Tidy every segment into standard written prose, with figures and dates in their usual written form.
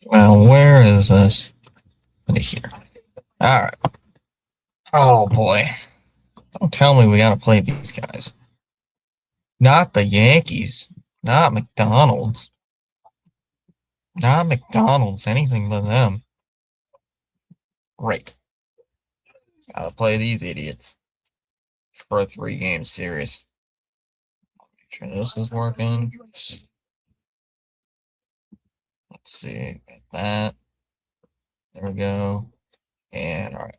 Well, where is this? Put it here. All right. Oh boy! Don't tell me we gotta play these guys. Not the Yankees. Not McDonald's. Not McDonald's. Anything but them. Great. Gotta play these idiots for a 3-game series. Make sure this is working. Let's see. Got that. There we go. And all right.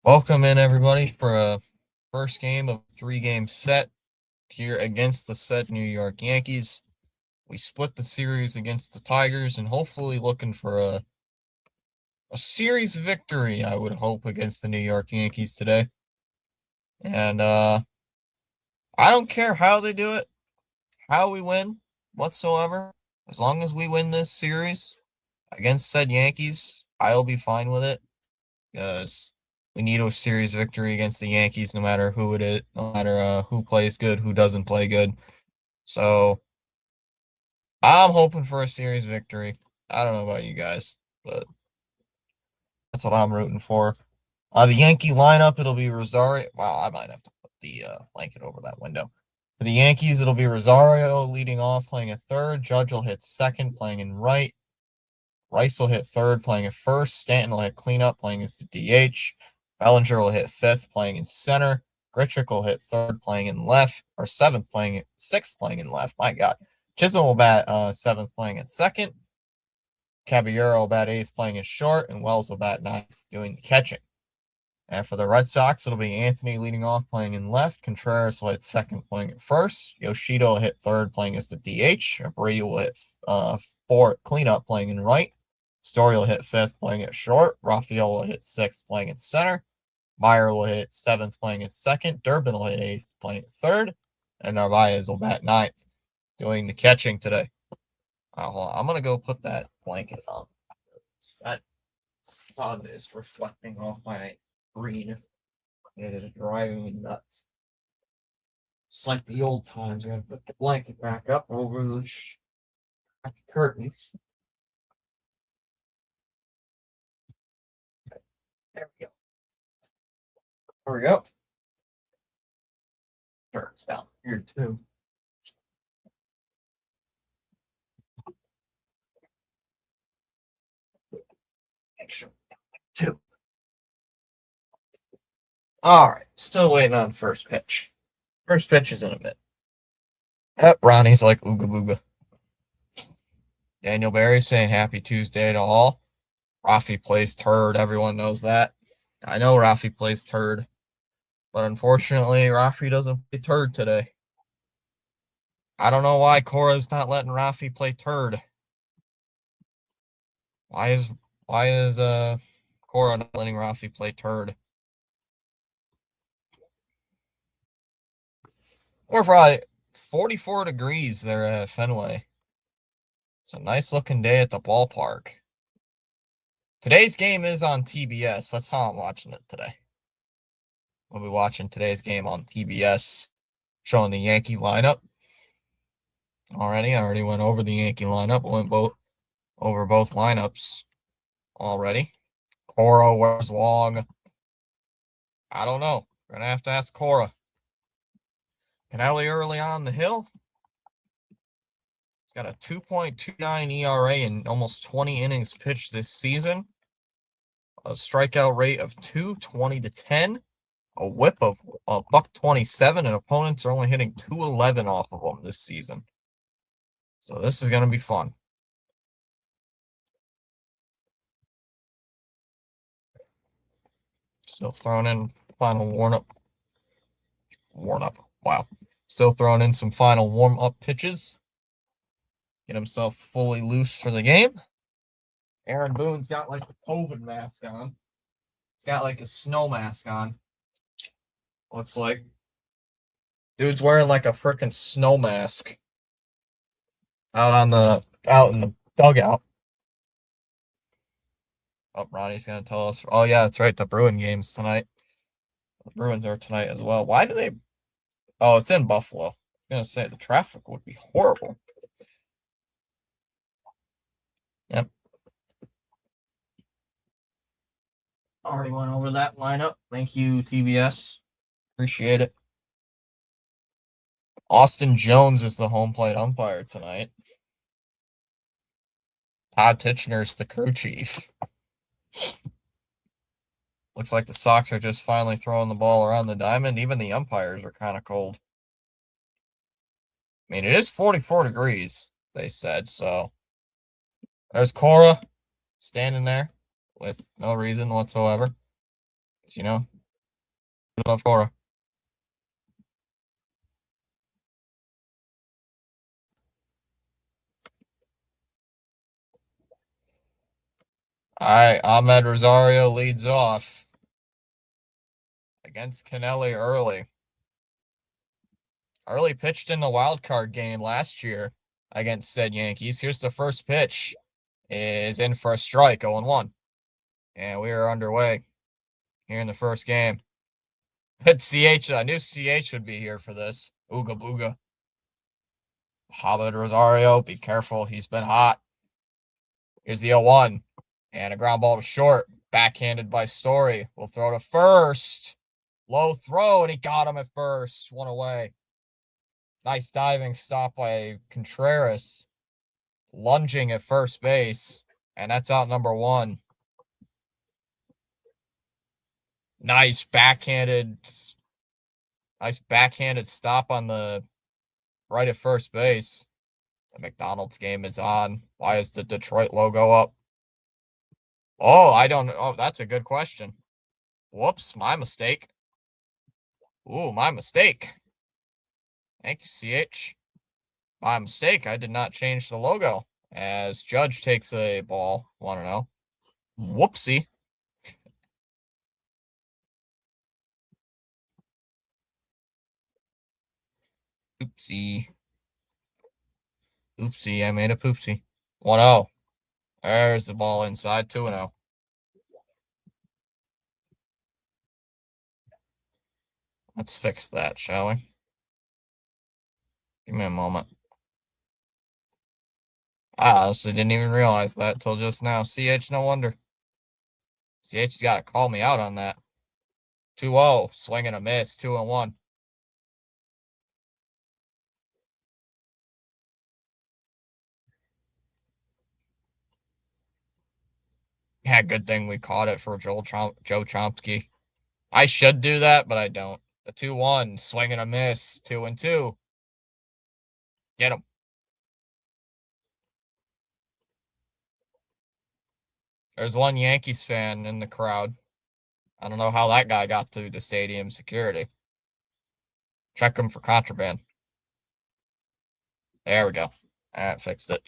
Welcome in, everybody, for a first game of a 3-game set here against the said New York Yankees. We split the series against the Tigers and hopefully looking for a series victory, I would hope, against the New York Yankees today. And I don't care how they do it, how we win whatsoever. As long as we win this series against said Yankees, I'll be fine with it. Because we need a series victory against the Yankees no matter who it is, no matter who plays good, who doesn't play good. So I'm hoping for a series victory. I don't know about you guys, but that's what I'm rooting for. The Yankee lineup, it'll be Rosario. Wow, I might have to put the blanket over that window. For the Yankees, it'll be Rosario leading off, playing at third. Judge will hit second, playing in right. Rice will hit third, playing at first. Stanton will hit cleanup, playing as the DH. Bellinger will hit fifth, playing in center. Grichuk will hit third, playing in left, or sixth, playing in left. My God. Chisholm will bat seventh, playing at second. Caballero will bat eighth, playing at short, and Wells will bat ninth, doing the catching. And for the Red Sox, it'll be Anthony leading off, playing in left. Contreras will hit second, playing at first. Yoshida will hit third, playing as the DH. Abreu will hit fourth, cleanup, playing in right. Story will hit fifth, playing at short. Raphael will hit sixth, playing at center. Meyer will hit seventh, playing at second. Durbin will hit eighth, playing at third. And Narvaez will bat ninth, doing the catching today. Hold on. I'm going to go put that blanket on. That sun is reflecting off my green. It is driving me nuts. It's like the old times. I'm going to put the blanket back up over the curtains. There we go. There we go. Sure, it's down here too. Make sure too. All right, still waiting on first pitch. First pitch is in a bit. Yep, Ronnie's like ooga booga. Daniel Barry saying happy Tuesday to all. Rafi plays turd. Everyone knows that. I know Rafi plays turd. But unfortunately, Rafi doesn't play turd today. I don't know why Cora's not letting Rafi play turd. Why is Cora not letting Rafi play turd? Or probably 44 degrees there at Fenway. It's a nice looking day at the ballpark. Today's game is on TBS. That's how I'm watching it today. We'll be watching today's game on TBS, showing the Yankee lineup. I already went over the Yankee lineup. Went over both lineups already. Cora, where's Wong? I don't know. We're gonna have to ask Cora. Canelli early on the hill. He's got a 2.29 ERA in almost 20 innings pitched this season. A strikeout rate of 2.20-10. A whip of a $1.27, and opponents are only hitting 211 off of them this season. So this is going to be fun. Still throwing in final warm-up. Wow. Still throwing in some final warm-up pitches. get himself fully loose for the game. Aaron Boone's got like a COVID mask on. He's got like a snow mask on. Looks like. Dude's wearing like a freaking snow mask out in the dugout. Oh, Ronnie's gonna tell us. Oh yeah, that's right. The Bruin game's tonight. The Bruins are tonight as well. Why do they? Oh, it's in Buffalo. I was gonna say the traffic would be horrible. Yep. Already went over that lineup. Thank you, TBS. Appreciate it. Austin Jones is the home plate umpire tonight. Todd Tichenur's the crew chief. Looks like the Sox are just finally throwing the ball around the diamond. Even the umpires are kind of cold. I mean, it is 44 degrees, they said, so. There's Cora standing there with no reason whatsoever. You know, I love Cora. All right, Ahmed Rosario leads off against Kennelly early. Early pitched in the wild card game last year against said Yankees. Here's the first pitch. Is in for a strike, 0-1. And we are underway here in the first game. CH, I knew CH would be here for this. Ooga booga. Ahmed Rosario, be careful. He's been hot. Here's the 0-1. And a ground ball to short. Backhanded by Story. Will throw to first. Low throw, and he got him at first. One away. Nice diving stop by Contreras. Lunging at first base. And that's out number 1. Nice backhanded stop on the right at first base. The McDonald's game is on. Why is the Detroit logo up? Oh, I don't know. Oh, that's a good question. Whoops, my mistake. Ooh, my mistake. Thank you, CH. My mistake. I did not change the logo. As Judge takes a ball. 1-0. Whoopsie. Oopsie. Oopsie, I made a poopsie. 1-0. There's the ball inside. 2-0. Let's fix that, shall we? Give me a moment. I honestly didn't even realize that till just now. CH, no wonder. CH's got to call me out on that. 2-0. Swing and a miss. 2-1. Yeah, good thing we caught it for Joe Chomsky. I should do that, but I don't. The 2-1. Swing and a miss. 2-2. Get him. There's one Yankees fan in the crowd. I don't know how that guy got through the stadium security. Check him for contraband. There we go. That fixed it.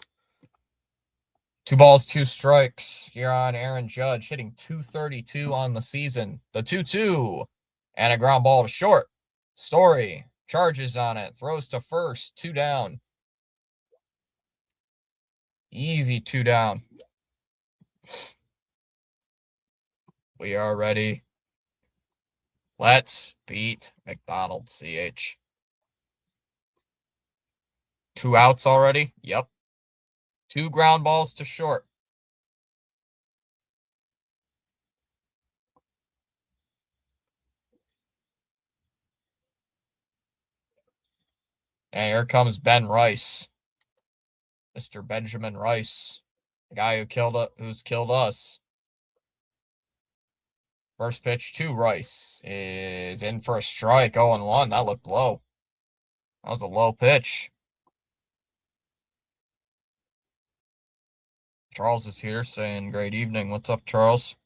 2 balls, 2 strikes here on Aaron Judge, hitting .232 on the season. The 2-2 and a ground ball to short. Story charges on it, throws to first, 2 down. Easy 2 down. We are ready. Let's beat McDonald's, CH. 2 outs already? Yep. 2 ground balls to short. And here comes Ben Rice. Mr. Benjamin Rice. The guy who's killed us. First pitch to Rice is in for a strike. 0-1. That looked low. That was a low pitch. Charles is here saying, great evening. What's up, Charles?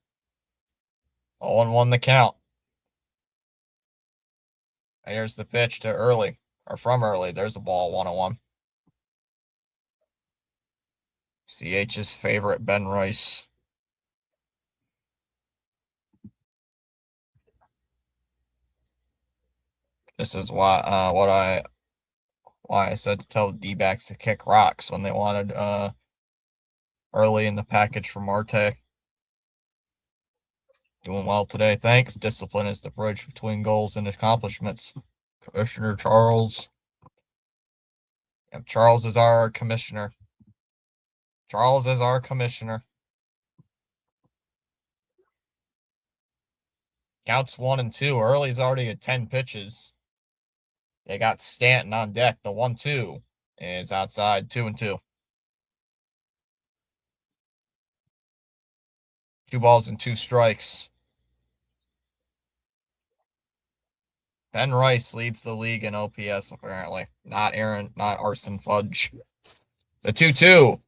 0-1 the count. And here's the pitch to Early. Or from Early. There's a ball, 1-1. CH's favorite Ben Rice. This is why I said to tell the D-backs to kick rocks when they wanted early in the package from Marte. Doing well today, thanks. Discipline is the bridge between goals and accomplishments. Commissioner Charles. Yep, Charles is our commissioner. Charles is our commissioner. Counts 1-2. Early's already at 10 pitches. They got Stanton on deck. The 1-2 is outside, 2-2. 2 balls and 2 strikes. Ben Rice leads the league in OPS, apparently. Not Arson Fudge. The 2-2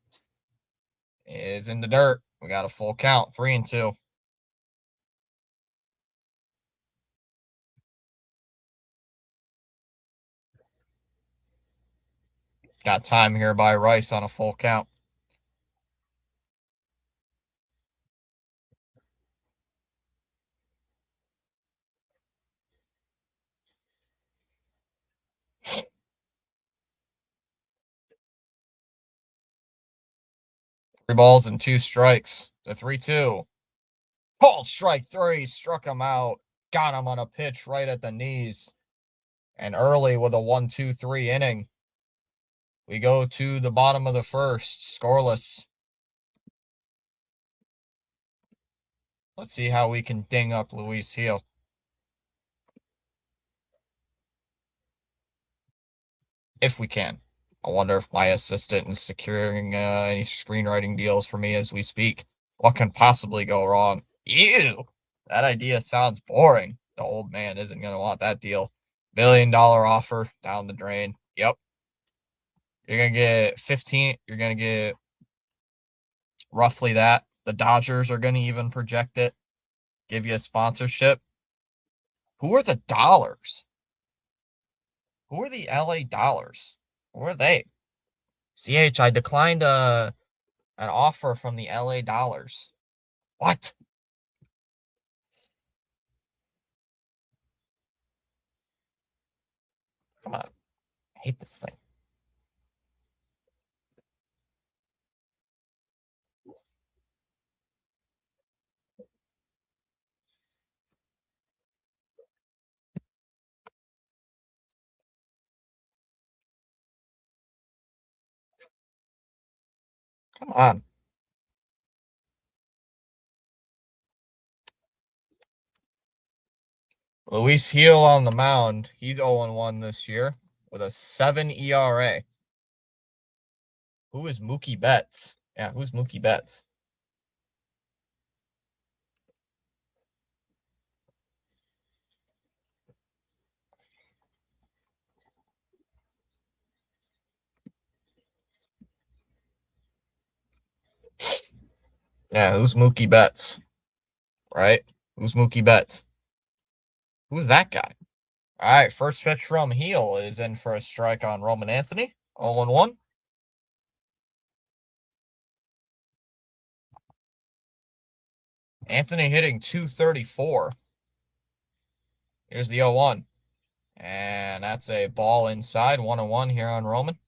is in the dirt. We got a full count, 3-2. Got time here by Rice on a full count. Three balls and 2 strikes. The 3-2. Called strike 3. Struck him out. Got him on a pitch right at the knees. And early with a 1-2-3 inning. We go to the bottom of the first. Scoreless. Let's see how we can ding up Luis Gil. If we can. I wonder if my assistant is securing any screenwriting deals for me as we speak. What can possibly go wrong? Ew! That idea sounds boring. The old man isn't going to want that deal. $1 million offer down the drain. Yep. You're going to get 15. You're going to get roughly that. The Dodgers are going to even project it. Give you a sponsorship. Who are the Dollars? Who are the LA Dollars? Who are they? CH, I declined an offer from the LA Dollars. What? Come on. I hate this thing. Come on. Luis Gil on the mound. He's 0-1 this year with a 7 ERA. Who is Mookie Betts? Yeah, who's Mookie Betts? Yeah, who's Mookie Betts? Right? Who's Mookie Betts? Who's that guy? All right, first pitch from Gil is in for a strike on Roman Anthony. 0-1. Anthony hitting 234. Here's the 0-1. And that's a ball inside. 1-1 here on Roman.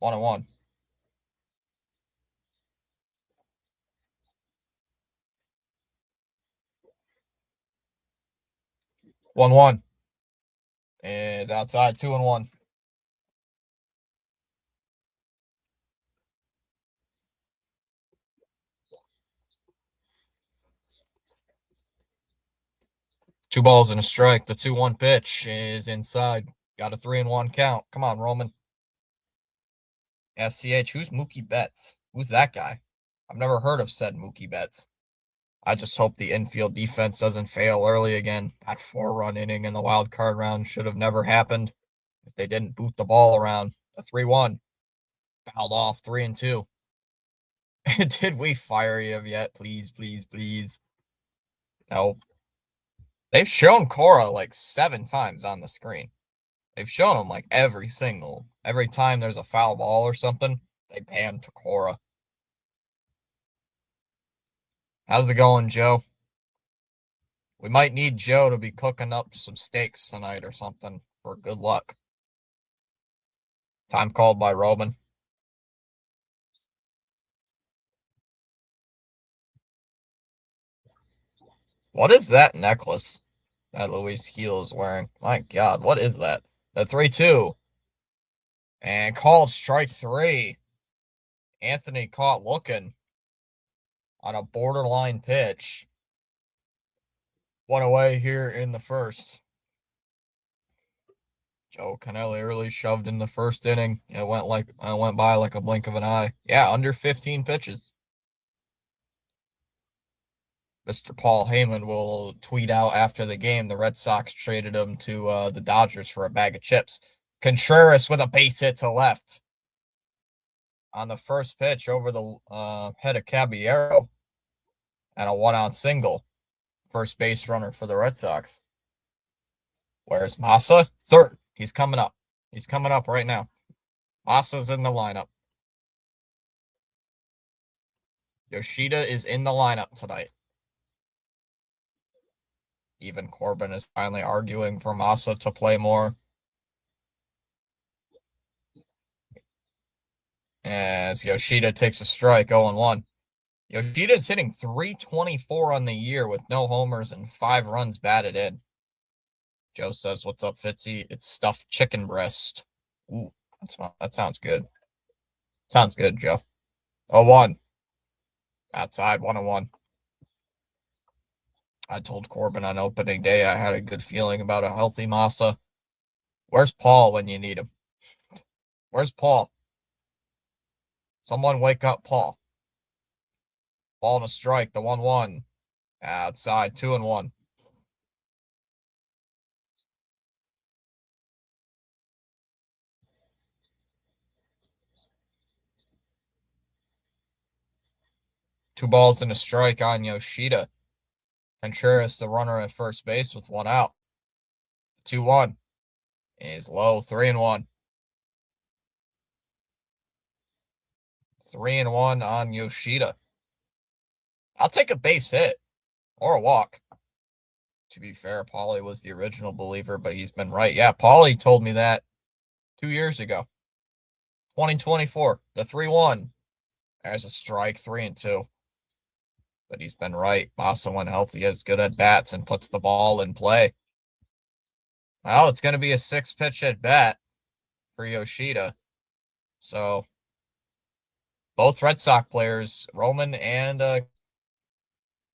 1-1. 1-1 is outside. 2-1. Two balls and a strike. The 2-1 pitch is inside. Got a 3-1 count. Come on, Roman. SCH, who's Mookie Betts? Who's that guy? I've never heard of said Mookie Betts. I just hope the infield defense doesn't fail early again. That 4-run inning in the wild card round should have never happened if they didn't boot the ball around. A 3-1. Fouled off 3-2. Did we fire him yet? Please, please, please. No. They've shown Cora like 7 times on the screen. They've shown him like every time there's a foul ball or something, they ban Takora. How's it going, Joe? We might need Joe to be cooking up some steaks tonight or something for good luck. Time called by Roman. What is that necklace that Luis Heel is wearing? My God, what is that? The 3-2. And called strike three. Anthony caught looking on a borderline pitch. One away here in the first. Joe Canelli really shoved in the first inning. It went by like a blink of an eye. Yeah, under 15 pitches. Mr. Paul Heyman will tweet out after the game the Red Sox traded him to the Dodgers for a bag of chips. Contreras with a base hit to left on the first pitch over the head of Caballero and a 1-out single. First base runner for the Red Sox. Where's Massa? Third. He's coming up. He's coming up right now. Massa's in the lineup. Yoshida is in the lineup tonight. Even Corbin is finally arguing for Massa to play more. As Yoshida takes a strike, 0-1. Yoshida is hitting .324 on the year with no homers and 5 runs batted in. Joe says, "What's up, Fitzy? It's stuffed chicken breast." Ooh, that sounds good. Sounds good, Joe. 0-1. Outside, 1-1. I told Corbin on opening day I had a good feeling about a healthy Massa. Where's Paul when you need him? Where's Paul? Someone wake up Paul. Ball and a strike, the 1-1. Outside, 2-1. Two balls and a strike on Yoshida. Contreras, the runner at first base with 1 out. 2-1 is low, 3-1. 3-1 on Yoshida. I'll take a base hit or a walk. To be fair, Paulie was the original believer, but he's been right. Yeah, Paulie told me that 2 years ago. 2024, the 3-1. There's a strike, 3-2. But he's been right. Massa, when healthy, has good at bats and puts the ball in play. Well, it's going to be a 6-pitch at bat for Yoshida. So both Red Sox players, Roman got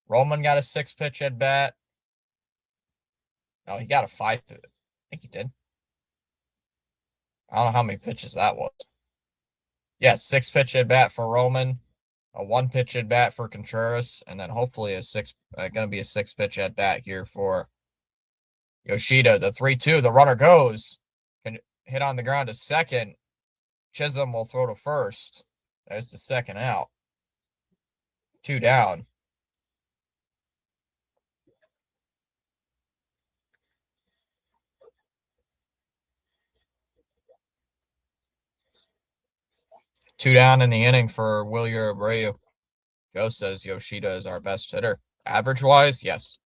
a 6-pitch at bat. No, he got a 5. I think he did. I don't know how many pitches that was. Yeah, 6-pitch at bat for Roman, a 1-pitch at bat for Contreras, and then hopefully going to be a 6-pitch at bat here for Yoshida. The 3-2, the runner goes, can hit on the ground to second. Chisholm will throw to first. There's the second out. 2 down. Two down in the inning for Wilyer Abreu. Joe says Yoshida is our best hitter. Average wise, yes.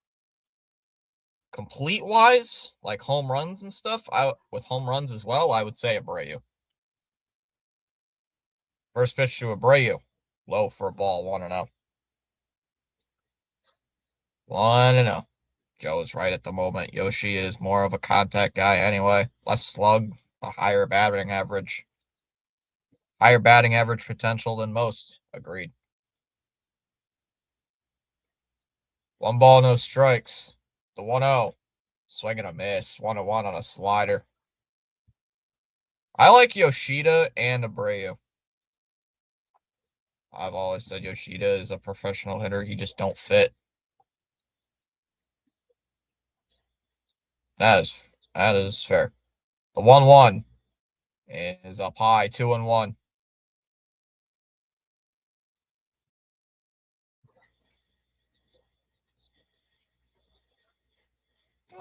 Complete wise, like home runs and stuff, with home runs as well, I would say Abreu. First pitch to Abreu. Low for a ball, 1-0. 1-0. Joe is right at the moment. Yoshi is more of a contact guy anyway. Less slug, a higher batting average. Higher batting average potential than most. Agreed. 1 ball, no strikes. The 1-0. Swing and a miss. 1-1 on a slider. I like Yoshida and Abreu. I've always said Yoshida is a professional hitter. He just don't fit. That is fair. The 1-1 is up high, 2-1.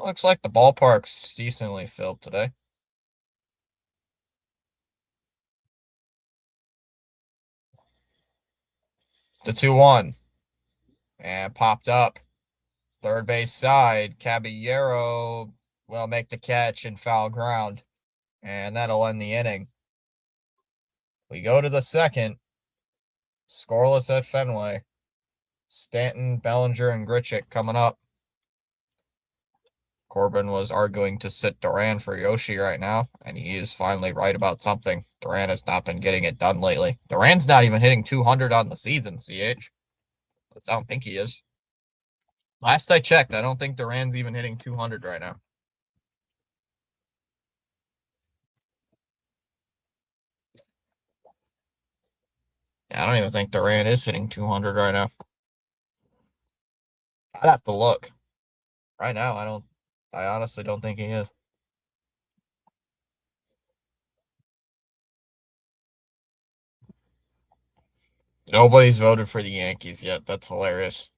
Looks like the ballpark's decently filled today. The 2-1. And popped up. Third base side. Caballero will make the catch and foul ground. And that'll end the inning. We go to the second. Scoreless at Fenway. Stanton, Bellinger, and Grichuk coming up. Corbin was arguing to sit Duran for Yoshi right now, and he is finally right about something. Duran has not been getting it done lately. Duran's not even hitting 200 on the season, CH. I don't think he is. Last I checked, I don't think Duran's even hitting 200 right now. Yeah, I don't even think Duran is hitting 200 right now. I'd have to look. Right now, I honestly don't think he is. Nobody's voted for the Yankees yet. That's hilarious.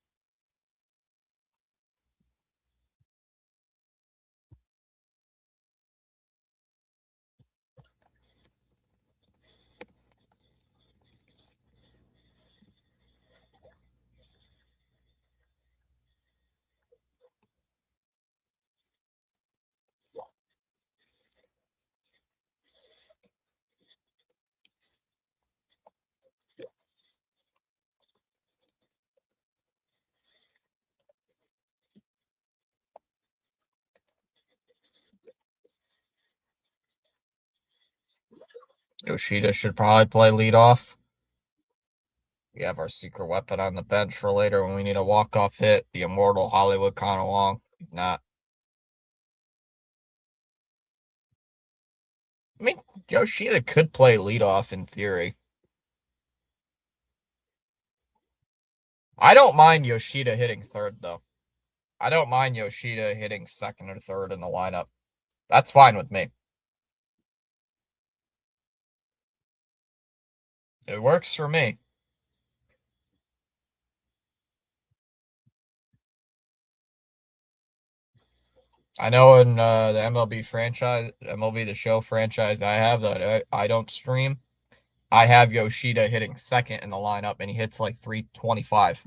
Yoshida should probably play leadoff. We have our secret weapon on the bench for later when we need a walk-off hit, the immortal Hollywood Connor Wong. He's not. I mean, Yoshida could play leadoff in theory. I don't mind Yoshida hitting third, though. I don't mind Yoshida hitting second or third in the lineup. That's fine with me. It works for me. I know in the MLB franchise, MLB The Show franchise I have that I don't stream, I have Yoshida hitting second in the lineup, and he hits like 325.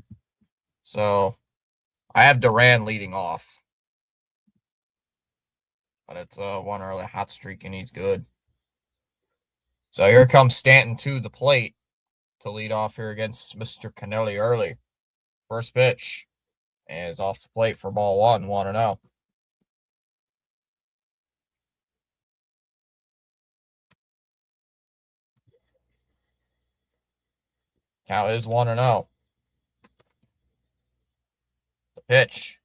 So I have Duran leading off. But it's one early hot streak, and he's good. So here comes Stanton to the plate to lead off here against Mr. Kennelly early. First pitch is off the plate for ball 1-0. Count is 1-0. The pitch.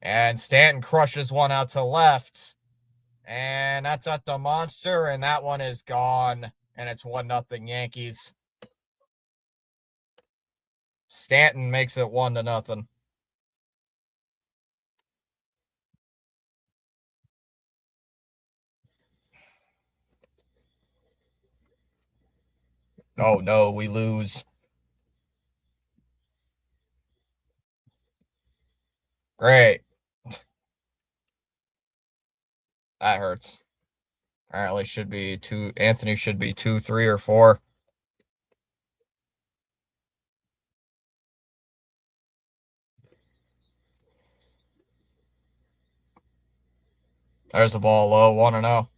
And Stanton crushes one out to left. And that's at the monster, and that one is gone. And it's 1-0 Yankees. Stanton makes it 1-0. Oh no, we lose. Great. That hurts. Apparently should be two. Anthony should be 2, 3, or 4. There's the ball low, 1-0.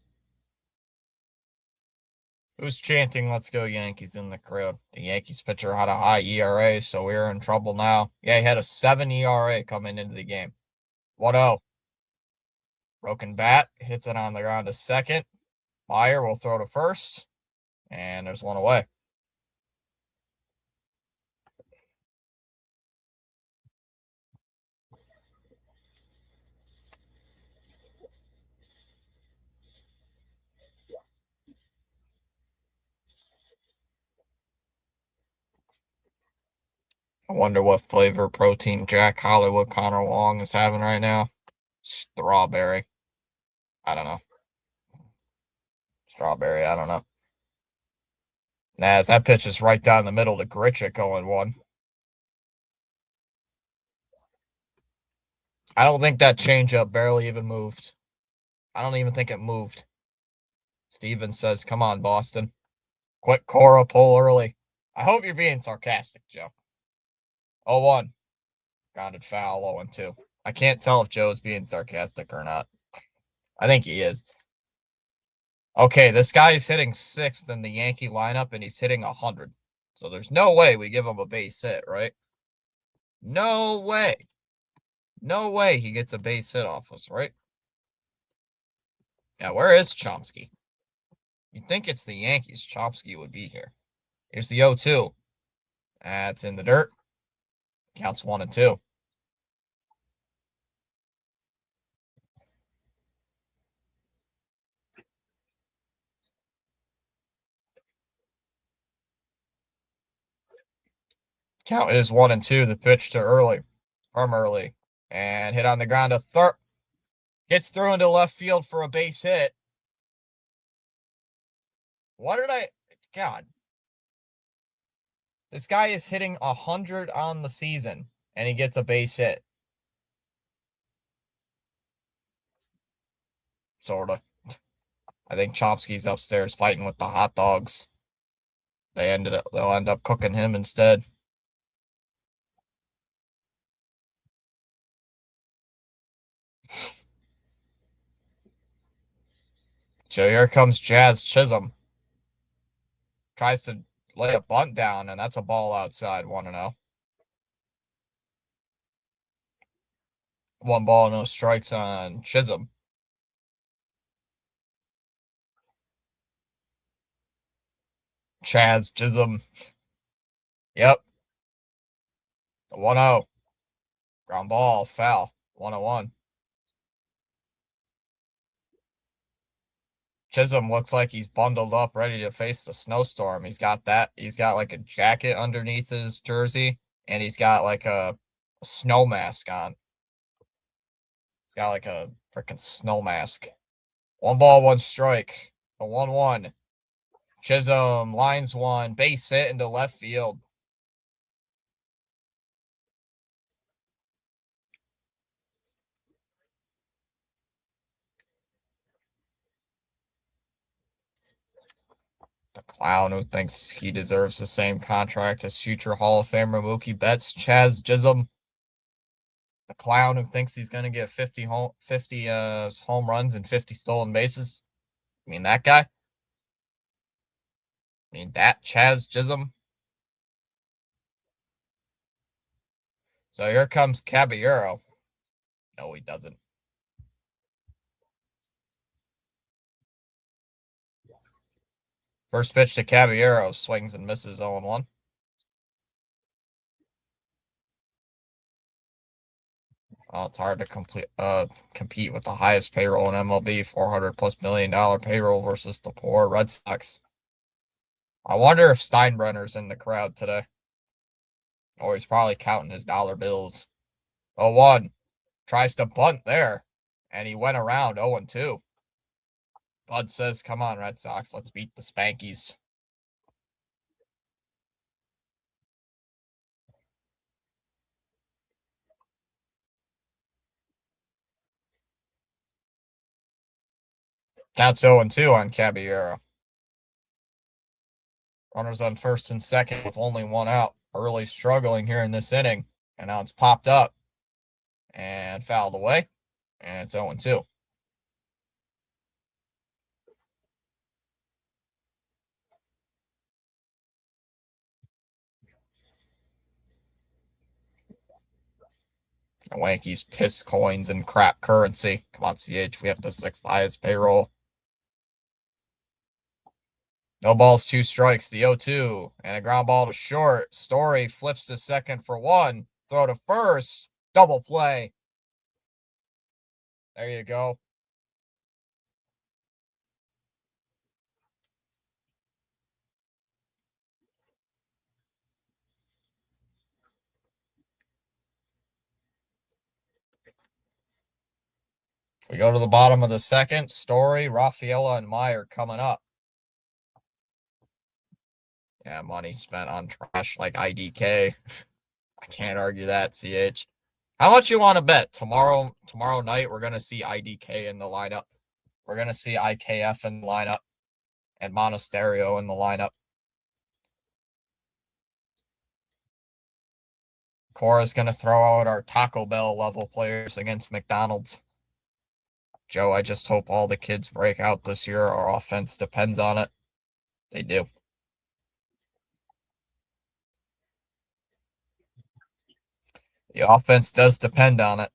Who's chanting, "Let's go Yankees" in the crowd? The Yankees pitcher had a high ERA, so we're in trouble now. Yeah, he had a 7 ERA coming into the game. 1-0. Broken bat, hits it on the ground to second. Meyer will throw to first, and there's one away. I wonder what flavor protein Jack Hollywood Connor Wong is having right now. Strawberry. I don't know. Strawberry, I don't know. Naz, that pitch is right down the middle to Grichuk going 1. I don't think that changeup barely even moved. I don't even think it moved. Steven says, "Come on, Boston. Quick Cora pull early." I hope you're being sarcastic, Joe. 0-1. Grounded foul, 0-2. I can't tell if Joe's being sarcastic or not. I think he is. Okay, this guy is hitting 6th in the Yankee lineup, and he's hitting 100. So there's no way we give him a base hit, right? No way. No way he gets a base hit off us, right? Yeah, where is Chomsky? You'd think it's the Yankees. Chomsky would be here. Here's the 0-2. That's in the dirt. Counts 1-2. Count is 1-2. The pitch to early. From early. And hit on the ground to third. Gets through into left field for a base hit. What did I... God. This guy is hitting 100 on the season, and he gets a base hit. Sorta. I think Chomsky's upstairs fighting with the hot dogs. They'll end up cooking him instead. So here comes Jazz Chisholm. Tries to lay a bunt down, and that's a ball outside, 1-0. 1 ball, no strikes on Chisholm. Chaz Chisholm. Yep. The 1-0. Ground ball, foul. 1-1. Chisholm looks like he's bundled up, ready to face the snowstorm. He's got like a jacket underneath his jersey, and he's got like a snow mask on. He's got like a freaking snow mask. 1 ball, 1 strike. The 1-1. Chisholm lines one, base hit into left field. The clown who thinks he deserves the same contract as future Hall of Famer Mookie Betts, Chaz Chisholm. The clown who thinks he's going to get 50 home runs and 50 stolen bases. I mean, that guy? I mean, that Chaz Chisholm? So here comes Caballero. No, he doesn't. First pitch to Caballero, swings and misses 0-1. Oh, it's hard to compete with the highest payroll in MLB, $400+ million payroll versus the poor Red Sox. I wonder if Steinbrenner's in the crowd today. Or he's probably counting his dollar bills. 0-1. Tries to bunt there. And he went around 0-2. Bud says, come on, Red Sox, let's beat the Spankies. Counts 0-2 on Caballero. Runners on first and second with only 1 out. Early struggling here in this inning. And now it's popped up. And fouled away. And it's 0-2. The Yankees piss coins and crap currency. Come on, CH. We have the 6th highest payroll. No balls, 2 strikes. The 0-2. And a ground ball to short. Story flips to second for 1. Throw to first. Double play. There you go. We go to the bottom of the second. Story, Rafaela, and Meyer coming up. Yeah, money spent on trash like IDK. I can't argue that, CH. How much you want to bet? Tomorrow night, we're going to see IDK in the lineup. We're going to see IKF in the lineup. And Monasterio in the lineup. Cora's going to throw out our Taco Bell level players against McDonald's. Joe, I just hope all the kids break out this year. Our offense depends on it. They do. The offense does depend on it.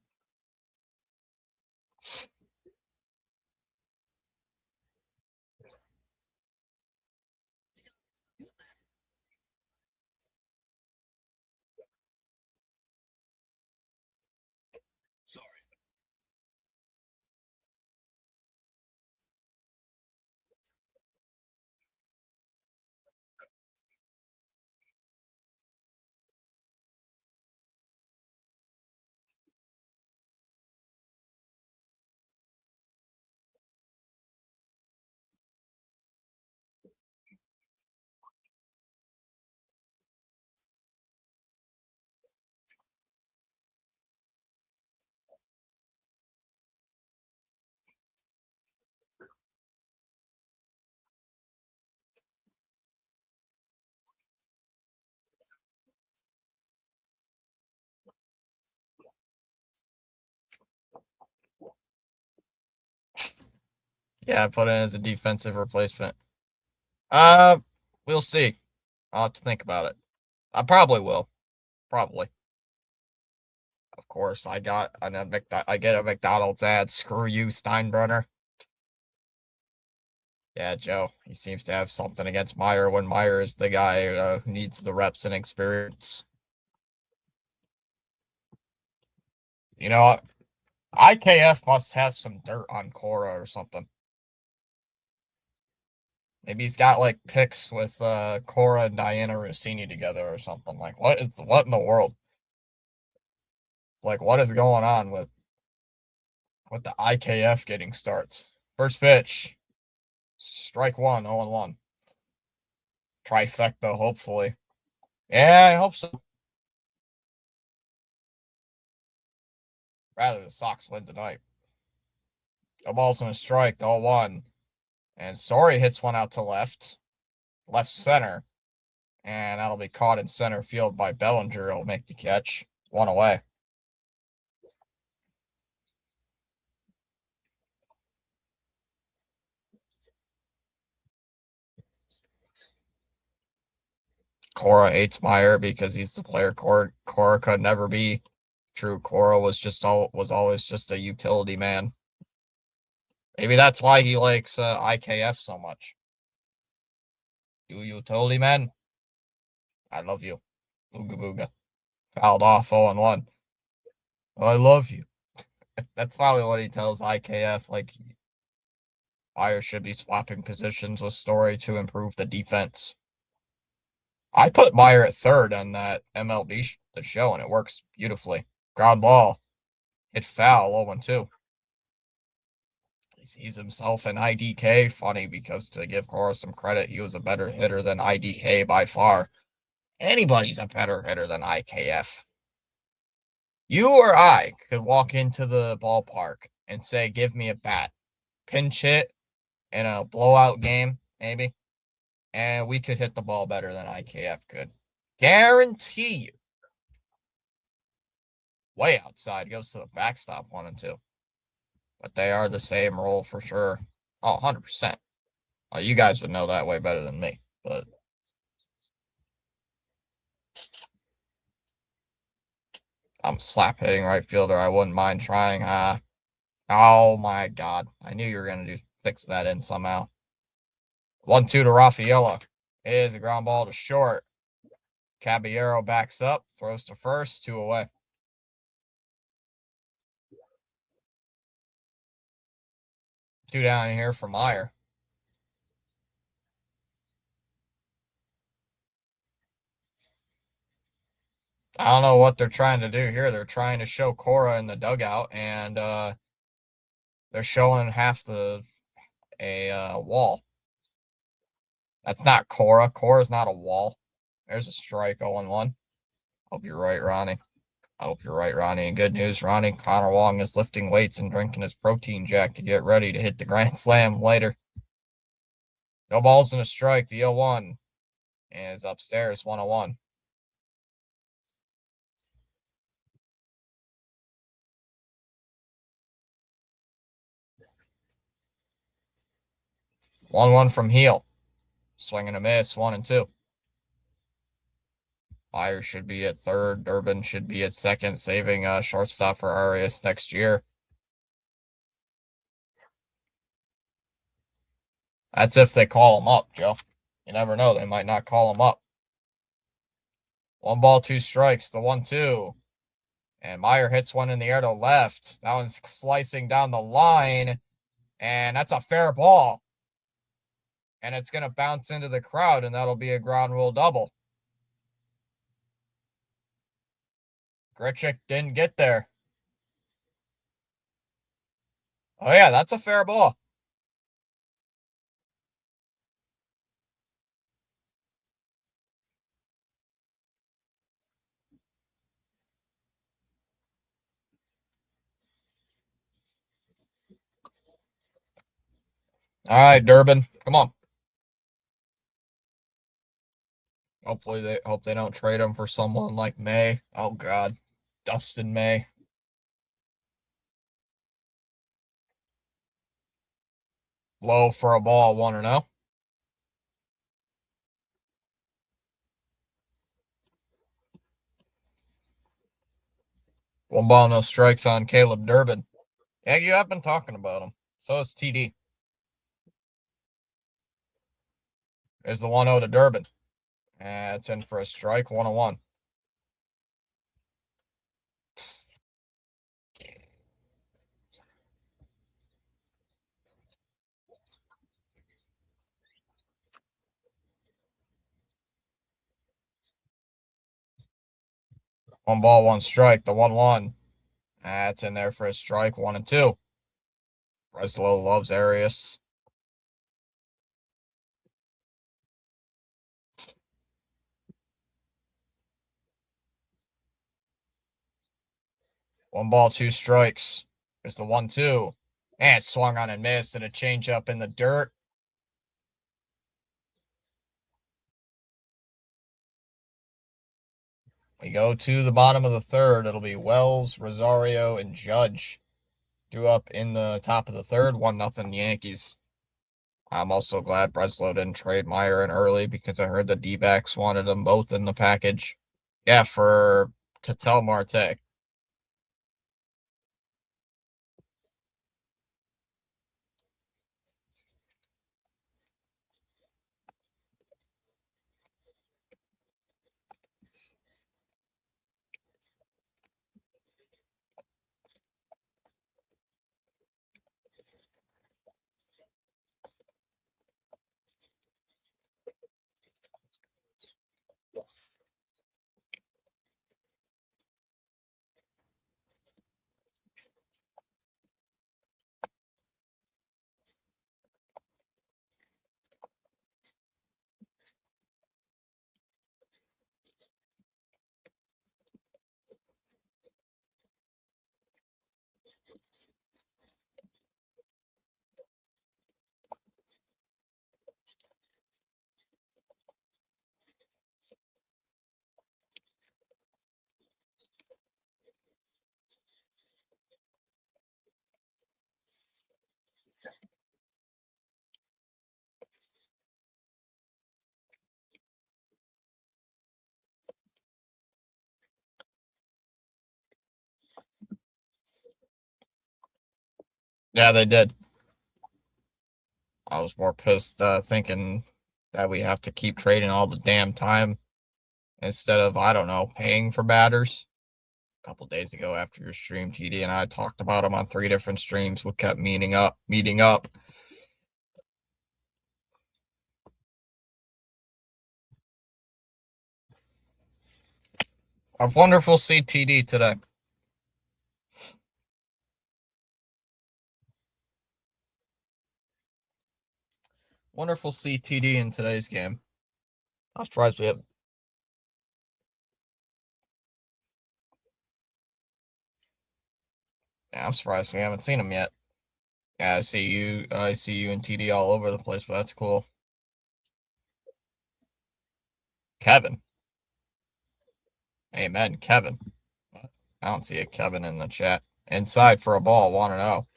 Yeah, I put in as a defensive replacement. Uh, we'll see. I'll have to think about it. I probably will. Probably. Of course, I get a McDonald's ad. Screw you, Steinbrenner. Yeah, Joe. He seems to have something against Meyer when Meyer is the guy who needs the reps and experience. You know, IKF must have some dirt on Cora or something. Maybe he's got like pics with Cora and Diana Rossini together or something. Like, what in the world? Like, what is going on with the IKF getting starts? First pitch, strike one, 0-1. Trifecta, hopefully. Yeah, I hope so. Rather the Sox win tonight. No balls in a strike, 0-1. And Story hits one out to left center. And that'll be caught in center field by Bellinger. He'll make the catch. One away. Cora hates Meyer because he's the player Cora could never be. True, Cora was always just a utility man. Maybe that's why he likes IKF so much. You utility man, I love you. Booga booga. Fouled off 0-1. I love you. That's probably what he tells IKF. Like, Meyer should be swapping positions with Story to improve the defense. I put Meyer at third on that MLB the show, and it works beautifully. Ground ball. Hit foul, 0-2. He sees himself in IDK. Funny because to give Cora some credit, he was a better hitter than IDK by far. Anybody's a better hitter than IKF. You or I could walk into the ballpark and say, give me a bat. Pinch hit in a blowout game, maybe. And we could hit the ball better than IKF could. Guarantee you. Way outside. Goes to the backstop 1-2. But they are the same role for sure. Oh, 100%. You guys would know that way better than me. But I'm slap hitting right fielder. I wouldn't mind trying. Oh my God. I knew you were going to fix that in somehow. 1-2 to Rafaela. It is a ground ball to short. Caballero backs up, throws to first, 2 away. Two down here for Meyer. I don't know what they're trying to do here. They're trying to show Cora in the dugout, and they're showing half a wall. That's not Cora. Cora's not a wall. There's a strike, 0-1. Hope you're right, Ronnie. I hope you're right, Ronnie. And good news, Ronnie. Connor Wong is lifting weights and drinking his protein jack to get ready to hit the grand slam later. No balls in a strike. The 0-1 is upstairs, 1-1. 1-1 from heel. Swing and a miss, 1-2. Myers should be at third. Durbin should be at second, saving shortstop for Arias next year. That's if they call him up, Joe. You never know. They might not call him up. 1-2 strikes, the 1-2. And Meyer hits one in the air to left. That one's slicing down the line. And that's a fair ball. And it's going to bounce into the crowd, and that'll be a ground rule double. Grichuk didn't get there. Oh, yeah, that's a fair ball. All right, Durbin, come on. Hopefully they don't trade him for someone like May. Oh God, Dustin May. Low for a ball, 1-0. 1 ball, no strikes on Caleb Durbin. Yeah, you have been talking about him. So is TD. There's the 1-0 to Durbin. It's in for a strike, 1-1. 1 ball, 1 strike, the 1-1. It's in there for a strike, 1-2. Breslow loves Arias. 1 ball, 2 strikes. There's the 1-2. And swung on and missed, and a changeup in the dirt. We go to the bottom of the third. It'll be Wells, Rosario, and Judge. Drew up in the top of the third, 1-0 Yankees. I'm also glad Breslow didn't trade Meyer in early because I heard the D-backs wanted them both in the package. Yeah, for Ketel Marte. Yeah, they did. I was more pissed thinking that we have to keep trading all the damn time instead of, I don't know, paying for batters. A couple days ago after your stream, TD and I talked about them on 3 different streams. We kept meeting up. A wonderful CTD today. Wonderful CTD in today's game. I'm surprised we have. Yeah, I'm surprised we haven't seen him yet. Yeah, I see you and TD all over the place, but that's cool. Kevin. Amen, Kevin. But I don't see a Kevin in the chat. Inside for a ball, 1-0.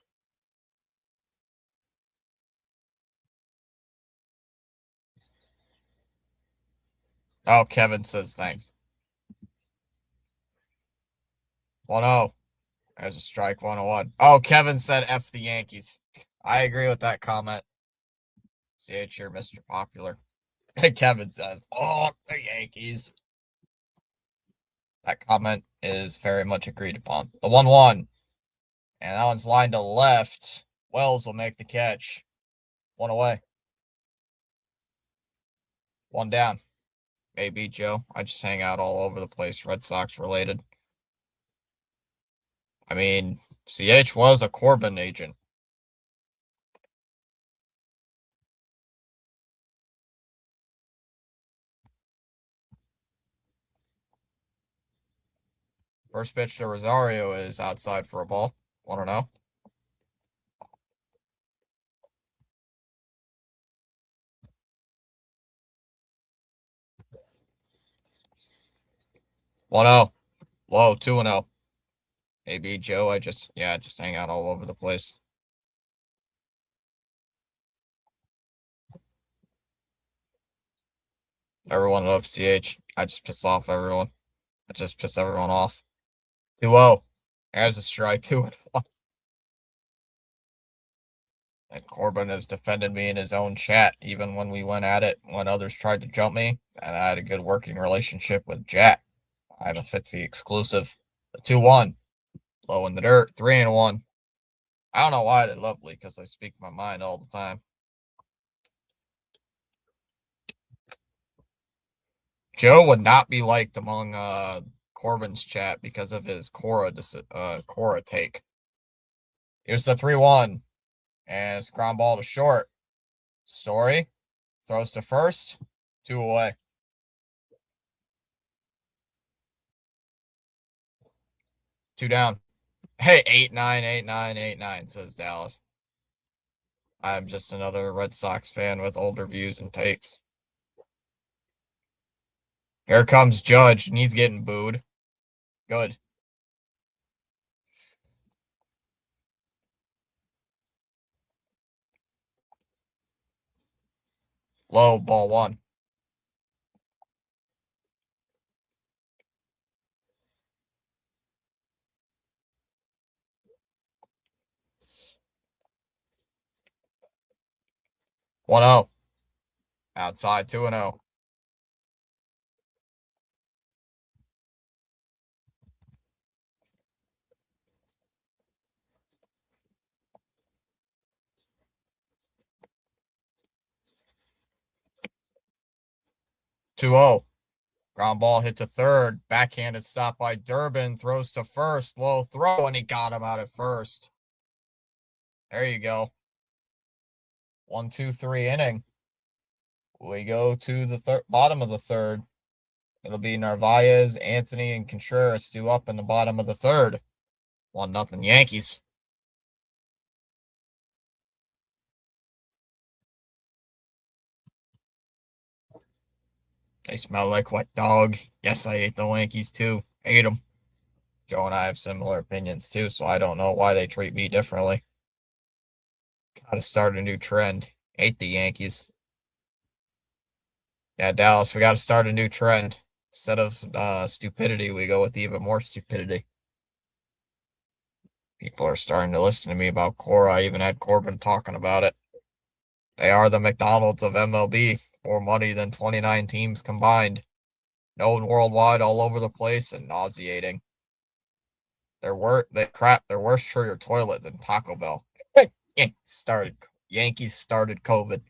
Oh, Kevin says thanks. 1-0. There's a strike 101. Oh, Kevin said F the Yankees. I agree with that comment. CH here, Mr. Popular. Kevin says, oh, the Yankees. That comment is very much agreed upon. The 1-1. And that one's lined to left. Wells will make the catch. One away. One down. Maybe, Joe. I just hang out all over the place, Red Sox related. I mean, CH was a Corbin agent. First pitch to Rosario is outside for a ball. 1-0. 1-0. Low, 2-0. Maybe, Joe. Just hang out all over the place. Everyone loves CH. I just piss off everyone. I just piss everyone off. 2-0. There's a strike. 2-1. And Corbin has defended me in his own chat, even when we went at it when others tried to jump me. And I had a good working relationship with Jack. I'm a Fitzy exclusive. 2-1. Low in the dirt. 3-1. I don't know why they're lovely, because I speak my mind all the time. Joe would not be liked among Corbin's chat because of his Cora take. Here's the 3-1. And it's ground ball to short. Story throws to first. 2 away. Two down. Hey, 8-9, 8-9, 8-9, says Dallas. I'm just another Red Sox fan with older views and takes. Here comes Judge, and he's getting booed. Good. Low, ball 1. 1-0. Outside, 2-0. 2-0. Ground ball hit to third. Backhanded stop by Durbin. Throws to first. Low throw, and he got him out at first. There you go. 1-2-3 inning. We go to the bottom of the third. It'll be Narvaez, Anthony, and Contreras due up in the bottom of the third. 1-0 Yankees. They smell like wet dog. Yes, I ate the Yankees too. Ate them. Joe and I have similar opinions too, so I don't know why they treat me differently. Gotta start a new trend. Hate the Yankees. Yeah, Dallas, we gotta start a new trend. Instead of stupidity, we go with even more stupidity. People are starting to listen to me about Cora. I even had Corbin talking about it. They are the McDonald's of MLB. More money than 29 teams combined. Known worldwide all over the place and nauseating. They're worse for your toilet than Taco Bell. Yankees started COVID.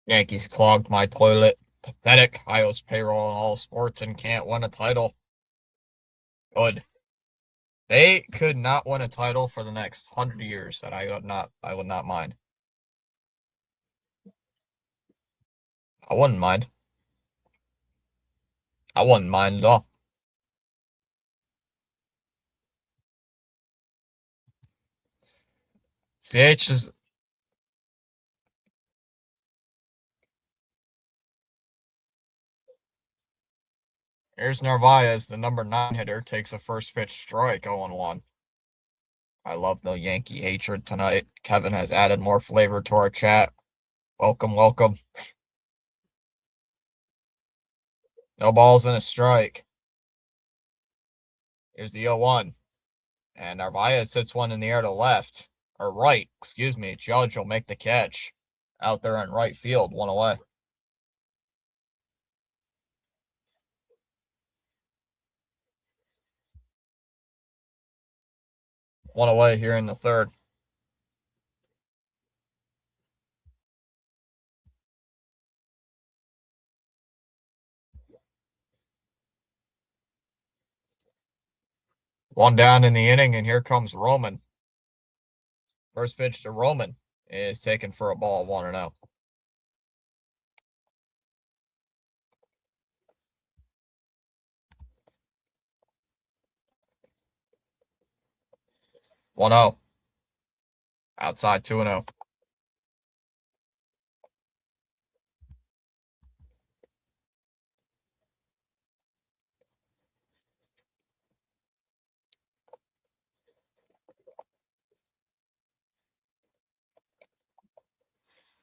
Yankees clogged my toilet. Pathetic. Highest payroll in all sports and can't win a title. Good. They could not win a title for the next 100 years, and I would not mind. I wouldn't mind. I wouldn't mind at all. CH is Here's Narvaez, the number 9 hitter, takes a first pitch strike 0-1. I love the Yankee hatred tonight. Kevin has added more flavor to our chat. Welcome, welcome. No balls and a strike. Here's the 0-1. And Narvaez hits one in the air to left. Or right, excuse me. Judge will make the catch. Out there in right field, one away. One away here in the third. One down in the inning, and here comes Roman. First pitch to Roman is taken for a ball, 1-0. 1-0. Outside 2-0.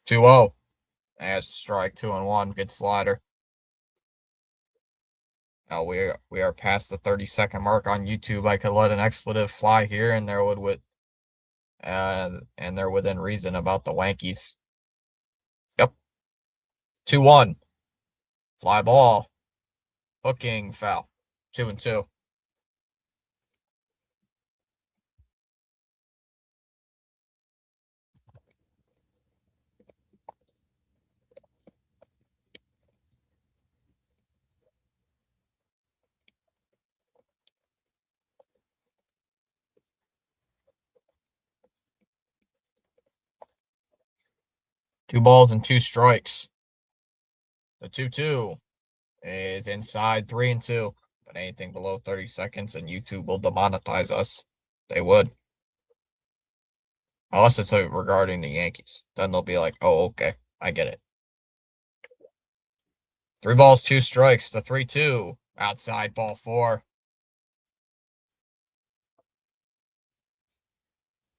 Two 0. That's a strike, 2-1. Good slider. Now we are past the 30-second mark on YouTube. I could let an expletive fly here, and they're within reason about the Yankees. Yep. 2-1. Fly ball. Hooking foul. 2-2. Two balls and two strikes. The 2-2 is inside 3-2. But anything below 30 seconds and YouTube will demonetize us. They would. Unless it's regarding the Yankees. Then they'll be like, oh, okay. I get it. Three balls, two strikes. The 3-2. Outside ball 4.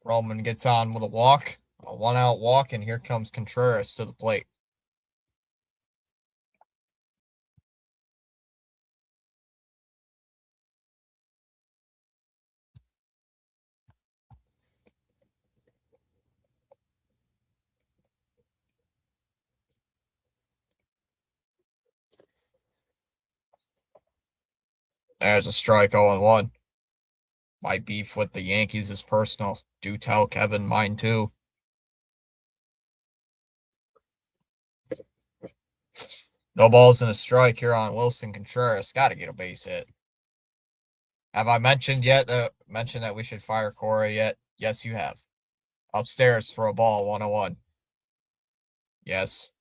Roman gets on with a walk. A 1-out walk, and here comes Contreras to the plate. There's a strike 0-1. My beef with the Yankees is personal. Do tell Kevin mine too. No balls and a strike here on Wilson Contreras. Got to get a base hit. Have I mentioned that we should fire Corey yet? Yes, you have. Upstairs for a ball, 101. Yes.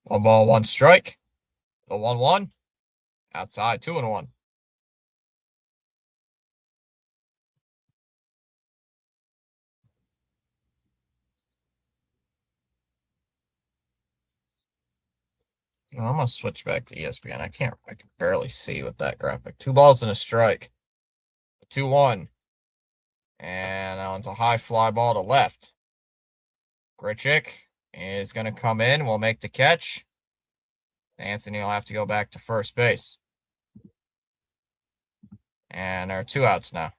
One ball, one strike. The 1-1. Outside, 2-1. I'm gonna switch back to ESPN. I can barely see with that graphic. Two balls and a strike. 2-1. And that one's a high fly ball to left. Grichuk is going to come in. We'll make the catch. Anthony will have to go back to first base. And there are 2 outs now.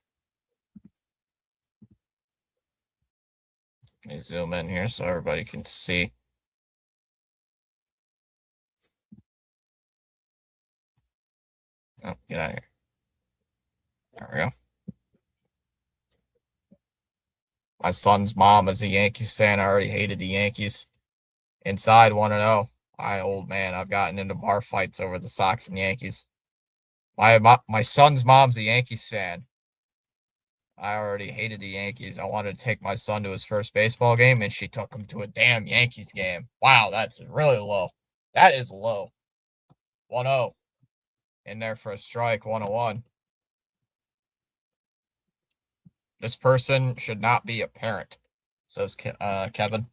Let me zoom in here so everybody can see. Oh, get out of here. There we go. My son's mom is a Yankees fan. I already hated the Yankees. Inside 1-0. Old man, I've gotten into bar fights over the Sox and Yankees. My son's mom's a Yankees fan. I already hated the Yankees. I wanted to take my son to his first baseball game, and she took him to a damn Yankees game. Wow, that's really low. That is low. 1-0. In there for a strike, 1-1. This person should not be a parent, says Kevin.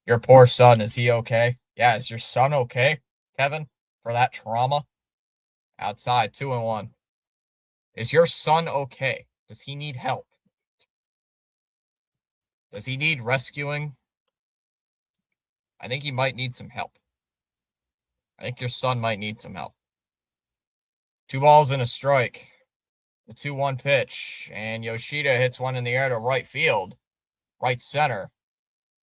Your poor son, is he okay? Yeah, is your son okay, Kevin, for that trauma? Outside, 2-1. Is your son okay? Does he need help? Does he need rescuing? I think he might need some help. I think your son might need some help. 2 balls and a strike. The 2-1 pitch. And Yoshida hits one in the air to right field. Right center.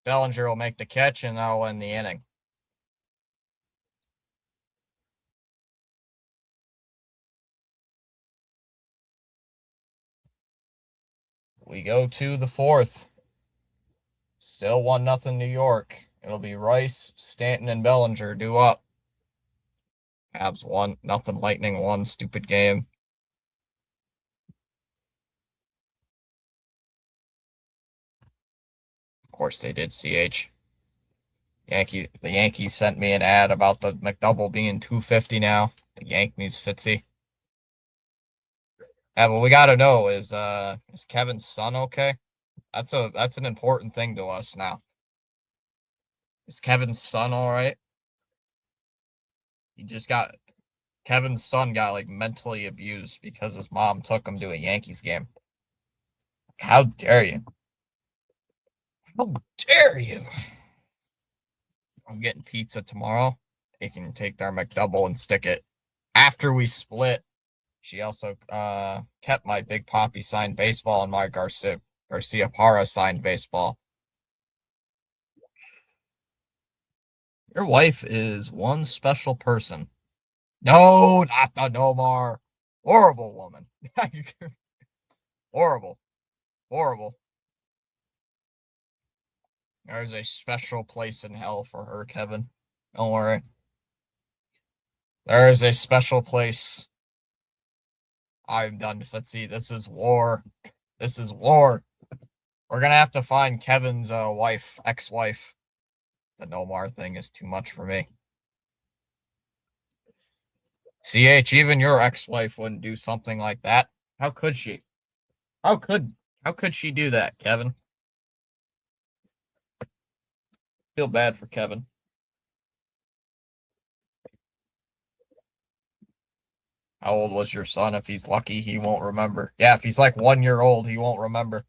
Bellinger will make the catch, and that'll end the inning. We go to the fourth. Still 1-0 New York. It'll be Rice, Stanton, and Bellinger due up. Habs 1-0 Lightning 1. Stupid game. Of course they did, CH. The Yankees sent me an ad about the McDouble being $250 now. The Yankees Fitzy. Yeah, but we gotta know, is Kevin's son okay? That's an important thing to us now. Is Kevin's son all right? Kevin's son got like mentally abused because his mom took him to a Yankees game. How dare you? How dare you? I'm getting pizza tomorrow. They can take their McDouble and stick it. After we split, she also kept my Big Poppy signed baseball and my Garcia Parra signed baseball. Your wife is one special person. No, not the Nomar. Horrible woman. Horrible. Horrible. There's a special place in hell for her, Kevin. Don't worry. There is a special place. I'm done, Fitzy. This is war. This is war. We're gonna have to find Kevin's ex-wife. The Nomar thing is too much for me. CH, even your ex-wife wouldn't do something like that. How could she? How could she do that, Kevin? Feel bad for Kevin. How old was your son? If he's lucky, he won't remember. Yeah, if he's like 1 year old, he won't remember.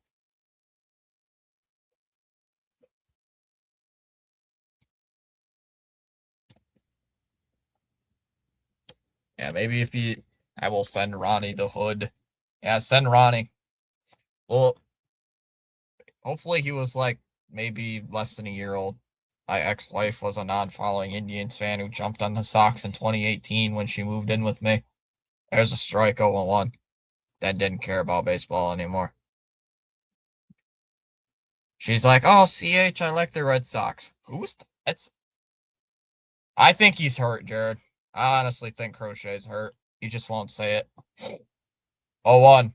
Yeah, maybe if he, I will send Ronnie the hood. Yeah, send Ronnie. Well, hopefully he was like maybe less than a year old. My ex-wife was a non-following Indians fan who jumped on the Sox in 2018 when she moved in with me. There's a strike 0-1. Then didn't care about baseball anymore. She's like, oh, CH, I like the Red Sox. Who's that's? I think he's hurt, Jared. I honestly think Crochet's hurt. He just won't say it. 0-1.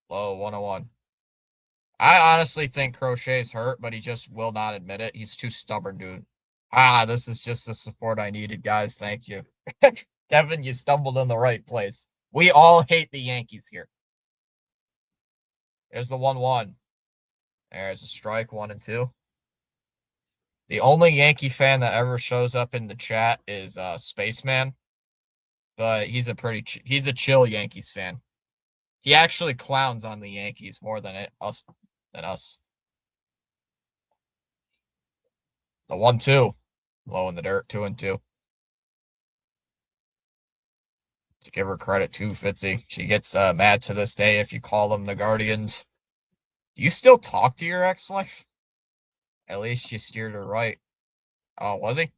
Low 1-1. I honestly think Crochet's hurt, but he just will not admit it. He's too stubborn, dude. This is just the support I needed, guys. Thank you. Kevin, you stumbled in the right place. We all hate the Yankees here. There's the 1-1. There's a strike, 1-2. The only Yankee fan that ever shows up in the chat is Spaceman, but he's a chill Yankees fan. He actually clowns on the Yankees more than us. The 1-2, low in the dirt, 2-2. To give her credit too, Fitzy. She gets mad to this day if you call them the Guardians. Do you still talk to your ex-wife? At least you steered her right. Oh, was he?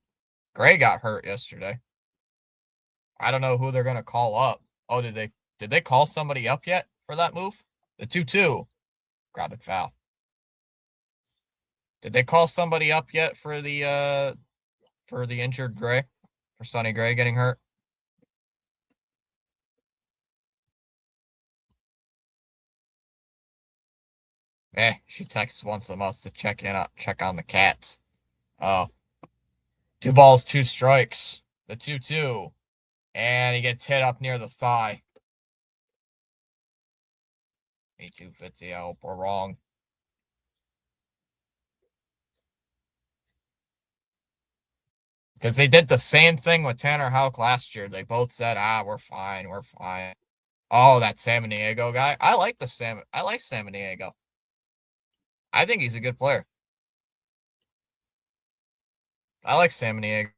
Gray got hurt yesterday. I don't know who they're gonna call up. Oh, did they call somebody up yet for that move? The 2-2. Grounded foul. Did they call somebody up yet for the injured Gray? For Sonny Gray getting hurt? She texts once a month to check on the cats. Oh. 2 balls, 2 strikes. The 2-2. And he gets hit up near the thigh. Me too, Fitzy. I hope we're wrong. Because they did the same thing with Tanner Houck last year. They both said, we're fine, we're fine. Oh, that Samaniego guy. I like Samaniego. I think he's a good player. I like Samaniego.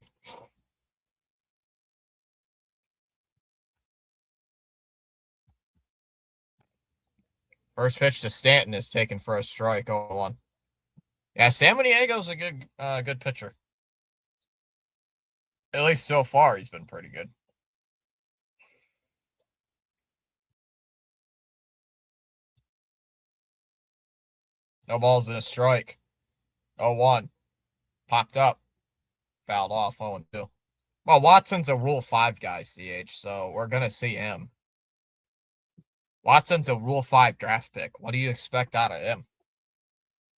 First pitch to Stanton is taken for a strike. 0-1. Yeah, Samaniego's a good pitcher. At least so far, he's been pretty good. No balls and a strike. 0-1. Popped up. Fouled off. 0-2. Well, Watson's a Rule 5 guy, CH, so we're going to see him. Watson's a Rule 5 draft pick. What do you expect out of him?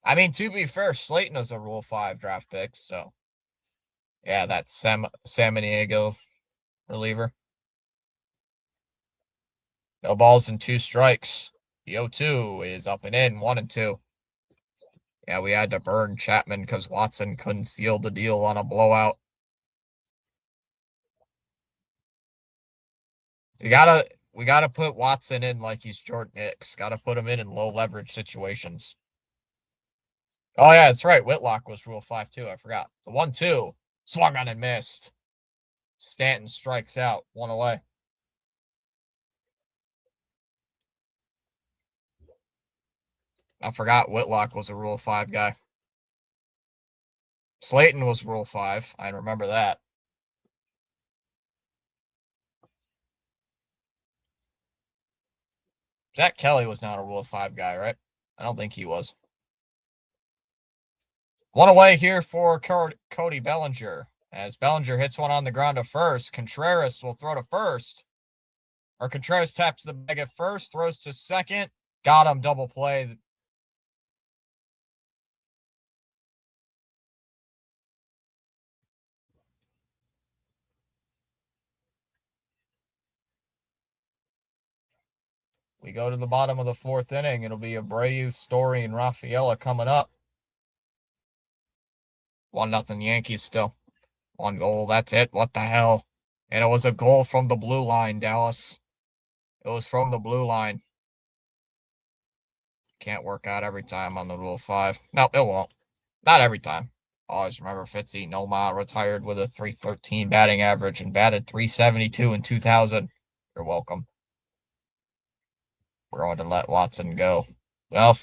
I mean, to be fair, Slayton is a Rule 5 draft pick, so. Yeah, that's Samaniego reliever. No balls and 2 strikes. The 0-2 is up and in, 1-2. Yeah, we had to burn Chapman because Watson couldn't seal the deal on a blowout. We gotta put Watson in like he's Jordan Hicks. Gotta put him in low leverage situations. Oh yeah, that's right. Whitlock was Rule 5 too. I forgot. The 1-2 swung on and missed. Stanton strikes out, 1 away. I forgot Whitlock was a Rule 5 guy. Slayton was Rule 5. I remember that. Jack Kelly was not a Rule 5 guy, right? I don't think he was. 1 away here for Cody Bellinger. As Bellinger hits one on the ground to first, Contreras will throw to first. Or Contreras taps the bag at first, throws to second. Got him, double play. We go to the bottom of the 4th inning. It'll be Abreu, Story, and Rafaela coming up. 1-0 Yankees still. 1 goal, that's it. What the hell? And it was a goal from the blue line, Dallas. It was from the blue line. Can't work out every time on the Rule 5. Nope, it won't. Not every time. Always remember Fitzy Noma retired with a .313 batting average and batted .372 in 2000. You're welcome. We're going to let Watson go. Well,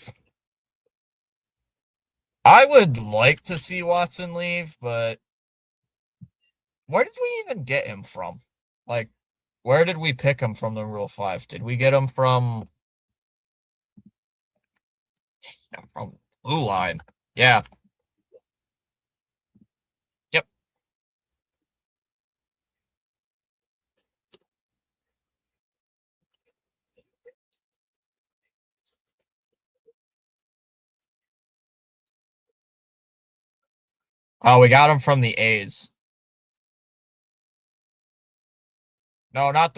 I would like to see Watson leave, but where did we even get him from? Like, where did we pick him from the Rule 5? Did we get him from blue line? Yeah. Yep. Oh, we got him from the A's. No, not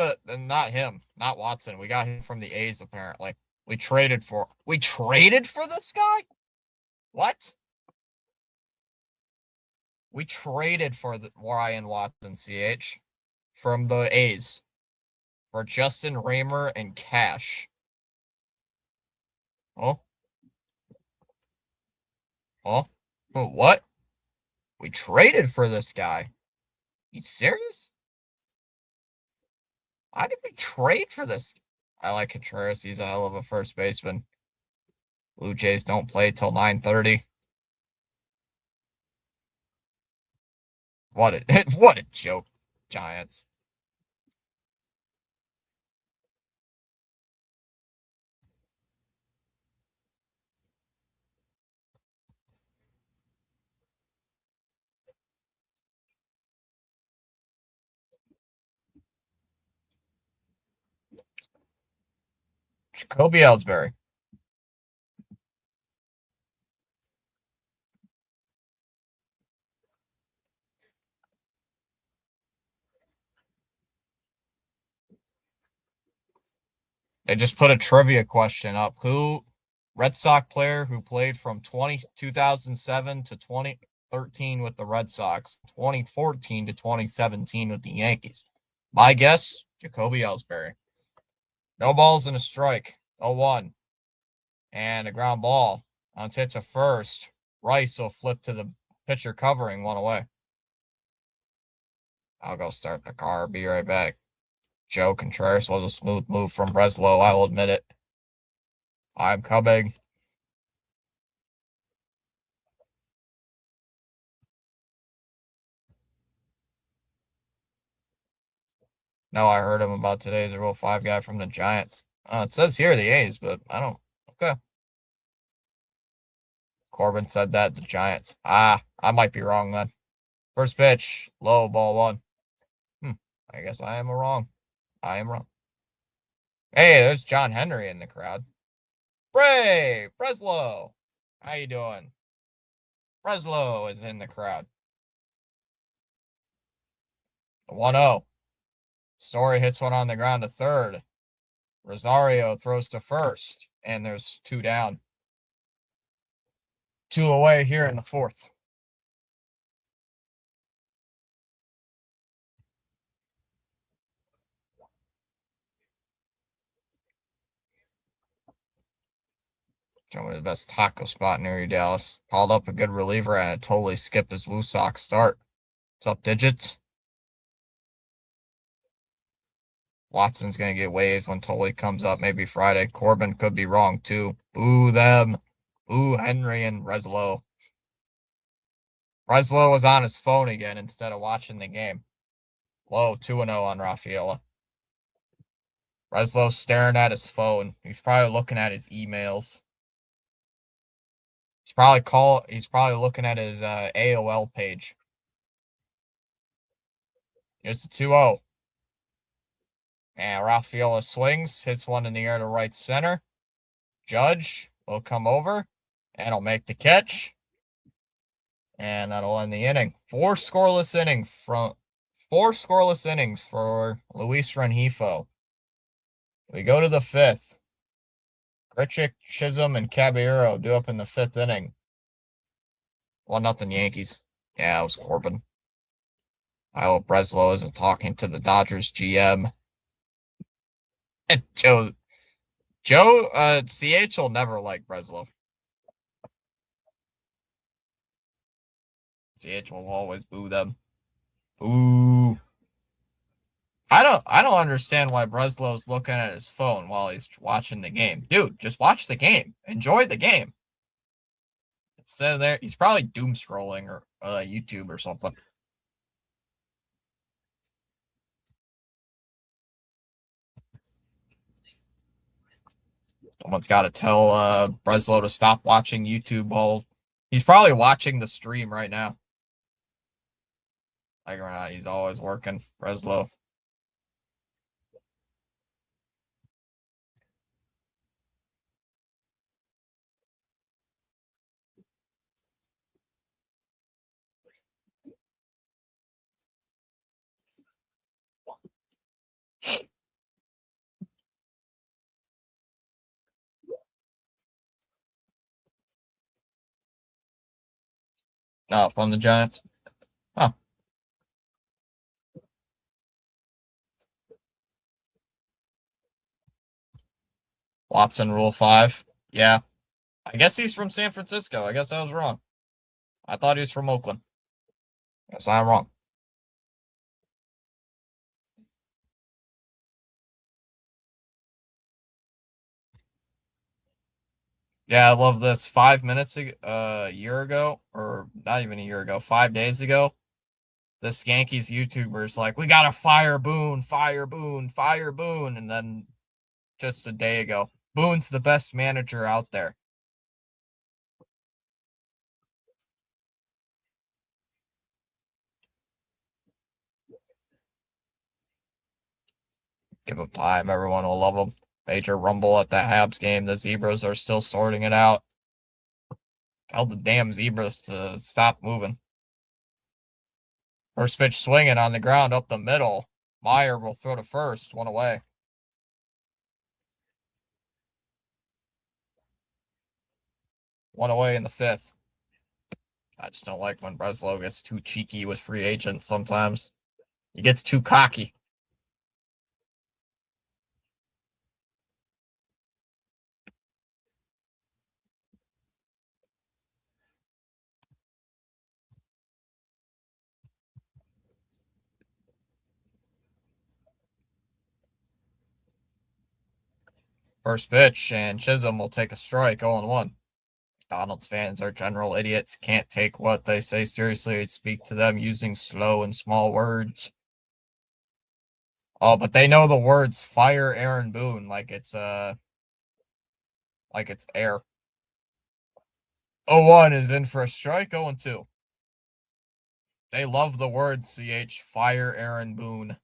him. Not Watson. We got him from the A's, apparently. We traded for this guy? What? We traded for the Ryan Watson, CH, from the A's for Justin Raymer and cash. Oh? Oh? What? We traded for this guy. You serious? Why did we trade for this? I like Contreras. He's a hell of a first baseman. Blue Jays don't play till 9:30. What a joke, Giants. Jacoby Ellsbury. They just put a trivia question up. Who Red Sox player who played from 2007 to 2013 with the Red Sox, 2014 to 2017 with the Yankees? My guess, Jacoby Ellsbury. No balls and a strike. 0-1. And a ground ball. On hit to first. Rice will flip to the pitcher covering, one away. I'll go start the car. Be right back. Joe Contreras was a smooth move from Breslow, I will admit it. I'm coming. No, I heard him about today's a Rule 5 guy from the Giants. It says here the A's, but I don't. Okay. Corbin said that, the Giants. I might be wrong then. First pitch, low, ball one. I guess I am wrong. I am wrong. Hey, there's John Henry in the crowd. Breslow. How you doing? Breslow is in the crowd. 1-0. Story hits one on the ground to third. Rosario throws to first, and there's 2 down. 2 away here in the fourth. Show me the best taco spot near you, Dallas. Called up a good reliever and it totally skipped his Woo Sox start. What's up, digits? Watson's going to get waived when Tolley comes up, maybe Friday. Corbin could be wrong, too. Boo them. Boo Henry and Breslow. Breslow was on his phone again instead of watching the game. Low, 2-0 on Rafaela. Breslow's staring at his phone. He's probably looking at his emails. He's probably looking at his AOL page. Here's the 2-0. And Rafaela swings, hits one in the air to right center. Judge will come over and he'll make the catch. And that'll end the inning. Four scoreless innings for Luis Rengifo. We go to the fifth. Grichuk, Chisholm, and Caballero do up in the fifth inning. 1-0 Yankees. Yeah, it was Corbin. I hope Breslow isn't talking to the Dodgers GM. And Joe, CH will never like Breslow. CH will always boo them. Boo. I don't understand why Breslow's looking at his phone while he's watching the game. Dude, just watch the game. Enjoy the game. Instead of there, he's probably doom scrolling or YouTube or something. Someone's got to tell Breslow to stop watching YouTube while he's probably watching the stream right now. Like or not, he's always working. Breslow. Oh, from the Giants. Oh. Watson Rule 5. Yeah. I guess he's from San Francisco. I guess I was wrong. I thought he was from Oakland. Guess I'm wrong. Yeah, I love this. 5 minutes ago, a year ago, or not even a year ago, 5 days ago, this Yankees YouTuber's like, we gotta fire Boone, fire Boone, fire Boone. And then just a day ago, Boone's the best manager out there. Give him time. Everyone will love him. Major rumble at the Habs game. The Zebras are still sorting it out. Tell the damn Zebras to stop moving. First pitch swinging on the ground up the middle. Meyer will throw to first, one away. One away in the fifth. I just don't like when Breslow gets too cheeky with free agents sometimes. He gets too cocky. First pitch, and Chisholm will take a strike, 0-1. Donald's fans are general idiots, can't take what they say seriously and speak to them using slow and small words. Oh, but they know the words fire Aaron Boone like it's air. 0-1 is in for a strike, 0-2. They love the word CH fire Aaron Boone.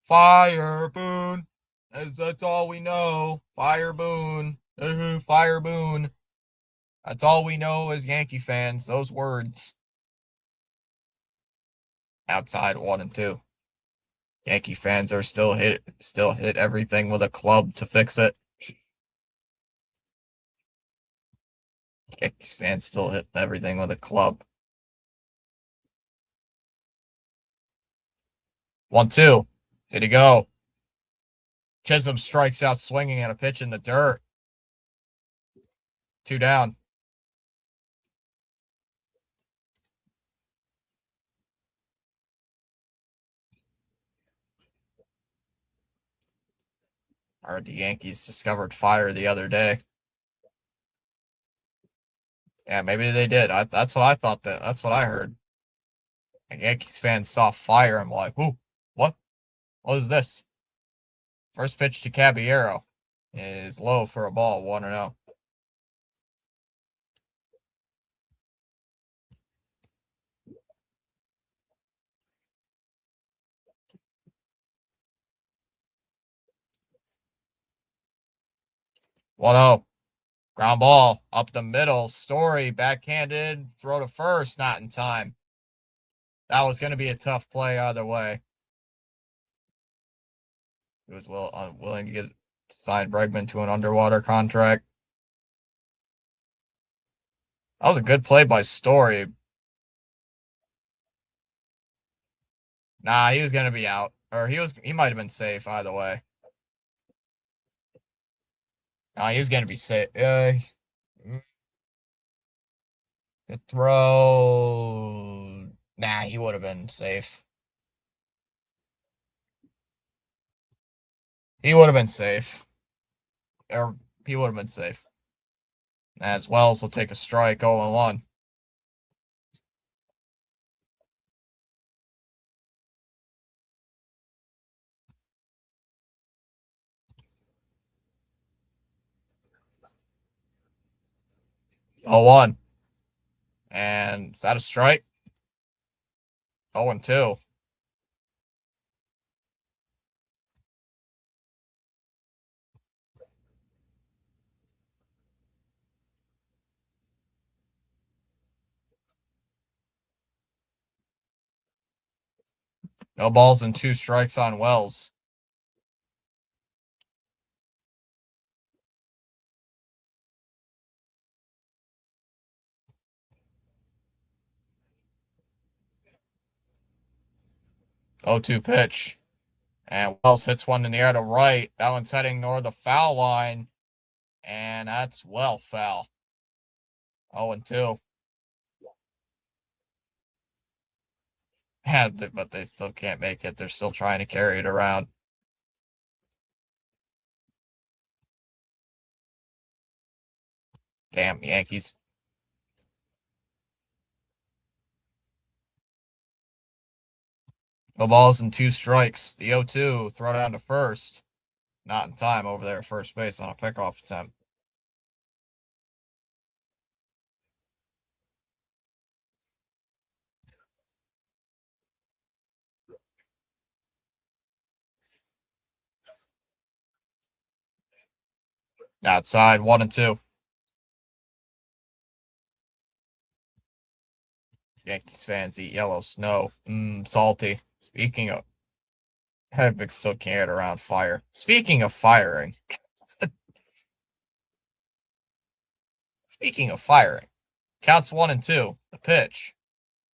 Fire Boone. That's all we know. Fire Boone. Fire Boone. That's all we know as Yankee fans, those words. Outside 1-2. Yankee fans are still hit everything with a club to fix it. Yankees fans still hit everything with a club. 1-2. Did he go? Chisholm strikes out swinging at a pitch in the dirt. 2 down. I heard the Yankees discovered fire the other day. Yeah, maybe they did. That's what I thought. That's what I heard. And Yankees fans saw fire and were like, "Ooh, what? What is this?" First pitch to Caballero is low for a ball, 1-0. One 0. Ground ball up the middle. Story backhanded. Throw to first. Not in time. That was going to be a tough play either way. He was willing to get sign Bregman to an underwater contract. That was a good play by Story. Nah, he was going to be out. Or he might have been safe either way. Nah, he was going to be safe. The throw. Nah, he would have been safe. He would have been safe. Or he would have been safe. As Wells will take a strike, 0-1. Oh one. And is that a strike? 0-2. No balls and 2 strikes on Wells. Oh 2 pitch. And Wells hits one in the air to right. That one's heading toward the foul line. And that's well foul. 0-2. But they still can't make it. They're still trying to carry it around. Damn, Yankees. No balls and 2 strikes. The 0-2 throw down to first. Not in time over there at first base on a pickoff attempt. Outside, 1-2. Yankees fans eat yellow snow. Salty. Speaking of, Hedvig still can't around fire. Speaking of firing. Speaking of firing. Counts 1-2. The pitch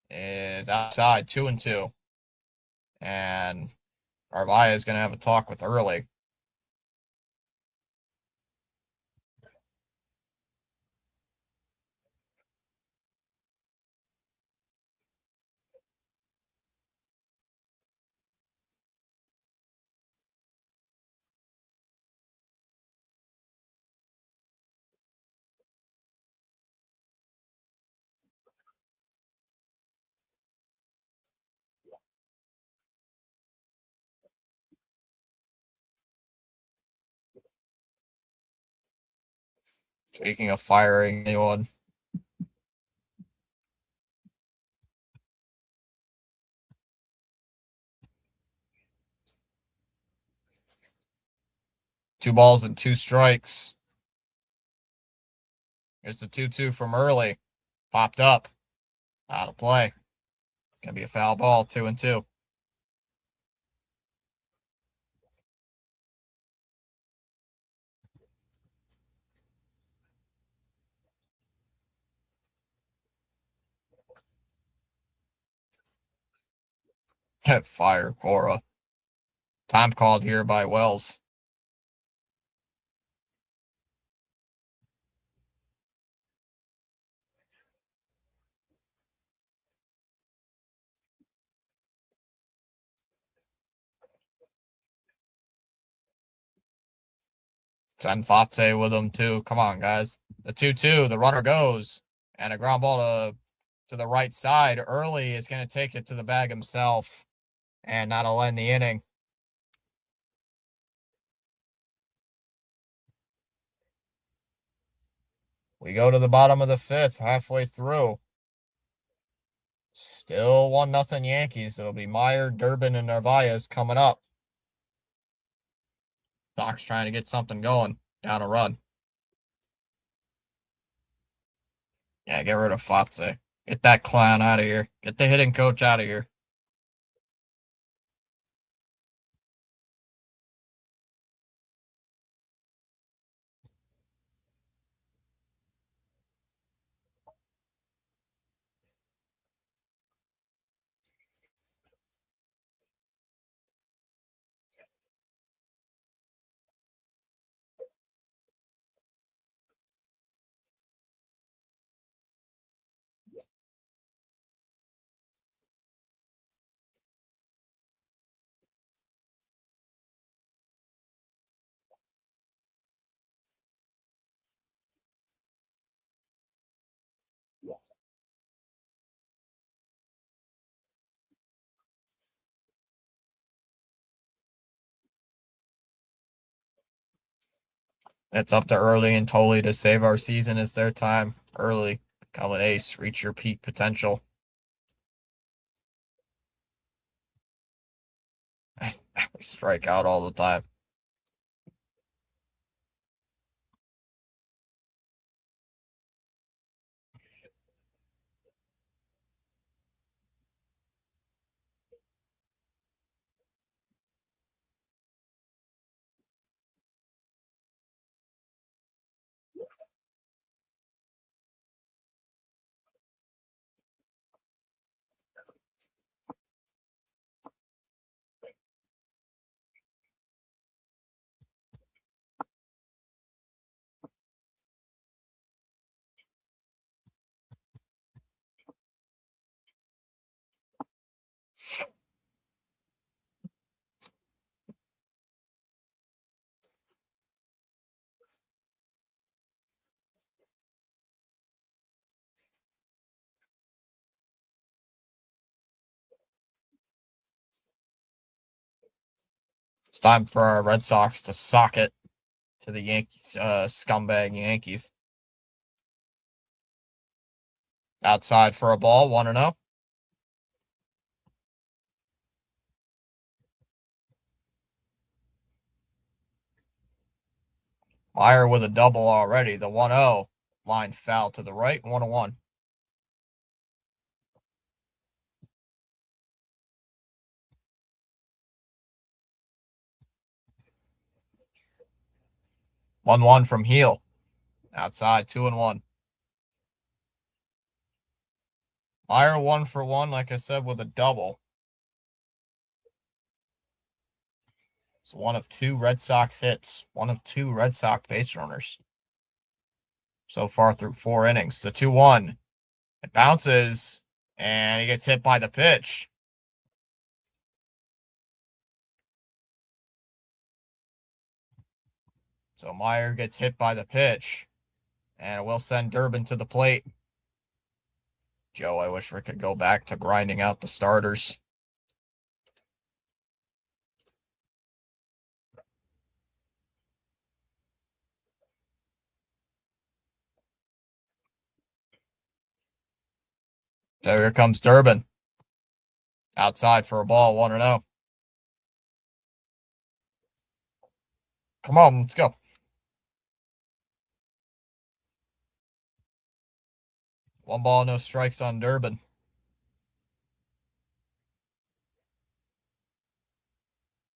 is outside, 2-2. And Arvaya is going to have a talk with Early. Speaking of firing anyone. Two balls and two strikes. Here's the 2-2 from Early. Popped up. Out of play. Gonna be a foul ball, 2-2. Fire Cora. Time called here by Wells. Send Fatse with him too. Come on, guys. The 2-2. The runner goes. And a ground ball to the right side. Early is going to take it to the bag himself. And that'll end the inning. We go to the bottom of the fifth, halfway through. Still 1-0 Yankees. It'll be Meyer, Durbin, and Narvaez coming up. Doc's trying to get something going. Down a run. Yeah, get rid of Fatse. Get that clown out of here. Get the hitting coach out of here. It's up to Early and Tolley to save our season. It's their time. Early, become an ace. Reach your peak potential. We strike out all the time. It's time for our Red Sox to sock it to the Yankees, scumbag Yankees. Outside for a ball, 1-0. Meyer with a double already. The 1-0 line foul to the right. 1-1. One from Heel. Outside, 2-1. Meyer 1 for 1, like I said, with a double. It's one of 2 Red Sox hits. One of 2 Red Sox base runners so far through 4 innings. The 2-1. It bounces, and he gets hit by the pitch. So Meyer gets hit by the pitch, and it will send Durbin to the plate. Joe, I wish we could go back to grinding out the starters. So here comes Durbin. Outside for a ball, 1-0. Come on, let's go. 1 ball, no strikes on Durbin.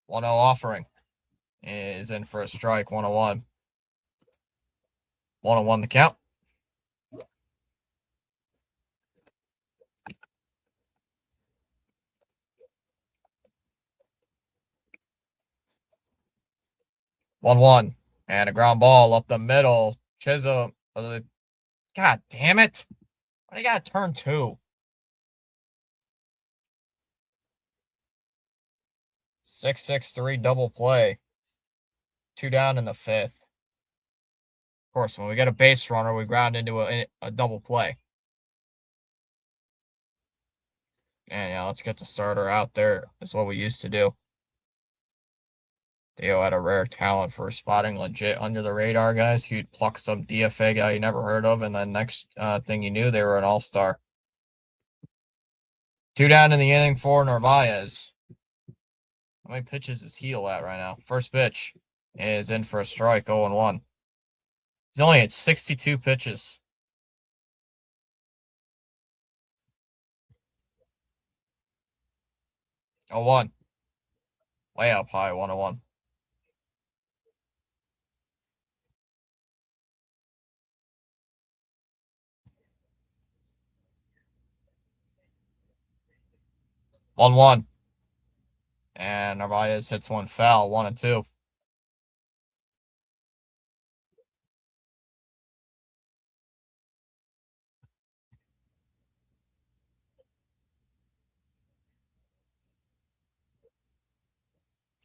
1-0 offering is in for a strike, 1-1. 1-1 the count.1-1. And a ground ball up the middle. Chisholm. God damn it. Why do you got to turn 2? 6-6-3 double play. 2 down in the 5th. Of course, when we get a base runner, we ground into a double play. And yeah, let's get the starter out there. That's what we used to do. Theo had a rare talent for spotting legit under the radar guys. He'd pluck some DFA guy you never heard of, and then next thing you knew, they were an all-star. 2 down in the inning for Narvaez. How many pitches is Heel at right now? First pitch is in for a strike, 0-1. He's only at 62 pitches. 0-1. Way up high, 1-1. One. And Narvaez hits one foul, 1-2.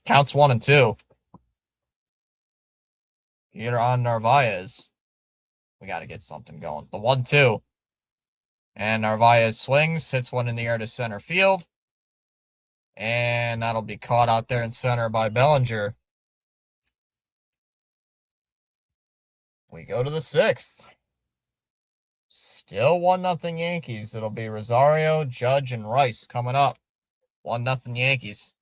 Counts 1-2. Here on Narvaez. We got to get something going. The 1-2. And Narvaez swings, hits one in the air to center field. And that'll be caught out there in center by Bellinger. We go to the 6th. Still 1-0 Yankees. It'll be Rosario, Judge, and Rice coming up. 1-0 Yankees.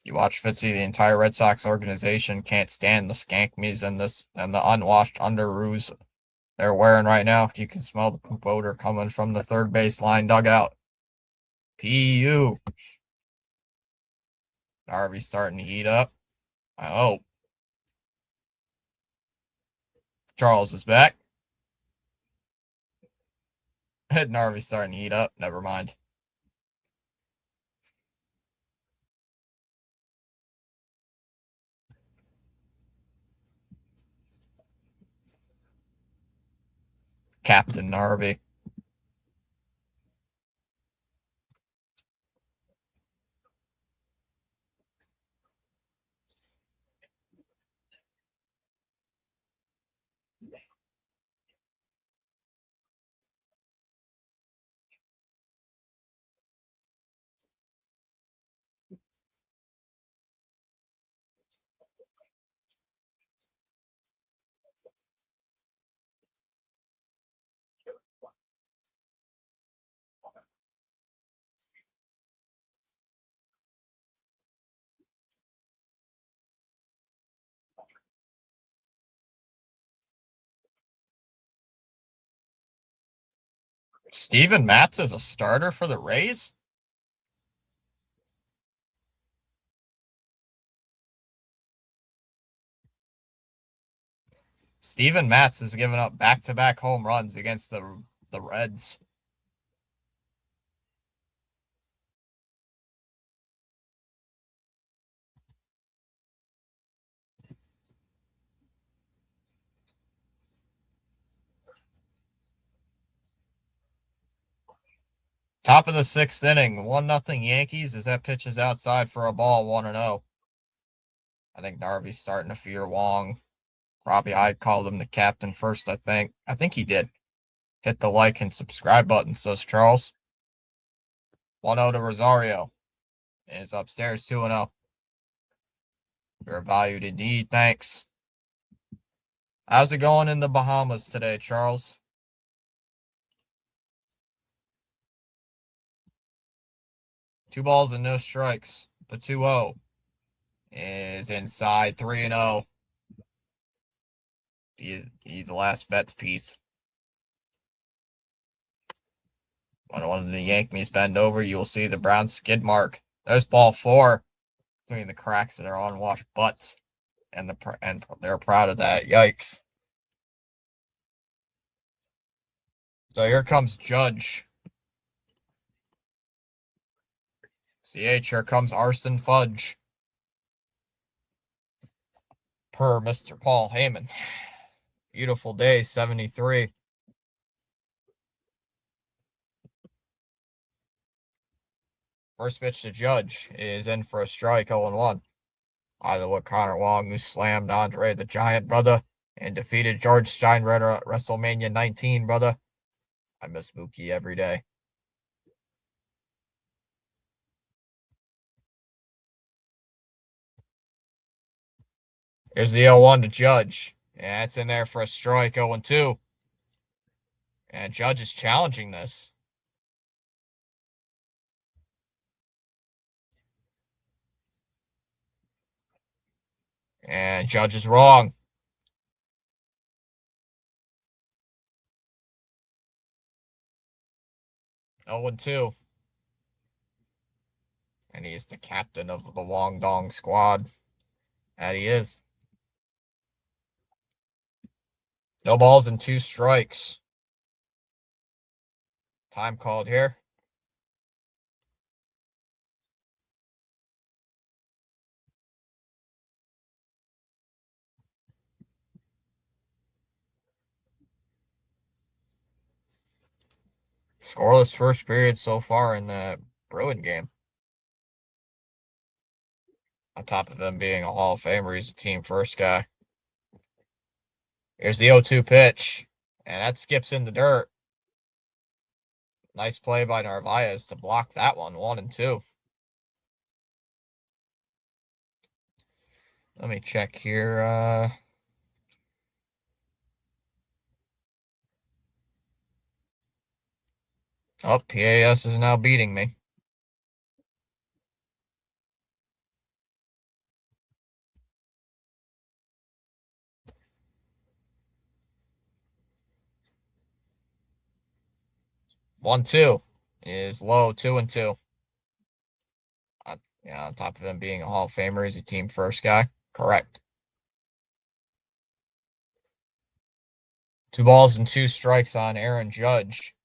You watch Fitzy, the entire Red Sox organization can't stand the skank me's and the unwashed underoos they're wearing right now. You can smell the poop odor coming from the third baseline dugout. PU. Harvey's starting to heat up. I hope. Charles is back. Narvy's starting to heat up. Never mind. Captain Narvi. Steven Matz is a starter for the Rays? Steven Matz has given up back-to-back home runs against the Reds. Top of the sixth inning, 1-0 Yankees as that pitch is outside for a ball, 1-0. I think Darby's starting to fear Wong. Robbie Hyde called him the captain first, I think. I think he did. Hit the like and subscribe button, says Charles. 1-0 to Rosario. Is upstairs 2-0. You're valued indeed, thanks. How's it going in the Bahamas today, Charles? Two balls and no strikes. The 2-0 is inside 3-0. He's the last bet piece. When one of the Yankees bend over, you'll see the brown skid mark. There's ball 4 between the cracks of their unwashed butts, and they're proud of that. Yikes! So here comes Judge. CH, here comes Arson Fudge. Per Mr. Paul Heyman. Beautiful day, 73. First pitch to Judge is in for a strike, 0-1. Either with Connor Wong, who slammed Andre the Giant, brother, and defeated George Steinbrenner at WrestleMania 19, brother. I miss Mookie every day. Here's the 0-1 to Judge. And it's in there for a strike, 0-2. And Judge is challenging this. And Judge is wrong. 0-2. And he is the captain of the Wong Dong squad. That he is. No balls and 2 strikes. Time called here. Scoreless first period so far in the Bruin game. On top of him being a Hall of Famer, he's a team first guy. Here's the 0-2 pitch. And that skips in the dirt. Nice play by Narvaez to block that one, 1-2. Let me check here. Oh, PAS is now beating me. One, two is low, 2-2. Yeah, on top of him being a Hall of Famer, he's a team first guy. Correct. 2 balls and 2 strikes on Aaron Judge.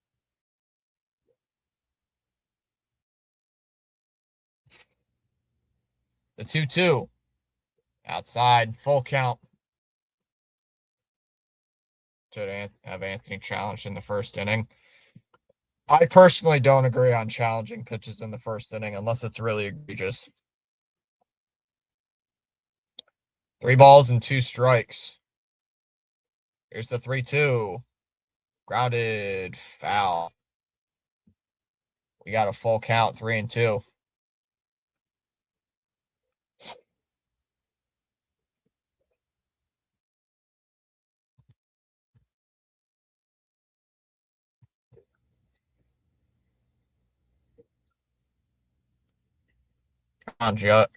The 2-2. Outside, full count. Should have Anthony challenged in the first inning. I personally don't agree on challenging pitches in the first inning unless it's really egregious. 3 balls and 2 strikes. Here's the 3-2. Grounded foul. We got a full count, 3-2.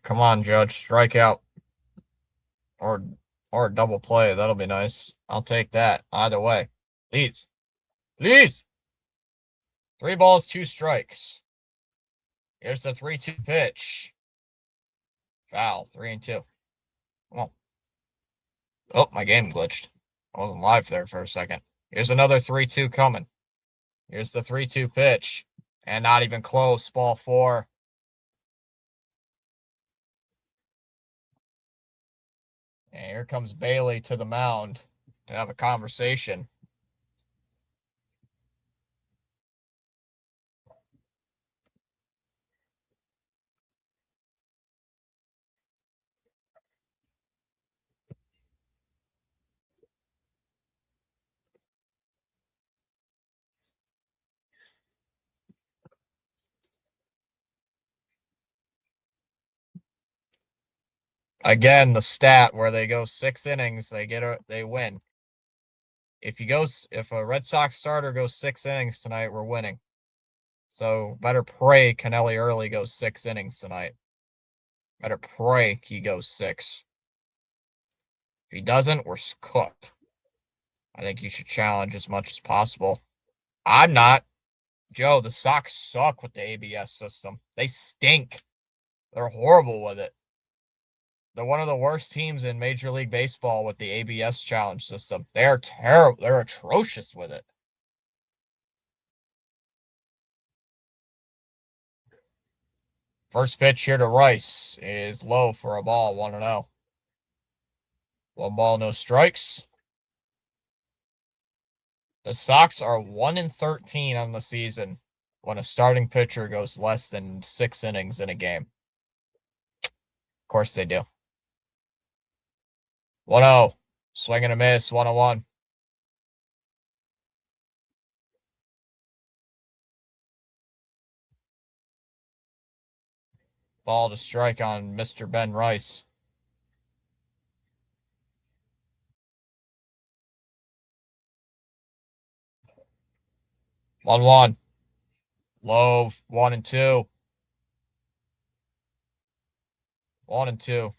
Come on, Judge. Strike out. Or a double play. That'll be nice. I'll take that. Either way. Please. Please. 3 balls, 2 strikes. Here's the 3-2 pitch. Foul, 3-2. Come on. Oh, my game glitched. I wasn't live there for a second. Here's another 3-2 coming. Here's the 3-2 pitch. And not even close. Ball 4. And here comes Bailey to the mound to have a conversation. Again, the stat where they go 6 innings, they win. If a Red Sox starter goes 6 innings tonight, we're winning. So better pray Kennelly Early goes 6 innings tonight. Better pray he goes 6. If he doesn't, we're cooked. I think you should challenge as much as possible. I'm not. Joe, the Sox suck with the ABS system. They stink. They're horrible with it. They're one of the worst teams in Major League Baseball with the ABS challenge system. They are terrible. They're atrocious with it. First pitch here to Rice is low for a ball, 1-0. 1 ball, no strikes. The Sox are 1-13 on the season when a starting pitcher goes less than 6 innings in a game. Of course they do. 1-0. Swing and a miss, 1-1. Ball to strike on Mr. Ben Rice. One. Low, 1-2. 1-2.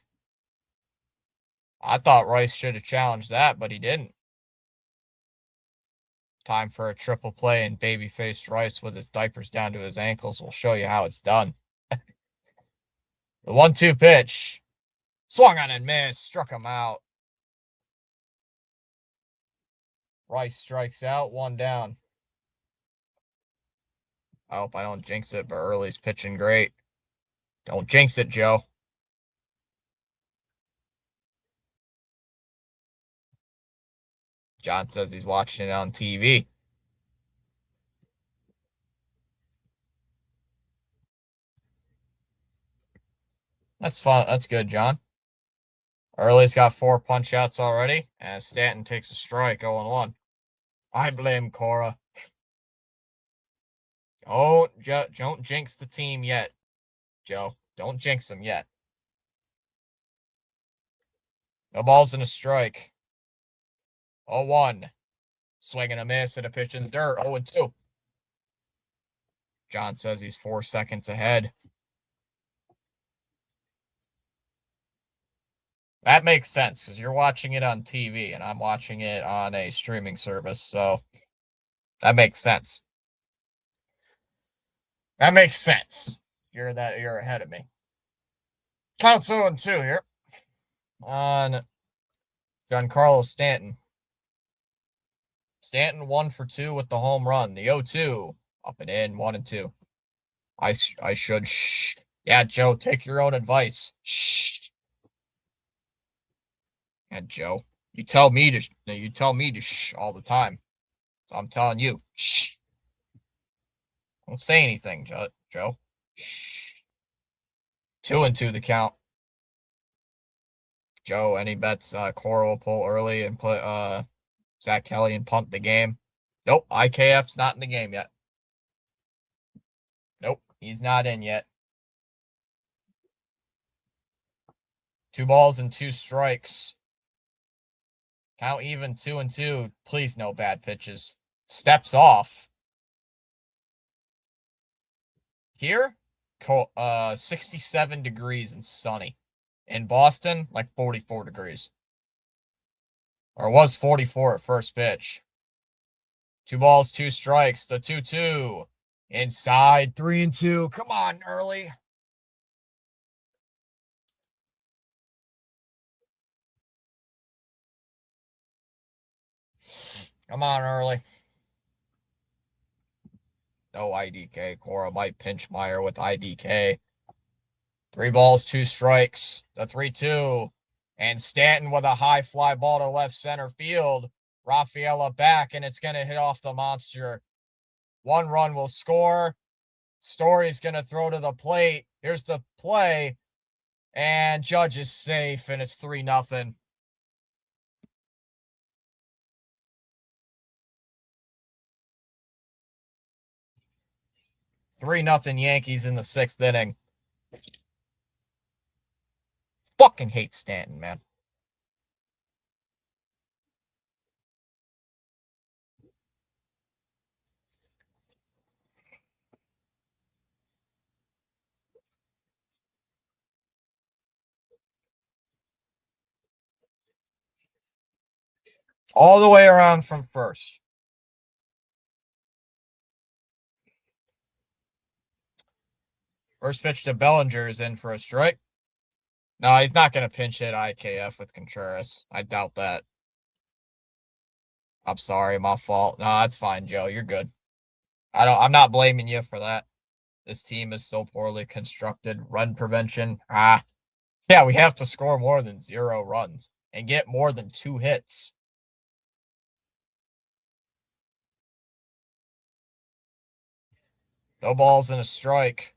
I thought Rice should have challenged that, but he didn't. Time for a triple play, and baby-faced Rice with his diapers down to his ankles will show you how it's done. The 1-2 pitch. Swung on and missed. Struck him out. Rice strikes out. 1 down. I hope I don't jinx it, but Early's pitching great. Don't jinx it, Joe. John says he's watching it on TV. That's fun. That's good, John. Early's got 4 punch outs already, and Stanton takes a strike, 0-1. I blame Cora. Don't jinx the team yet, Joe. Don't jinx them yet. No balls and a strike. 0-1. Swing and a miss and a pitch in the dirt. 0-2. John says he's 4 seconds ahead. That makes sense because you're watching it on TV and I'm watching it on a streaming service, so that makes sense. That makes sense. You're ahead of me. Count 0-2 here on Giancarlo Stanton. Stanton 1 for 2 with the home run. The 0-2 up and in, 1-2. I should shh. Yeah, Joe, take your own advice. Shh. And Joe, you tell me to shh all the time. So I'm telling you, shh. Don't say anything, Joe. Shh. 2-2 the count. Joe, any bets Cora will pull early and put Zach Kelly and punt the game? Nope, IKF's not in the game yet. Nope, he's not in yet. 2 balls and 2 strikes. Count even, 2-2. Please, no bad pitches. Steps off. Here, 67 degrees and sunny. In Boston, like 44 degrees. Or it was 44 at first pitch. 2 balls, 2 strikes. The 2-2. Inside, 3-2. Come on, early. Come on, early. No IDK. Cora might pinch Meyer with IDK. 3 balls, 2 strikes. The 3-2. And Stanton with a high fly ball to left center field. Rafaela back, and it's going to hit off the monster. 1 run will score. Story's going to throw to the plate. Here's the play. And Judge is safe, and it's 3-0. Three nothing Yankees in the 6th inning. Fucking hate Stanton, man. All the way around from first. First pitch to Bellinger is in for a strike. No, he's not going to pinch hit IKF with Contreras. I doubt that. I'm sorry, my fault. No, that's fine, Joe. You're good. I'm not blaming you for that. This team is so poorly constructed. Run prevention. Yeah, we have to score more than 0 runs and get more than 2 hits. No balls and a strike.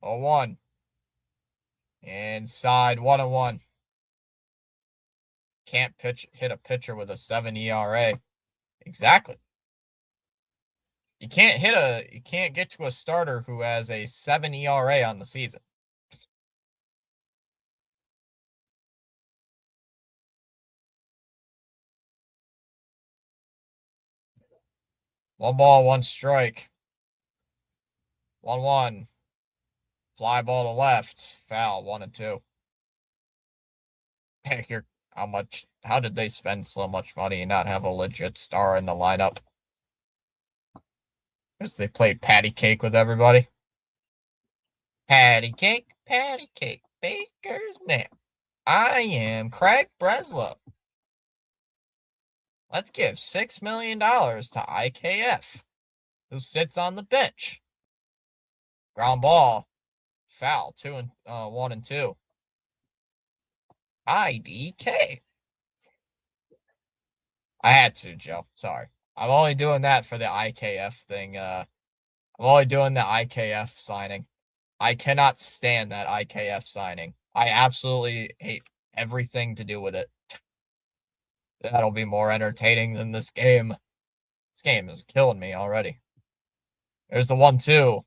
0-1. Inside, 1-1. Can't hit a pitcher with a 7 ERA. Exactly. You can't get to a starter who has a 7 ERA on the season. One ball, 1 strike. 1-1. Fly ball to left. Foul. 1-2. Here, how did they spend so much money and not have a legit star in the lineup? Because they played patty cake with everybody. Patty cake, baker's man. I am Craig Breslow. Let's give $6 million to IKF, who sits on the bench. Ground ball. Foul. 1-2. IDK. I had to, Joe. Sorry. I'm only doing that for the IKF thing. I'm only doing the IKF signing. I cannot stand that IKF signing. I absolutely hate everything to do with it. That'll be more entertaining than this game. This game is killing me already. There's the 1-2.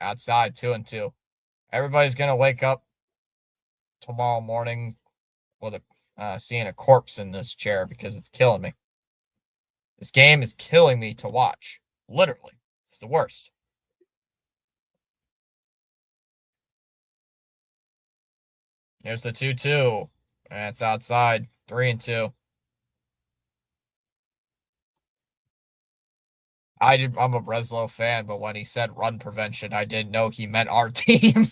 Outside, 2-2. Everybody's going to wake up tomorrow morning with seeing a corpse in this chair because it's killing me. This game is killing me to watch. Literally. It's the worst. Here's the 2-2. And it's outside. 3-2. I'm a Breslow fan, but when he said run prevention, I didn't know he meant our team.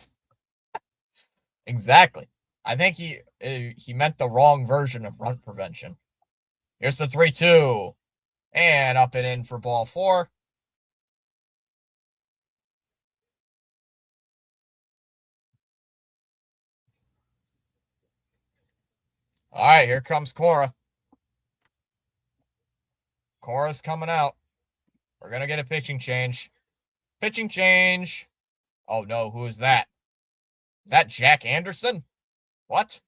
Exactly. I think he meant the wrong version of run prevention. Here's the 3-2. And up and in for ball 4. All right, here comes Cora. Cora's coming out. We're going to get a pitching change. Pitching change. Oh, no. Who is that? Is that Jack Anderson? What?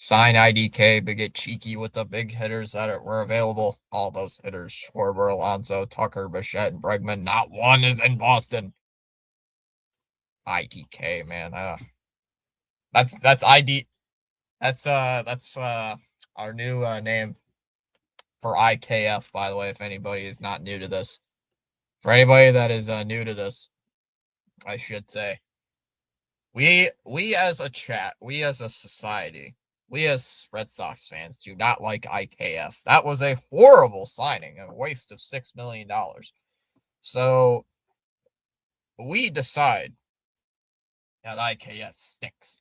Sign IDK, but get cheeky with the big hitters that were available. All those hitters, Schwarber, Alonso, Tucker, Bichette, and Bregman. Not one is in Boston. IDK, man. That's ID. That's our new name for IKF. By the way, if anybody is not new to this, for anybody that is new to this, I should say we as a chat, we as a society, we as Red Sox fans do not like IKF. That was a horrible signing, a waste of $6 million. So we decide that IKF stinks.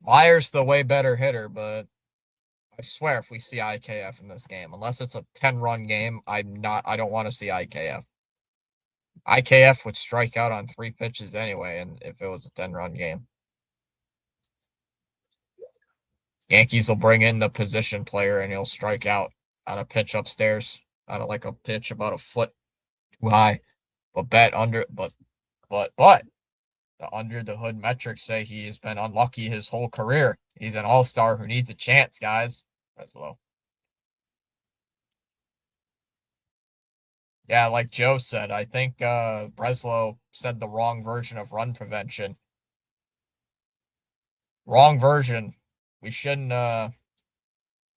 Myers the way better hitter, but I swear if we see IKF in this game, unless it's a 10-run game, I don't want to see IKF. IKF would strike out on 3 pitches anyway, and if it was a 10-run game. Yankees will bring in the position player and he'll strike out on a pitch upstairs, on like a pitch about a foot too high. But but the under the hood metrics say he has been unlucky his whole career. He's an all-star who needs a chance, guys. That's low. Yeah, like Joe said, I think Breslow said the wrong version of run prevention. Wrong version. We shouldn't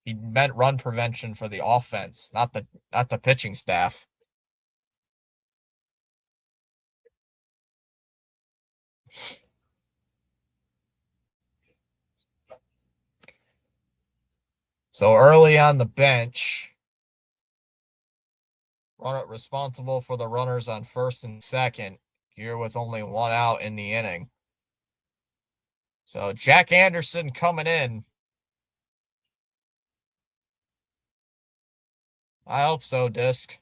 he meant run prevention for the offense, not the pitching staff. So early on the bench, runner responsible for the runners on first and second, here with only one out in the inning. So Jack Anderson coming in. I hope so, Disc.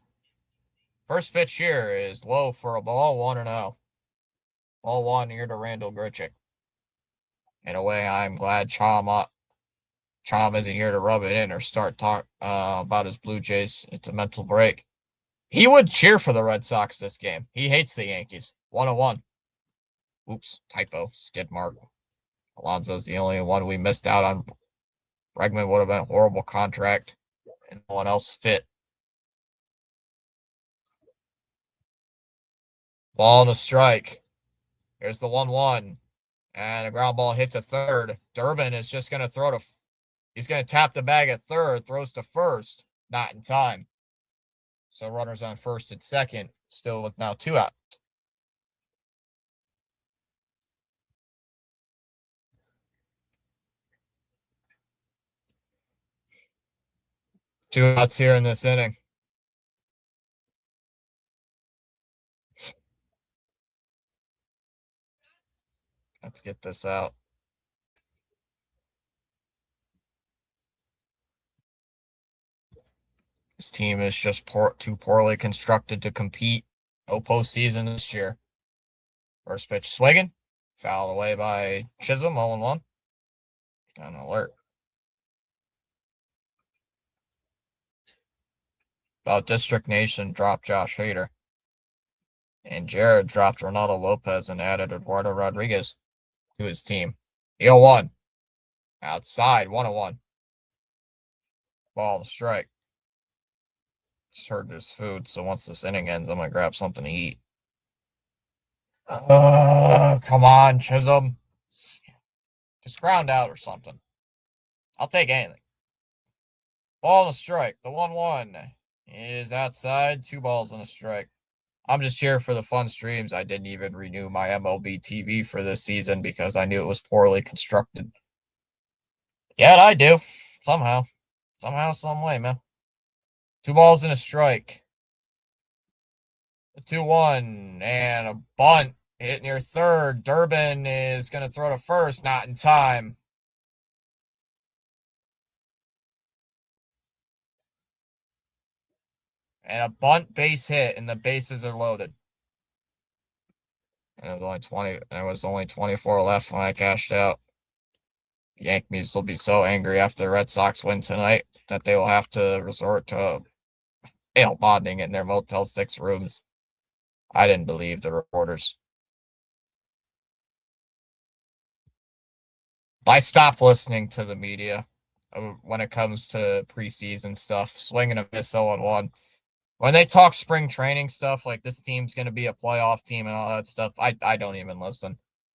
First pitch here is low for a ball, 1-0. Ball one here to Randall Grichuk. In a way, I'm glad Chom isn't here to rub it in or start talk about his Blue Jays. It's a mental break. He would cheer for the Red Sox this game. He hates the Yankees. 1-1. Oops, typo. Skid mark. Alonso's the only one we missed out on. Bregman would have been a horrible contract, and no one else fit. Ball and a strike. Here's the 1-1. And a ground ball hit to third. Durbin is just going to throw to. He's going to tap the bag at third, throws to first. Not in time. So runners on first and second, still with now 2 outs. Two outs here in this inning. Let's get this out. This team is just too poorly constructed to compete. No postseason this year. First pitch swinging. Fouled away by Chisholm, 0-1. On alert. About District Nation dropped Josh Hader. And Jared dropped Ronaldo Lopez and added Eduardo Rodriguez to his team. 0-1. Outside, 1-1. Ball strike. Just heard there's food, so once this inning ends, I'm going to grab something to eat. Come on, Chisholm. Just ground out or something. I'll take anything. Ball and a strike. The 1-1 is outside. 2 balls and a strike. I'm just here for the fun streams. I didn't even renew my MLB TV for this season because I knew it was poorly constructed. Yet I do. Somehow. Somehow, some way, man. 2 balls and a strike. The 2-1 and a bunt hit near third. Durbin is going to throw to first, not in time. And a bunt base hit, and the bases are loaded. And there was only 24 left when I cashed out. Yankees will be so angry after the Red Sox win tonight that they will have to resort to ale bonding in their Motel 6 rooms. I didn't believe the reporters. I stopped listening to the media when it comes to preseason stuff. Swing and a miss 0-1. When they talk spring training stuff, like this team's going to be a playoff team and all that stuff, I don't even listen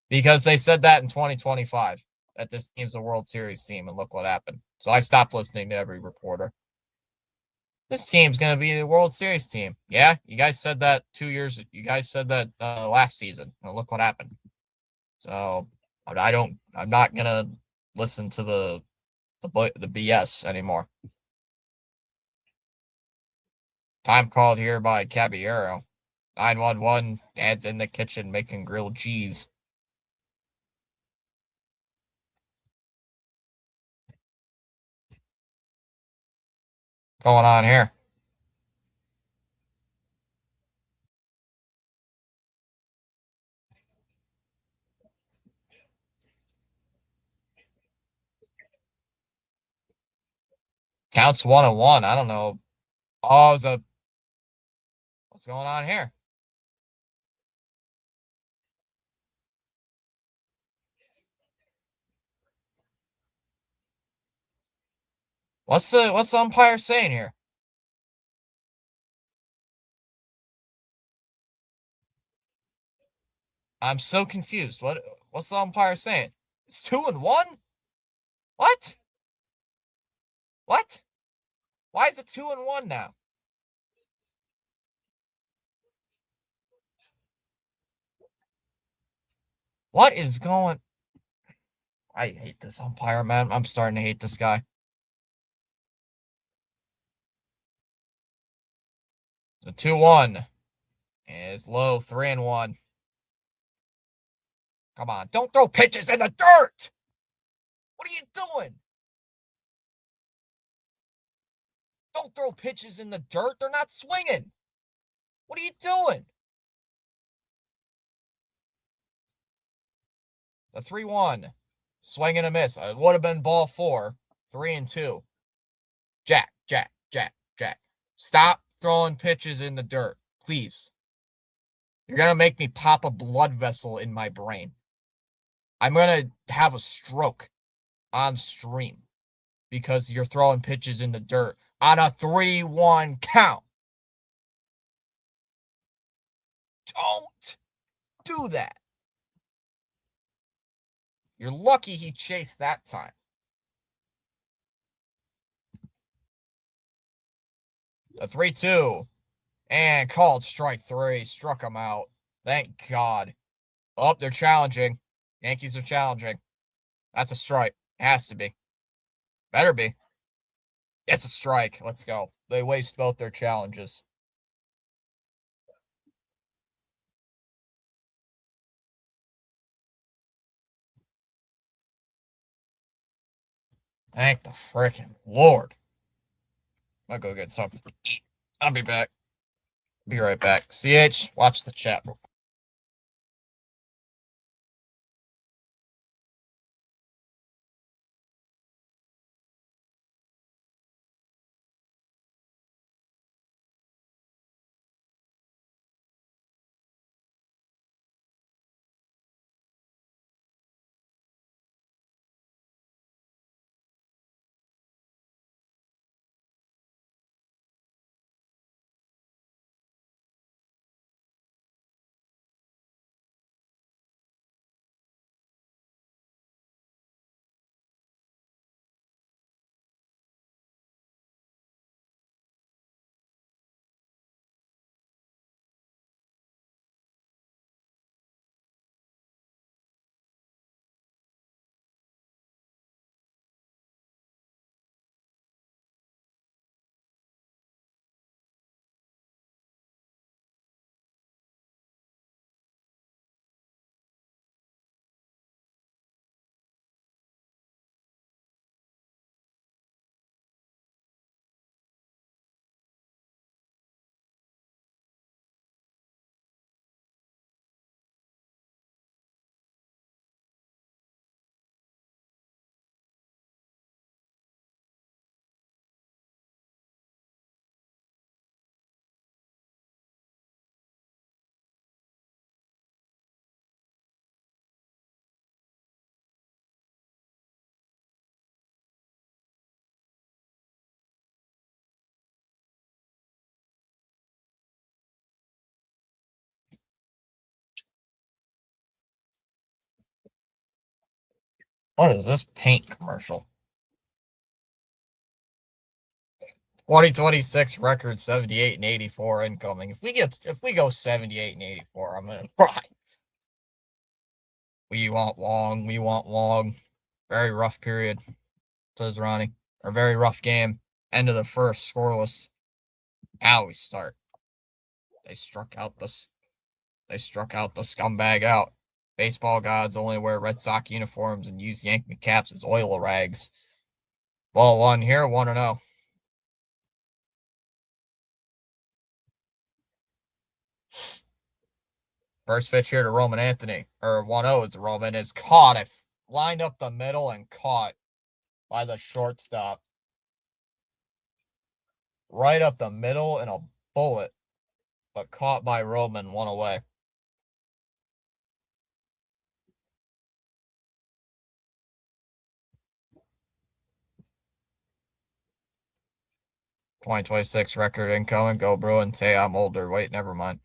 because they said that in 2025 that this team's a World Series team, and look what happened. So I stopped listening to every reporter. This team's going to be a World Series team. Yeah, you guys said that 2 years. You guys said that last season. And look what happened. So I don't. I'm not gonna listen to the BS anymore. Time called here by Caballero. 911. Dad's in the kitchen making grilled cheese. Going on here? Counts 1-1. I don't know. Oh, it's a what's going on here? What's the umpire saying here? I'm so confused. What's the umpire saying? It's 2-1? What? What? Why is it 2-1 now? What is going? I hate this umpire, man. I'm starting to hate this guy. The 2-1 is low, 3-1. Come on, don't throw pitches in the dirt. What are you doing? Don't throw pitches in the dirt. They're not swinging. What are you doing? The 3-1. Swing and a miss. It would have been ball four. 3-2. Jack, Jack, Jack, Jack. Stop throwing pitches in the dirt, please. You're going to make me pop a blood vessel in my brain. I'm going to have a stroke on stream because you're throwing pitches in the dirt on a 3-1 count. Don't do that. You're lucky he chased that time. A 3-2. And called strike three. Struck him out. Thank God. Oh, they're challenging. Yankees are challenging. That's a strike. It has to be. Better be. It's a strike. Let's go. They waste both their challenges. Thank the freaking Lord. I'll go get something to eat. I'll be back. Be right back. CH, watch the chat. What is this paint commercial? 2026 record 78 and 84 incoming. If we go 78 and 84, I'm gonna cry. We want long. We want long. Very rough period, says Ronnie. A very rough game. End of the first, scoreless. Now we start. They struck out the they struck out the scumbag out. Baseball gods only wear Red Sox uniforms and use Yankee caps as oil rags. Ball one here, 1-0. First pitch here to Roman Anthony, or 1-0 is Roman, is caught. Lined up the middle and caught by the shortstop. Right up the middle and a bullet, but caught by Roman, one away. '26 record incoming. Go Bruins. Hey, I'm older. Wait, never mind.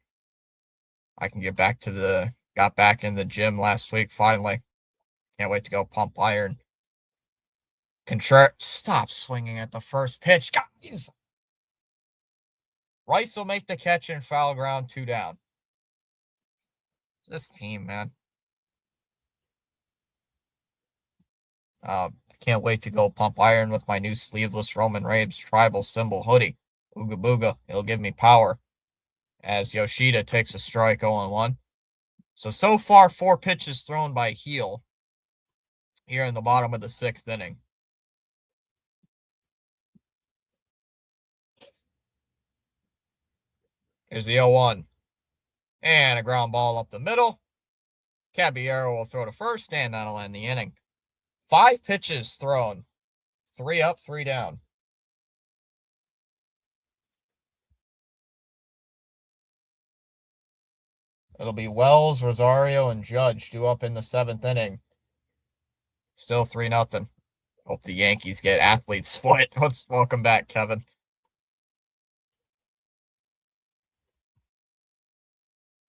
I can got back in the gym last week, finally. Can't wait to go pump iron. Stop swinging at the first pitch, guys. Rice will make the catch and foul ground, 2 down. This team, man. I can't wait to go pump iron with my new sleeveless Roman Reigns tribal symbol hoodie. Ooga booga. It'll give me power. As Yoshida takes a strike 0-1. So far, 4 pitches thrown by Heel here in the bottom of the 6th inning. Here's the 0-1. And a ground ball up the middle. Caballero will throw to first, and that'll end the inning. 5 pitches thrown. 3 up, 3 down. It'll be Wells, Rosario, and Judge due up in the 7th inning. Still 3-0. Hope the Yankees get athlete split. Welcome back, Kevin.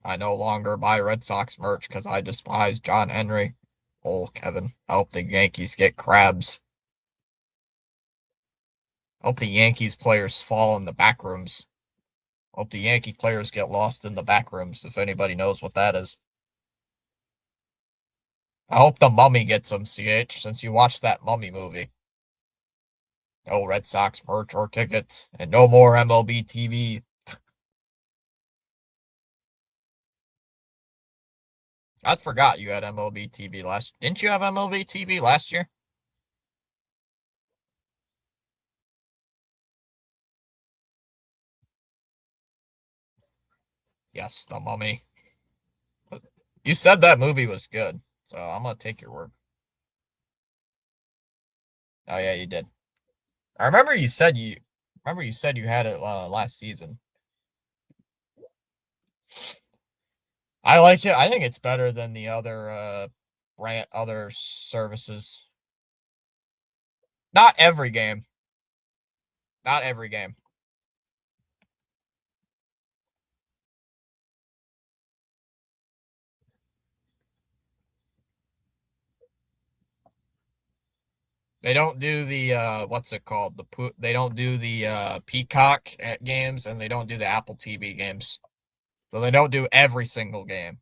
I no longer buy Red Sox merch because I despise John Henry. Oh, Kevin. I hope the Yankees get crabs. I hope the Yankees players fall in the back rooms. I hope the Yankee players get lost in the back rooms, if anybody knows what that is. I hope the Mummy gets them, CH, since you watched that Mummy movie. No Red Sox merch or tickets, and no more MLB TV. I forgot you had MLB TV last. Didn't you have MLB TV last year? Yes, the Mummy. You said that movie was good, so I'm gonna take your word. Oh yeah, you did. I remember you said you had it last season. I like it. I think it's better than the other services. Not every game. Not every game. They don't do the what's it called? They don't do the Peacock at games, and they don't do the Apple TV games. So they don't do every single game.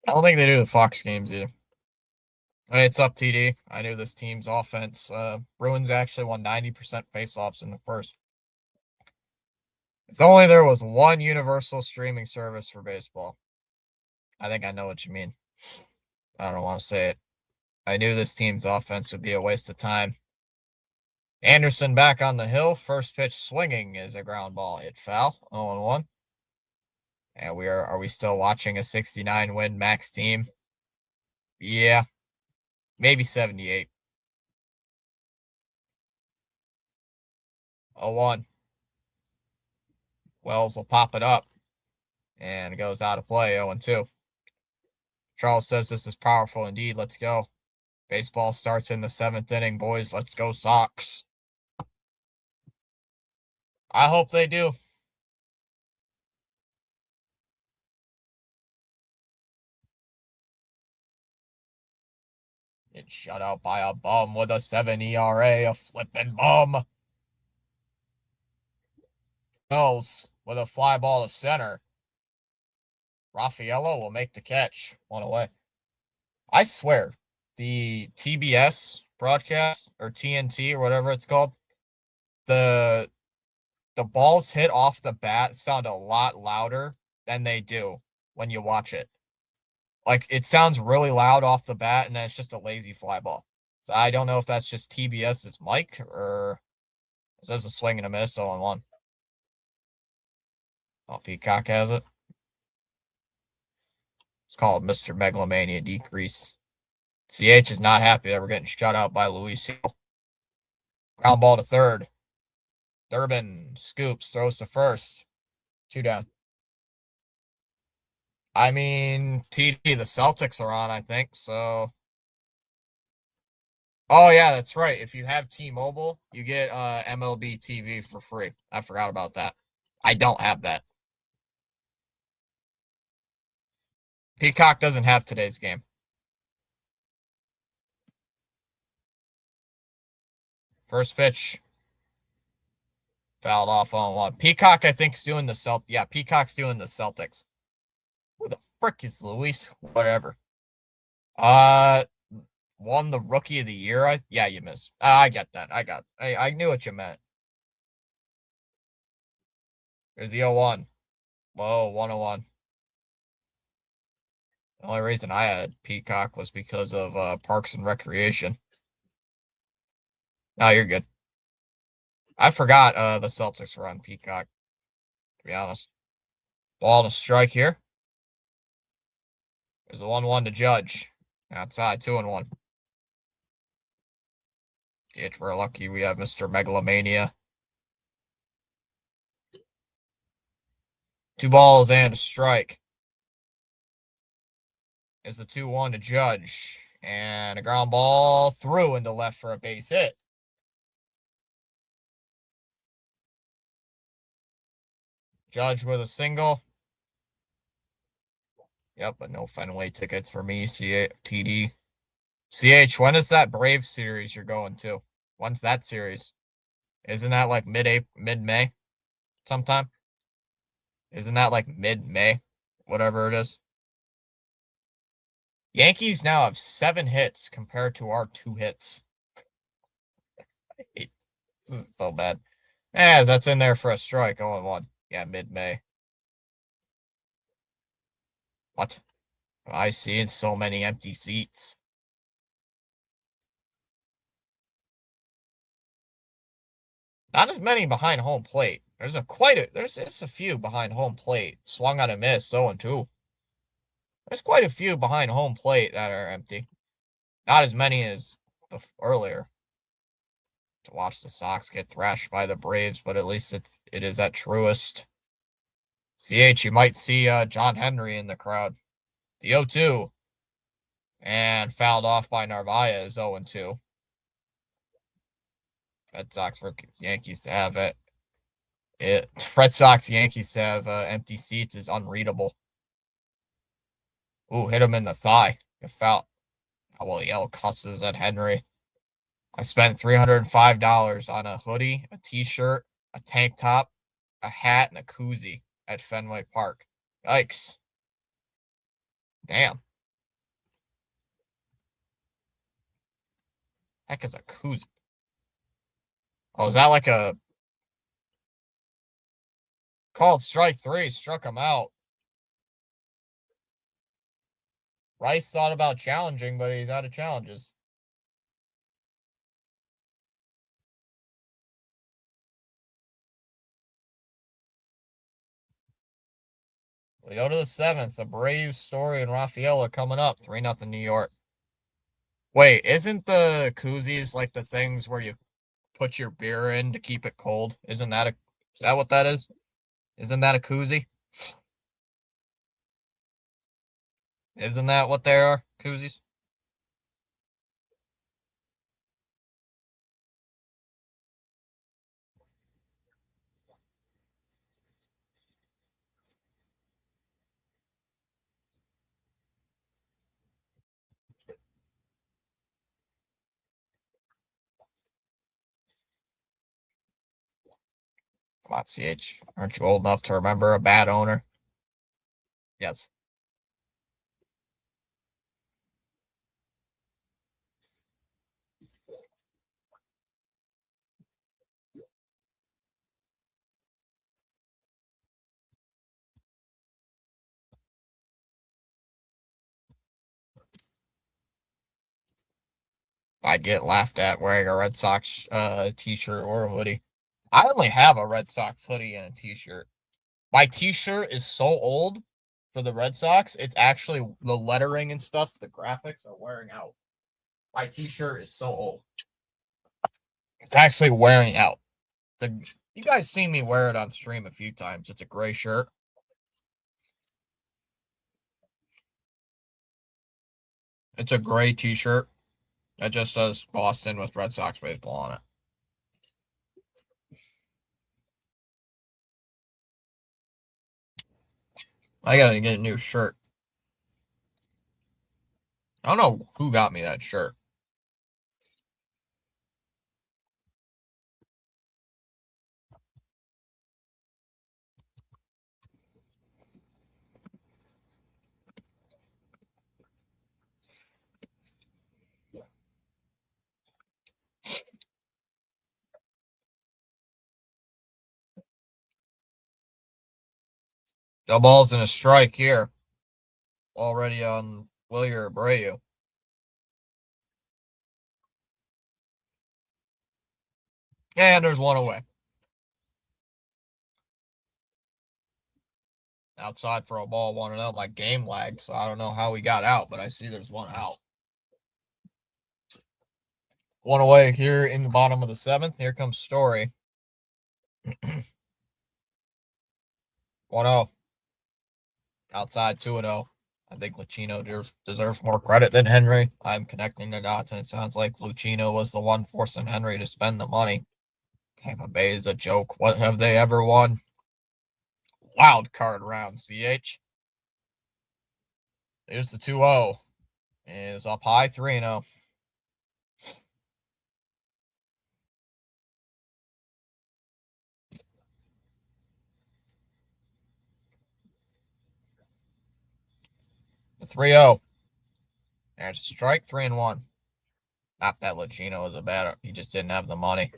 I don't think they do the Fox games either. Hey, it's up, TD. I knew this team's offense. Bruins actually won 90% faceoffs in the first. If only there was one universal streaming service for baseball. I think I know what you mean. I don't want to say it. I knew this team's offense would be a waste of time. Anderson back on the hill. First pitch swinging is a ground ball. Hit foul. 0-1. And are we still watching a 69 win max team? Yeah. Maybe 78. 0-1. Wells will pop it up. And it goes out of play, 0-2. Charles says this is powerful indeed. Let's go. Baseball starts in the 7th inning, boys. Let's go, Sox. I hope they do. It's shut out by a bum with a 7 ERA, a flippin' bum. Mills with a fly ball to center. Raffaello will make the catch. 1 away. I swear, the TBS broadcast or TNT or whatever it's called, the balls hit off the bat sound a lot louder than they do when you watch it. Like, it sounds really loud off the bat, and then it's just a lazy fly ball. So I don't know if that's just TBS's mic or it says a swing and a miss, 0-1. Oh, Peacock has it. It's called Mr. Megalomania Decrease. CH is not happy that we're getting shut out by Luis Hill. Ground ball to third. Durbin scoops, throws to first. 2 down. I mean, TD, the Celtics are on, I think, so. Oh, yeah, that's right. If you have T-Mobile, you get MLB TV for free. I forgot about that. I don't have that. Peacock doesn't have today's game. First pitch. Fouled off on 1. Peacock, I think, is doing the Yeah, Peacock's doing the Celtics. Who the frick is Luis? Whatever. Won the Rookie of the Year. Yeah, you missed. I get that. I knew what you meant. There's the 0-1. Whoa, 101. The only reason I had Peacock was because of Parks and Recreation. No, you're good. I forgot the Celtics were on Peacock, to be honest. Ball to strike here. There's a 1-1 to Judge. Outside, 2-1. If we're lucky, we have Mr. Megalomania. 2 balls and a strike. Is the 2-1 to Judge. And a ground ball through into left for a base hit. Judge with a single. Yep, but no Fenway tickets for me, TD. CH, when is that Brave series you're going to? When's that series? Isn't that like mid-May sometime? Isn't that like mid-May? Whatever it is. Yankees now have 7 hits compared to our 2 hits. This is so bad. Yeah, that's in there for a strike. 0-1. Yeah, mid-May. What? I see so many empty seats. Not as many behind home plate. There's a few behind home plate. Swung on a miss, 0-2. There's quite a few behind home plate that are empty. Not as many as earlier. To watch the Sox get thrashed by the Braves, but at least it is at Truist. CH, you might see John Henry in the crowd. The 0-2. And fouled off by Narvaez, 0-2. Red Sox versus Yankees to have it. Red Sox Yankees to have empty seats is unreadable. Ooh, hit him in the thigh. A foul. Oh, well, yell cusses at Henry. I spent $305 on a hoodie, a t-shirt, a tank top, a hat, and a koozie at Fenway Park. Yikes. Damn. Heck is a koozie? Oh, is that like a called strike 3? Struck him out. Rice thought about challenging, but he's out of challenges. We go to the 7th. The Braves, Story, and Rafaela coming up. 3-0 New York. Wait, isn't the koozies like the things where you put your beer in to keep it cold. Is that what that is? Isn't that a koozie? Isn't that what they are? Koozies? Come on, CH. Aren't you old enough to remember a bad owner? Yes. I get laughed at wearing a Red Sox t-shirt or a hoodie. I only have a Red Sox hoodie and a t-shirt. My t-shirt is so old for the Red Sox, it's actually the lettering and stuff, the graphics are wearing out. My t-shirt is so old. It's actually wearing out. You guys seen me wear it on stream a few times. It's a gray shirt. It's a gray t-shirt. It just says Boston with Red Sox baseball on it. I gotta get a new shirt. I don't know who got me that shirt. The ball's in a strike here. Already on Wilyer Abreu. And there's one away. Outside for a ball, 1-0. My game lagged, so I don't know how we got out, but I see there's one out. One away here in the bottom of the seventh. Here comes Story. 1-0. Outside 2-0. I think Lucchino deserves more credit than Henry. I'm connecting the dots, and it sounds like Lucchino was the one forcing Henry to spend the money. Tampa Bay is a joke. What have they ever won? Wild card round, CH. Here's the 2-0. Is up high 3-0. The 3-0. There's a strike, 3-1. Not that Lucchino was a bad, he just didn't have the money.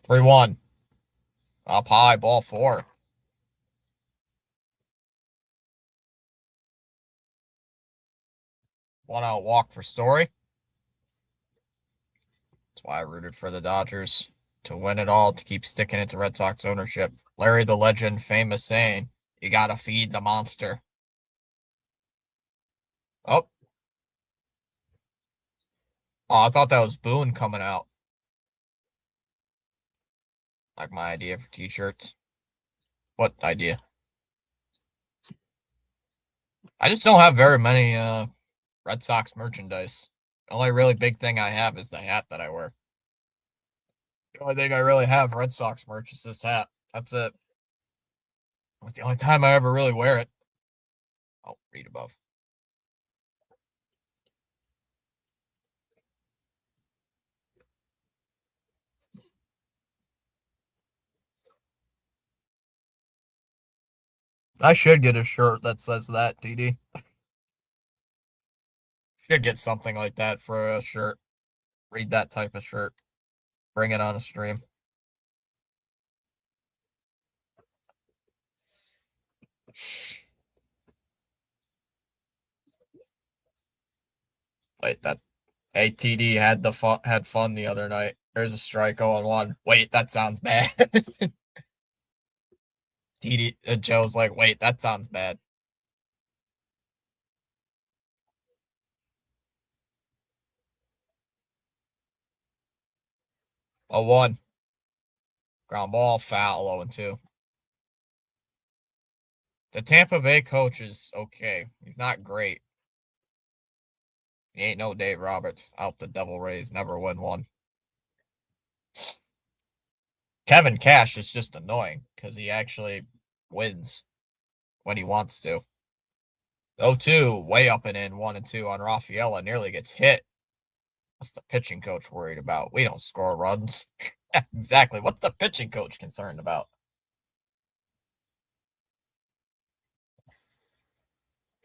3-1. Up high, ball 4. 1-out walk for Story. That's why I rooted for the Dodgers to win it all, to keep sticking it to Red Sox ownership. Larry the Legend, famous saying, you gotta feed the monster. Oh. Oh, I thought that was Boone coming out. Like my idea for t-shirts. What idea? I just don't have very many Red Sox merchandise. The only really big thing I have is the hat that I wear. The only thing I really have Red Sox merch is this hat. That's it. That's the only time I ever really wear it. Oh, read above. I should get a shirt that says that, TD. Should get something like that for a shirt. Read that type of shirt. Bring it on a stream. Wait, that ATD had fun the other night. There's a strike 0-1. Wait, that sounds bad. TD Joe's like, wait, that sounds bad. 0-1. Ground ball, foul, 0-2. The Tampa Bay coach is okay. He's not great. He ain't no Dave Roberts. Out the Devil Rays, never win one. Kevin Cash is just annoying because he actually wins when he wants to. 0-2, way up and in, 1-2 on Rafaela, nearly gets hit. What's the pitching coach worried about? We don't score runs. Exactly. What's the pitching coach concerned about?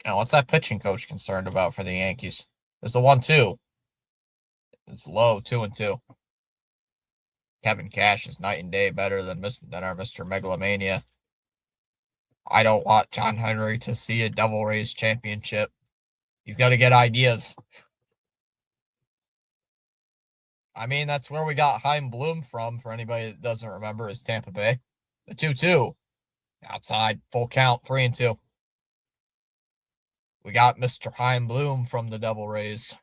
Now, what's that pitching coach concerned about for the Yankees? There's the 1-2. It's low, 2-2. Kevin Cash is night and day better than our Mr. Megalomania. I don't want John Henry to see a Devil Rays championship. He's got to get ideas. I mean, that's where we got Chaim Bloom from, for anybody that doesn't remember, is Tampa Bay. The 2-2. Outside, full count, 3-2. We got Mr. Chaim Bloom from the Devil Rays.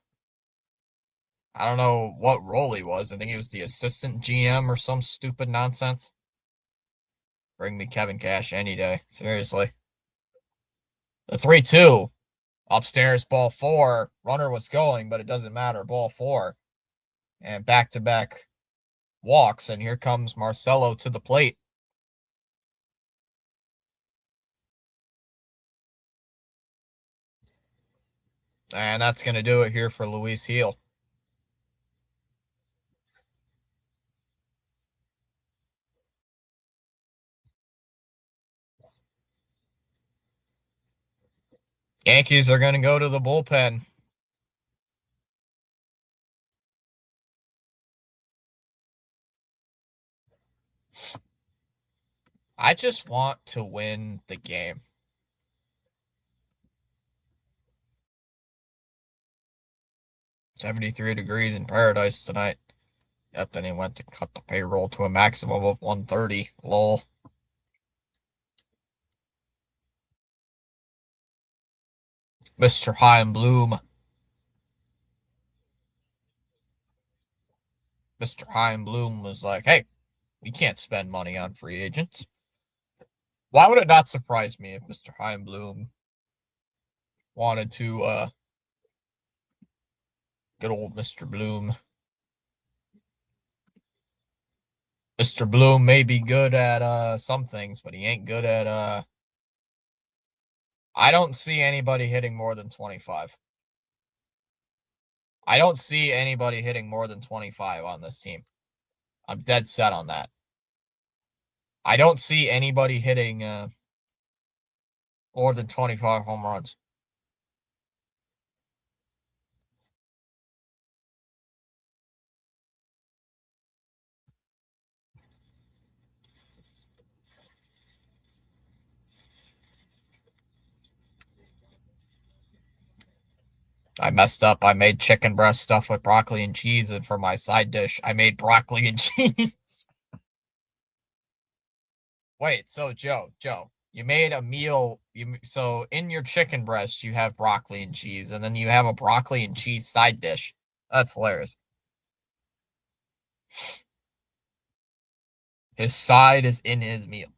I don't know what role he was. I think he was the assistant GM or some stupid nonsense. Bring me Kevin Cash any day. Seriously. The 3-2. Upstairs, ball 4. Runner was going, but it doesn't matter. Ball 4. And back-to-back walks, and here comes Marcelo to the plate. And that's going to do it here for Luis Heel. Yankees are going to go to the bullpen. I just want to win the game. $73 in paradise tonight. Yep, then he went to cut the payroll to a maximum of 130. Lol. Mr. Chaim Bloom. Mr. Chaim Bloom was like, hey, we can't spend money on free agents. Why would it not surprise me if Mr. Chaim Bloom wanted to, good old Mr. Bloom. Mr. Bloom may be good at some things, but he ain't good at I don't see anybody hitting more than 25. I don't see anybody hitting more than 25 on this team. I'm dead set on that. I don't see anybody hitting more than 25 home runs. I messed up. I made chicken breast stuff with broccoli and cheese, and for my side dish, I made broccoli and cheese. Wait, so Joe, you made a meal. So in your chicken breast, you have broccoli and cheese, and then you have a broccoli and cheese side dish. That's hilarious. His side is in his meal.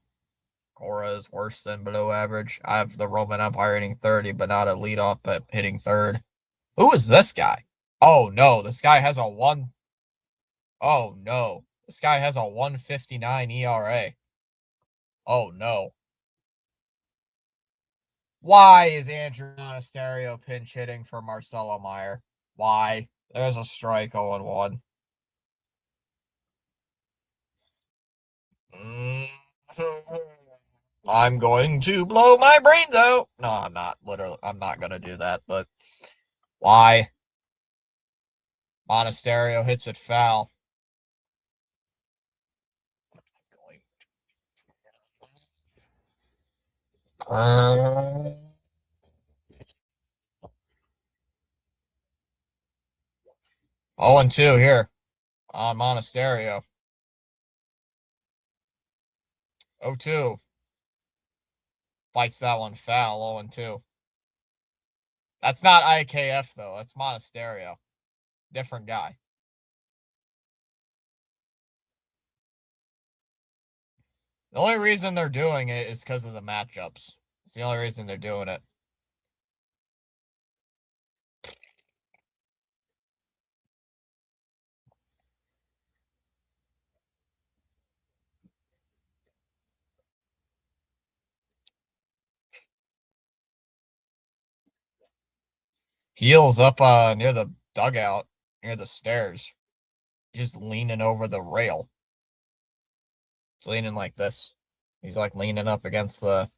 Cora is worse than below average. I have the Roman Empire hitting 30, but not a leadoff, but hitting third. Who is this guy? Oh no, this guy has a one. Oh no, this guy has a 159 ERA. Oh no. Why is Andrew Monasterio pinch hitting for Marcelo Meyer? Why? There's a strike 0-1. I'm going to blow my brains out. No, I'm not. Literally, I'm not going to do that, but why? Monasterio hits it foul. Uh, 0-2 here on Monasterio. 0-2. Fights that one foul, 0-2. That's not IKF, though. That's Monasterio. Different guy. The only reason they're doing it is because of the matchups. It's the only reason they're doing it. Heels up near the dugout, near the stairs. He's just leaning over the rail. He's leaning like this. He's like leaning up against the.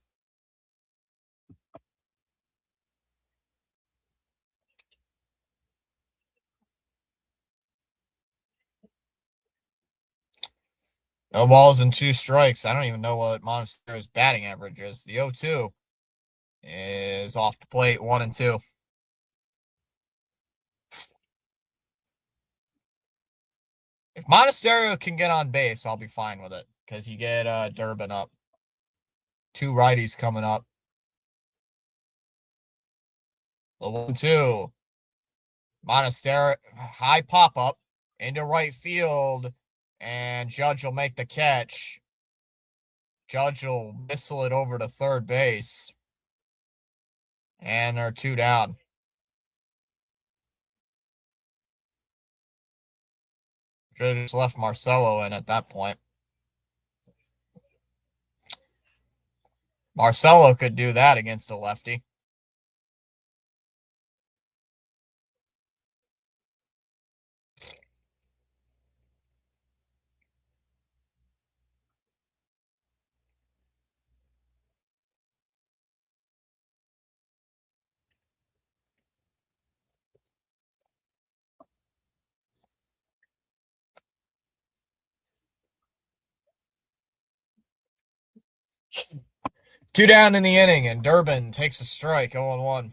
No balls and 2 strikes. I don't even know what Monasterio's batting average is. The 0-2 is off the plate, 1-2. If Monasterio can get on base, I'll be fine with it. Because you get Durbin up. 2 righties coming up. The 1-2. Monasterio, high pop up into right field. And Judge will make the catch. Judge will missile it over to third base. And they're 2 down. Should have just left Marcelo in at that point. Marcelo could do that against a lefty. Two down in the inning, and Durbin takes a strike, 0-1.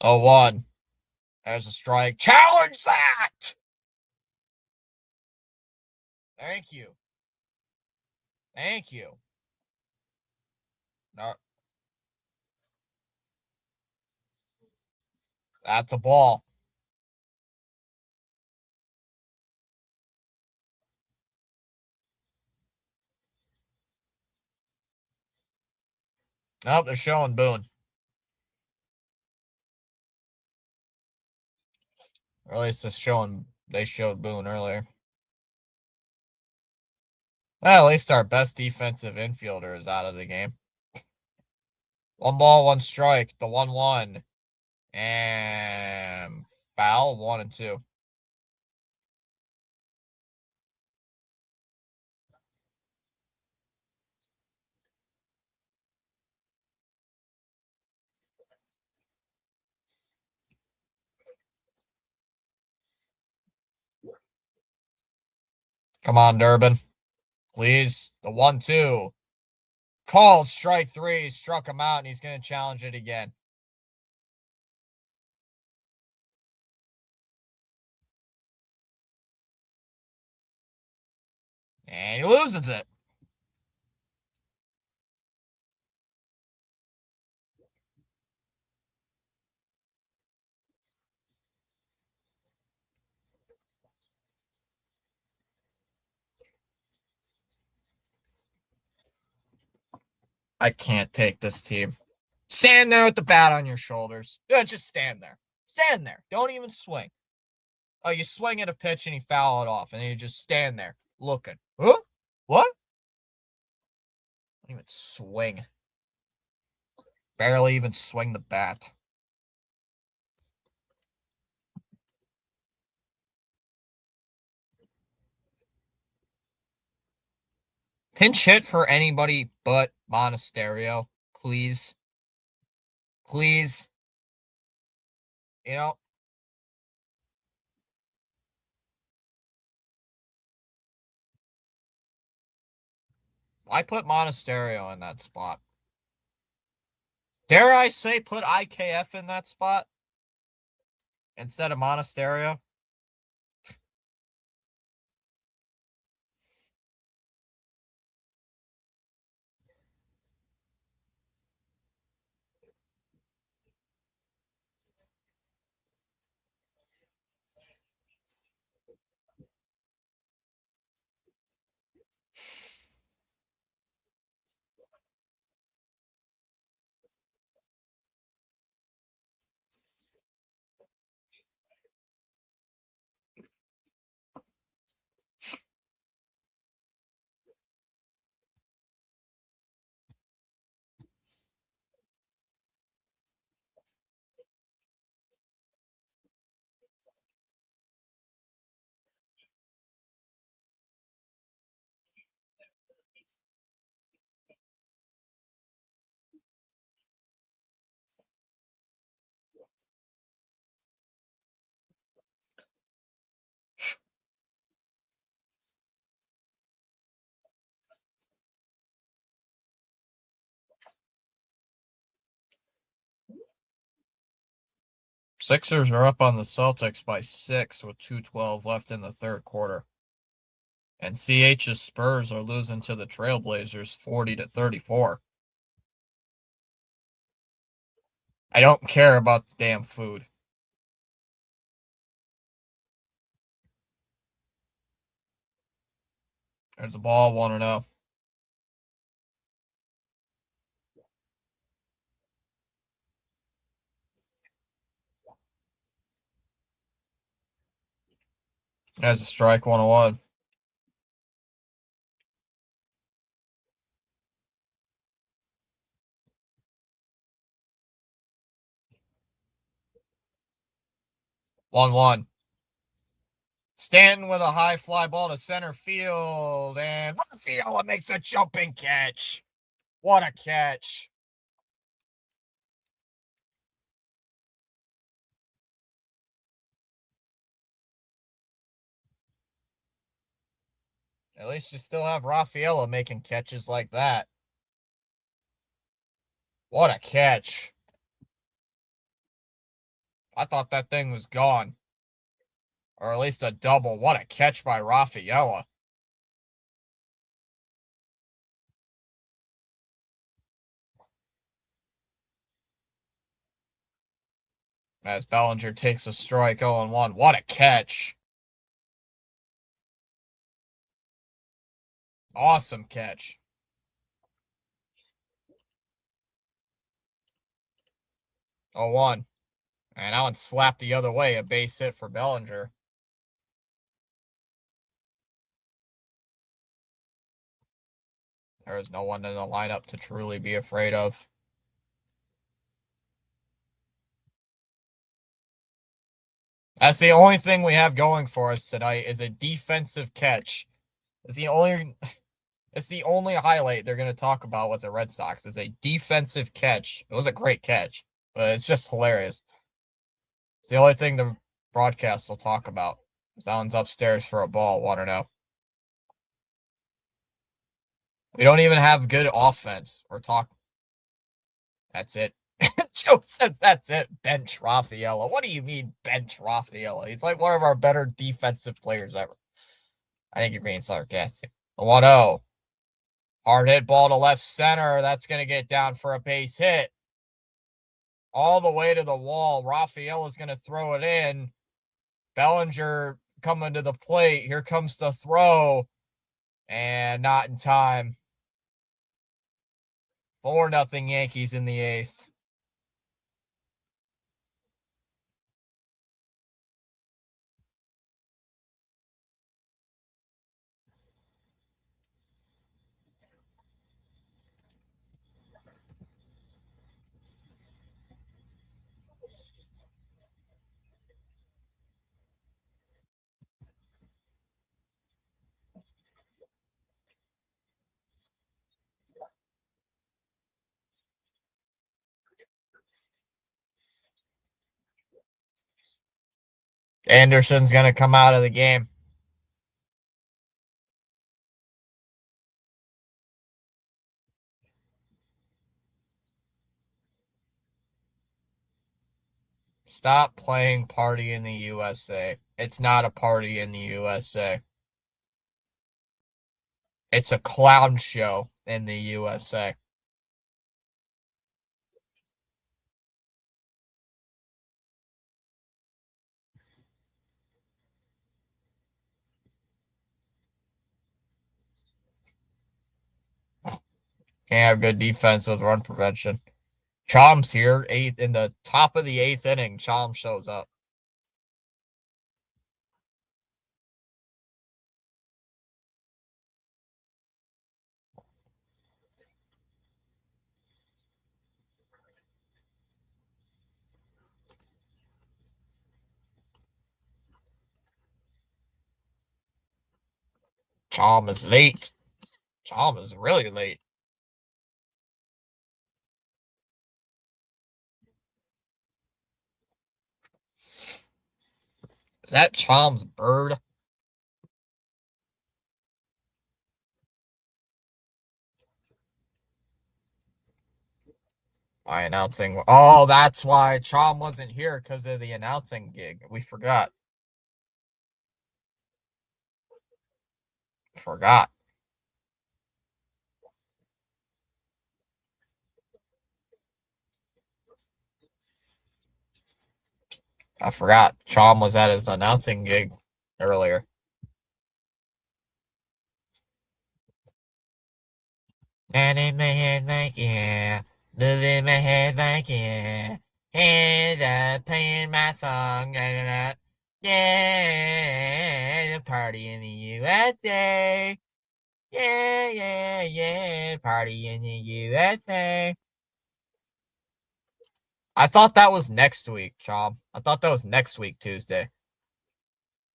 Oh, 1. There's a strike. Challenge that! Thank you. Thank you. No, that's a ball. Nope, they're showing Boone. Or at least they showed Boone earlier. Well, at least our best defensive infielder is out of the game. 1-1 strike, the 1-1. And foul, 1-2. Come on, Durbin. Please. The 1-2. Called strike 3. Struck him out, and he's going to challenge it again. And he loses it. I can't take this team. Stand there with the bat on your shoulders. Yeah, just stand there. Stand there. Don't even swing. Oh, you swing at a pitch and you foul it off, and then you just stand there looking. Huh? What? Don't even swing. Barely even swing the bat. Pinch hit for anybody but Monasterio, please. Please. You know, I put Monasterio in that spot. Dare I say put IKF in that spot instead of Monasterio? Sixers are up on the Celtics by 6 with 2:12 left in the third quarter. And CH's Spurs are losing to the Trailblazers 40-34. I don't care about the damn food. There's a ball, 1-0. There's a strike, 1-1. One. Stanton with a high fly ball to center field, and Rafaela makes a jumping catch. What a catch. At least you still have Rafaela making catches like that. What a catch. I thought that thing was gone. Or at least a double. What a catch by Rafaela. As Bellinger takes a strike, 0-1. What a catch. Awesome catch. 0-1. And that one slapped the other way. A base hit for Bellinger. There is no one in the lineup to truly be afraid of. That's the only thing we have going for us tonight is a defensive catch. It's the only highlight they're going to talk about with the Red Sox is a defensive catch. It was a great catch, but it's just hilarious. It's the only thing the broadcast will talk about. Sounds upstairs for a ball, 1-0. We don't even have good offense. We're talking. That's it. Joe says that's it. Bench Rafaela. What do you mean bench Rafaela? He's like one of our better defensive players ever. I think you're being sarcastic. 1-0. Hard hit ball to left center. That's going to get down for a base hit. All the way to the wall. Rafaela's going to throw it in. Bellinger coming to the plate. Here comes the throw. And not in time. 4-0 Yankees in the eighth. Anderson's going to come out of the game. Stop playing Party in the USA. It's not a party in the USA. It's a clown show in the USA. Can't have good defense with run prevention. Chom's here, eighth in the top of the eighth inning. Chom shows up. Chom is late. Chom is really late. Is that Chom's bird? By announcing. Oh, that's why Chom wasn't here because of the announcing gig. We forgot. Forgot. I forgot. Chom was at his announcing gig earlier. And in my head like yeah. Move in my head like yeah. Hands up playing my song. Yeah, the party in the USA. Yeah, yeah, yeah. Party in the USA. I thought that was next week, Chom. I thought that was next week, Tuesday.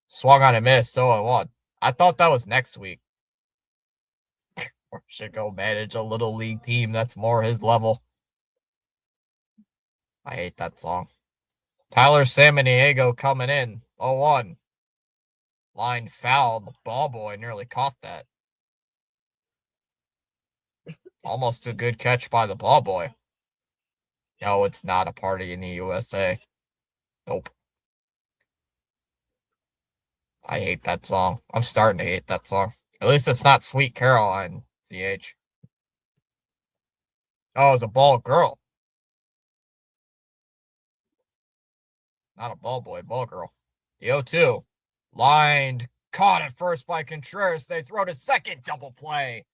Swung on a miss, 0-1. I thought that was next week. Or should go manage a little league team that's more his level. I hate that song. Tyler Samaniego coming in, 0-1. Line foul. The ball boy nearly caught that. Almost a good catch by the ball boy. No, it's not a party in the USA. Nope. I hate that song. I'm starting to hate that song. At least it's not Sweet Caroline, CH. Oh, it's a ball girl. Not a ball boy, ball girl. The 0-2. Lined. Caught at first by Contreras. They throw to second. Double play.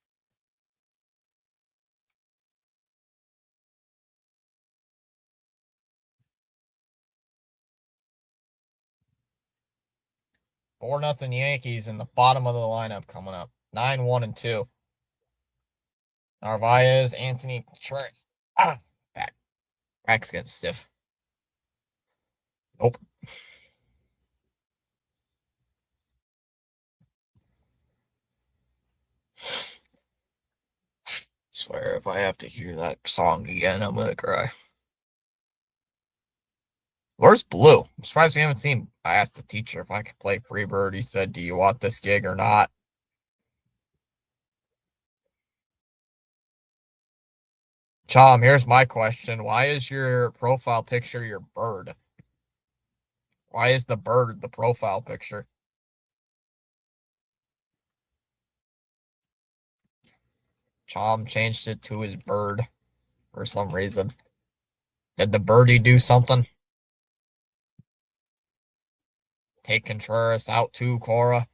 Four nothing Yankees in the bottom of the lineup coming up. 9-1-2. Narvaez, Anthony Contreras. Back. Back's getting stiff. Nope. Swear if I have to hear that song again, I'm gonna cry. Where's Blue? I'm surprised we haven't seen. I asked the teacher if I could play Freebird. He said, "Do you want this gig or not?" Chom, here's my question. Why is your profile picture your bird? Why is the bird the profile picture? Chom changed it to his bird for some reason. Did the birdie do something? Take Contreras out to Cora.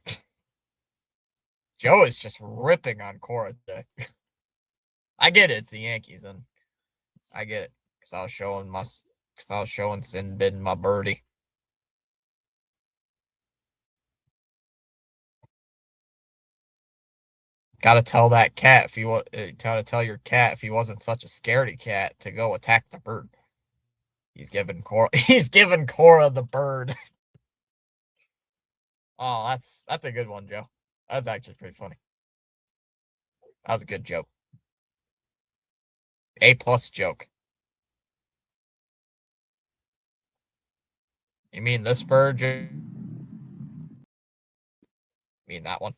Joe is just ripping on Cora today. I get it, it's the Yankees, and I get it. Cause I was showing Sinbin my birdie. Gotta tell that cat if you want. Gotta tell your cat if he wasn't such a scaredy cat to go attack the bird. He's giving Cora. He's giving Cora the bird. Oh, that's a good one, Joe. That's actually pretty funny. That was a good joke. A+ joke. You mean this bird? You mean that one?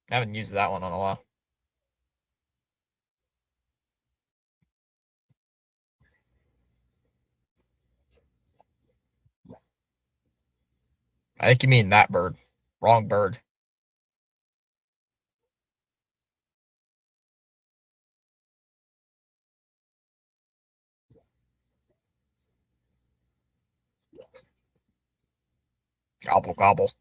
I haven't used that one in a while. I think you mean that bird. Wrong bird. Gobble gobble.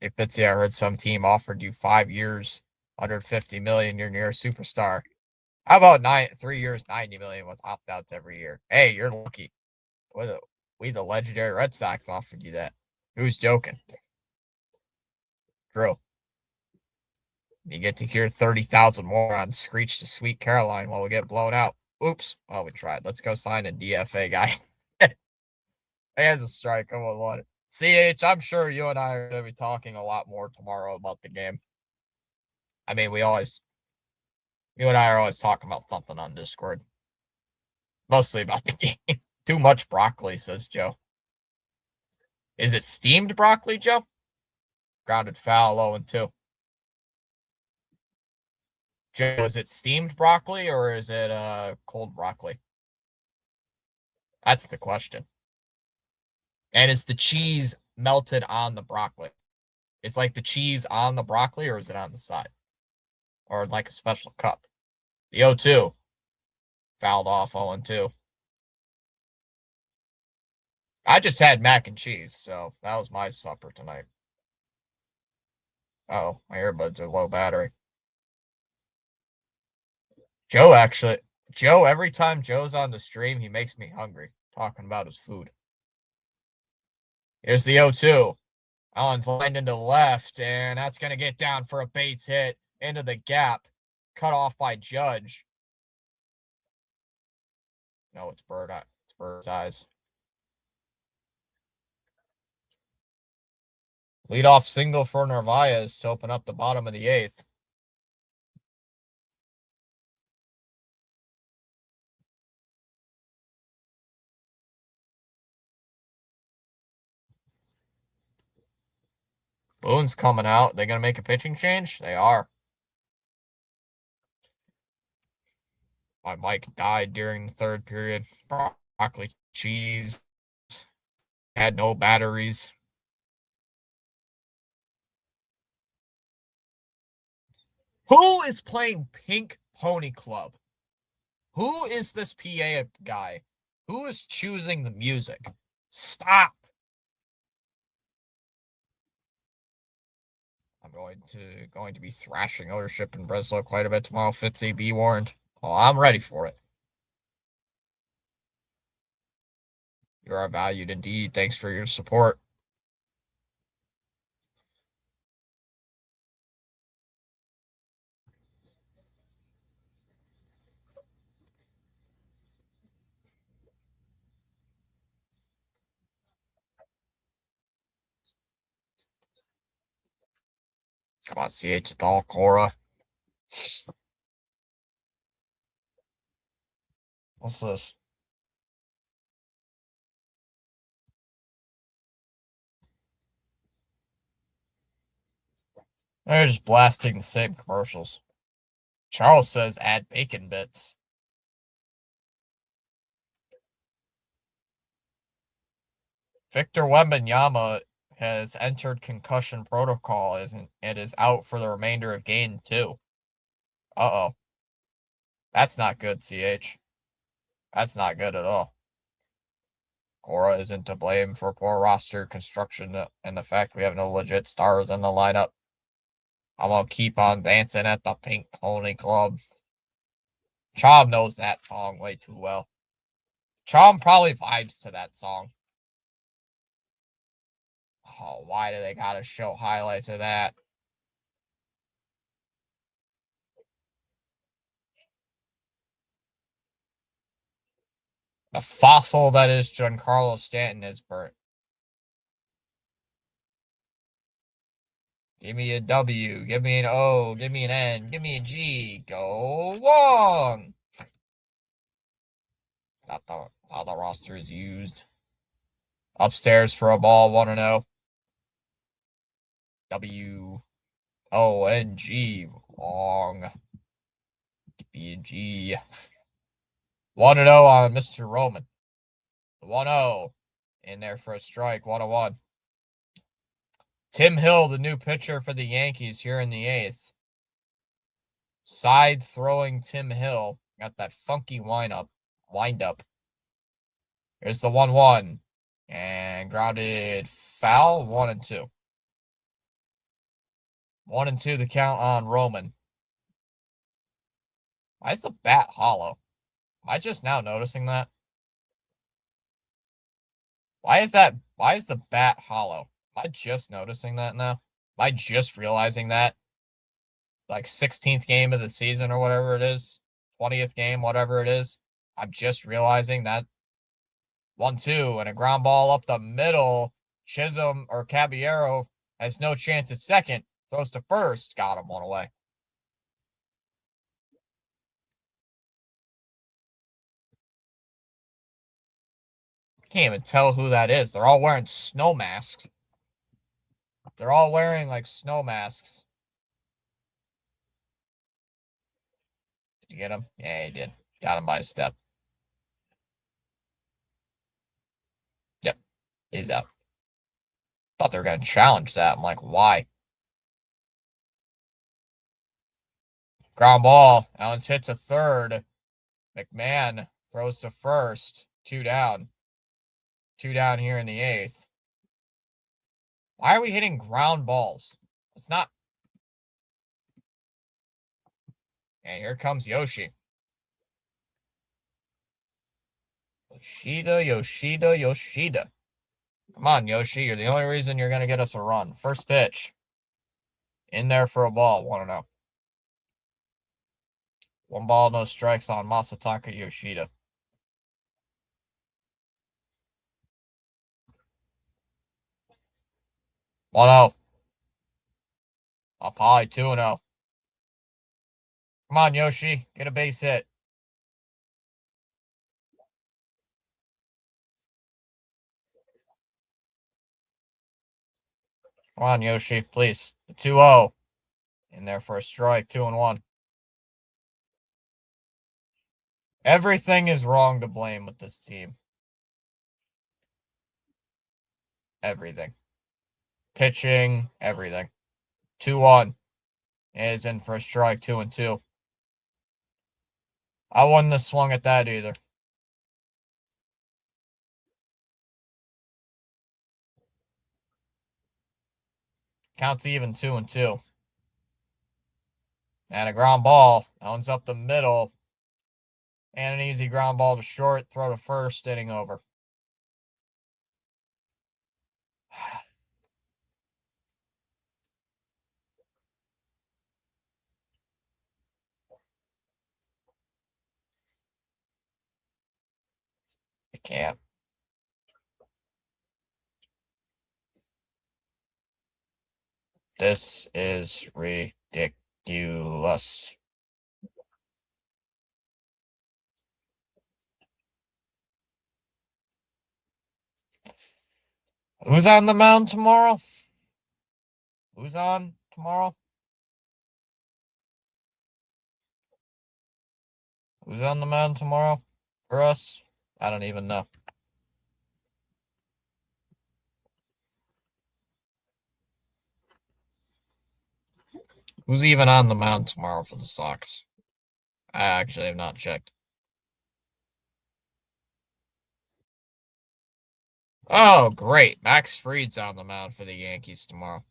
Hey Fitzy, I heard some team offered you 5 years, 150 million. You're near a superstar. How about 3 years, 90 million with opt outs every year? Hey, you're lucky. We the legendary Red Sox offered you that. Who's joking? Drew. You get to hear 30,000 more on Screech to Sweet Caroline while we get blown out. Oops. Oh, we tried. Let's go sign a DFA guy. He has a strike. Come on, what? CH, I'm sure you and I are going to be talking a lot more tomorrow about the game. I mean, you and I are always talking about something on Discord. Mostly about the game. Too much broccoli, says Joe. Is it steamed broccoli, Joe? Grounded foul, 0-2. Joe, is it steamed broccoli or is it cold broccoli? That's the question. And is the cheese melted on the broccoli? Is like the cheese on the broccoli or is it on the side? Or like a special cup? The 0-2 fouled off 0-2. I just had mac and cheese, so that was my supper tonight. Oh, my earbuds are low battery. Joe actually, Joe, every time Joe's on the stream, he makes me hungry talking about his food. Here's the 0-2. Allen's lined into the left, and that's going to get down for a base hit into the gap. Cut off by Judge. No, it's Bird's eyes. Leadoff single for Narvaez to open up the bottom of the 8th. Boone's coming out. They going to make a pitching change? They are. My mic died during the third period. Broccoli cheese. Had no batteries. Who is playing Pink Pony Club? Who is this PA guy? Who is choosing the music? Stop. I'm going to be thrashing ownership in Breslow quite a bit tomorrow. Fitzy, be warned. Oh, I'm ready for it. You are valued indeed. Thanks for your support. Come on, CH Doll Cora. What's this? They're just blasting the same commercials. Charles says add bacon bits. Victor Wembanyama has entered concussion protocol and is out for the remainder of game 2. Uh-oh. That's not good, CH. That's not good at all. Cora isn't to blame for poor roster construction and the fact we have no legit stars in the lineup. I'm gonna keep on dancing at the Pink Pony Club. Chom knows that song way too well. Chom probably vibes to that song. Oh, why do they gotta show highlights of that? The fossil that is Giancarlo Stanton is burnt. Give me a W, give me an O, give me an N, give me a G. Go long! That's not how the roster is used. Upstairs for a ball, 1-0. W-O-N-G. Long. B-G. 1-0 on Mr. Roman. 1-0. In there for a strike, 1-1. Tim Hill, the new pitcher for the Yankees here in the 8th. Side throwing Tim Hill. Got that funky wind up. Here's the 1-1. And grounded foul, 1-2. 1-2 the count on Roman. Why is the bat hollow? Am I just now noticing that? Why is the bat hollow? Am I just noticing that now? Am I just realizing that? Like 16th game of the season or whatever it is. 20th game, whatever it is. I'm just realizing that 1-2 and a ground ball up the middle. Chisholm or Caballero has no chance at second. Throws to first. Got him, 1 away. Can't even tell who that is. They're all wearing snow masks. They're all wearing like snow masks. Did you get him? Yeah, he did. Got him by a step. He's out. Thought they were going to challenge that. I'm like, why? Ground ball. Owens hits a third. McMahon throws to first. Two down. Two down here in the eighth. Why are we hitting ground balls? It's not. And here comes Yoshi. Yoshida. Come on, Yoshi. You're the only reason you're going to get us a run. First pitch. In there for a ball. 1-0. One ball, no strikes on Masataka Yoshida. 1-0. Probably 2-0. Come on, Yoshi. Get a base hit. Come on, Yoshi. Please. 2-0. In there for a strike. 2-1. Everything is wrong to blame with this team. Everything. Pitching. Everything. 2-1. Is in for a strike. 2-2. I wouldn't have swung at that either. Counts even 2-2. And a ground ball. That one's up the middle. And an easy ground ball to short. Throw to first. Inning over. I can't. This is ridiculous. Who's on the mound tomorrow? Who's on tomorrow? Who's on the mound tomorrow for us? I don't even know. Who's even on the mound tomorrow for the Sox? I actually have not checked. Oh, great. Max Fried's on the mound for the Yankees tomorrow.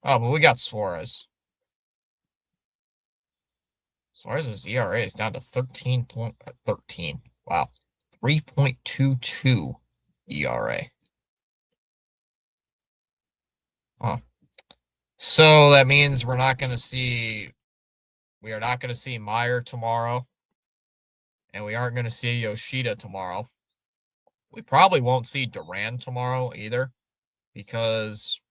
Oh, but we got Suarez. Suarez's ERA is down to 13. Wow. 3.22 ERA. Huh. So that means we are not going to see Meyer tomorrow. And we aren't going to see Yoshida tomorrow. We probably won't see Duran tomorrow either. Because,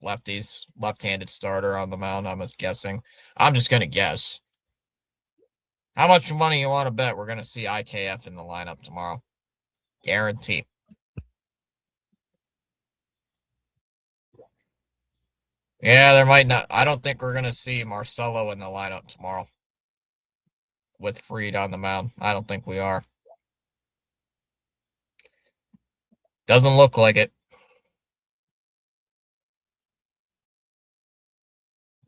lefties, left-handed starter on the mound, I'm guessing. I'm just going to guess. How much money you want to bet we're going to see IKF in the lineup tomorrow? Guarantee. Yeah, there might not. I don't think we're going to see Marcelo in the lineup tomorrow with Fried on the mound. I don't think we are. Doesn't look like it.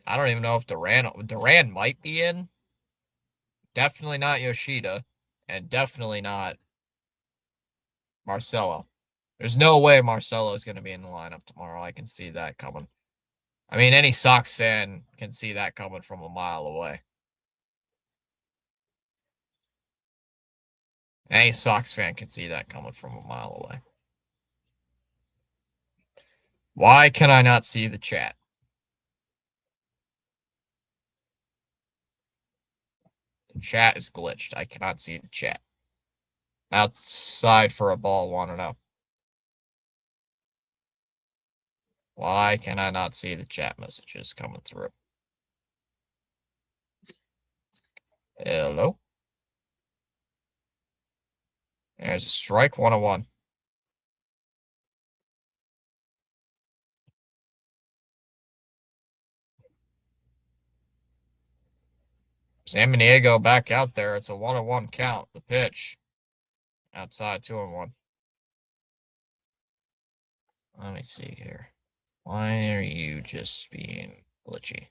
I don't even know if Duran might be in. Definitely not Yoshida, and definitely not Marcelo. There's no way Marcelo is going to be in the lineup tomorrow. I can see that coming. I mean, any Sox fan can see that coming from a mile away. Any Sox fan can see that coming from a mile away. Why can I not see the chat? The chat is glitched. I cannot see the chat. Outside for a ball, 1-0. Why can I not see the chat messages coming through? Hello? There's a strike, 1-1. San Diego back out there. It's a 1-1 count. The pitch. Outside, 2-1. Let me see here. Why are you just being glitchy?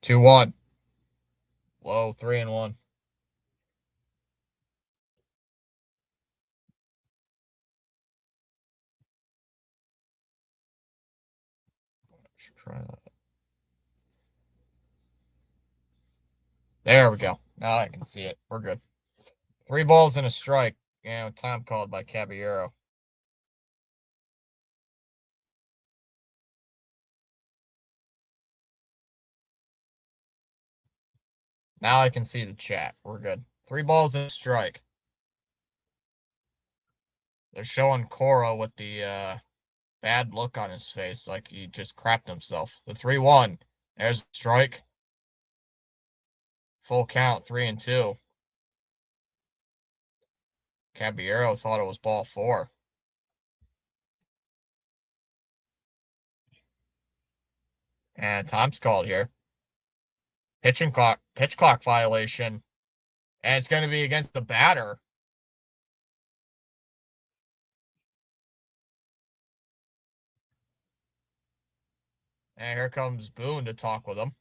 2-1. Low 3-1. Should try that. There we go. Now I can see it. We're good. 3 balls and a strike. Yeah, time called by Caballero. Now I can see the chat. We're good. 3 balls and a strike. They're showing Cora with the bad look on his face, like he just crapped himself. The 3-1. There's a strike. Full count, 3-2. Caballero thought it was ball 4. And time's called here. Pitch clock violation. And it's going to be against the batter. And here comes Boone to talk with him.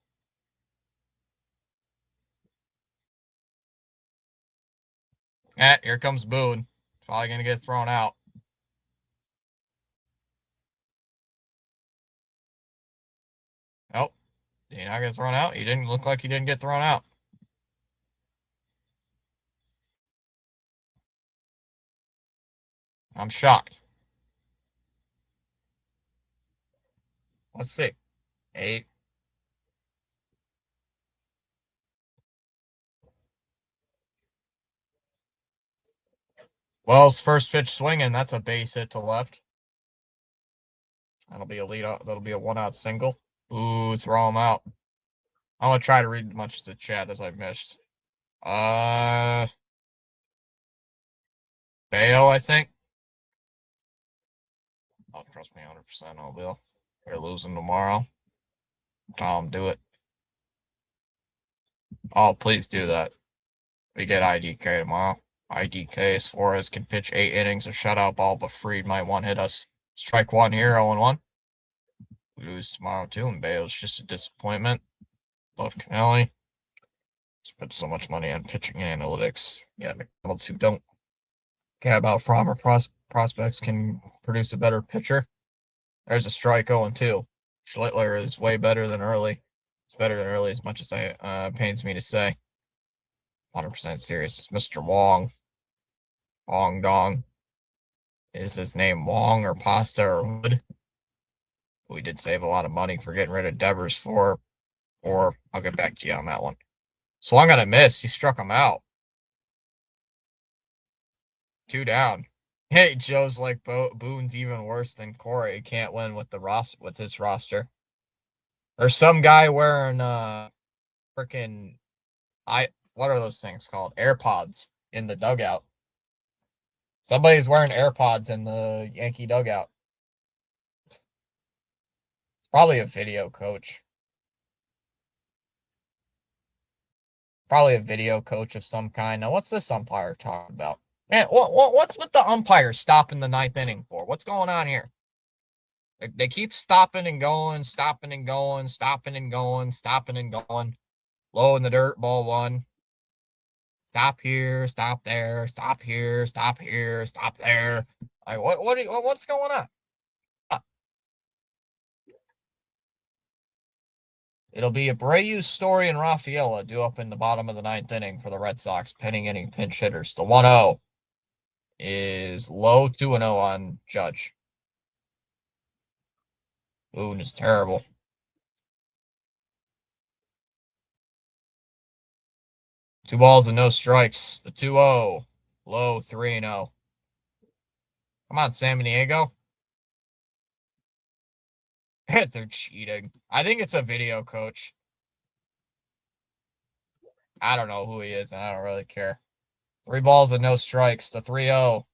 And here comes Boone. Probably going to get thrown out. Nope. Did he not get thrown out? He didn't look like he didn't get thrown out. I'm shocked. Let's see. 8. Wells' first pitch swinging. That's a base hit to left. That'll be a lead out. That'll be a 1-out single. Ooh, throw him out. I'm gonna try to read as much of the chat as I missed. Bayo, I think. Oh, trust me 100%. I will. We're losing tomorrow. Tom, do it. Oh, please do that. We get IDK tomorrow. IDK Suarez can pitch 8 innings of shutout ball, but Fried might one hit us. Strike 1 here, 0-1. We lose tomorrow too, and Bayo's just a disappointment. Love Canelli. Spent so much money on pitching and analytics. Yeah, McDonald's who don't care about Frommer prospects can produce a better pitcher. There's a strike 0-2. Schlittler is way better than Early. It's better than Early as much as I pains me to say. 100% serious. It's Mr. Wong. Wong Dong. Is his name Wong or Pasta or Wood? We did save a lot of money for getting rid of Devers for, or I'll get back to you on that one. Swung on a miss. He struck him out. 2 down. Hey, Joe's like Boone's even worse than Corey. He can't win with his roster. There's some guy wearing freaking what are those things called? AirPods in the dugout. Somebody's wearing AirPods in the Yankee dugout. It's probably a video coach. Probably a video coach of some kind. Now, what's this umpire talking about? Man, what's with the umpire stopping the 9th inning for? What's going on here? They keep stopping and going, stopping and going, stopping and going, stopping and going. Low in the dirt, ball 1. Stop here, stop there, stop here, stop here, stop there. Like what's going on? It'll be Abreu, Story, and Rafaela due up in the bottom of the 9th inning for the Red Sox, pinning inning pinch hitters. The 1-0 is low, 2-0 on Judge. Boone is terrible. 2 balls and no strikes. The 2-0, low, 3-0. Come on, San Diego. They're cheating. I think it's a video coach. I don't know who he is, and I don't really care. 3 balls and no strikes. The 3-0.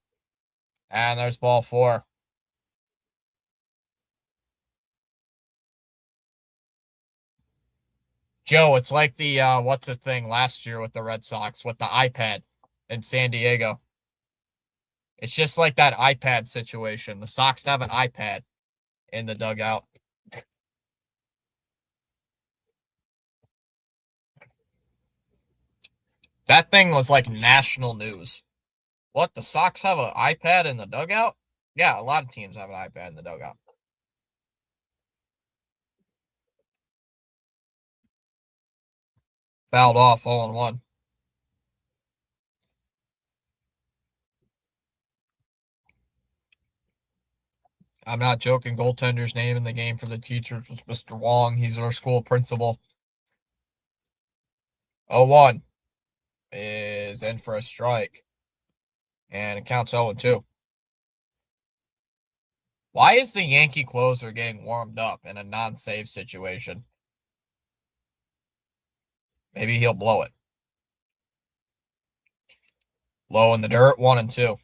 And there's ball 4. Joe, it's like the what's the thing last year with the Red Sox with the iPad. in San Diego. It's just like that iPad situation. The Sox have an iPad in the dugout. That thing was like national news. What? The Sox have an iPad in the dugout? Yeah, a lot of teams have an iPad in the dugout. Fouled off, 0-1. I'm not joking. Goaltender's name in the game for the teachers was Mr. Wong. He's our school principal. 0-1 is in for a strike. And it counts 0-2. Why is the Yankee closer getting warmed up in a non-save situation? Maybe he'll blow it. Low in the dirt, 1-2.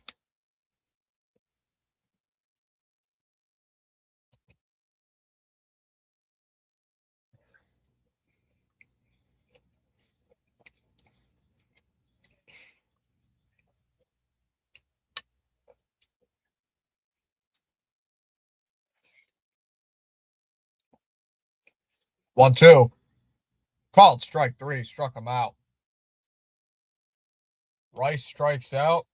One, two. Called strike three. Struck him out. Rice strikes out.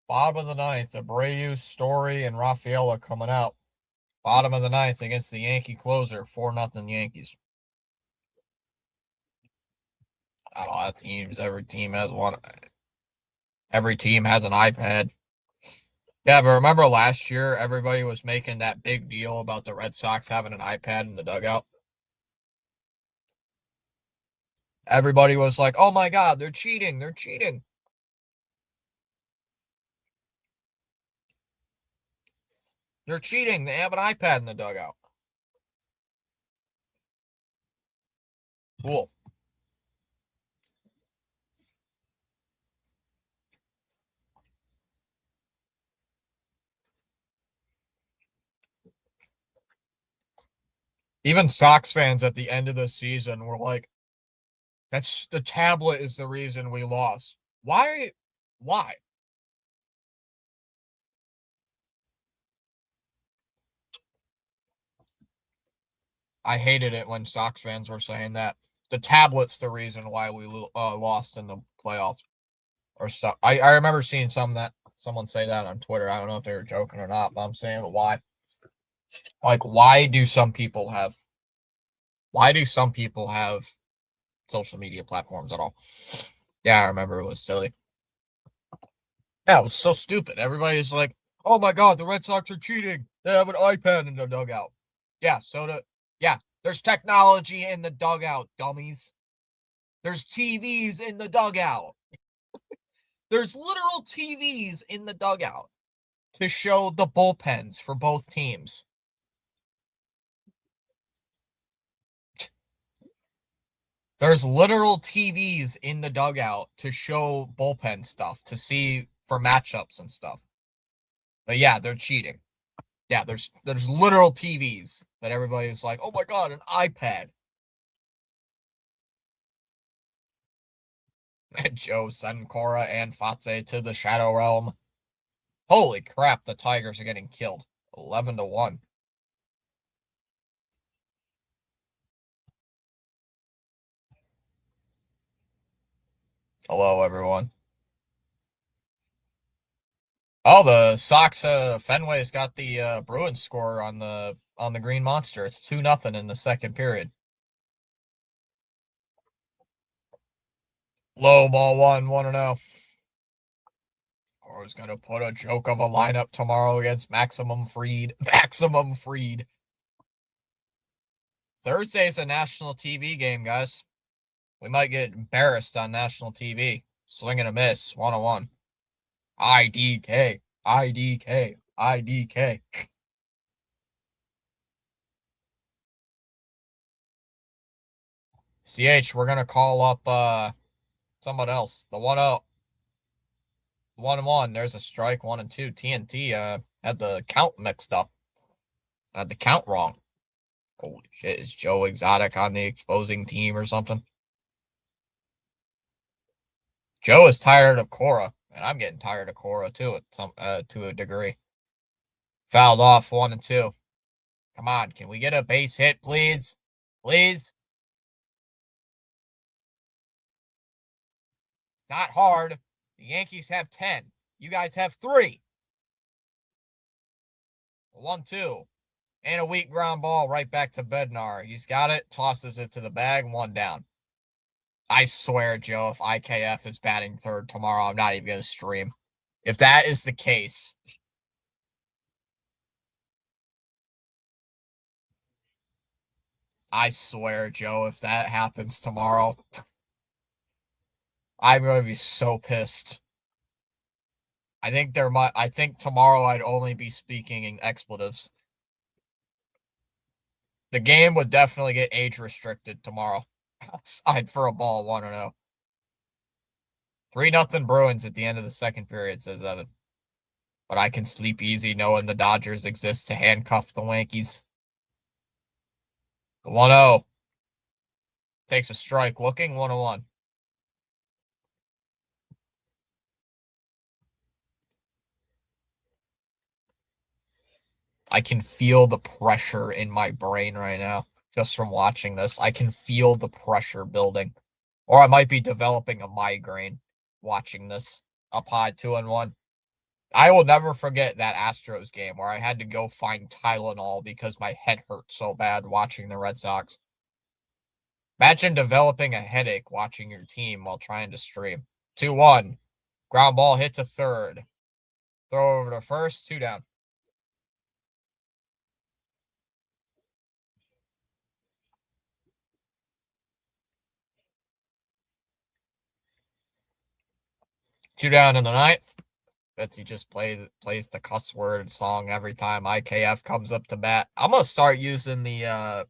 Bottom of the ninth. Abreu, Story, and Rafaela coming out. Bottom of the ninth against the Yankee closer. 4-0 Yankees. A lot of teams. Every team has one. Every team has an iPad. Yeah, but remember last year, everybody was making that big deal about the Red Sox having an iPad in the dugout. Everybody was like, oh my God, they're cheating. They're cheating. They're cheating. They have an iPad in the dugout. Cool. Even Sox fans at the end of the season were like, that's the tablet is the reason we lost. Why? Why? I hated it when Sox fans were saying that the tablet's the reason why we lost in the playoffs or stuff. I remember seeing someone say that on Twitter. I don't know if they were joking or not, but I'm saying why. Like, why do some people have social media platforms at all? Yeah, I remember it was silly. Yeah, it was so stupid. Everybody's like, "Oh my God, the Red Sox are cheating. They have an iPad in the dugout." Yeah, yeah, there's technology in the dugout, dummies. There's TVs in the dugout. There's literal TVs in the dugout to show the bullpens for both teams. There's literal TVs in the dugout to show bullpen stuff, to see for matchups and stuff. But yeah, they're cheating. Yeah, there's literal TVs that everybody's like, oh my God, an iPad. And Joe send Cora and Fatse to the Shadow Realm. Holy crap, the Tigers are getting killed. 11-1. Hello, everyone. Oh, the Sox Fenway's got the Bruins score on the Green Monster. It's 2-0 in the second period. Low ball 1-0. Or is gonna put a joke of a lineup tomorrow against Maximum Freed. Maximum Freed. Thursday's a national TV game, guys. We might get embarrassed on national TV. Swing and a miss, 101. IDK, IDK, IDK. CH, we're gonna call up someone else. The 1-0. 1-1. There's a strike, 1-2. TNT had the count mixed up. Had the count wrong. Holy shit, is Joe Exotic on the exposing team or something? Joe is tired of Cora, and I'm getting tired of Cora too, to a degree. Fouled off 1-2. Come on, can we get a base hit, please? Please? Not hard. The Yankees have 10. You guys have 3. 1-2. And a weak ground ball right back to Bednar. He's got it, tosses it to the bag, 1 down. I swear, Joe, if IKF is batting third tomorrow, I'm not even going to stream. If that is the case. I swear, Joe, if that happens tomorrow, I'm going to be so pissed. I think tomorrow I'd only be speaking in expletives. The game would definitely get age restricted tomorrow. Outside for a ball 1-0. 3-0 Bruins at the end of the second period, says Evan. But I can sleep easy knowing the Dodgers exist to handcuff the Yankees. 1-0. Takes a strike looking, 1-1. I can feel the pressure in my brain right now just from watching this. I can feel the pressure building. Or I might be developing a migraine watching this up high 2-1. I will never forget that Astros game where I had to go find Tylenol because my head hurt so bad watching the Red Sox. Imagine developing a headache watching your team while trying to stream. 2-1. Ground ball hit to third. Throw over to first, 2 down. Two down in the ninth. Betsy just plays the cuss word song every time IKF comes up to bat. I'm gonna start using the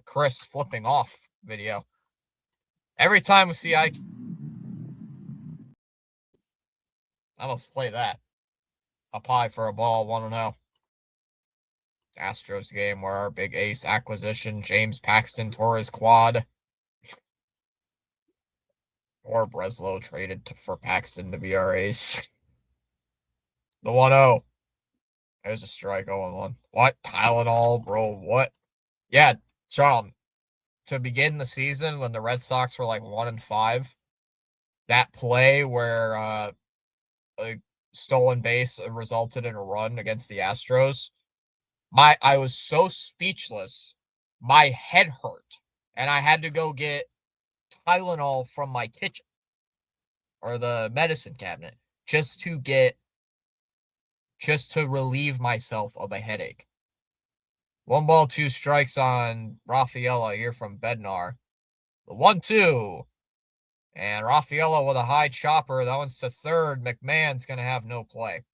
Chris flipping off video. Every time we see I'm gonna play that. Up high for a ball, 1-0. Astros game where our big ace acquisition, James Paxton tore his quad. Or Breslow traded for Paxton to be our ace. The 1-0. There's a strike 0-1. What? Tylenol, bro? What? Yeah, Sean. To begin the season when the Red Sox were like 1-5, that play where a stolen base resulted in a run against the Astros, I was so speechless. My head hurt, and I had to go get Tylenol from my kitchen or the medicine cabinet just to relieve myself of a headache. 1 ball, 2 strikes on Rafaela here from Bednar. The 1-2. And Rafaela with a high chopper. That one's to third. McMahon's going to have no play.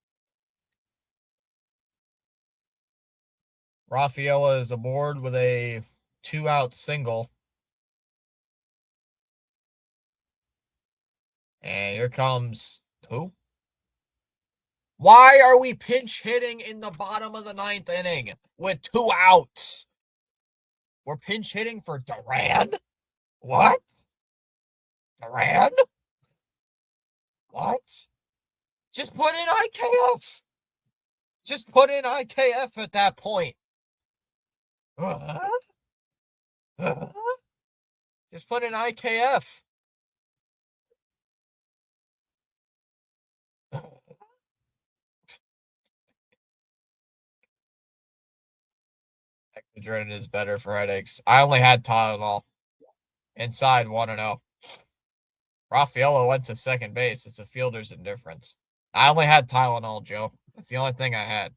Rafaela is aboard with a 2-out single. And here comes who? Why are we pinch hitting in the bottom of the 9th inning with 2 outs? We're pinch hitting for Duran? What? Duran? What? Just put in IKF. Just put in IKF at that point. Just put in IKF. Excedrin is better for headaches. I only had Tylenol. Inside 1-0. Rafaela went to second base. It's a fielder's indifference. I only had Tylenol, Joe. That's the only thing I had.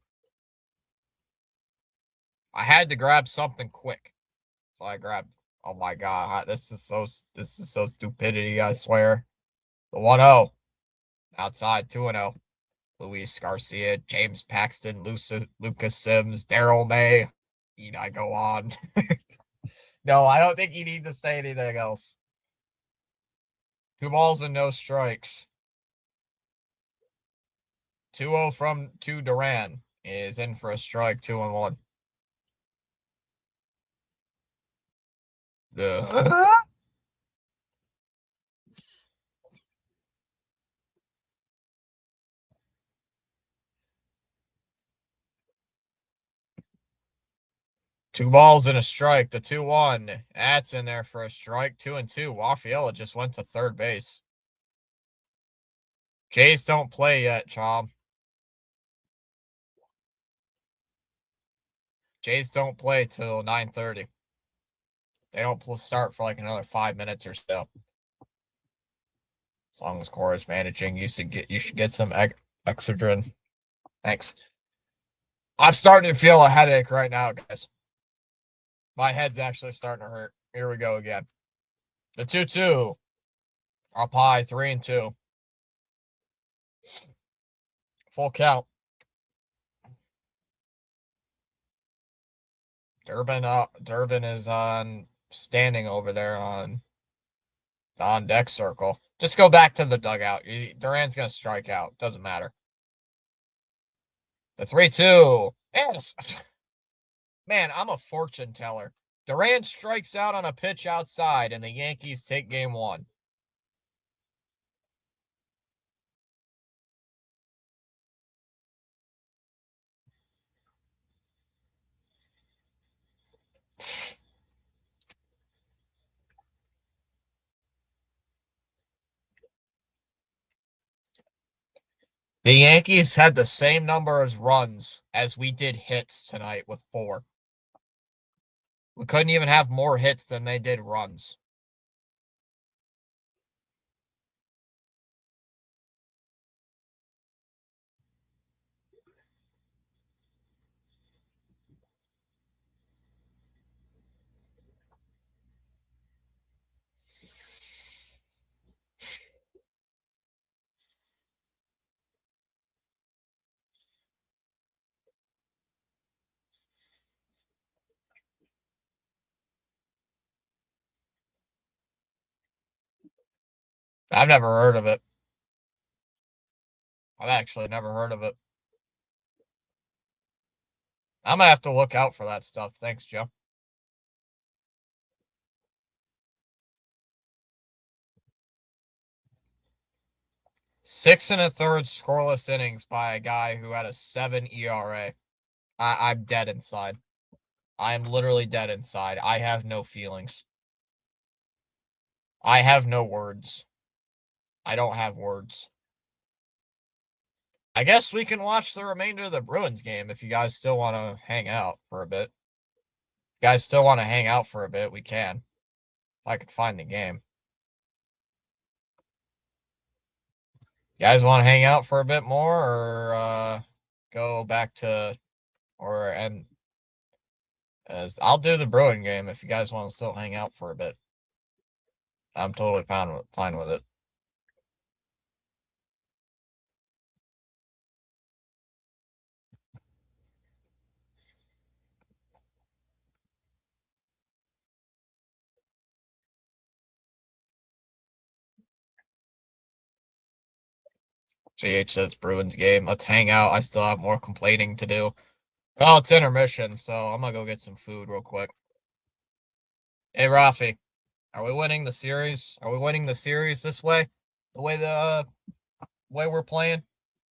I had to grab something quick. So I grabbed. Oh my god, this is so stupidity, I swear. The 1-0. Outside 2-0. Luis Garcia, James Paxton, Lucas Sims, Daryl May. Need I go on? No, I don't think you need to say anything else. 2 balls and no strikes. 2-0 from Duran is in for a strike, 2-1. Two balls and a strike. The 2-1. That's in there for a strike. 2-2. Rafaela just went to third base. Jays don't play yet, Chom. Jays don't play till 9:30. They don't start for like another 5 minutes or so. As long as Cora's managing, you should get some Excedrin. Thanks. I'm starting to feel a headache right now, guys. My head's actually starting to hurt. Here we go again. The 2-2. Up high, 3-2. Full count. Durbin is on standing over there on the on deck circle. Just go back to the dugout. Duran's gonna strike out. Doesn't matter. The 3-2. Yes. Man, I'm a fortune teller. Duran strikes out on a pitch outside, and the Yankees take game 1. The Yankees had the same number of runs as we did hits tonight with 4. We couldn't even have more hits than they did runs. I've never heard of it. I've actually never heard of it. I'm gonna have to look out for that stuff. Thanks, Joe. 6 1/3 scoreless innings by a guy who had a 7 ERA. I'm dead inside. I am literally dead inside. I have no feelings. I have no words. I don't have words. I guess we can watch the remainder of the Bruins game if you guys still want to hang out for a bit. If you guys still want to hang out for a bit, we can. If I could find the game. You guys want to hang out for a bit more or go back to or and as I'll do the Bruin game if you guys want to still hang out for a bit. I'm totally fine with it. CH says Bruins game. Let's hang out. I still have more complaining to do. Well, it's intermission, so I'm gonna go get some food real quick. Hey, Rafi, are we winning the series? Are we winning the series this way? The way we're playing?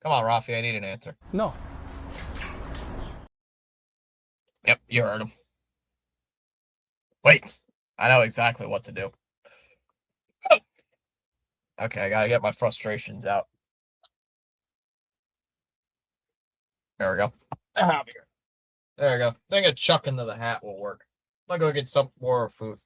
Come on, Rafi, I need an answer. No. Yep, you heard him. Wait, I know exactly what to do. Okay, I gotta get my frustrations out. There we go. There we go. I think a chuck into the hat will work. I'm gonna go get some more food.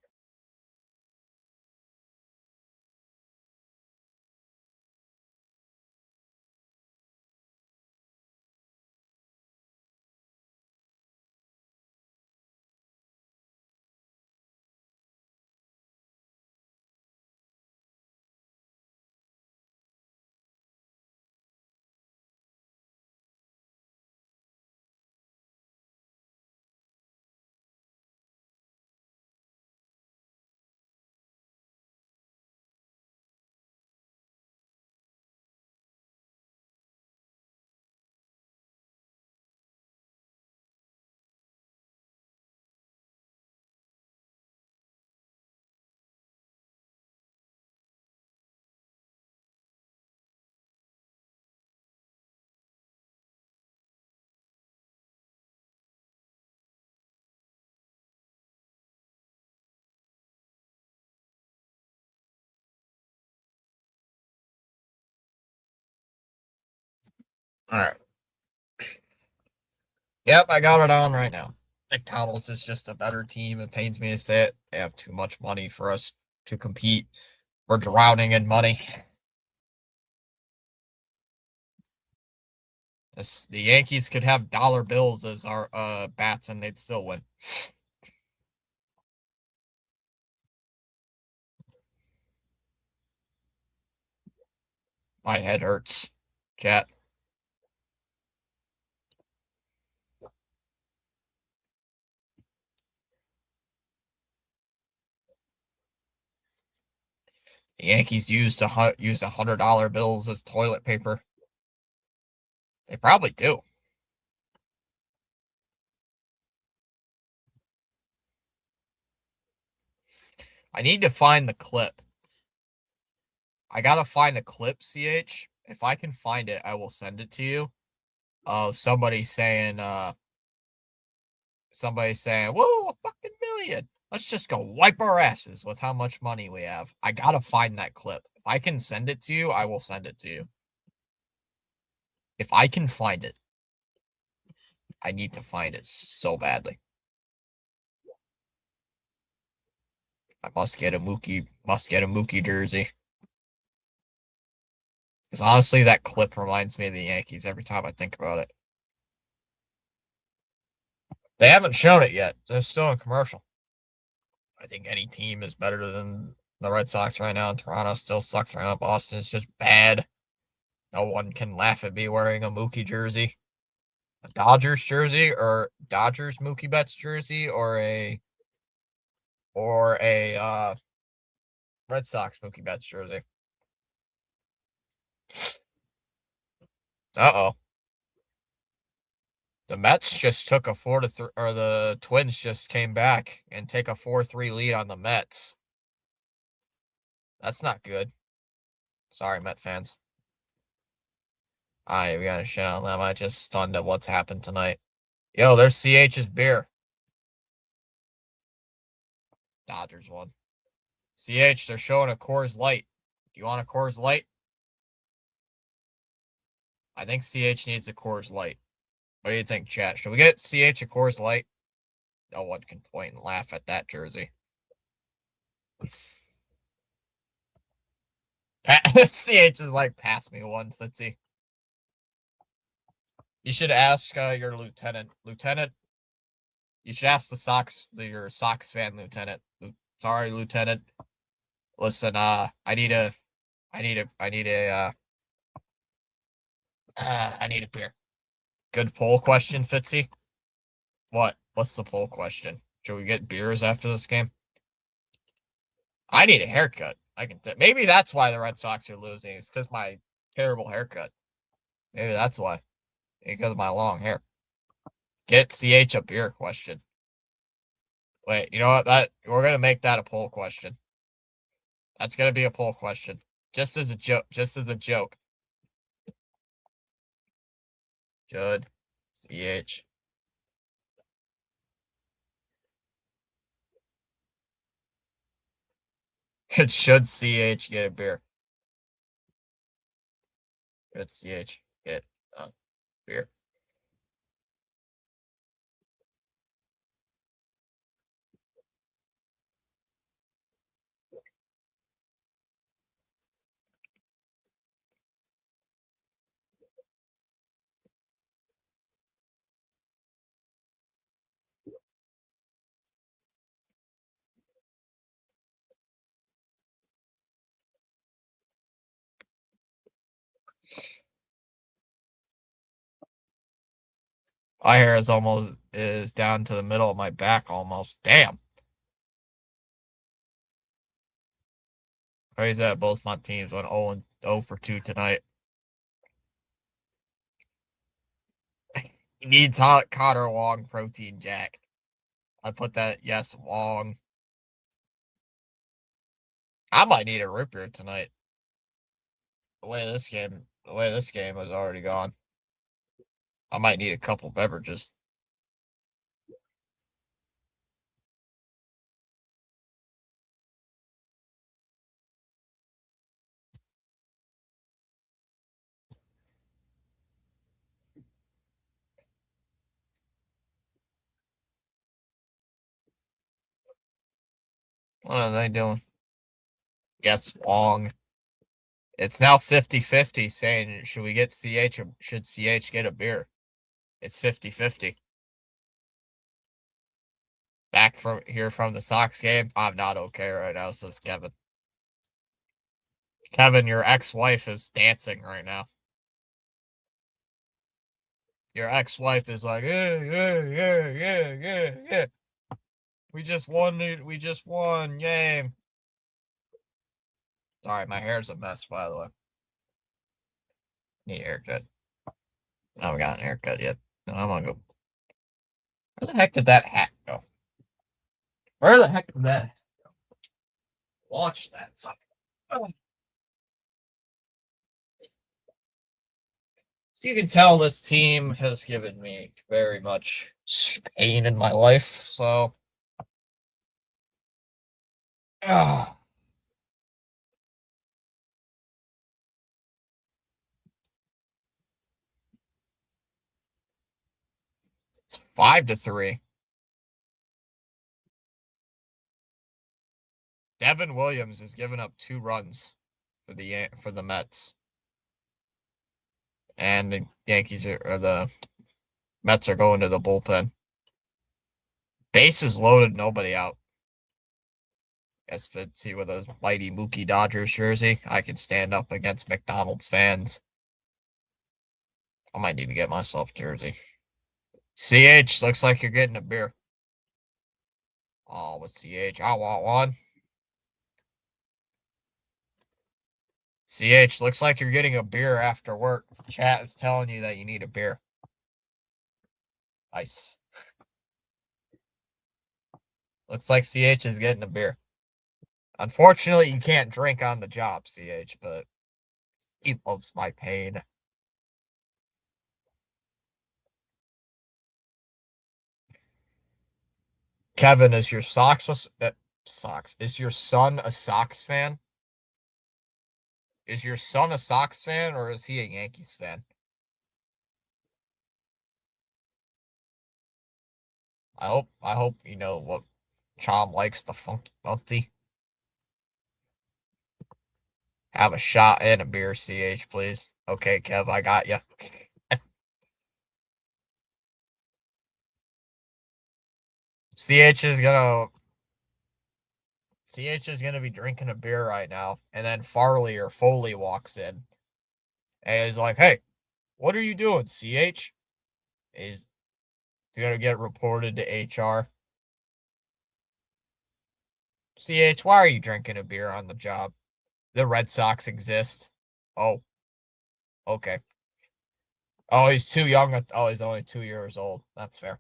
All right. Yep, I got it on right now. McDonald's is just a better team. It pains me to say it. They have too much money for us to compete. We're drowning in money. The Yankees could have dollar bills as our bats and they'd still win. My head hurts. Chat. The Yankees use $100 bills as toilet paper. They probably do. I need to find the clip. I gotta find a clip, CH. If I can find it, I will send it to you. Of somebody saying, "Whoa, a fucking million. Let's just go wipe our asses with how much money we have." I gotta find that clip. If I can send it to you, I will send it to you. If I can find it, I need to find it so badly. I must get a Mookie jersey. Because honestly, that clip reminds me of the Yankees every time I think about it. They haven't shown it yet. They're still in commercial. I think any team is better than the Red Sox right now. Toronto still sucks right now. Boston is just bad. No one can laugh at me wearing a Mookie jersey. A Dodgers jersey or Dodgers Mookie Betts jersey or a Red Sox Mookie Betts jersey. Uh-oh. The Mets just took a 4-3, or the Twins just came back and take a 4-3 lead on the Mets. That's not good. Sorry, Met fans. We gotta shit on them. I just stunned at what's happened tonight. Yo, there's CH's beer. Dodgers won. CH, they're showing a Coors Light. Do you want a Coors Light? I think CH needs a Coors Light. What do you think, chat? Should we get CH a Coors Light? No one can point and laugh at that jersey. CH is like, pass me one, Fitzy. You should ask your lieutenant. Lieutenant, you should ask your Sox fan lieutenant. Sorry, lieutenant. Listen, I need a beer. Good poll question, Fitzy. What? What's the poll question? Should we get beers after this game? I need a haircut. Maybe that's why the Red Sox are losing. It's because my terrible haircut. Maybe that's why. Because of my long hair. Get CH a beer question. Wait, you know what? We're gonna make that a poll question. That's gonna be a poll question. Just as a joke. Just as a joke. Should CH. Should CH get a beer? Should CH get a beer? My hair is down to the middle of my back almost. Damn. Crazy that both my teams went 0 for 2 tonight. He needs hot Cotter Wong protein jack. I put that, yes, Wong. I might need a root beer tonight. The way this game is already gone. I might need a couple beverages. What are they doing? Yes, wrong. It's now 50-50 saying, should we get CH or should CH get a beer? It's 50-50. Back from here from the Sox game. I'm not okay right now, says Kevin. Kevin, your ex-wife is dancing right now. Your ex-wife is like, yeah, yeah, yeah, yeah, yeah, yeah. We just won. We just won. Yay. Sorry, my hair's a mess, by the way. Need a haircut. I haven't got a haircut yet. No, I'm gonna go. Where the heck did that hat go? Where the heck did that watch that sucker? Oh. So you can tell this team has given me very much pain in my life. So, 5-3. Devin Williams has given up 2 runs for the Mets, and the Yankees or the Mets are going to the bullpen. Bases loaded, nobody out. As Fitzy with a mighty Mookie Dodgers jersey, I can stand up against McDonald's fans. I might need to get myself a jersey. CH, looks like you're getting a beer. Oh, with CH, I want one. CH, looks like you're getting a beer after work. The chat is telling you that you need a beer. Nice. Looks like CH is getting a beer. Unfortunately, you can't drink on the job, CH, but he loves my pain. Kevin, is your Sox? Is your son a Sox fan? Is your son a Sox fan or is he a Yankees fan? I hope you know what Chom likes the funky multi. Have a shot and a beer, CH, please. Okay, Kev, I got you. CH is gonna CH is gonna be drinking a beer right now, and then Farley or Foley walks in, and he's like, "Hey, what are you doing, CH?" He's gonna get reported to HR. CH, why are you drinking a beer on the job? The Red Sox exist. Oh, okay. Oh, he's too young. Oh, he's only 2 years old. That's fair.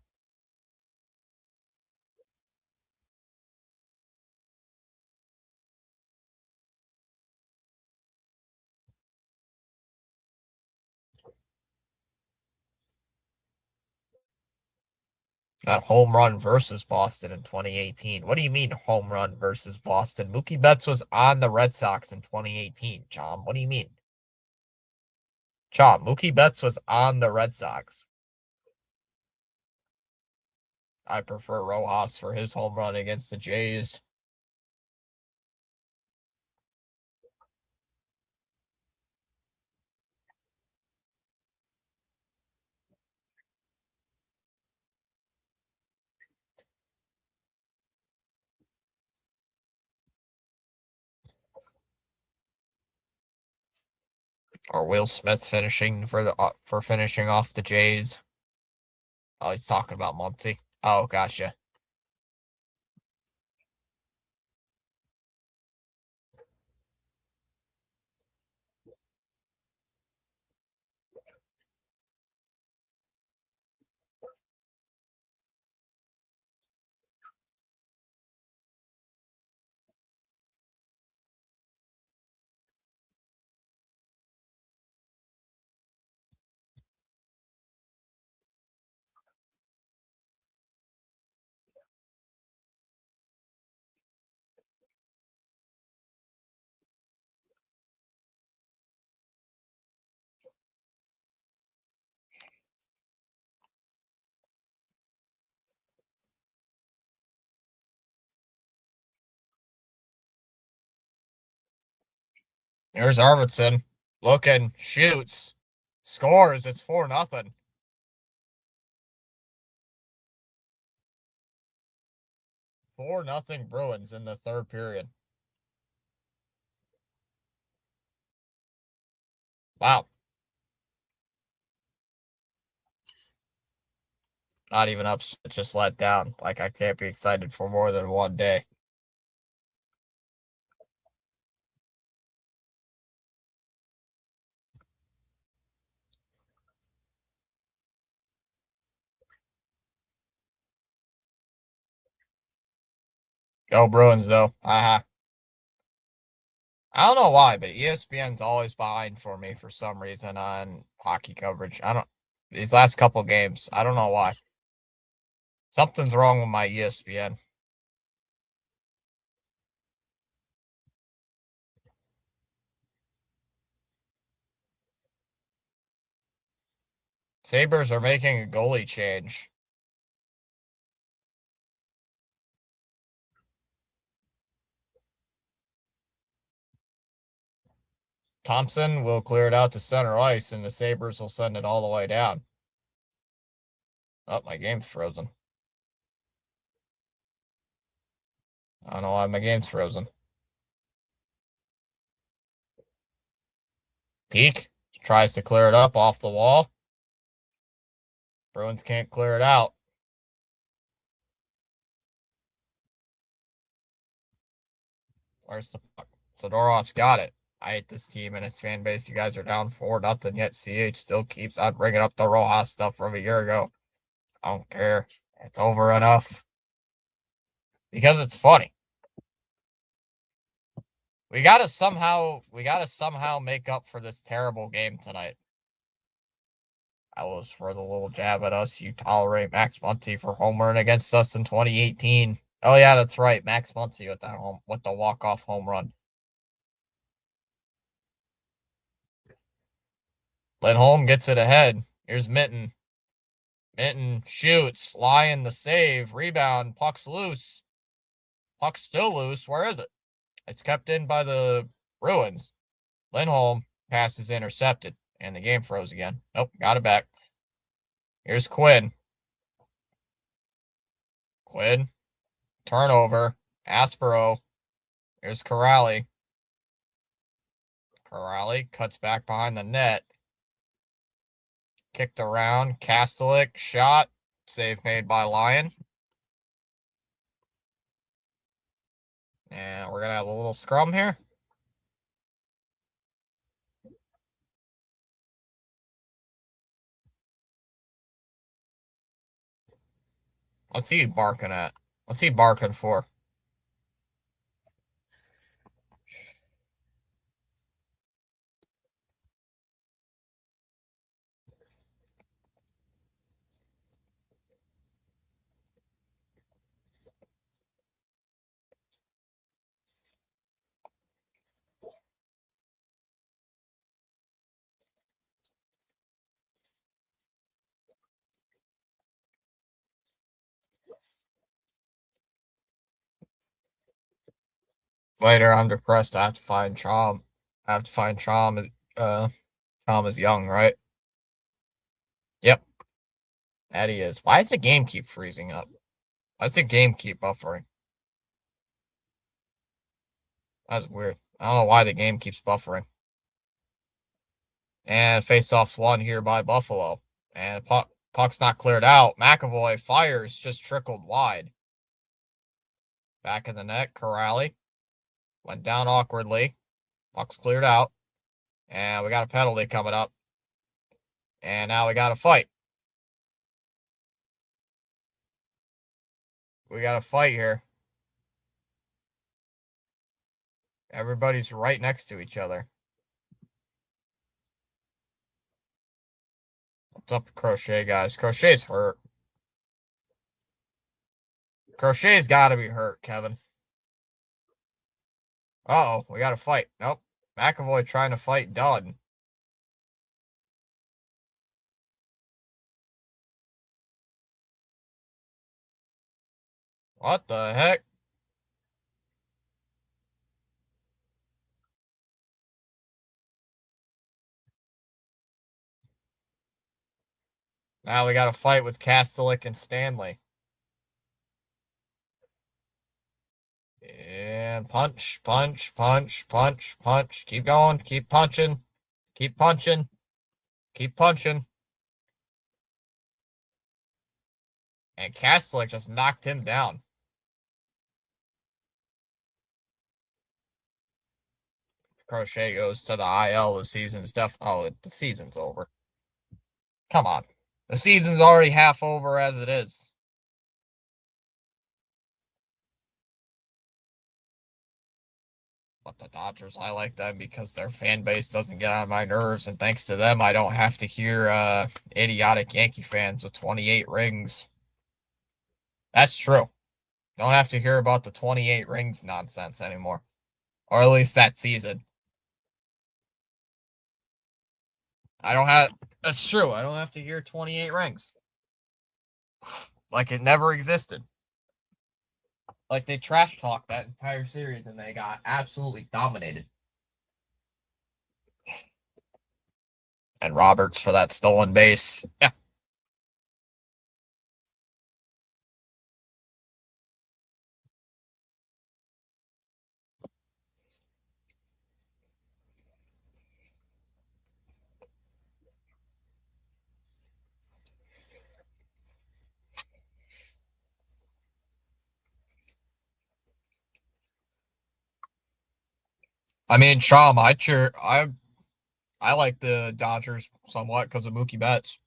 That home run versus Boston in 2018. What do you mean home run versus Boston? Mookie Betts was on the Red Sox in 2018, Chom. What do you mean? Chom, Mookie Betts was on the Red Sox. I prefer Rojas for his home run against the Jays. Or Will Smith finishing for finishing off the Jays. Oh, he's talking about Muncy. Oh, gotcha. Here's Arvidsson. Looking, shoots, scores. It's 4-0. 4-0 Bruins in the third period. Wow. Not even upset, just let down. Like I can't be excited for more than one day. Go Bruins though. Haha. I don't know why, but ESPN's always behind for me for some reason on hockey coverage. I don't these last couple games. I don't know why. Something's wrong with my ESPN. Sabres are making a goalie change. Thompson will clear it out to center ice, and the Sabres will send it all the way down. Oh, my game's frozen. I don't know why my game's frozen. Peak tries to clear it up off the wall. Bruins can't clear it out. Where's the puck? Zadorov's got it. I hate this team and its fan base. You guys are down 4-0, yet CH still keeps on bringing up the Rojas stuff from a year ago. I don't care. It's over enough. Because it's funny. We gotta somehow make up for this terrible game tonight. That was for the little jab at us. You tolerate Max Muncy for homering against us in 2018. Oh yeah, that's right. Max Muncy with the walk-off home run. Lindholm gets it ahead. Here's Mitten. Mitten shoots. Lyon the save. Rebound. Puck's loose. Puck's still loose. Where is it? It's kept in by the Bruins. Lindholm pass is intercepted. And the game froze again. Nope, got it back. Here's Quinn. Quinn. Turnover. Aspero. Here's Corrali. Corrali cuts back behind the net. Kicked around. Kastelik shot. Save made by Lyon. And we're going to have a little scrum here. What's he barking at? What's he barking for? Later, I'm depressed. I have to find Chom. I have to find Chom. Chom is young, right? Yep, that he is. Why does the game keep freezing up? Why does the game keep buffering? That's weird. I don't know why the game keeps buffering. And face-off's won here by Buffalo. And puck's not cleared out. McAvoy fires, just trickled wide. Back in the net, Corrali. Went down awkwardly. Puck's cleared out. And we got a penalty coming up. And now we got a fight. We got a fight here. Everybody's right next to each other. What's up, Crochet, guys? Crochet's hurt. Crochet's got to be hurt, Kevin. Uh-oh, we got to fight. Nope. McAvoy trying to fight Dunn. What the heck? Now we got to fight with Castellic and Stanley. And punch, punch, punch, punch, punch. Keep going. Keep punching. Keep punching. Keep punching. And Castellic just knocked him down. Crochet goes to the IL. The season's the season's over. Come on. The season's already half over as it is. But the Dodgers, I like them because their fan base doesn't get on my nerves, and thanks to them, I don't have to hear idiotic Yankee fans with 28 rings. That's true. Don't have to hear about the 28 rings nonsense anymore. Or at least that season. I don't have That's true. I don't have to hear 28 rings. Like it never existed. Like they trash talked that entire series and they got absolutely dominated. And Roberts for that stolen base. Yeah. I mean, Chum, I like the Dodgers somewhat because of Mookie Betts.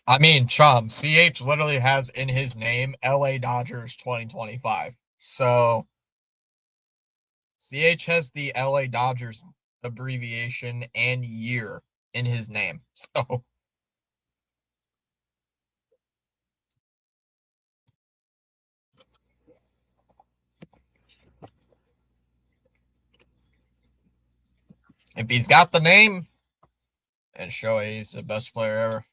I mean, Chum, CH literally has in his name LA Dodgers 2025. So CH has the LA Dodgers abbreviation and year in his name. So if he's got the name, and Shohei's the best player ever.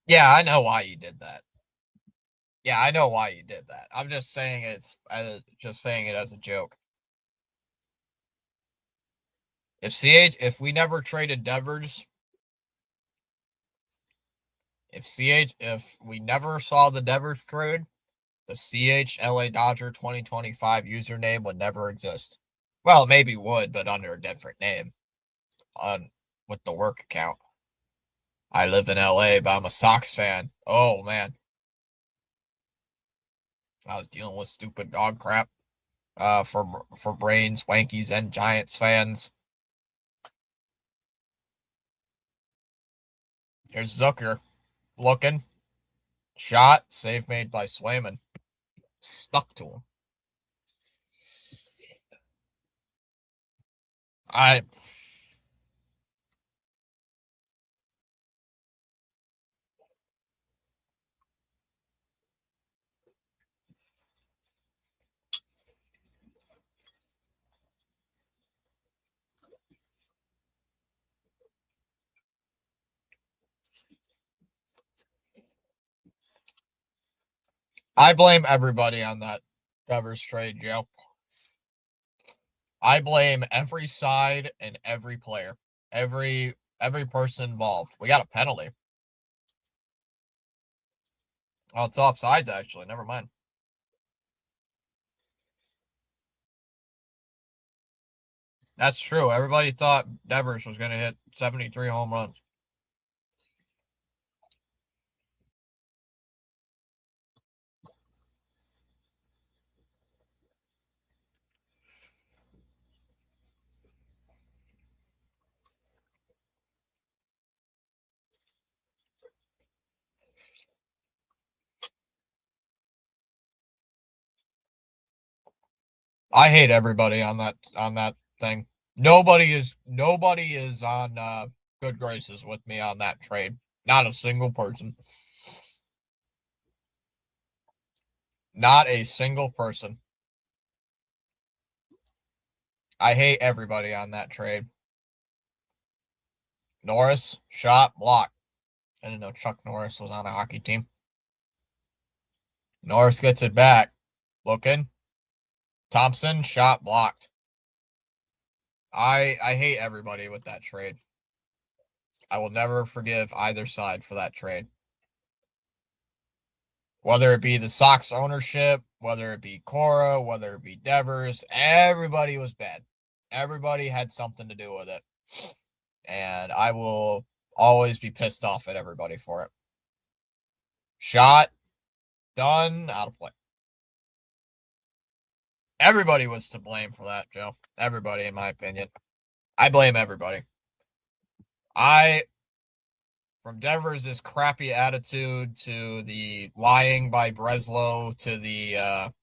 Yeah, I know why you did that. Yeah, I know why you did that. I'm just saying just saying it as a joke. If we never traded Devers, if we never saw the Devers trade, the CH LA Dodger 2025 username would never exist. Well, it maybe would, but under a different name on with the work account. I live in LA, but I'm a Sox fan. Oh man, I was dealing with stupid dog crap. For Brains, Wankies, and Giants fans. Here's Zucker looking shot, save made by Swayman. Stuck to him. I I blame everybody on that Devers trade, Joe. I blame every side and every player, every person involved. We got a penalty. Oh, it's offsides actually. Never mind. That's true. Everybody thought Devers was going to hit 73 home runs. I hate everybody on that thing. Nobody is on good graces with me on that trade. Not a single person. Not a single person. I hate everybody on that trade. Norris, shot, block. I didn't know Chuck Norris was on a hockey team. Norris gets it back. Looking. Thompson, shot, blocked. I hate everybody with that trade. I will never forgive either side for that trade. Whether it be the Sox ownership, whether it be Cora, whether it be Devers, everybody was bad. Everybody had something to do with it. And I will always be pissed off at everybody for it. Shot, done, out of play. Everybody was to blame for that, Joe. Everybody, in my opinion. I blame everybody. From Devers' crappy attitude to the lying by Breslow to the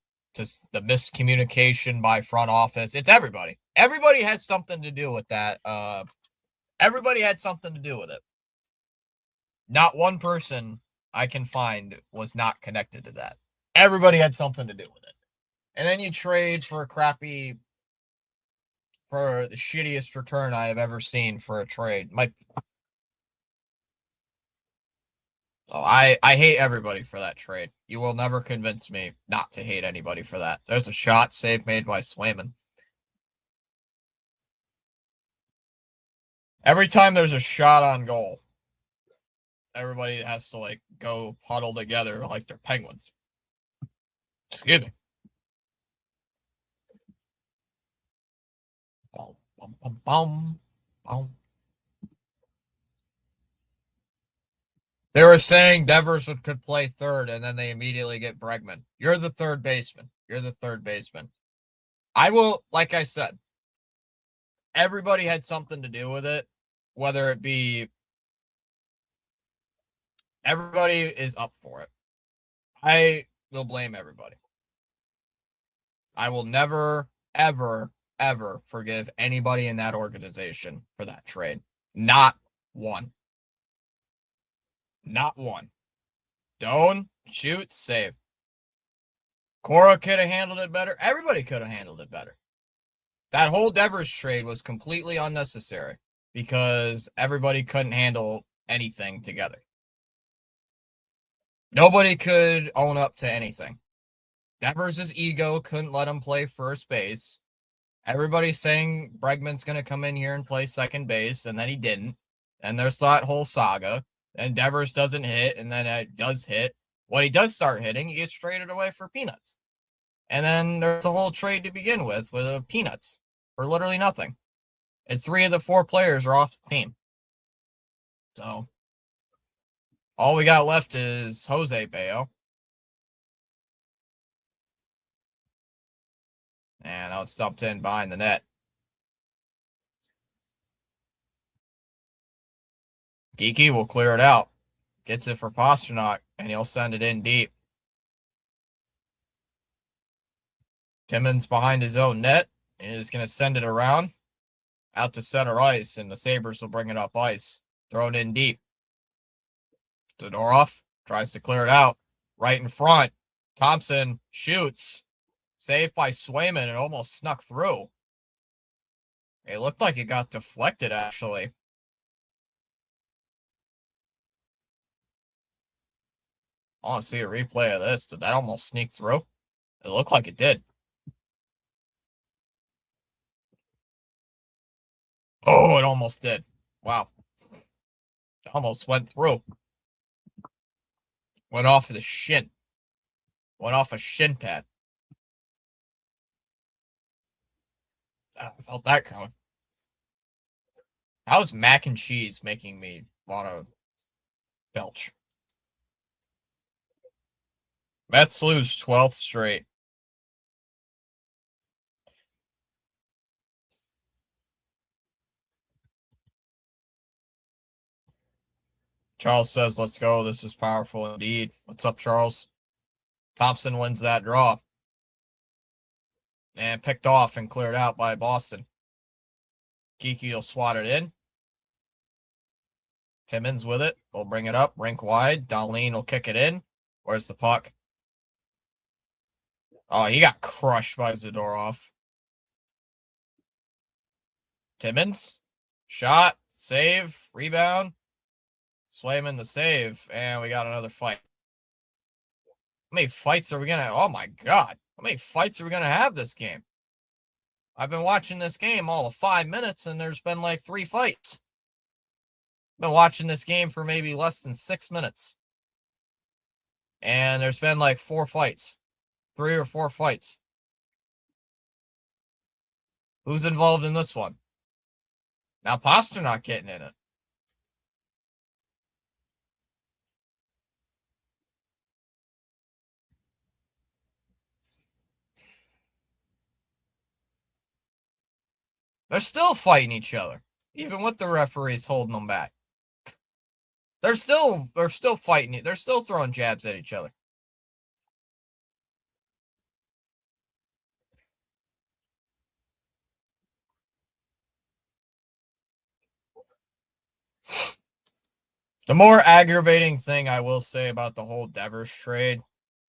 miscommunication by front office, it's everybody. Everybody has something to do with that. Everybody had something to do with it. Not one person I can find was not connected to that. Everybody had something to do with it. And then you trade for the shittiest return I have ever seen for a trade. I hate everybody for that trade. You will never convince me not to hate anybody for that. There's a shot save made by Swayman. Every time there's a shot on goal, everybody has to go huddle together like they're penguins. Excuse me. Boom, boom, boom, boom, boom. They were saying Devers could play third, and then they immediately get Bregman. You're the third baseman. I will, like I said, everybody had something to do with it, whether it be everybody is up for it. I will blame everybody. I will never, ever, ever forgive anybody in that organization for that trade. Not one. Not one. Doan, shoot, save. Cora could have handled it better. Everybody could have handled it better. That whole Devers trade was completely unnecessary because everybody couldn't handle anything together. Nobody could own up to anything. Devers' ego couldn't let him play first base. Everybody's saying Bregman's going to come in here and play second base, and then he didn't. And there's that whole saga. And Devers doesn't hit, and then it does hit. When he does start hitting, he gets traded away for peanuts. And then there's a whole trade to begin with peanuts for literally nothing. And 3 of the 4 players are off the team. So all we got left is Jose Bayo. And now it's dumped in behind the net. Geeky will clear it out. Gets it for Pasternak, and he'll send it in deep. Timmons behind his own net, and is going to send it around out to center ice, and the Sabres will bring it up ice. Throw it in deep. Zadorov tries to clear it out. Right in front. Thompson shoots. Saved by Swayman. It almost snuck through. It looked like it got deflected, actually. I want to see a replay of this. Did that almost sneak through? It looked like it did. Oh, it almost did. Wow. It almost went through. Went off of the shin. Went off a shin pad. I felt that coming. How's mac and cheese making me want to belch? Mets lose 12th straight. Charles says, let's go. This is powerful indeed. What's up, Charles? Thompson wins that draw. And picked off and cleared out by Boston. Geeky will swat it in. Timmons with it. We'll bring it up. Rink wide. Darlene will kick it in. Where's the puck? Oh, he got crushed by Zadorov. Timmins. Shot. Save. Rebound. Swayman the save. And we got another fight. How many fights are we going to... Oh, my God. How many fights are we going to have this game? I've been watching this game all of 5 minutes, and there's been like 3 fights. Been watching this game for maybe less than 6 minutes. And there's been like 4 fights. 3 or 4 fights. Who's involved in this one? Now Pasternak getting in it. They're still fighting each other, even with the referees holding them back. They're still fighting. They're still throwing jabs at each other. The more aggravating thing I will say about the whole Devers trade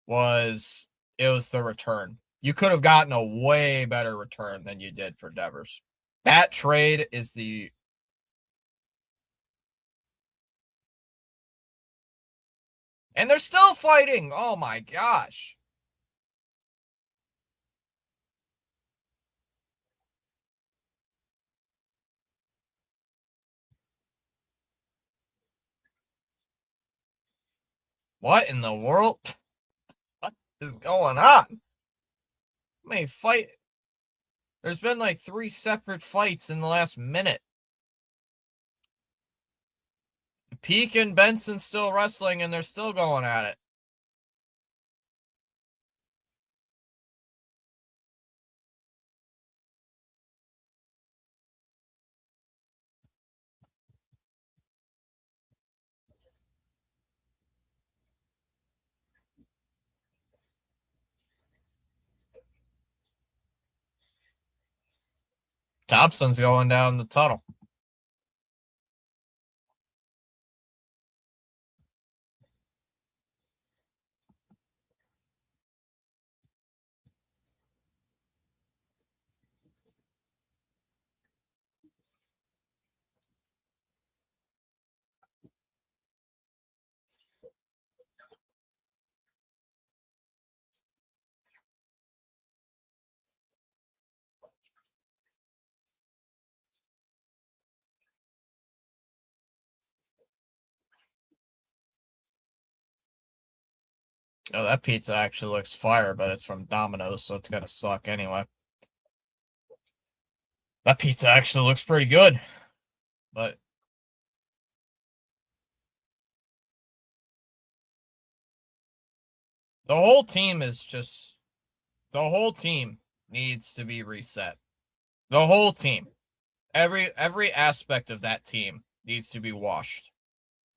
was it was the return. You could have gotten a way better return than you did for Devers. That trade is the... And they're still fighting. Oh my gosh. What in the world? What is going on? I mean, fight. There's been like 3 separate fights in the last minute. Peak and Benson still wrestling, and they're still going at it. Thompson's going down the tunnel. Oh, that pizza actually looks fire, but it's from Domino's, so it's gonna suck anyway. That pizza actually looks pretty good, but the whole team is just... The whole team needs to be reset. The whole team. Every aspect of that team needs to be washed.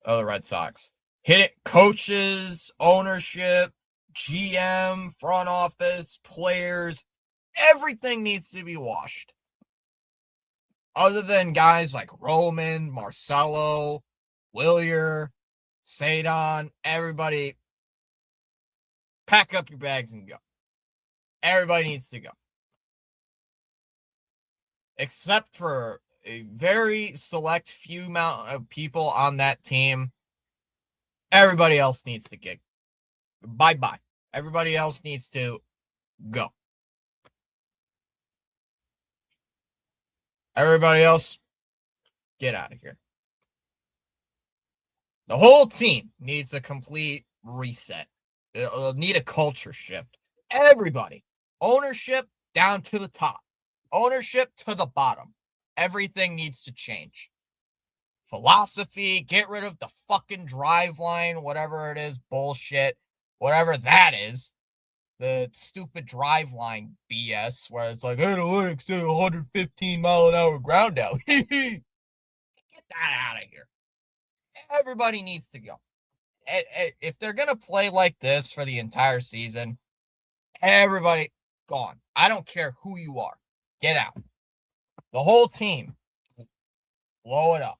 Oh, the Red Sox. Hit it, coaches, ownership, GM, front office, players, everything needs to be washed. Other than guys like Roman, Marcelo, Willier, Sadon, everybody, pack up your bags and go. Everybody needs to go. Except for a very select few amount of people on that team. Everybody else needs to get bye-bye. Everybody else needs to go. Everybody else, get out of here. The whole team needs a complete reset. It'll need a culture shift. Everybody. Ownership down to the top. Ownership to the bottom. Everything needs to change. Philosophy, get rid of the fucking drive line, whatever it is, bullshit, whatever that is. The stupid drive line BS where it's like, analytics did 115-mile-an-hour ground out. Get that out of here. Everybody needs to go. If they're going to play like this for the entire season, everybody gone. I don't care who you are. Get out. The whole team, blow it up.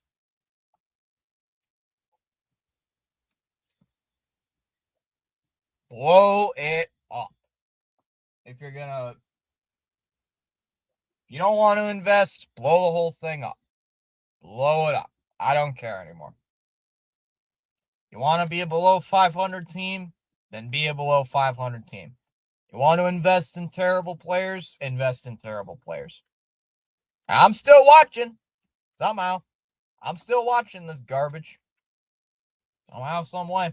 Blow it up. if you're gonna, if you don't want to invest, blow the whole thing up. Blow it up. I don't care anymore. You want to be a below 500 team? Then be a below 500 team. You want to invest in terrible players? Invest in terrible players. I'm still watching. Somehow. I'm still watching this garbage. Somehow, some way.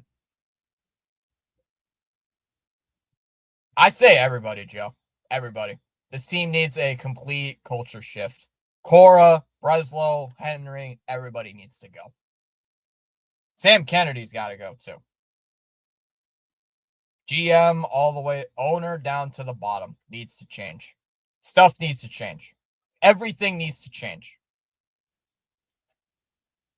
I say everybody, Joe. Everybody. This team needs a complete culture shift. Cora, Breslow, Henry, everybody needs to go. Sam Kennedy's got to go too. GM all the way, owner down to the bottom needs to change. Stuff needs to change. Everything needs to change.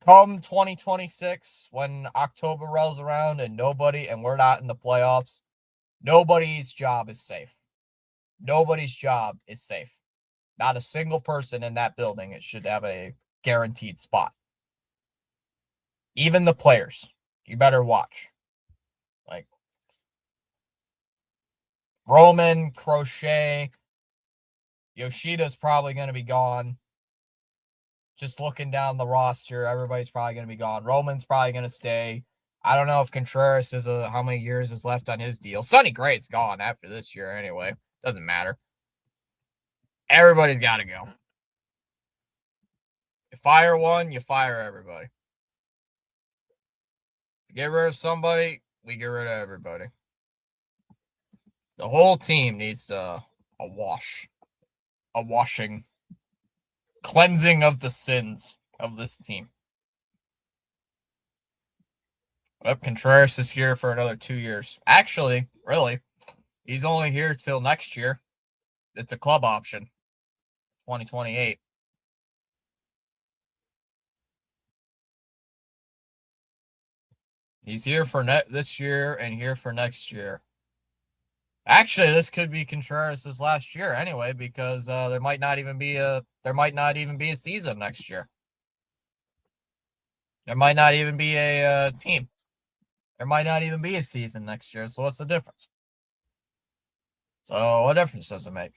Come 2026, when October rolls around and we're not in the playoffs, nobody's job is safe. Nobody's job is safe. Not a single person in that building should have a guaranteed spot. Even the players. You better watch. Like Roman, Crochet, Yoshida's probably going to be gone. Just looking down the roster, everybody's probably going to be gone. Roman's probably going to stay. I don't know if Contreras is how many years is left on his deal. Sonny Gray's gone after this year anyway. Doesn't matter. Everybody's got to go. You fire one, you fire everybody. If you get rid of somebody, we get rid of everybody. The whole team needs a wash. A washing. Cleansing of the sins of this team. Well, Contreras is here for another 2 years. Actually, really, he's only here till next year. It's a club option. 2028. He's here for this year and here for next year. Actually, this could be Contreras' last year anyway, because there might not even be a season next year. There might not even be a team. There might not even be a season next year. So what's the difference? So what difference does it make?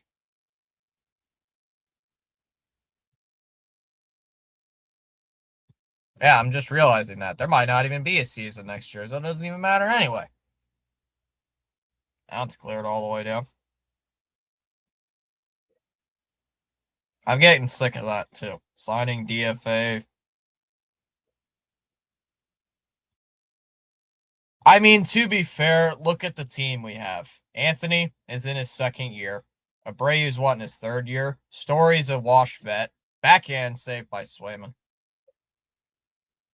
Yeah, I'm just realizing that there might not even be a season next year, so it doesn't even matter anyway. Now it's cleared all the way down. I'm getting sick of that too. Signing DFA. I mean, to be fair, look at the team we have. Anthony is in his second year. Abreu's in his third year. Story's a wash vet. Backhand saved by Swayman.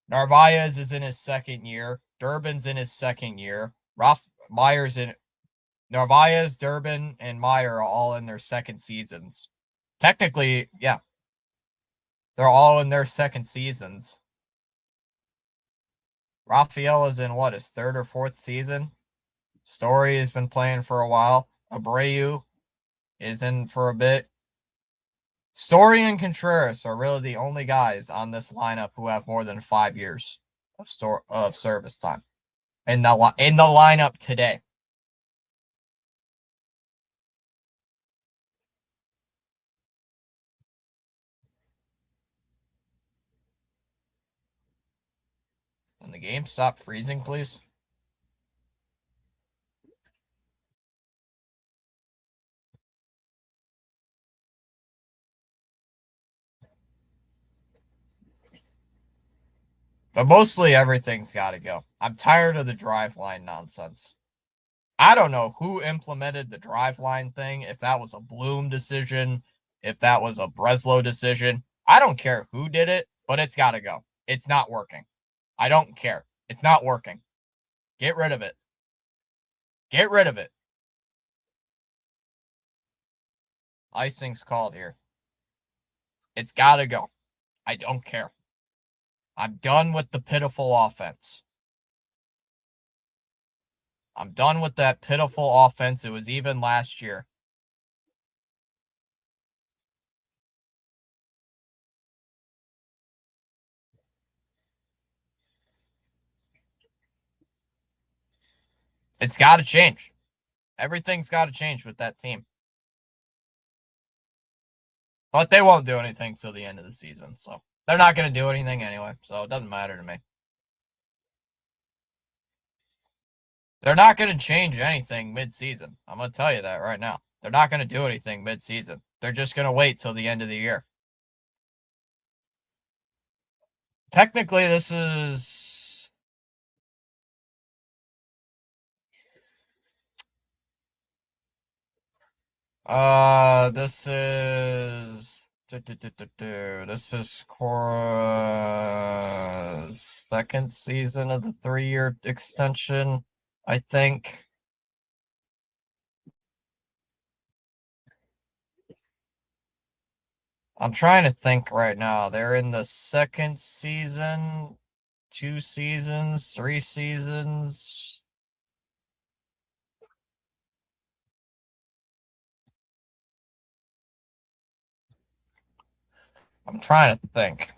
Narvaez is in his second year. Durbin's in his second year. Meyer's in. Narvaez, Durbin, and Meyer are all in their second seasons. Technically, yeah. They're all in their second seasons. Raphael is in his third or fourth season. Story has been playing for a while. Abreu is in for a bit. Story and Contreras are really the only guys on this lineup who have more than 5 years of service time in the lineup today. Can the game stop freezing, please? But mostly everything's got to go. I'm tired of the drive line nonsense. I don't know who implemented the drive line thing, if that was a Bloom decision, if that was a Breslow decision. I don't care who did it, but it's got to go. It's not working. I don't care. It's not working. Get rid of it. Get rid of it. Icing's called here. It's got to go. I don't care. I'm done with the pitiful offense. I'm done with that pitiful offense. It was even last year. It's got to change. Everything's got to change with that team. But they won't do anything till the end of the season, so they're not going to do anything anyway, so it doesn't matter to me. They're not going to change anything mid-season. I'm going to tell you that right now. They're not going to do anything mid-season. They're just going to wait till the end of the year. Technically, this is this is Cora's second season of the 3-year extension, I think. I'm trying to think right now. They're in the second season, 2 seasons, 3 seasons. I'm trying to think.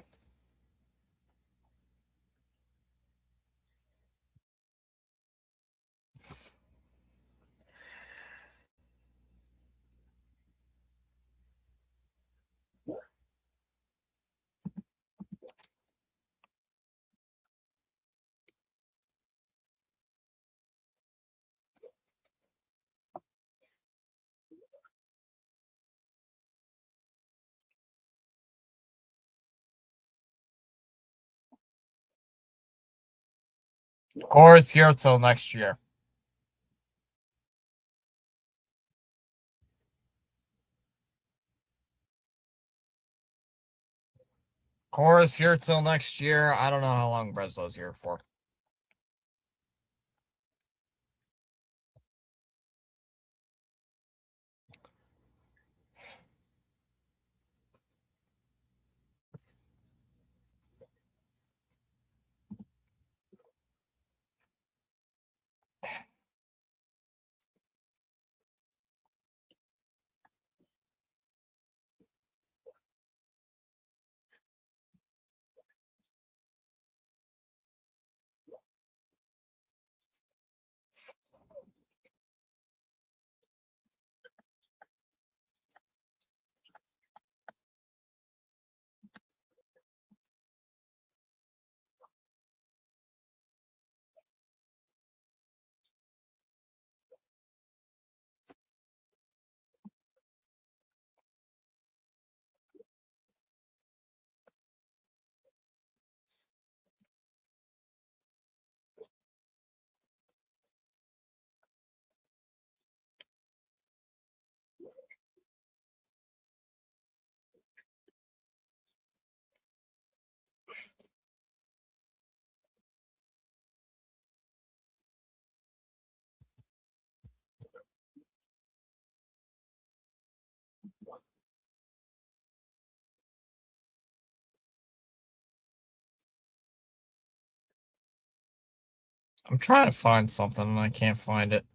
Cora's here till next year. Cora's here till next year. I don't know how long Breslow's here for. I'm trying to find something and I can't find it.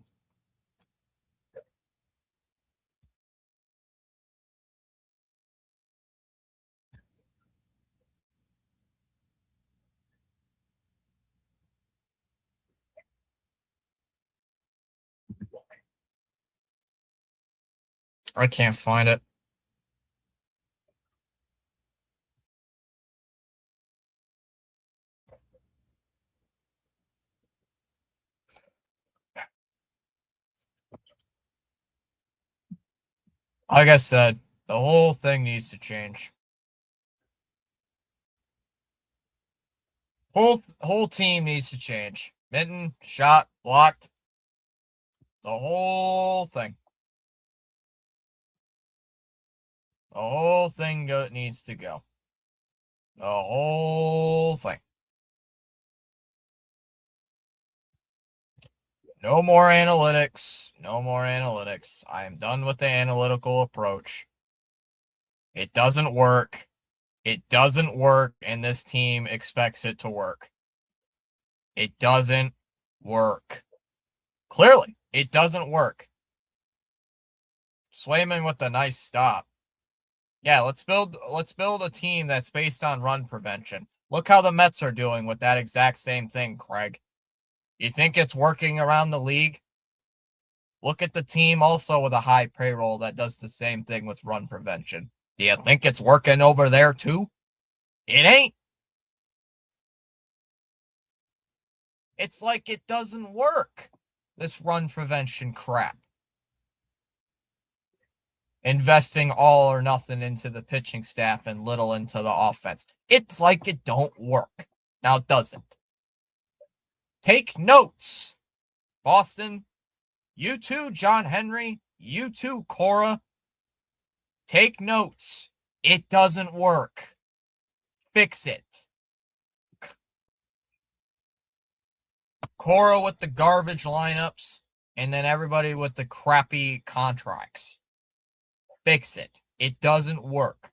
I can't find it. Like I said, the whole thing needs to change. Whole team needs to change. Mitten, shot, blocked. The whole thing. The whole thing needs to go. The whole thing. No more analytics. No more analytics. I am done with the analytical approach. It doesn't work. It doesn't work, and this team expects it to work. It doesn't work. Clearly, it doesn't work. Swayman with a nice stop. Yeah, let's build a team that's based on run prevention. Look how the Mets are doing with that exact same thing, Craig. You think it's working around the league? Look at the team also with a high payroll that does the same thing with run prevention. Do you think it's working over there too? It ain't. It's like it doesn't work. This run prevention crap. Investing all or nothing into the pitching staff and little into the offense. It's like it don't work. Now it doesn't. Take notes. Boston, you too, John Henry, you too, Cora. Take notes. It doesn't work. Fix it. Cora with the garbage lineups, and then everybody with the crappy contracts. Fix it. It doesn't work.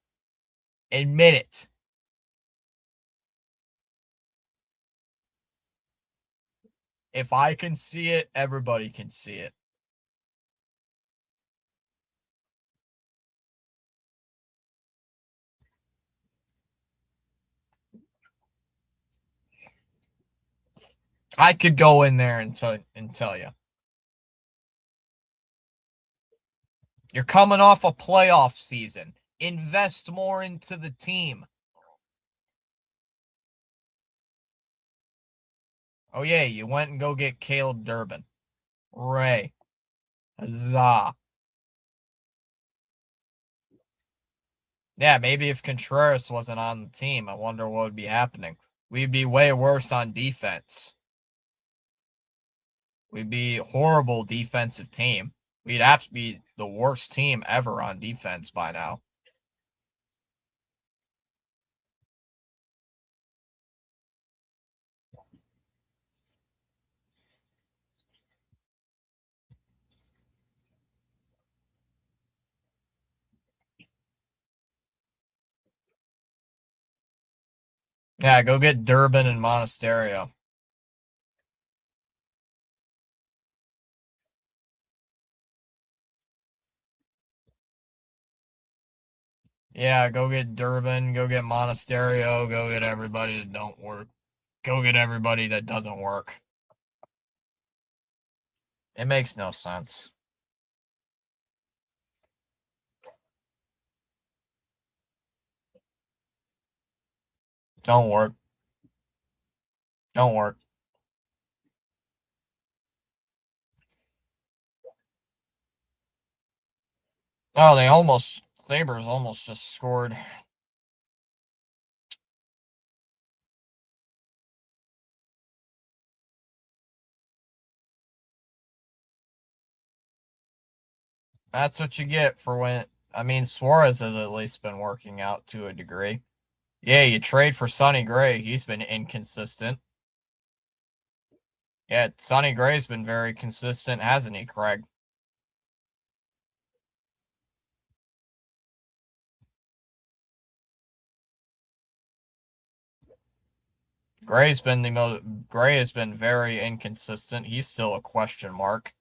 Admit it. If I can see it, everybody can see it. I could go in there and tell you. You're coming off a playoff season. Invest more into the team. Oh, yeah, you went and go get Caleb Durbin. Ray. Huzzah. Yeah, maybe if Contreras wasn't on the team, I wonder what would be happening. We'd be way worse on defense. We'd be a horrible defensive team. We'd absolutely be the worst team ever on defense by now. Yeah, go get Durbin and Monasterio. Yeah, go get Durbin, go get Monasterio, go get everybody that don't work. Go get everybody that doesn't work. It makes no sense. Don't work. Don't work. Oh, Sabres almost just scored. That's what you get for when, I mean, Suarez has at least been working out to a degree. Yeah, you trade for Sonny Gray. He's been inconsistent. Yeah, Sonny Gray's been very consistent, hasn't he, Craig? Gray has been very inconsistent. He's still a question mark.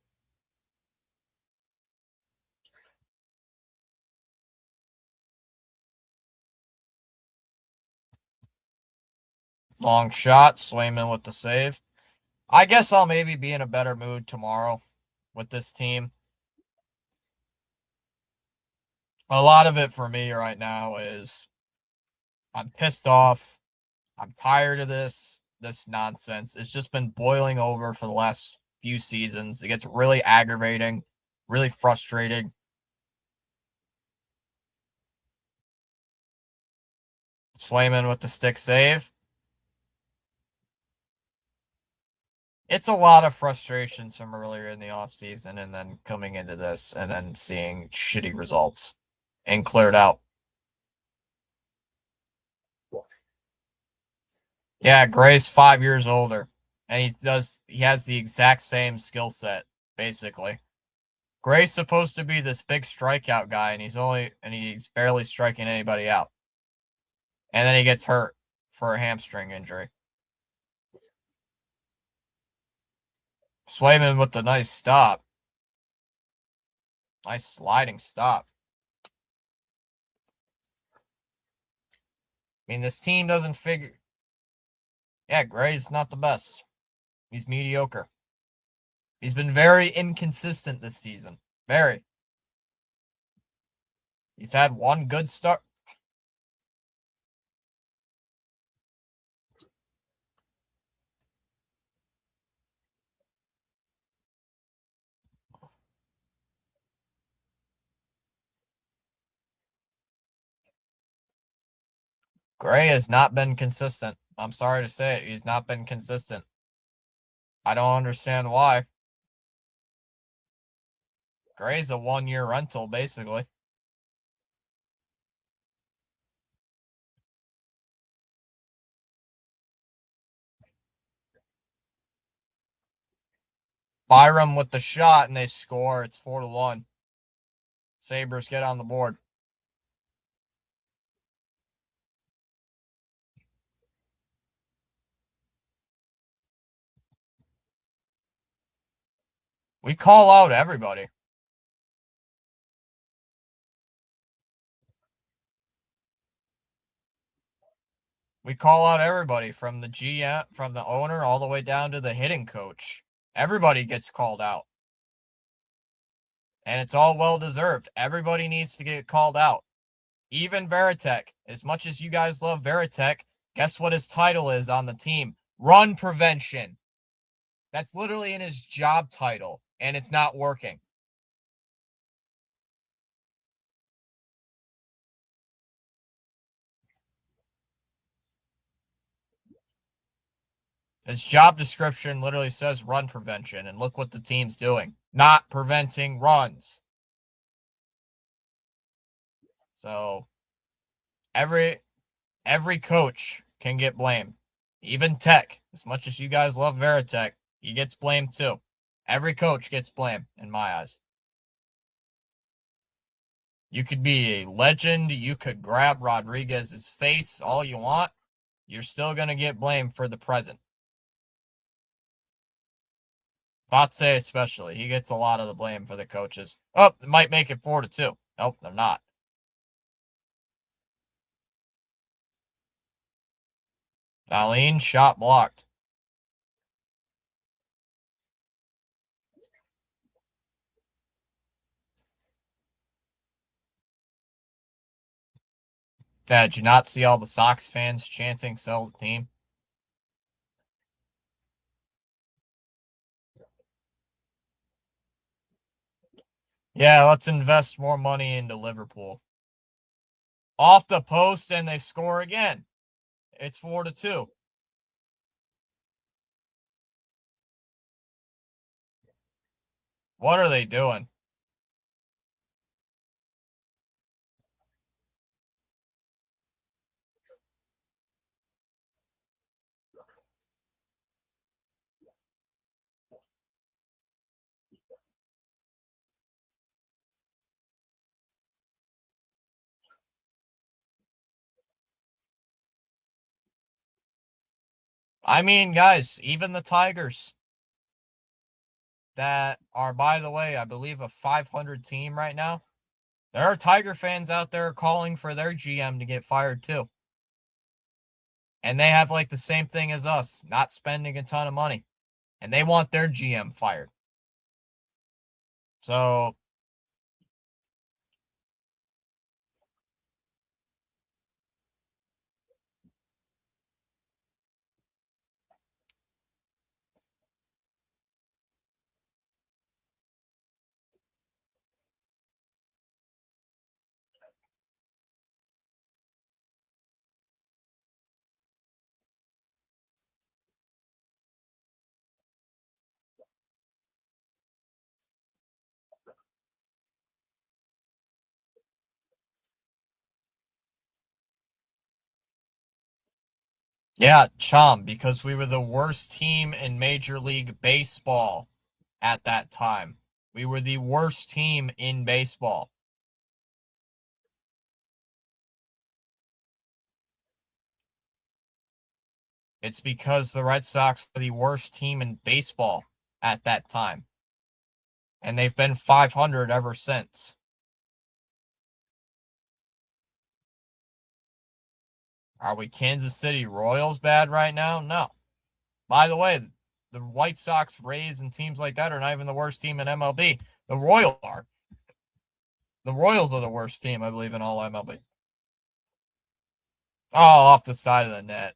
Long shot, Swayman with the save. I guess I'll maybe be in a better mood tomorrow with this team. A lot of it for me right now is I'm pissed off. I'm tired of this nonsense. It's just been boiling over for the last few seasons. It gets really aggravating, really frustrating. Swayman with the stick save. It's a lot of frustration from earlier in the offseason and then coming into this and then seeing shitty results and cleared out. Yeah, Gray's 5 years older, and he has the exact same skill set, basically. Gray's supposed to be this big strikeout guy, and he's barely striking anybody out. And then he gets hurt for a hamstring injury. Swayman with the nice stop. Nice sliding stop. I mean, this team doesn't figure. Yeah, Gray's not the best. He's mediocre. He's been very inconsistent this season. Very. He's had one good start. Gray has not been consistent. I'm sorry to say it. He's not been consistent. I don't understand why. Gray's a 1-year rental, basically. Byram with the shot, and they score. It's 4-1. Sabres get on the board. We call out everybody. We call out everybody from the GM, from the owner, all the way down to the hitting coach. Everybody gets called out. And it's all well deserved. Everybody needs to get called out. Even Veritek. As much as you guys love Veritek, guess what his title is on the team? Run prevention. That's literally in his job title, and it's not working. His job description literally says run prevention, and look what the team's doing. Not preventing runs. So every coach can get blamed. Even Tech, as much as you guys love Veritek, he gets blamed too. Every coach gets blamed, in my eyes. You could be a legend, you could grab Rodriguez's face all you want. You're still going to get blamed for the present. Fatse especially, he gets a lot of the blame for the coaches. Oh, it might make it 4-2. Nope, they're not. Darlene, shot blocked. Did you not see all the Sox fans chanting sell the team? Yeah, let's invest more money into Liverpool. Off the post, and they score again. It's 4-2. What are they doing? I mean, guys, even the Tigers that are, by the way, I believe a 500 team right now. There are Tiger fans out there calling for their GM to get fired too. And they have like the same thing as us, not spending a ton of money. And they want their GM fired. So, yeah, Chum, because we were the worst team in Major League Baseball at that time. We were the worst team in baseball. It's because the Red Sox were the worst team in baseball at that time. And they've been 500 ever since. Are we Kansas City Royals bad right now? No. By the way, the White Sox, Rays, and teams like that are not even the worst team in MLB. The Royals are. The Royals are the worst team, I believe, in all MLB. Oh, off the side of the net.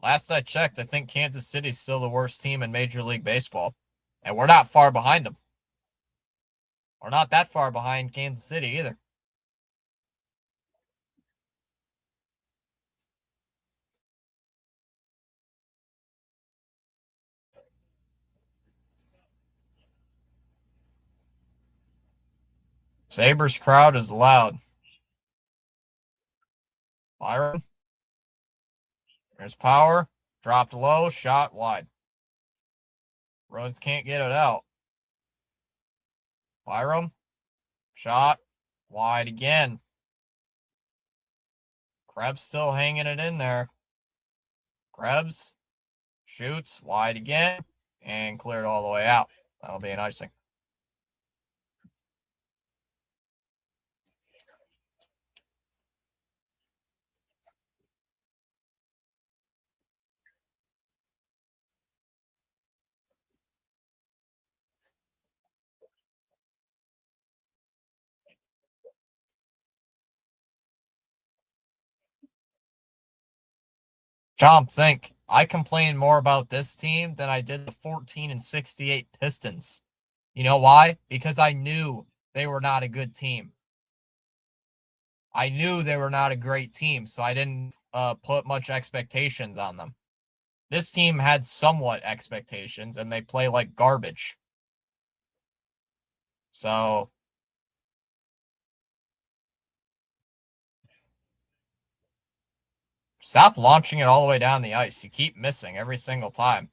Last I checked, I think Kansas City's still the worst team in Major League Baseball. And we're not far behind them. We're not that far behind Kansas City either. Sabres crowd is loud. Byron, there's power. Dropped low, shot wide. Rhodes can't get it out. Byram, shot wide again. Krebs still hanging it in there. Krebs shoots wide again and cleared all the way out. That'll be an icing. Chomp, think. I complained more about this team than I did the 14-68 Pistons. You know why? Because I knew they were not a good team. I knew they were not a great team, so I didn't put much expectations on them. This team had somewhat expectations, and they play like garbage. So stop launching it all the way down the ice. You keep missing every single time.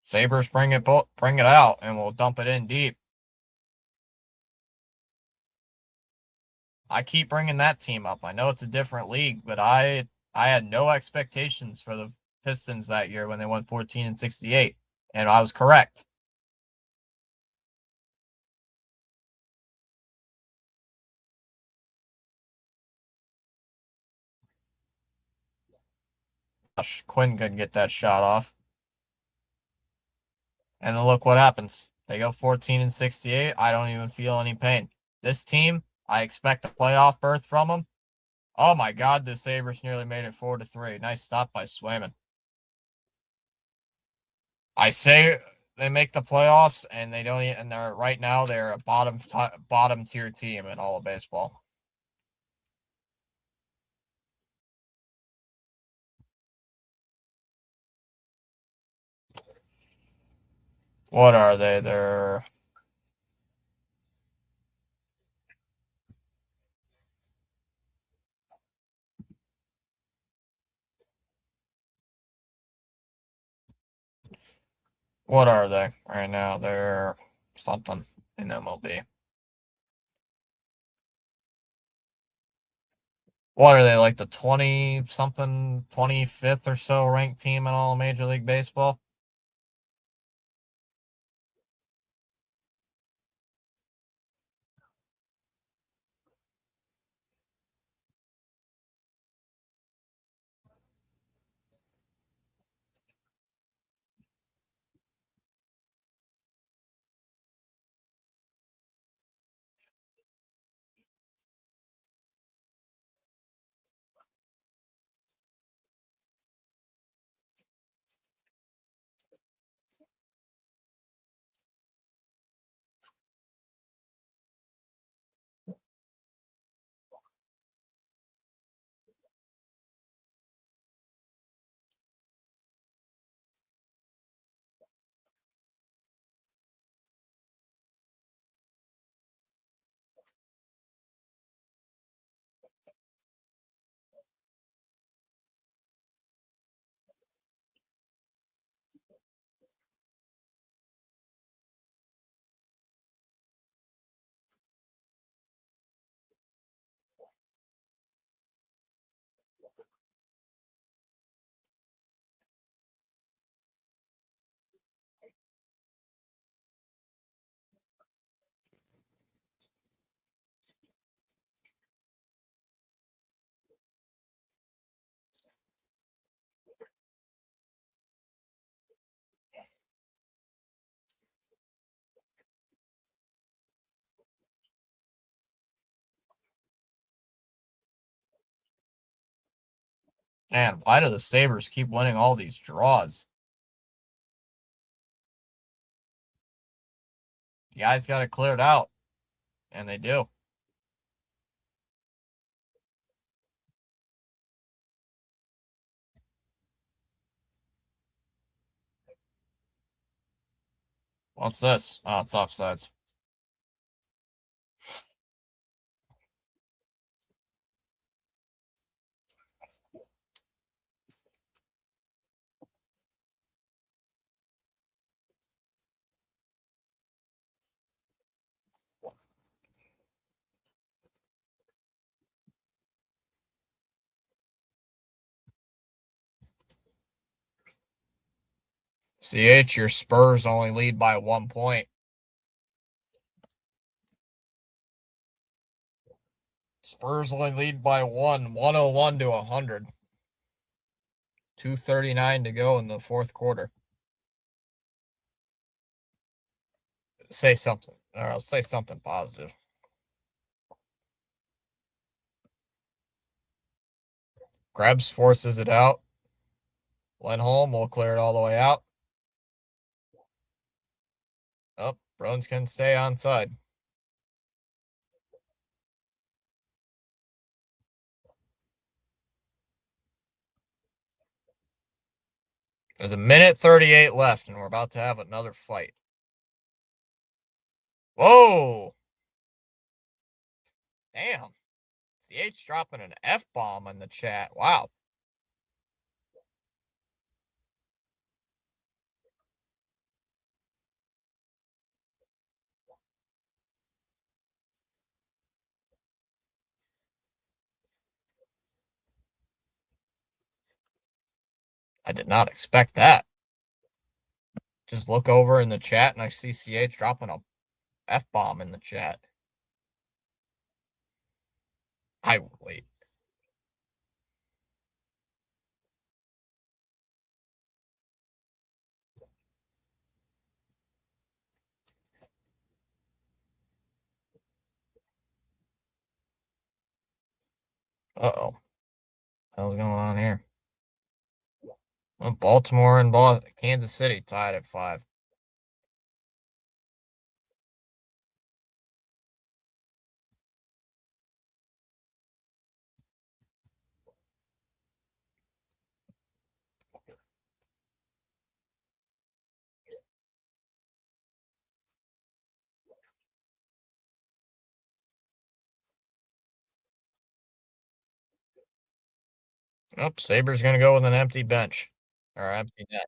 Sabres bring it out, and we'll dump it in deep. I keep bringing that team up. I know it's a different league, but I had no expectations for the Pistons that year when they won 14-68, and I was correct. Gosh, Quinn couldn't get that shot off. And then look what happens. They go 14-68. I don't even feel any pain. This team, I expect a playoff berth from them. Oh my God, the Sabres nearly made it 4-3. Nice stop by Swayman. I say they make the playoffs, and they don't. And they're right now they're a bottom tier team in all of baseball. What are they? They're what are they right now? They're something in MLB. What are they, like the 20 something 25th or so ranked team in all of Major League Baseball? Man, why do the Sabres keep winning all these draws? You guys got it cleared out, and they do. What's this? Oh, it's offsides. CH, your Spurs only lead by 1 point. Spurs only lead by 101 to 100. 2:39 to go in the fourth quarter. Say something, or I'll say something positive. Krebs forces it out. Lindholm will clear it all the way out. Oh, Bruins can stay onside. There's a minute 38 left, and we're about to have another fight. Whoa! Damn. CH dropping an F-bomb in the chat. Wow. I did not expect that. Just look over in the chat and I see CH dropping a F-bomb in the chat. I will wait. Uh-oh. What's going on here? Well, Baltimore and Kansas City tied at 5. Oh, Sabres going to go with an empty bench. Or empty net.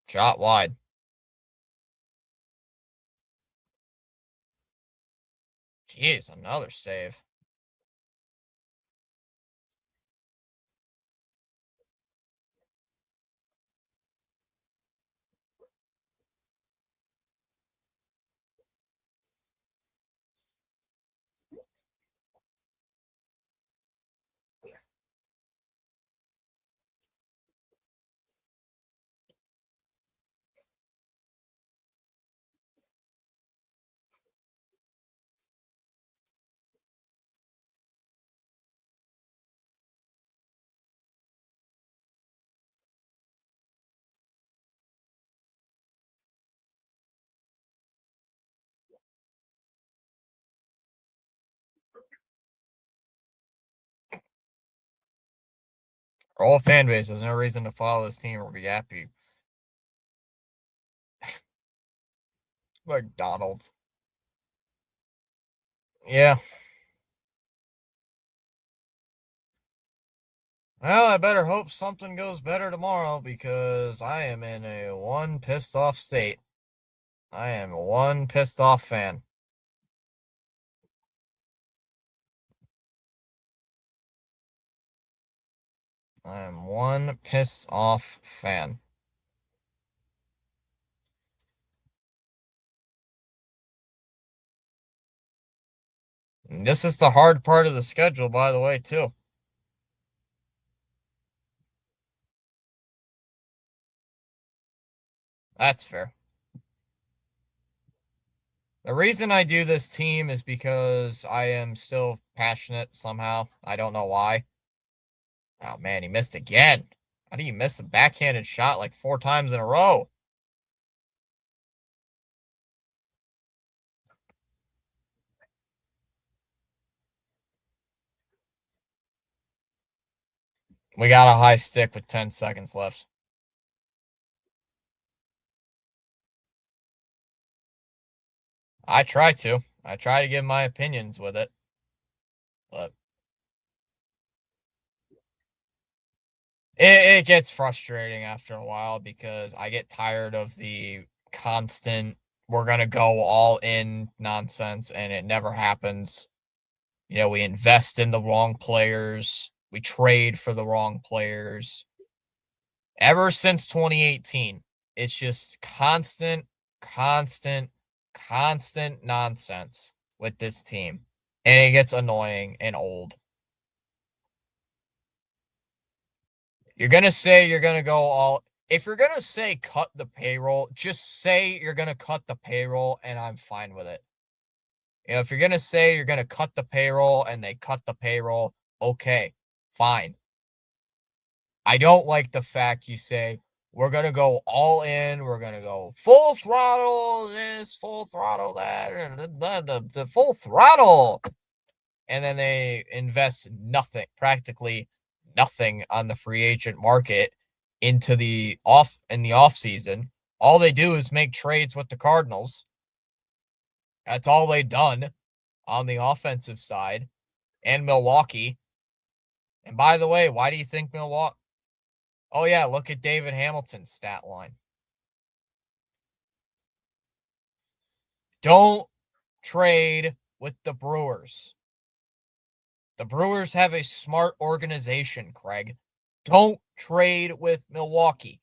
Shot wide. Jeez, another save. Our whole fan base has no reason to follow this team or be happy. McDonald's. Yeah. Well, I better hope something goes better tomorrow because I am in a one pissed off state. I am a one pissed off fan. I am one pissed off fan. And this is the hard part of the schedule, by the way, too. That's fair. The reason I do this team is because I am still passionate somehow. I don't know why. Oh man, he missed again. How do you miss a backhanded shot like 4 times in a row? We got a high stick with 10 seconds left. I try to. I try to give my opinions with it, but it gets frustrating after a while because I get tired of the constant we're gonna go all in nonsense and it never happens. We invest in the wrong players. We trade for the wrong players. Ever since 2018, it's just constant, constant nonsense with this team. And it gets annoying and old. You're going to say you're going to go all. If you're going to say cut the payroll, just say you're going to cut the payroll and I'm fine with it. If you're going to say you're going to cut the payroll and they cut the payroll, okay, fine. I don't like the fact you say, we're going to go all in, we're going to go full throttle this, full throttle that, the full throttle. And then they invest nothing, practically nothing on the free agent market into the off season. All they do is make trades with the Cardinals. That's all they've done on the offensive side and Milwaukee. And by the way, why do you think Milwaukee? Oh, yeah, look at David Hamilton's stat line. Don't trade with the Brewers. The Brewers have a smart organization, Craig. Don't trade with Milwaukee.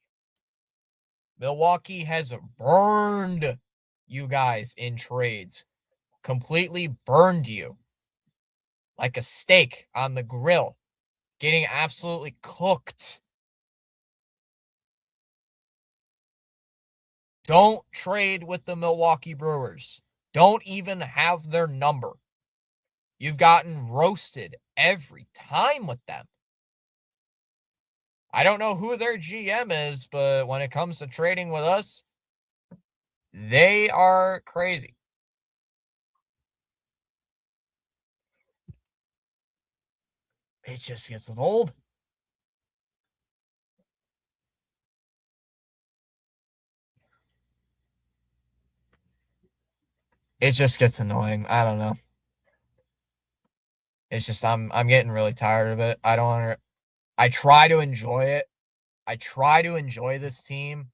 Milwaukee has burned you guys in trades. Completely burned you. Like a steak on the grill. Getting absolutely cooked. Don't trade with the Milwaukee Brewers. Don't even have their number. You've gotten roasted every time with them. I don't know who their GM is, but when it comes to trading with us, they are crazy. It just gets old. It just gets annoying. I don't know. It's just I'm getting really tired of it. I try to enjoy it. I try to enjoy this team,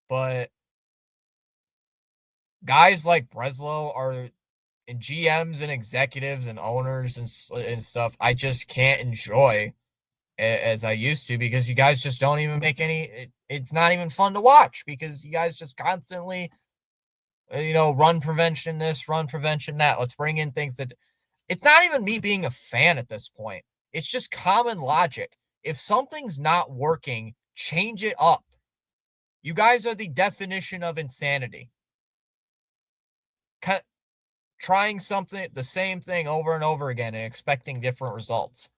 but guys like Breslow are and GMs and executives and owners and stuff. I just can't enjoy as I used to because you guys just don't even make it's not even fun to watch because you guys just constantly run prevention this, run prevention that. Let's bring in things that it's not even me being a fan at this point. It's just common logic. If something's not working, change it up. You guys are the definition of insanity. Trying something, the same thing over and over again and expecting different results.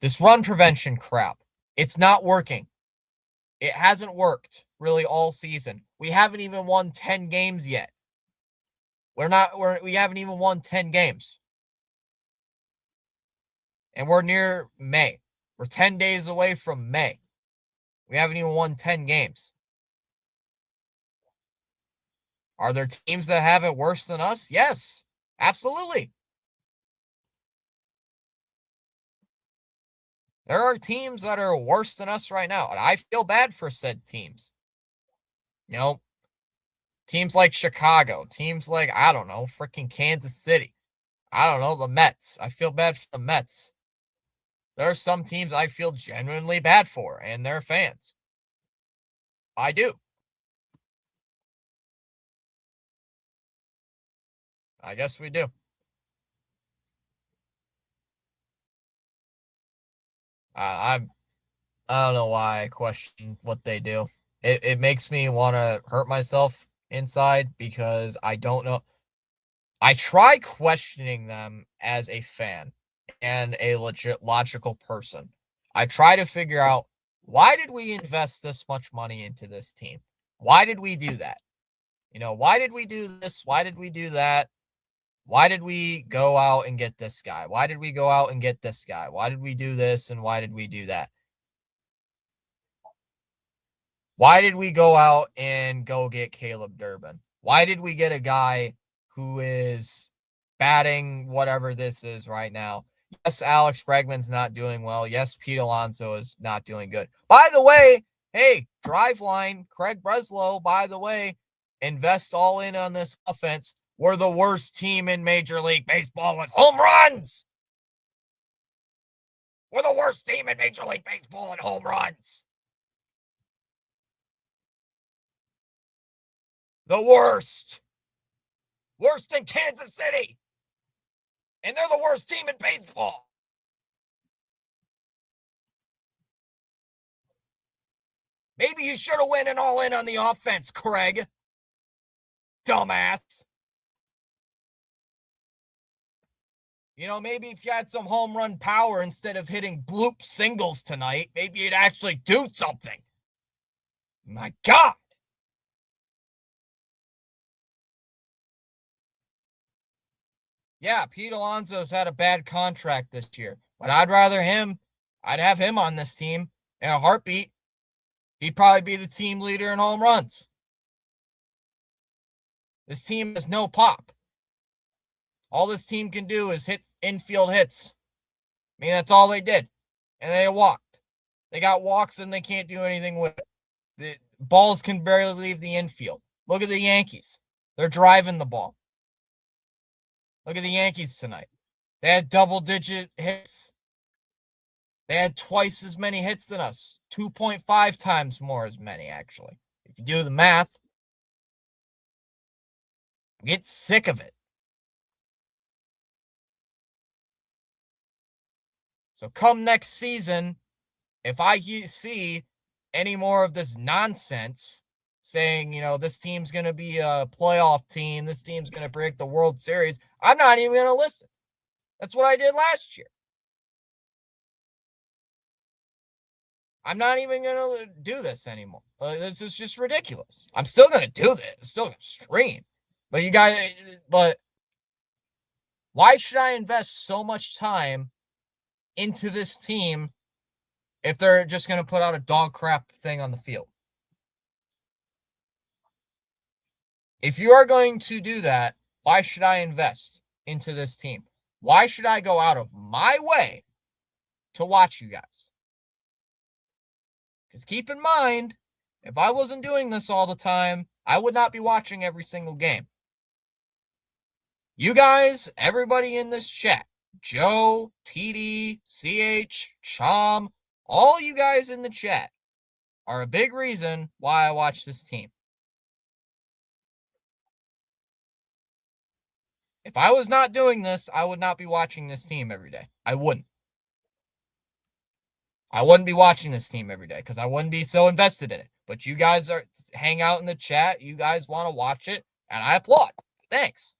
This run prevention crap, it's not working. It hasn't worked really all season. We haven't even won 10 games yet. We haven't even won 10 games. And we're near May. We're 10 days away from May. We haven't even won 10 games. Are there teams that have it worse than us? Yes, absolutely. There are teams that are worse than us right now, and I feel bad for said teams. Teams like Chicago, teams like, I don't know, freaking Kansas City. I don't know, the Mets. I feel bad for the Mets. There are some teams I feel genuinely bad for, and their fans. I do. I guess we do. I'm. I don't know why I question what they do. It makes me want to hurt myself inside because I don't know. I try questioning them as a fan and a legit logical person. I try to figure out, why did we invest this much money into this team? Why did we do that? Why did we do this? Why did we do that? Why did we go out and get this guy? Why did we go out and get this guy? Why did we do this and why did we do that? Why did we go out and go get Caleb Durbin? Why did we get a guy who is batting whatever this is right now? Yes, Alex Bregman's not doing well. Yes, Pete Alonso is not doing good. By the way, hey, Driveline, Craig Breslow, by the way, invest all in on this offense. We're the worst team in Major League Baseball with home runs. We're the worst team in Major League Baseball in home runs. The worst. Worse than Kansas City. And they're the worst team in baseball. Maybe you should have went and all in on the offense, Craig. Dumbass. Maybe if you had some home run power instead of hitting bloop singles tonight, maybe you'd actually do something. My God. Yeah, Pete Alonso's had a bad contract this year, but I'd have him on this team in a heartbeat. He'd probably be the team leader in home runs. This team has no pop. All this team can do is hit infield hits. I mean, that's all they did. And they walked. They got walks and they can't do anything with it. The balls can barely leave the infield. Look at the Yankees. They're driving the ball. Look at the Yankees tonight. They had double-digit hits. They had twice as many hits than us. 2.5 times more as many, actually. If you do the math, I get sick of it. So come next season, if I see any more of this nonsense saying, this team's going to be a playoff team, this team's going to break the World Series, I'm not even going to listen. That's what I did last year. I'm not even going to do this anymore. This is just ridiculous. I'm still going to do this. Still going to stream. But why should I invest so much time into this team if they're just going to put out a dog crap thing on the field? If you are going to do that, why should I invest into this team? Why should I go out of my way to watch you guys? Because keep in mind, if I wasn't doing this all the time, I would not be watching every single game. You guys, everybody in this chat, Joe, TD, CH, Chom, all you guys in the chat are a big reason why I watch this team. If I was not doing this, I would not be watching this team every day. I wouldn't. I wouldn't be watching this team every day because I wouldn't be so invested in it. But you guys hang out in the chat. You guys want to watch it, and I applaud. Thanks.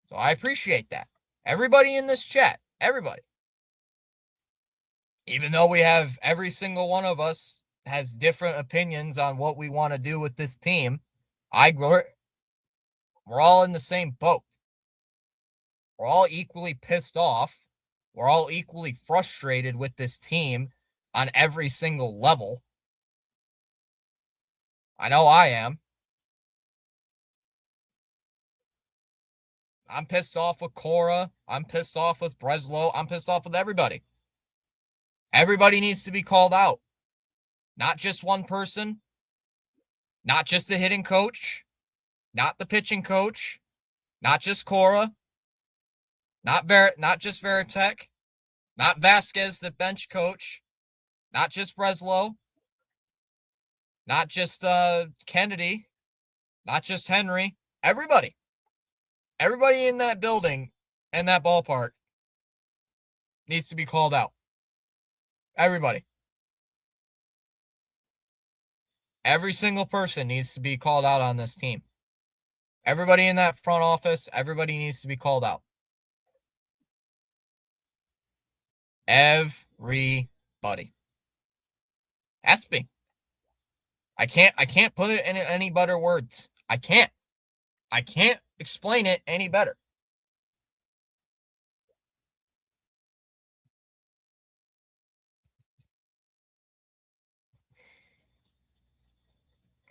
So I appreciate that. Everybody in this chat, everybody. Even though we have every single one of us has different opinions on what we want to do with this team, we're all in the same boat. We're all equally pissed off. We're all equally frustrated with this team on every single level. I know I am. I'm pissed off with Cora. I'm pissed off with Breslow. I'm pissed off with everybody. Everybody needs to be called out. Not just one person. Not just the hitting coach. Not the pitching coach. Not just Cora. Not just Veritek. Not Vasquez, the bench coach. Not just Breslow. Not just Kennedy. Not just Henry. Everybody. Everybody in that building and that ballpark needs to be called out. Everybody. Every single person needs to be called out on this team. Everybody in that front office, everybody needs to be called out. Everybody. Has to be. I can't put it in any better words. I can't. I can't explain it any better.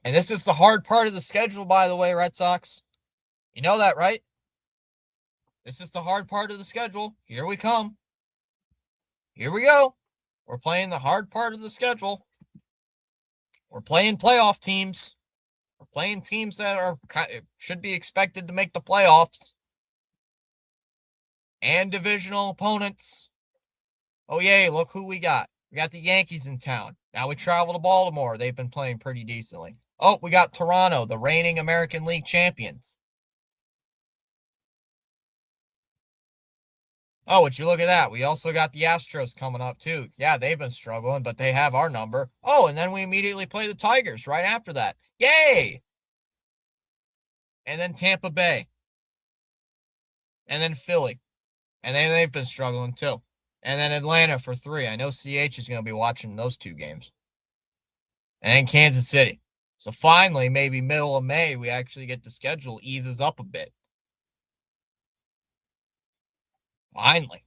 And this is the hard part of the schedule, by the way, Red Sox. You know that, right? This is the hard part of the schedule. Here we come. Here we go. We're playing the hard part of the schedule. We're playing playoff teams. We're playing teams that should be expected to make the playoffs. And divisional opponents. Oh, yay, look who we got. We got the Yankees in town. Now we travel to Baltimore. They've been playing pretty decently. Oh, we got Toronto, the reigning American League champions. Oh, would you look at that? We also got the Astros coming up, too. Yeah, they've been struggling, but they have our number. Oh, and then we immediately play the Tigers right after that. Yay! And then Tampa Bay. And then Philly. And then they've been struggling, too. And then Atlanta for 3. I know CH is going to be watching those 2 games. And then Kansas City. So finally, maybe middle of May, we actually get the schedule eases up a bit. Finally.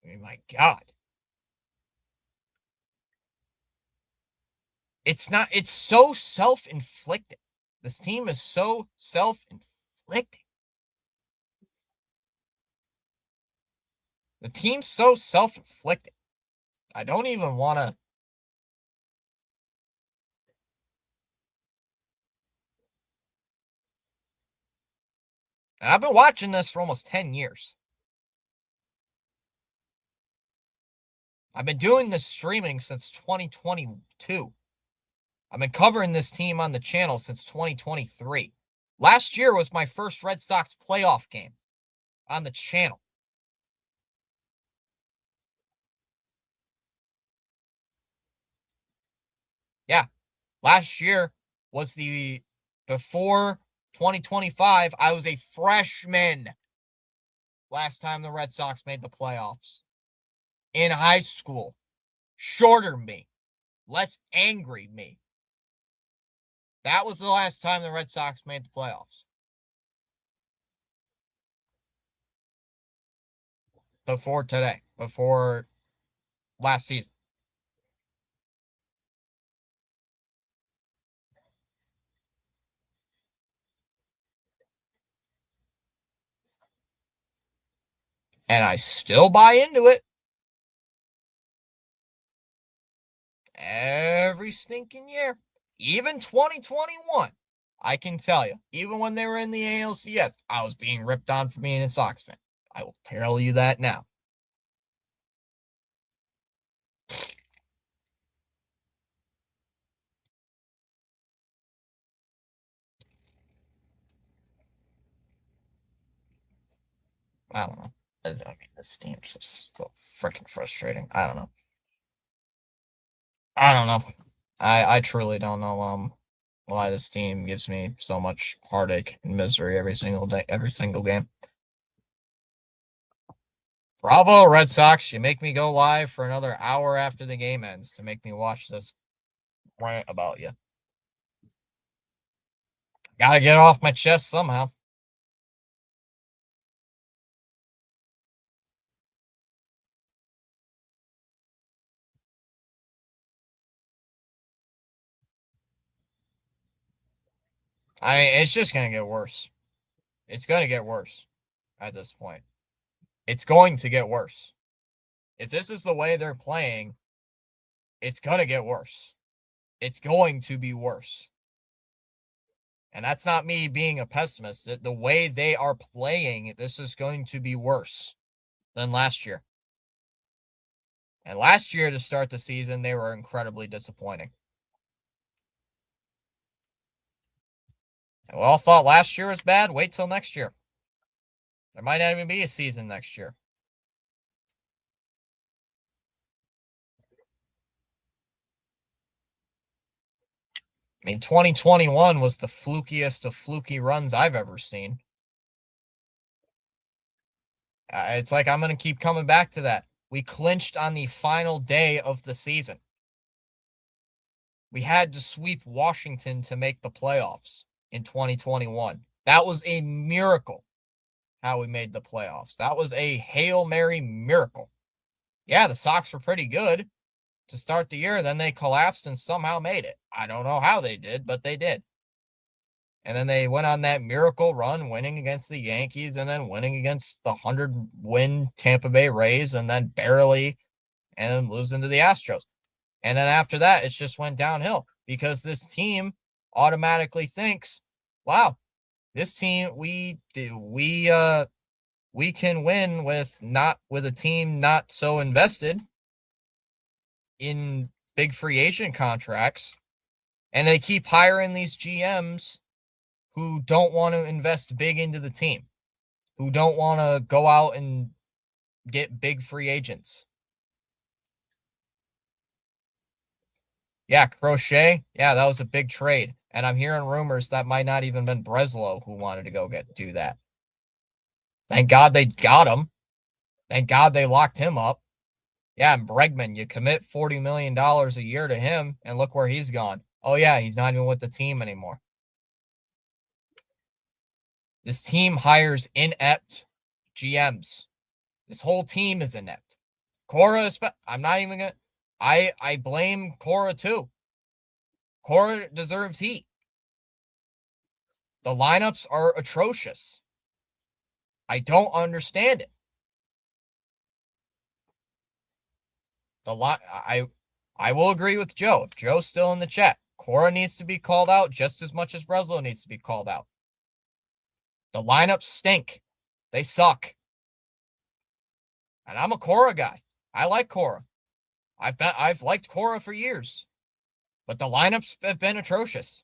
I mean, my God. It's so self-inflicted. This team is so self-inflicted. The team's so self-inflicted. I don't even want to. And I've been watching this for almost 10 years. I've been doing this streaming since 2022. I've been covering this team on the channel since 2023. Last year was my first Red Sox playoff game on the channel. Yeah. Last year was before 2025. I was a freshman last time the Red Sox made the playoffs. In high school. Shorter me. Less angry me. That was the last time the Red Sox made the playoffs. Before today. Before last season. And I still buy into it. Every stinking year. Even 2021. I can tell you, even when they were in the ALCS, I was being ripped on for being a Sox fan. I will tell you that now. I don't know. I mean, this team's just so freaking frustrating. I don't know. I don't know. I truly don't know why this team gives me so much heartache and misery every single day, every single game. Bravo, Red Sox. You make me go live for another hour after the game ends to make me watch this rant about you. Gotta get off my chest somehow. I mean, it's just gonna get worse. It's gonna get worse at this point. It's going to get worse. If this is the way they're playing, it's gonna get worse. It's going to be worse. And that's not me being a pessimist. The way they are playing, this is going to be worse than last year. And last year, to start the season, they were incredibly disappointing. We all thought last year was bad. Wait till next year. There might not even be a season next year. I mean, 2021 was the flukiest of fluky runs I've ever seen. It's like I'm going to keep coming back to that. We clinched on the final day of the season. We had to sweep Washington to make the playoffs in 2021. That was a miracle how we made the playoffs. That was a Hail Mary miracle. Yeah, the Sox were pretty good to start the year. Then they collapsed and somehow made it. I don't know how they did, but they did. And then they went on that miracle run, winning against the Yankees and then winning against the 100-win Tampa Bay Rays and then barely and then losing to the Astros. And then after that, it just went downhill because this team automatically thinks, wow, this team, we can win with a team not so invested in big free agent contracts. And they keep hiring these GMs who don't want to invest big into the team, who don't want to go out and get big free agents. Yeah, Crochet. Yeah, that was a big trade. And I'm hearing rumors that might not even been Breslow who wanted to go do that. Thank God they got him. Thank God they locked him up. Yeah, and Bregman, you commit $40 million a year to him, and look where he's gone. Oh, yeah, he's not even with the team anymore. This team hires inept GMs. This whole team is inept. Cora, I'm not even going to. I blame Cora too. Cora deserves heat. The lineups are atrocious. I don't understand it. I will agree with Joe. If Joe's still in the chat, Cora needs to be called out just as much as Breslow needs to be called out. The lineups stink. They suck. And I'm a Cora guy. I like Cora. I've liked Cora for years. But the lineups have been atrocious.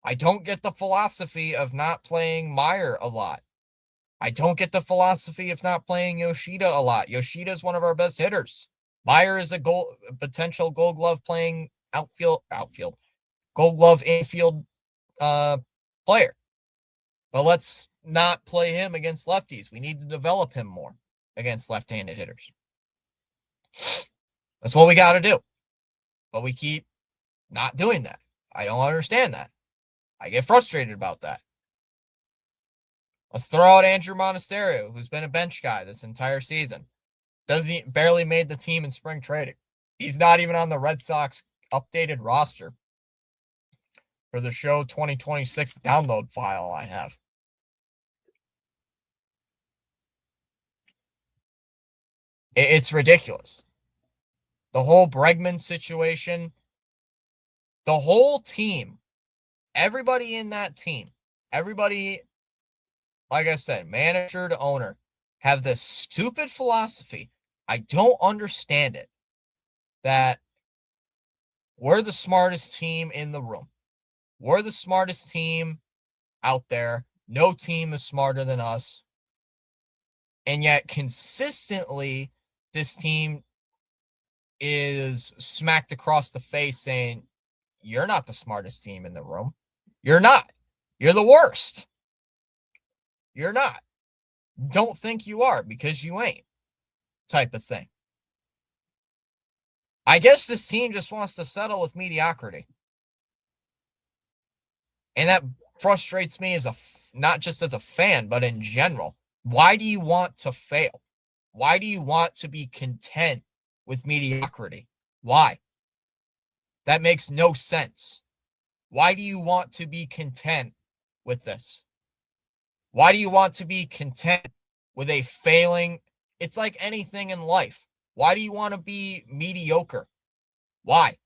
I don't get the philosophy of not playing Meyer a lot. I don't get the philosophy of not playing Yoshida a lot. Yoshida is one of our best hitters. Meyer is a potential Gold Glove playing outfield, Gold Glove infield player. But let's not play him against lefties. We need to develop him more against left-handed hitters. That's what we got to do. But we keep not doing that. I don't understand that. I get frustrated about that. Let's throw out Andrew Monasterio, who's been a bench guy this entire season. Barely made the team in spring trading. He's not even on the Red Sox updated roster for the show 2026 download file I have. It's ridiculous. The whole Bregman situation, the whole team, everybody in that team, everybody, like I said, manager to owner, have this stupid philosophy. I don't understand it. That we're the smartest team in the room. We're the smartest team out there. No team is smarter than us. And yet, consistently, this team is smacked across the face saying, you're not the smartest team in the room. You're not. You're the worst. You're not. Don't think you are because you ain't. Type of thing. I guess this team just wants to settle with mediocrity. And that frustrates me as not just as a fan, but in general. Why do you want to fail? Why do you want to be content with mediocrity? Why? That makes no sense. Why do you want to be content with this? Why do you want to be content with a failing? It's like anything in life. Why do you want to be mediocre? Why?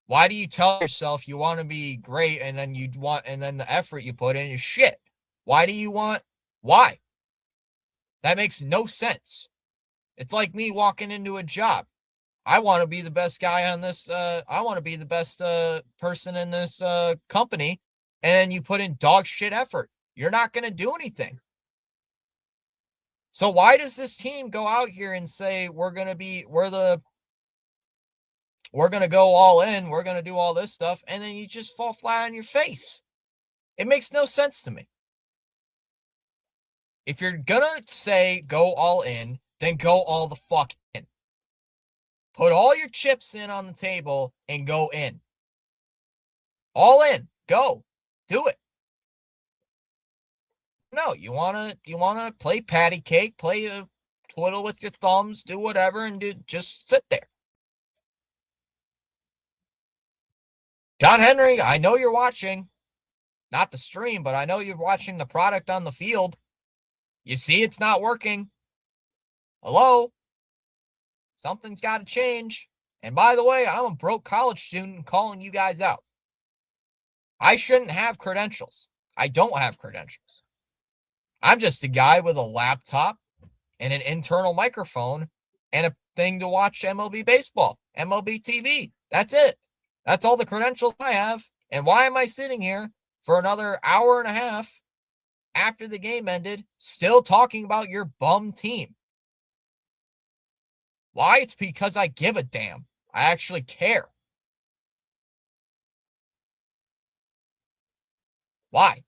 Why do you tell yourself you want to be great and then the effort you put in is shit? Why do you want? Why? That makes no sense. It's like me walking into a job. I want to be the best guy on this. I want to be the best person in this company. And then you put in dog shit effort. You're not going to do anything. So why does this team go out here and say we're the we're going to go all in, we're going to do all this stuff, and then you just fall flat on your face. It makes no sense to me. If you're going to say go all in, then go all the fuck in. Put all your chips in on the table and go in. All in. Go. Do it. No, you wanna play patty cake, play a twiddle with your thumbs, do whatever, and just sit there. John Henry, I know you're watching. Not the stream, but I know you're watching the product on the field. You see it's not working. Hello? Something's got to change. And by the way, I'm a broke college student calling you guys out. I shouldn't have credentials. I don't have credentials. I'm just a guy with a laptop and an internal microphone and a thing to watch MLB baseball, MLB TV. That's it. That's all the credentials I have. And why am I sitting here for another hour and a half after the game ended, still talking about your bum team? Why? It's because I give a damn. I actually care. Why?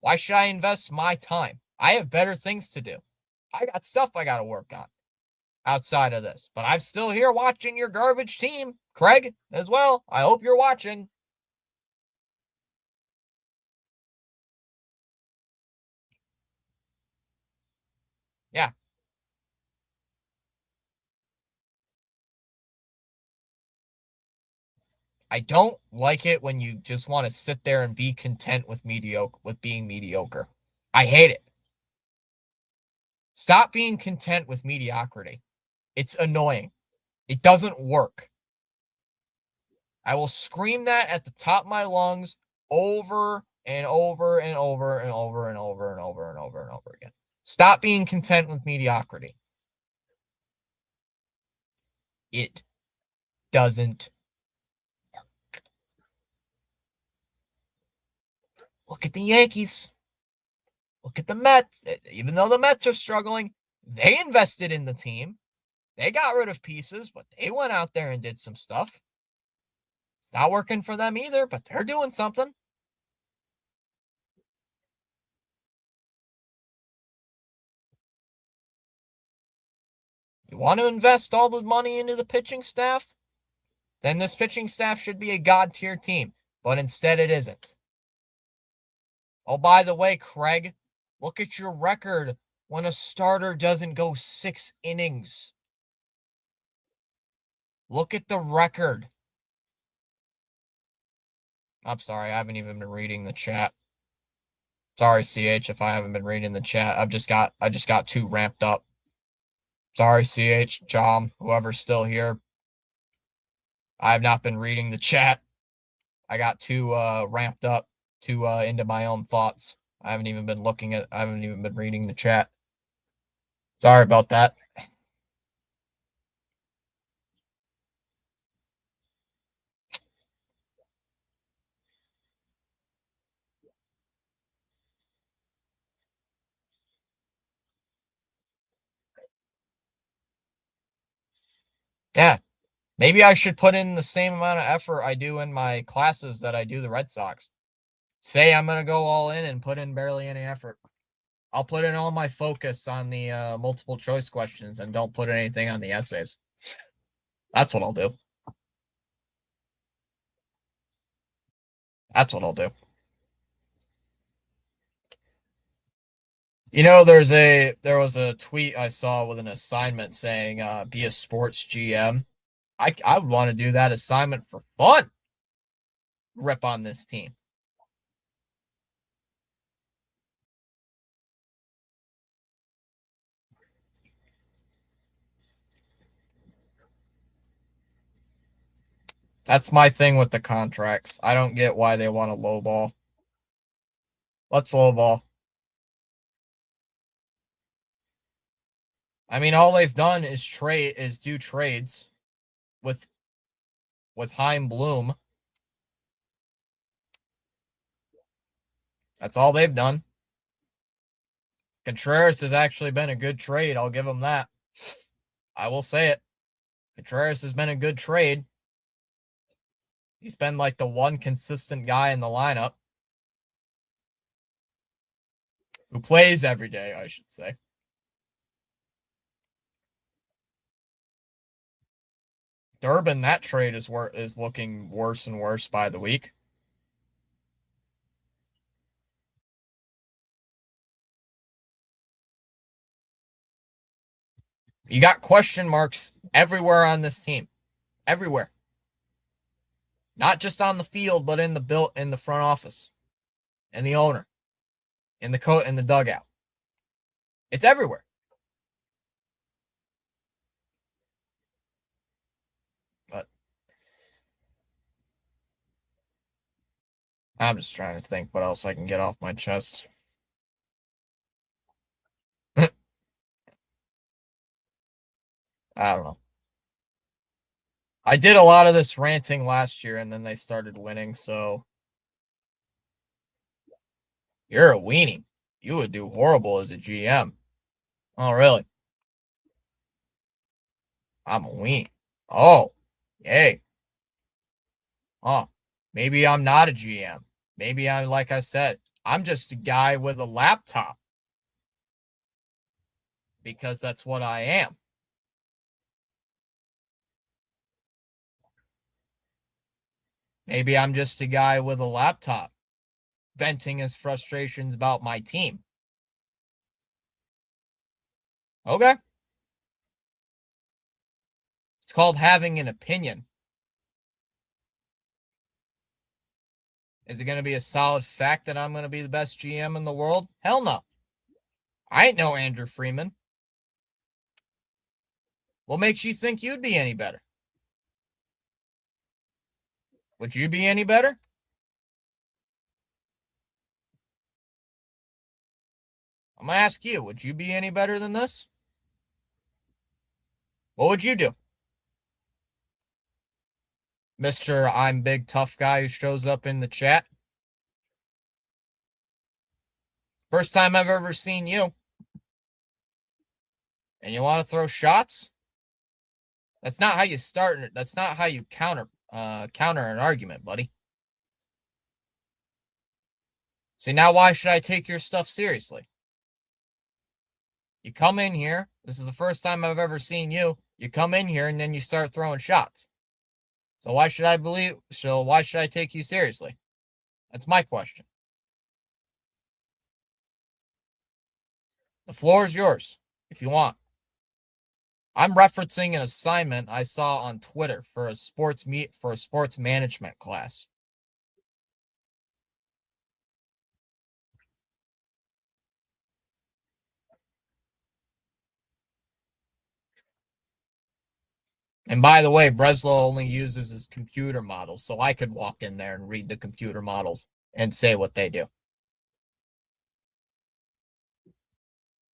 Why should I invest my time? I have better things to do. I got stuff I got to work on outside of this. But I'm still here watching your garbage team, Craig, as well. I hope you're watching. Yeah. I don't like it when you just want to sit there and be content with being mediocre. I hate it. Stop being content with mediocrity. It's annoying. It doesn't work. I will scream that at the top of my lungs over and over and over and over and over and over and over and over again. Stop being content with mediocrity. It doesn't work. Look at the Yankees. Look at the Mets. Even though the Mets are struggling, they invested in the team. They got rid of pieces, but they went out there and did some stuff. It's not working for them either, but they're doing something. You want to invest all the money into the pitching staff? Then this pitching staff should be a god tier team, but instead it isn't. Oh, by the way, Craig, look at your record when a starter doesn't go 6 innings. Look at the record. I'm sorry, I haven't even been reading the chat. Sorry, CH, if I haven't been reading the chat. I just got too ramped up. Sorry, CH, Jom, whoever's still here. I have not been reading the chat. I got too ramped up, too into my own thoughts. I haven't even been reading the chat. Sorry about that. Yeah. Maybe I should put in the same amount of effort I do in my classes that I do the Red Sox. Say I'm going to go all in and put in barely any effort. I'll put in all my focus on the multiple choice questions and don't put anything on the essays. That's what I'll do. That's what I'll do. You know, there was a tweet I saw with an assignment saying be a sports GM. I would want to do that assignment for fun. Rip on this team. That's my thing with the contracts. I don't get why they want to lowball. Let's lowball. I mean, all they've done is do trades with Heim Bloom. That's all they've done. Contreras has actually been a good trade. I'll give them that. I will say it. Contreras has been a good trade. He's been like the one consistent guy in the lineup who plays every day, I should say. Durbin, that trade is looking worse and worse by the week. You got question marks everywhere on this team. Everywhere. Not just on the field, but in the front office, and the owner, in the dugout. It's everywhere. But I'm just trying to think what else I can get off my chest. I don't know. I did a lot of this ranting last year, and then they started winning, so you're a weenie. You would do horrible as a GM. Oh, really? I'm a weenie. Oh, yay. Oh, maybe I'm not a GM. Maybe I'm, like I said, I'm just a guy with a laptop. Because that's what I am. Maybe I'm just a guy with a laptop venting his frustrations about my team. Okay. It's called having an opinion. Is it going to be a solid fact that I'm going to be the best GM in the world? Hell no. I ain't no Andrew Freeman. What makes you think you'd be any better? Would you be any better? I'm going to ask you, would you be any better than this? What would you do? Mr. I'm big tough guy who shows up in the chat. First time I've ever seen you. And you want to throw shots? That's not how you start. That's not how you counter an argument, buddy. See, now why should I take your stuff seriously? You come in here. This is the first time I've ever seen you. You come in here and then you start throwing shots. So why should I take you seriously? That's my question. The floor is yours if you want. I'm referencing an assignment I saw on Twitter for a sports management class. And by the way, Breslow only uses his computer models, so I could walk in there and read the computer models and say what they do.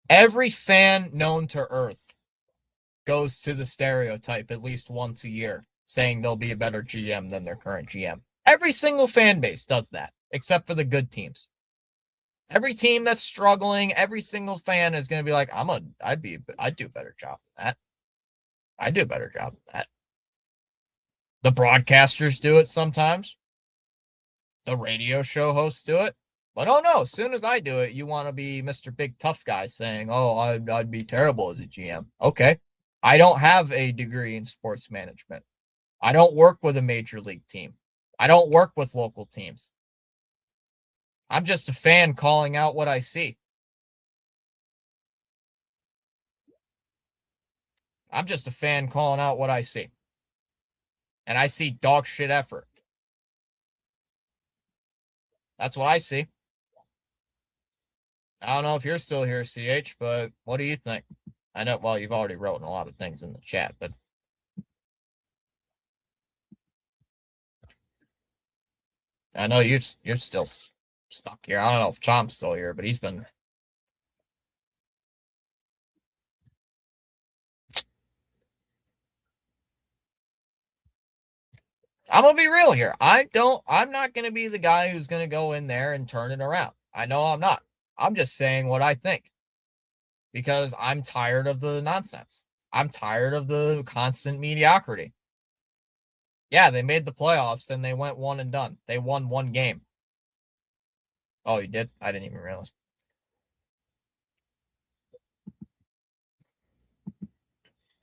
Every fan known to Earth goes to the stereotype at least once a year, saying they'll be a better GM than their current GM. Every single fan base does that, except for the good teams. Every team that's struggling, every single fan is going to be like, I'd do a better job than that. I'd do a better job than that. The broadcasters do it sometimes. The radio show hosts do it. But oh no, as soon as I do it, you want to be Mr. Big Tough Guy saying, oh, I'd be terrible as a GM. Okay. I don't have a degree in sports management. I don't work with a major league team. I don't work with local teams. I'm just a fan calling out what I see. I'm just a fan calling out what I see. And I see dog shit effort. That's what I see. I don't know if you're still here, CH, but what do you think? I know, well, you've already written a lot of things in the chat, but I know you're still stuck here. I don't know if Chomp's still here, but he's been. I'm gonna be real here. I'm not gonna be the guy who's gonna go in there and turn it around. I know I'm not. I'm just saying what I think because I'm tired of the nonsense. I'm tired of the constant mediocrity. Yeah, they made the playoffs and they went one and done. They won one game. Oh, you did? I didn't even realize.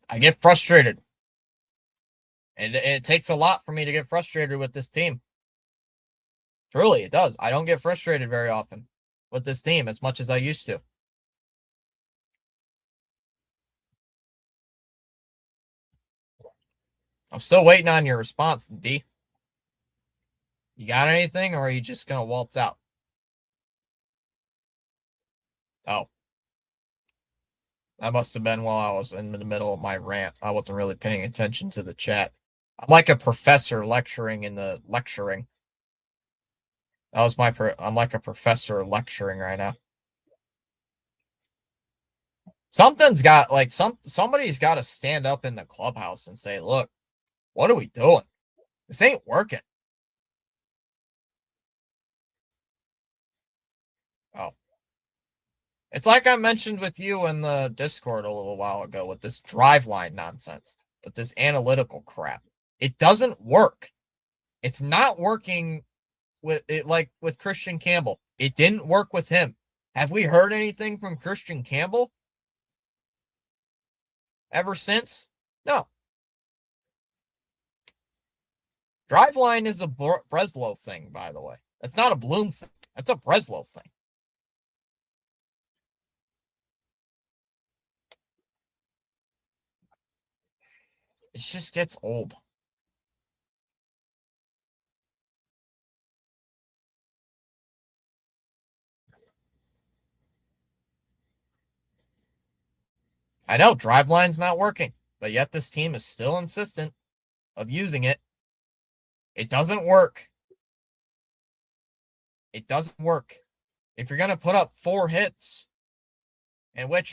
I get frustrated. And it takes a lot for me to get frustrated with this team. Truly, it does. I don't get frustrated very often with this team as much as I used to. I'm still waiting on your response, D. You got anything, or are you just gonna waltz out? Oh, that must have been while I was in the middle of my rant. I wasn't really paying attention to the chat. I'm like a professor lecturing in the lecturing. That was my. I'm like a professor lecturing right now. Something's got like somebody's got to stand up in the clubhouse and say, "Look, what are we doing? This ain't working." Oh, it's like I mentioned with you in the Discord a little while ago with this drive line nonsense, with this analytical crap. It doesn't work. It's not working with it like with Christian Campbell. It didn't work with him. Have we heard anything from Christian Campbell ever since? No. Driveline is a Breslow thing, by the way. That's not a Bloom thing. That's a Breslow thing. It just gets old. I know Driveline's not working, but yet this team is still insistent of using it. It doesn't work. It doesn't work. If you're going to put up 4 hits, in which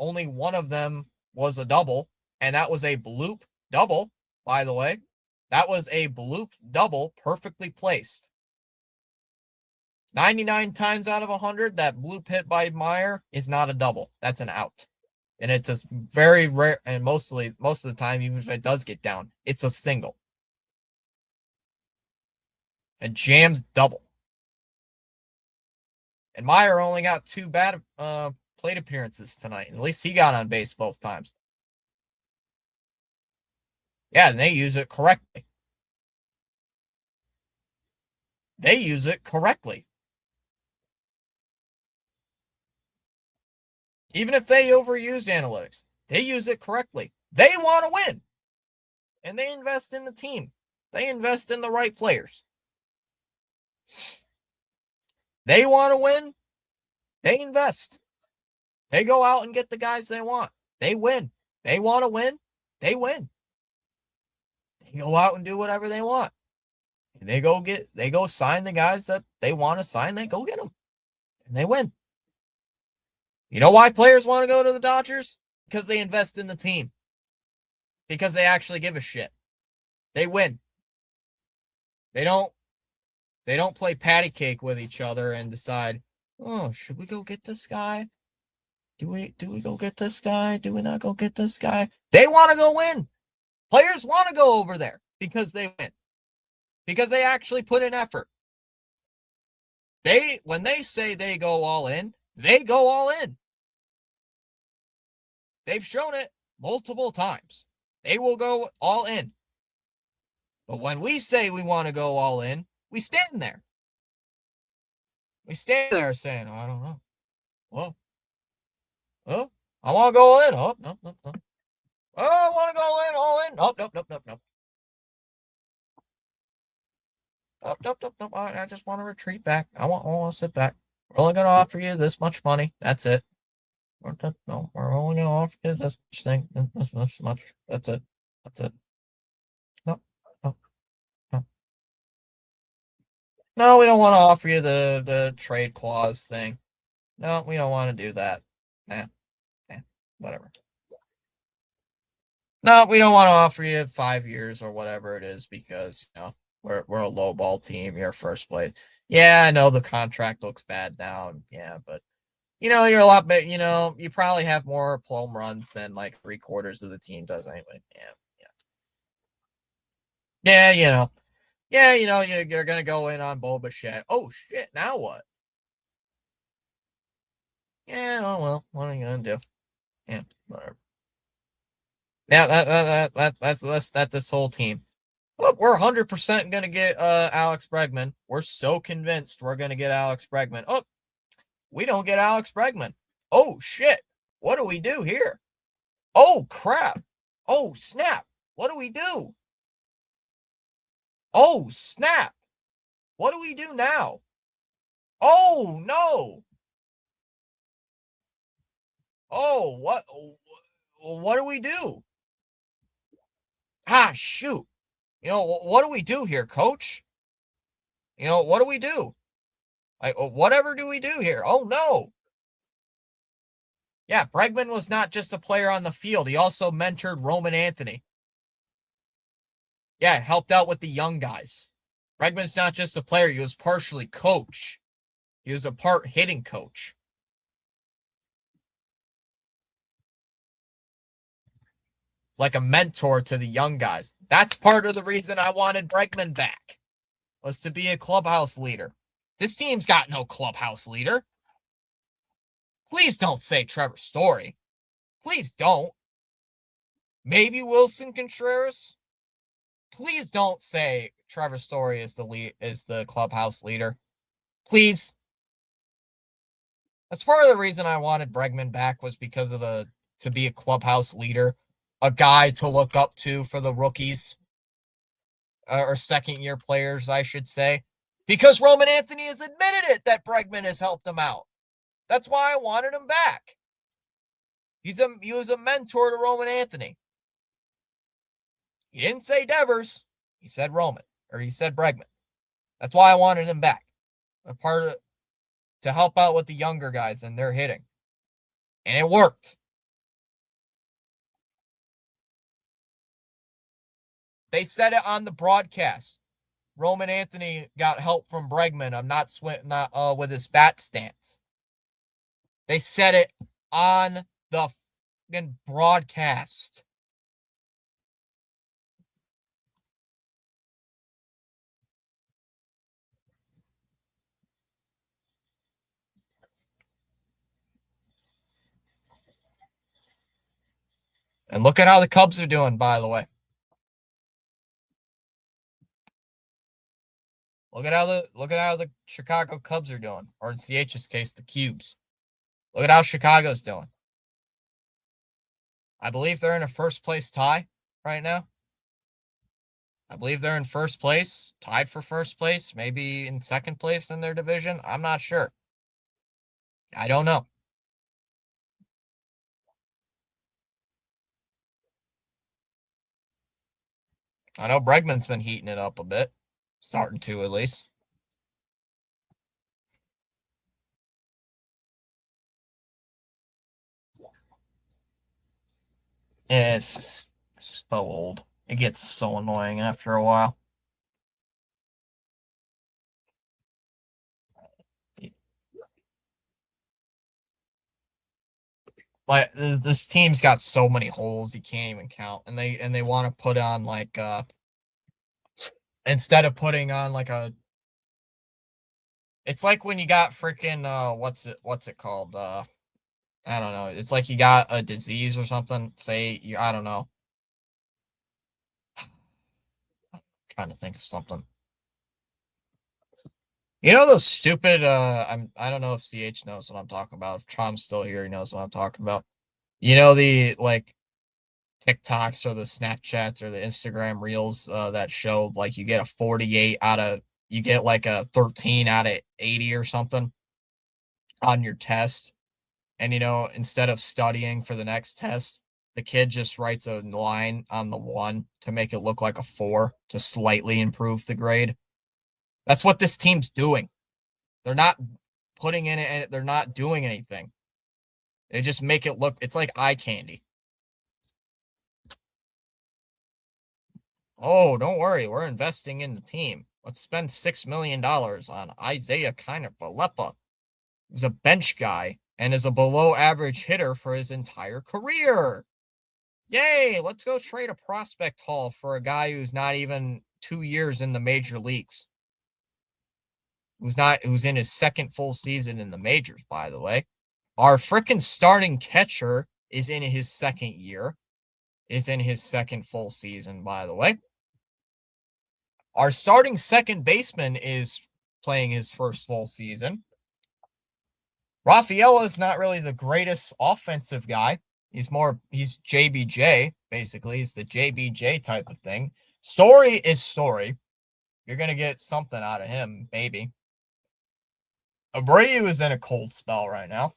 only one of them was a double, and that was a bloop double, by the way. That was a bloop double perfectly placed. 99 times out of 100, that bloop hit by Meyer is not a double. That's an out. And it's a very rare, and most of the time, even if it does get down, it's a single. A jammed double. And Meyer only got 2 bad plate appearances tonight. At least he got on base both times. Yeah, and they use it correctly. They use it correctly. Even if they overuse analytics, they use it correctly. They want to win. And they invest in the team. They invest in the right players. They want to win. They invest. They go out and get the guys they want. They win. They want to win. They win. They go out and do whatever they want. They go sign the guys that they want to sign. They go get them. And they win. You know why players want to go to the Dodgers? Because they invest in the team. Because they actually give a shit. They win. They don't play patty cake with each other and decide, oh, should we go get this guy? Do we go get this guy? Do we not go get this guy? They want to go win. Players want to go over there because they win. Because they actually put in effort. When they say they go all in, they go all in. They've shown it multiple times. They will go all in. But when we say we want to go all in, we stand there. We stand there saying, oh, I don't know. Well, I want to go all in. Oh, no. Oh, I want to go in, all in. Oh, nope. Nope. I just want to retreat back. I want to sit back. We're only going to offer you this much money. That's it. We're only going to offer you this much thing. This much. That's it. No. No, we don't want to offer you the trade clause thing. No, we don't want to do that. Whatever. No, we don't want to offer you 5 years or whatever it is because, we're a low ball team. You're first place. Yeah, I know the contract looks bad now. Yeah, but you're a lot better. You probably have more home runs than like three-quarters of the team does anyway. Yeah, yeah, you're gonna go in on Bo Bichette. Oh shit! Now what? Yeah, oh well, what are you gonna do? Yeah, whatever. Yeah, that's this whole team. Look, we're 100% gonna get Alex Bregman. We're so convinced we're gonna get Alex Bregman. Oh, we don't get Alex Bregman. Oh shit! What do we do here? Oh crap! Oh snap! What do we do? Oh snap! What do we do now? Oh no! Oh what do we do? Ah shoot! What do we do here, coach? What do we do? Like whatever do we do here? Oh no! Yeah, Bregman was not just a player on the field. He also mentored Roman Anthony. Yeah, helped out with the young guys. Bregman's not just a player, he was partially coach. He was a part hitting coach. Like a mentor to the young guys. That's part of the reason I wanted Bregman back, was to be a clubhouse leader. This team's got no clubhouse leader. Please don't say Trevor Story. Please don't. Maybe Wilson Contreras. Please don't say Trevor Story is the clubhouse leader. Please. That's part of the reason I wanted Bregman back, was because of to be a clubhouse leader, a guy to look up to for the rookies, or second year players, I should say, because Roman Anthony has admitted it that Bregman has helped him out. That's why I wanted him back. He was a mentor to Roman Anthony. He didn't say Devers. He said Roman, or he said Bregman. That's why I wanted him back. A part of to help out with the younger guys and their hitting. And it worked. They said it on the broadcast. Roman Anthony got help from Bregman. I'm not with his bat stance. They said it on the fucking broadcast. And look at how the Cubs are doing, by the way. Look at how the Chicago Cubs are doing, or in CH's case, the Cubes. Look at how Chicago's doing. I believe they're in a first place tie right now. I believe they're in first place, tied for first place, maybe in second place in their division. I'm not sure. I don't know. I know Bregman's been heating it up a bit, starting to at least. Yeah, it's just so old. It gets so annoying after a while. Like this team's got so many holes you can't even count, and they want to put on like instead of putting on like it's like when you got freaking what's it called, I don't know, it's like you got a disease or something, say you I don't know, I'm trying to think of something. Those stupid I don't know if CH knows what I'm talking about. If Chom's still here, he knows what I'm talking about. The like TikToks or the Snapchats or the Instagram reels that show like you get a 48 out of you get like a 13 out of 80 or something on your test. And instead of studying for the next test, the kid just writes a line on the one to make it look like a 4 to slightly improve the grade. That's what this team's doing. They're not putting in it, they're not doing anything. They just make it look, it's like eye candy. Oh, don't worry, we're investing in the team. Let's spend $6 million on Isaiah Kiner Balepa. He's a bench guy and is a below average hitter for his entire career. Yay, let's go trade a prospect haul for a guy who's not even 2 years in the major leagues. Who's in his second full season in the majors, by the way. Our freaking starting catcher is in his second year, is in his second full season, by the way. Our starting second baseman is playing his first full season. Rafaela is not really the greatest offensive guy. He's JBJ, basically. He's the JBJ type of thing. Story is Story. You're going to get something out of him, maybe. Abreu is in a cold spell right now.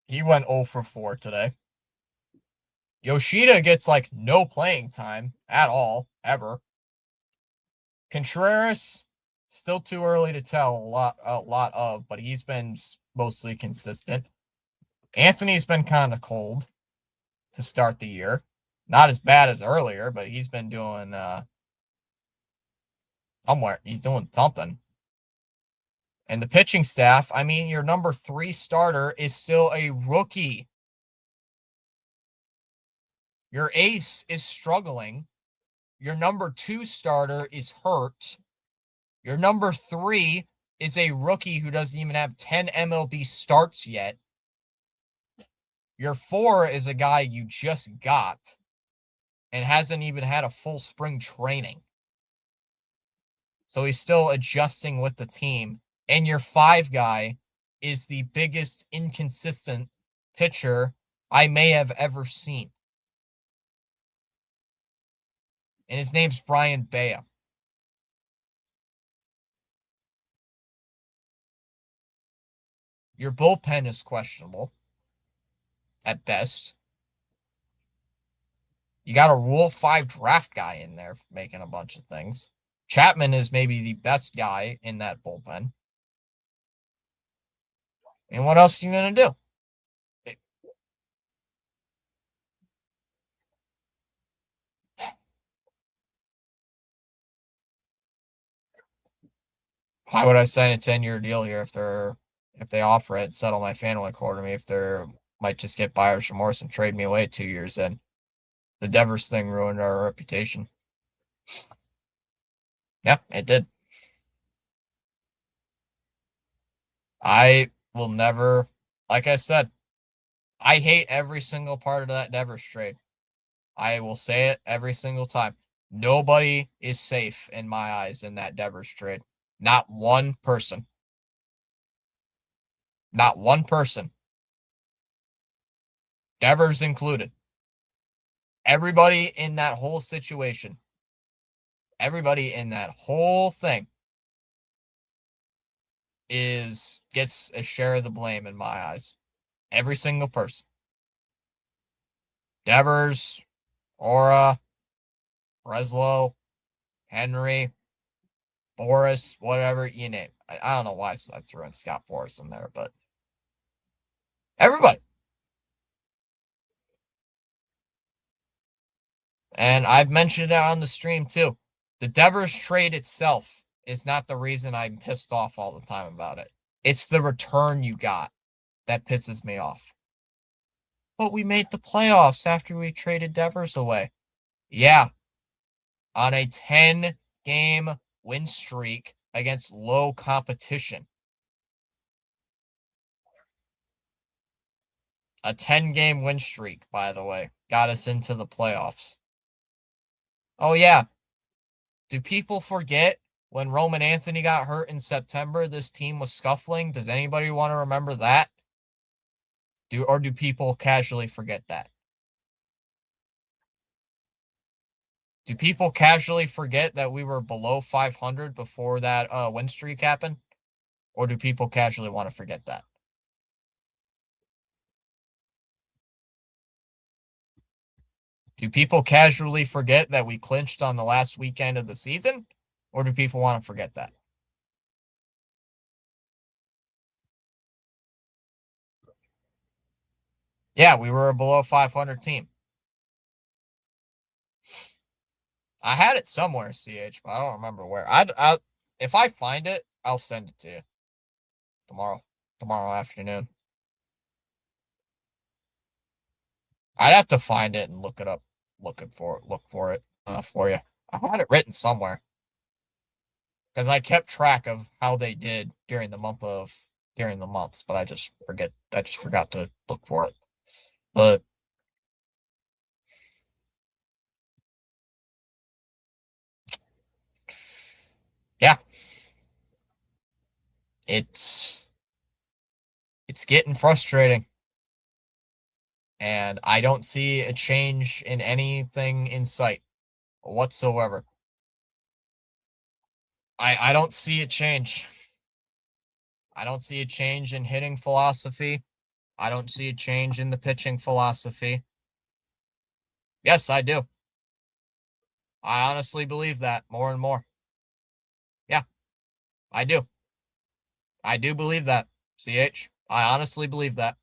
He went 0 for 4 today. Yoshida gets like no playing time at all, ever. Contreras, still too early to tell a lot of, but he's been mostly consistent. Anthony's been kind of cold to start the year. Not as bad as earlier, but he's been doing somewhere. He's doing something. And the pitching staff, I mean, your number 3 starter is still a rookie. Your ace is struggling. Your number 2 starter is hurt. Your number 3 is a rookie who doesn't even have 10 MLB starts yet. Your 4 is a guy you just got and hasn't even had a full spring training. So he's still adjusting with the team. And your 5 guy is the biggest inconsistent pitcher I may have ever seen. And his name's Brian Bea. Your bullpen is questionable at best. You got a Rule 5 draft guy in there making a bunch of things. Chapman is maybe the best guy in that bullpen. And what else are you going to do? Why would I sign a 10-year deal here if they offer it, settle my family quarter me, if they might just get buyer's remorse and trade me away 2 years in? The Devers thing ruined our reputation. Yeah, it did. I will never, like I said, I hate every single part of that Devers trade. I will say it every single time. Nobody is safe in my eyes in that Devers trade. Not one person. Not one person. Devers included. Everybody in that whole situation. Everybody in that whole thing gets a share of the blame in my eyes. Every single person. Devers, Aura, Breslow, Henry, Boris, whatever you name. I don't know why I threw in Scott Boris in there, but everybody. And I've mentioned it on the stream too. The Devers trade itself is not the reason I'm pissed off all the time about it. It's the return you got that pisses me off. But we made the playoffs after we traded Devers away. Yeah. On a 10-game win streak against low competition. A 10-game win streak, by the way, got us into the playoffs. Oh, yeah. Do people forget when Roman Anthony got hurt in September, this team was scuffling? Does anybody want to remember that? Or do people casually forget that? Do people casually forget that we were below 500 before that win streak happened? Or do people casually want to forget that? Do people casually forget that we clinched on the last weekend of the season? Or do people want to forget that? Yeah, we were a below 500 team. I had it somewhere, CH, but I don't remember where. If I find it, I'll send it to you tomorrow afternoon. I'd have to find it and look it up. Look for it for you. I had it written somewhere because I kept track of how they did during the months, but I just forgot to look for it. But yeah, it's it's getting frustrating, and I don't see a change in anything in sight whatsoever. I don't see a change. I don't see a change in hitting philosophy. I don't see a change in the pitching philosophy. Yes, I do. I honestly believe that more and more. Yeah, I do. I do believe that. CH. I honestly believe that.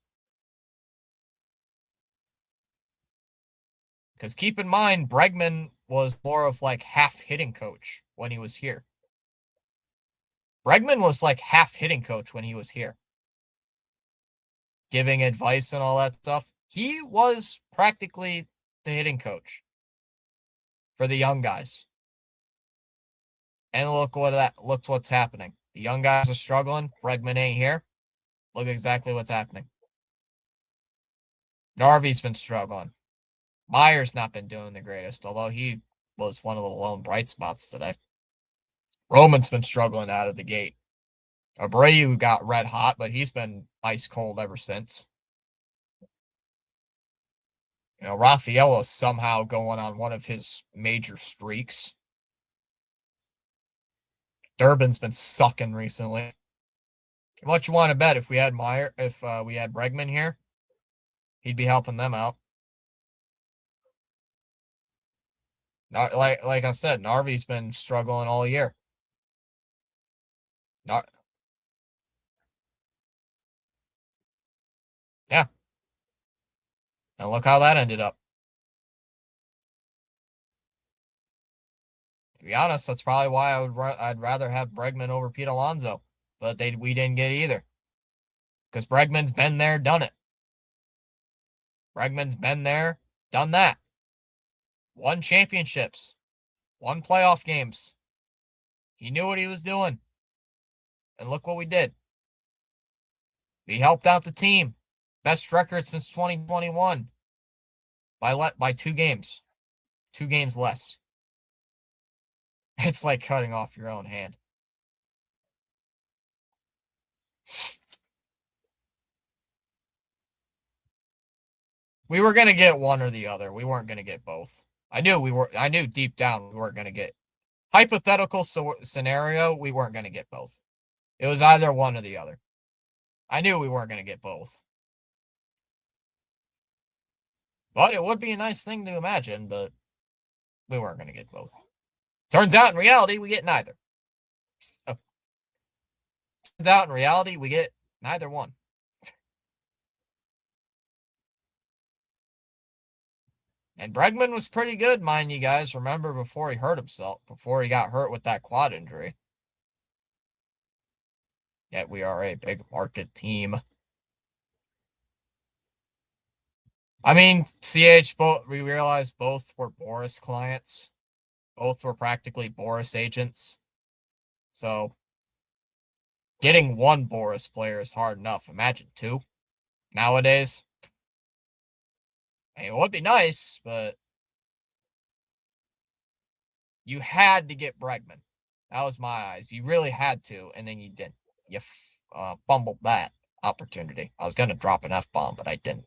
Because keep in mind, Bregman was more of like half hitting coach when he was here. Bregman was like half hitting coach when he was here, giving advice and all that stuff. He was practically the hitting coach for the young guys. And look what's happening. The young guys are struggling. Bregman ain't here. Look exactly what's happening. Narvi's been struggling. Meyer's not been doing the greatest, although he was one of the lone bright spots today. Roman's been struggling out of the gate. Abreu got red hot, but he's been ice cold ever since. You know, Rafaela's somehow going on one of his major streaks. Durbin's been sucking recently. What you want to bet if we had we had Bregman here, he'd be helping them out. Not like I said, Narvi's been struggling all year. Not yeah, and look how that ended up. To be honest, that's probably why I'd rather have Bregman over Pete Alonso, but we didn't get either because Bregman's been there, done it. Bregman's been there, done that. Won championships, won playoff games. He knew what he was doing, and look what we did. We helped out the team, best record since 2021 by 2 games less. It's like cutting off your own hand. We were gonna get one or the other. We weren't gonna get both. I knew deep down we weren't gonna get hypothetical scenario. We weren't gonna get both. It was either one or the other. I knew we weren't gonna get both. But it would be a nice thing to imagine, but we weren't gonna get both. Turns out in reality we get neither. So, turns out in reality we get neither one. And Bregman was pretty good, mind you guys. Remember before he hurt himself, before he got hurt with that quad injury. Yet we are a big market team. I mean, CH, we realized both were Boris clients. Both were practically Boris agents. So getting one Boris player is hard enough. Imagine 2 nowadays. It would be nice, but you had to get Bregman. That was my eyes. You really had to, and then you didn't. You fumbled that opportunity. I was going to drop an F-bomb, but I didn't.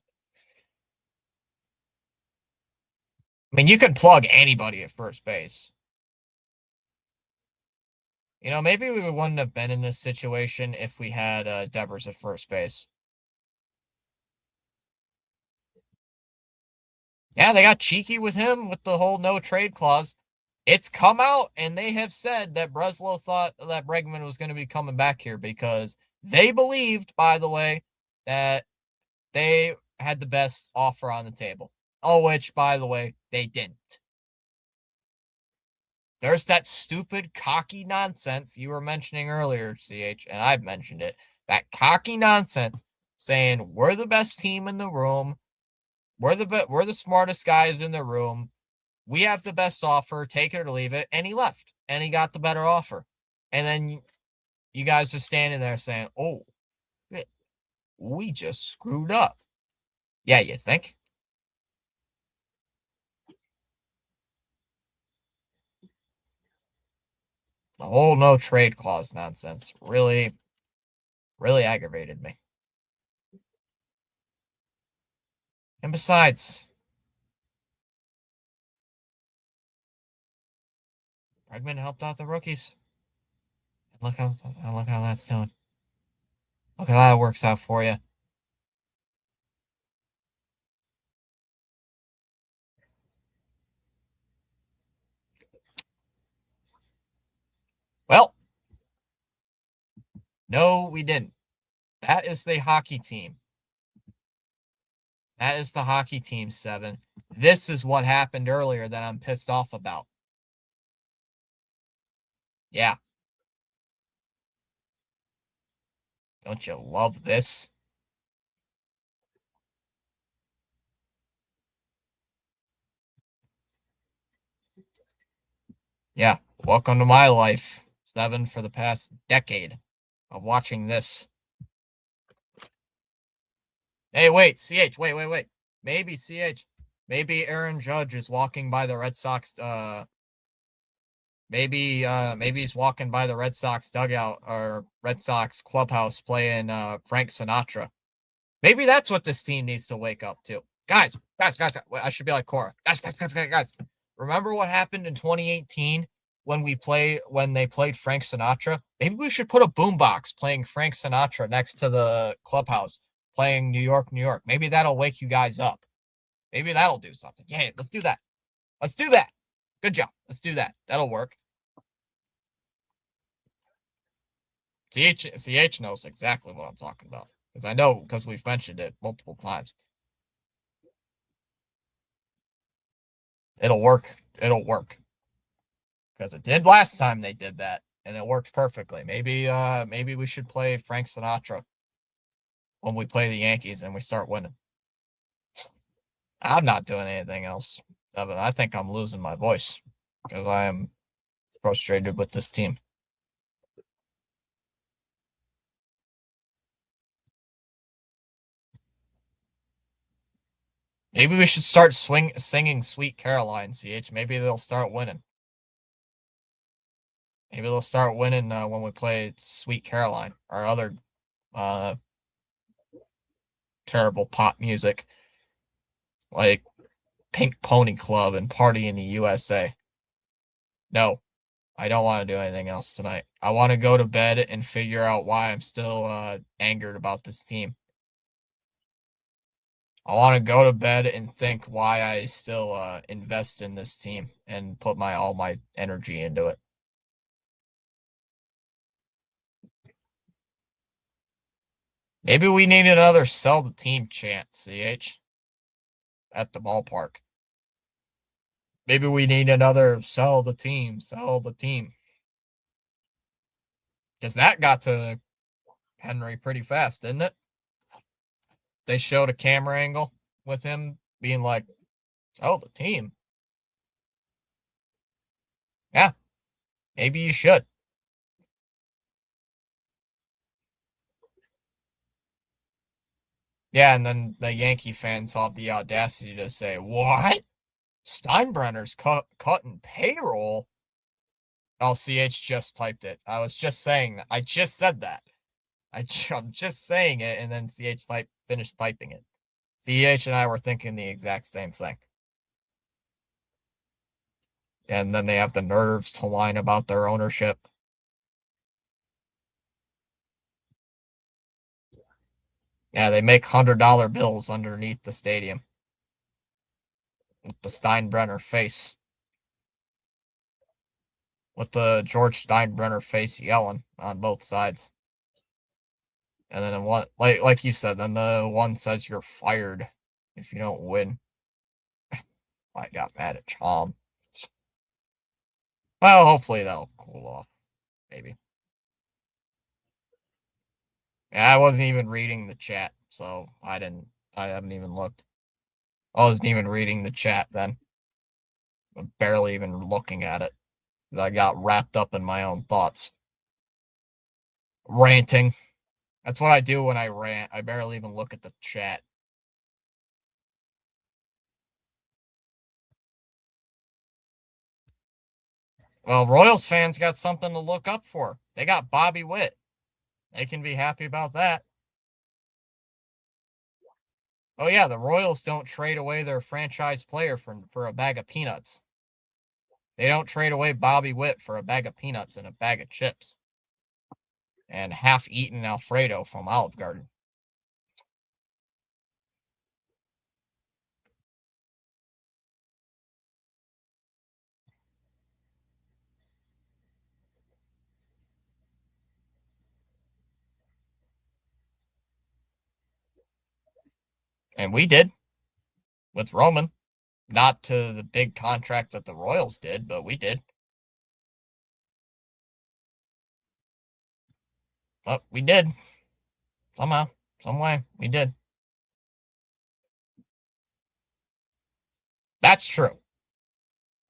I mean, you can plug anybody at first base. You know, maybe we wouldn't have been in this situation if we had Devers at first base. Yeah, they got cheeky with him with the whole no trade clause. It's come out, and they have said that Breslow thought that Bregman was going to be coming back here because they believed, by the way, that they had the best offer on the table. Oh, which, by the way, they didn't. There's that stupid, cocky nonsense you were mentioning earlier, CH, and I've mentioned it. That cocky nonsense saying we're the best team in the room. We're the smartest guys in the room. We have the best offer. Take it or leave it." And he left, and he got the better offer. And then you guys are standing there saying, "Oh, shit, we just screwed up." Yeah, you think? The whole no trade clause nonsense really aggravated me. And besides, Bregman helped out the rookies. Look how that's doing. Look how that works out for you. Well, no, we didn't. That is the hockey team. That is the hockey team, Seven. This is what happened earlier that I'm pissed off about. Yeah, don't you love this? Yeah, welcome to my life, Seven, for the past decade of watching this. Hey, wait, CH, wait. Maybe CH, maybe Aaron Judge is walking by the Red Sox. Maybe he's walking by the Red Sox dugout or Red Sox clubhouse playing Frank Sinatra. Maybe that's what this team needs to wake up to. Guys, I should be like Cora. Guys. Remember what happened in 2018 when they played Frank Sinatra? Maybe we should put a boombox playing Frank Sinatra next to the clubhouse playing New York, New York. Maybe that'll wake you guys up. Maybe that'll do something. Yeah, let's do that. Let's do that. Good job. Let's do that. That'll work. CH knows exactly what I'm talking about because I know because we've mentioned it multiple times. It'll work. It'll work because it did last time they did that and it worked perfectly. Maybe we should play Frank Sinatra when we play the Yankees and we start winning. I'm not doing anything else, Devin. I think I'm losing my voice because I am frustrated with this team. Maybe we should start singing "Sweet Caroline." CH. Maybe they'll start winning. Maybe they'll start winning when we play "Sweet Caroline" or other uh, terrible pop music like Pink Pony Club and Party in the USA. No, I don't want to do anything else tonight. I want to go to bed and figure out why I'm still angered about this team. I want to go to bed and think why I still invest in this team and put my all my energy into it. Maybe we need another sell the team chant, CH, at the ballpark. Maybe we need another sell the team. Because that got to Henry pretty fast, didn't it? They showed a camera angle with him being like, sell the team. Yeah, maybe you should. Yeah, and then the Yankee fans have the audacity to say, "What? Steinbrenner's cutting payroll?" Oh, CH just typed it. I was just saying that. I just said that. I'm just saying it, and then finished typing it. CH and I were thinking the exact same thing. And then they have the nerves to whine about their ownership. Yeah, they make $100 bills underneath the stadium with the Steinbrenner face. With the George Steinbrenner face yelling on both sides. And then one like you said, then the one says you're fired if you don't win. I got mad at Tom. Well, hopefully that'll cool off. Maybe. Yeah, I wasn't even reading the chat, so I haven't even looked. I wasn't even reading the chat then. I'm barely even looking at it. I got wrapped up in my own thoughts. Ranting. That's what I do when I rant. I barely even look at the chat. Well, Royals fans got something to look up for. They got Bobby Witt. They can be happy about that. Oh yeah, the Royals don't trade away their franchise player for a bag of peanuts. They don't trade away Bobby Witt for a bag of peanuts and a bag of chips and half-eaten Alfredo from Olive Garden. And we did with Roman. Not to the big contract that the Royals did, but we did. But we did. Somehow, some way, we did. That's true.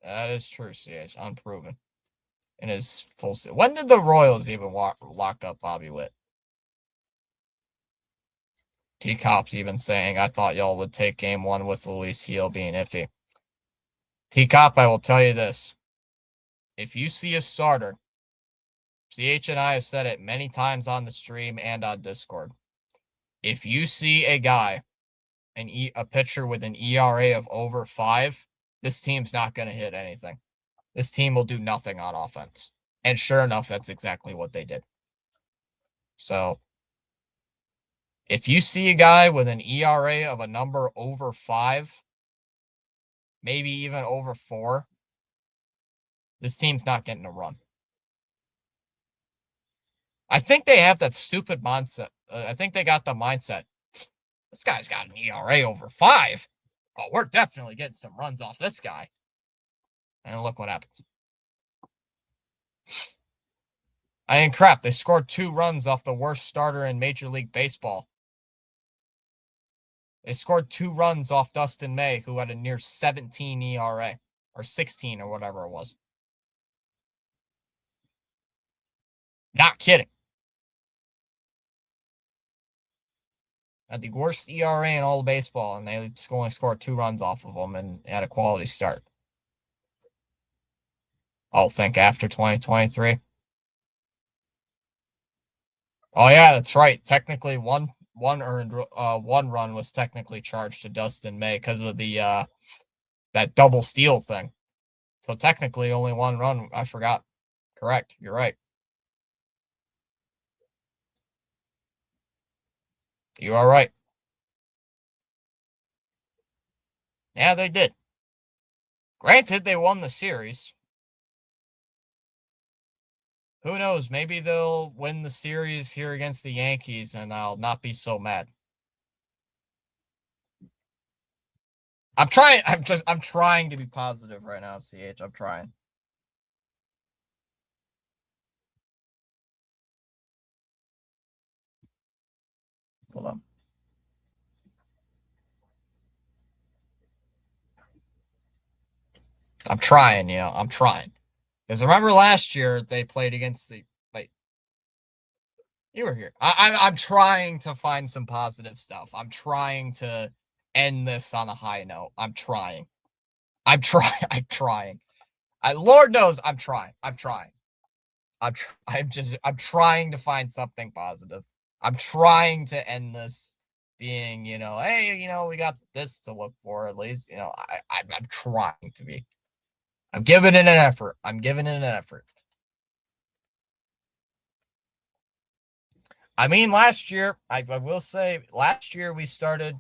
That is true, CH. Unproven. In his full season. When did the Royals even lock up Bobby Witt? T-Cop's even saying, I thought y'all would take game one with Luis Gil being iffy. T-Cop, I will tell you this. If you see a starter, CH and I have said it many times on the stream and on Discord. If you see a guy, a pitcher with an ERA of over 5, this team's not going to hit anything. This team will do nothing on offense. And sure enough, that's exactly what they did. So, if you see a guy with an ERA of a number over 5, maybe even over 4, this team's not getting a run. I think they have that stupid mindset. I think they got the mindset. This guy's got an ERA over 5. Oh, we're definitely getting some runs off this guy. And look what happens. I mean, crap, they scored 2 runs off the worst starter in Major League Baseball. They scored 2 runs off Dustin May, who had a near 17 ERA, or 16 or whatever it was. Not kidding. Had the worst ERA in all of baseball, and they only scored 2 runs off of them and had a quality start. I'll think after 2023. Oh yeah, that's right. Technically, one run was technically charged to Dustin May because of the that double steal thing. So technically, only 1 run. I forgot. Correct. You're right. You are right. Yeah, they did. Granted, they won the series. Who knows? Maybe they'll win the series here against the Yankees, and I'll not be so mad. I'm trying. I'm trying to be positive right now, CH. I'm trying. Hold on. I'm trying, I'm trying. Because remember last year they played against the wait. You were here. I'm trying to find some positive stuff. I'm trying to end this on a high note. I'm trying. I'm trying. I'm trying. Lord knows I'm trying. I'm trying. I'm trying to find something positive. I'm trying to end this being, hey, we got this to look for at least. I'm trying to be. I'm giving it an effort. I'm giving it an effort. I mean, last year, I will say, last year we started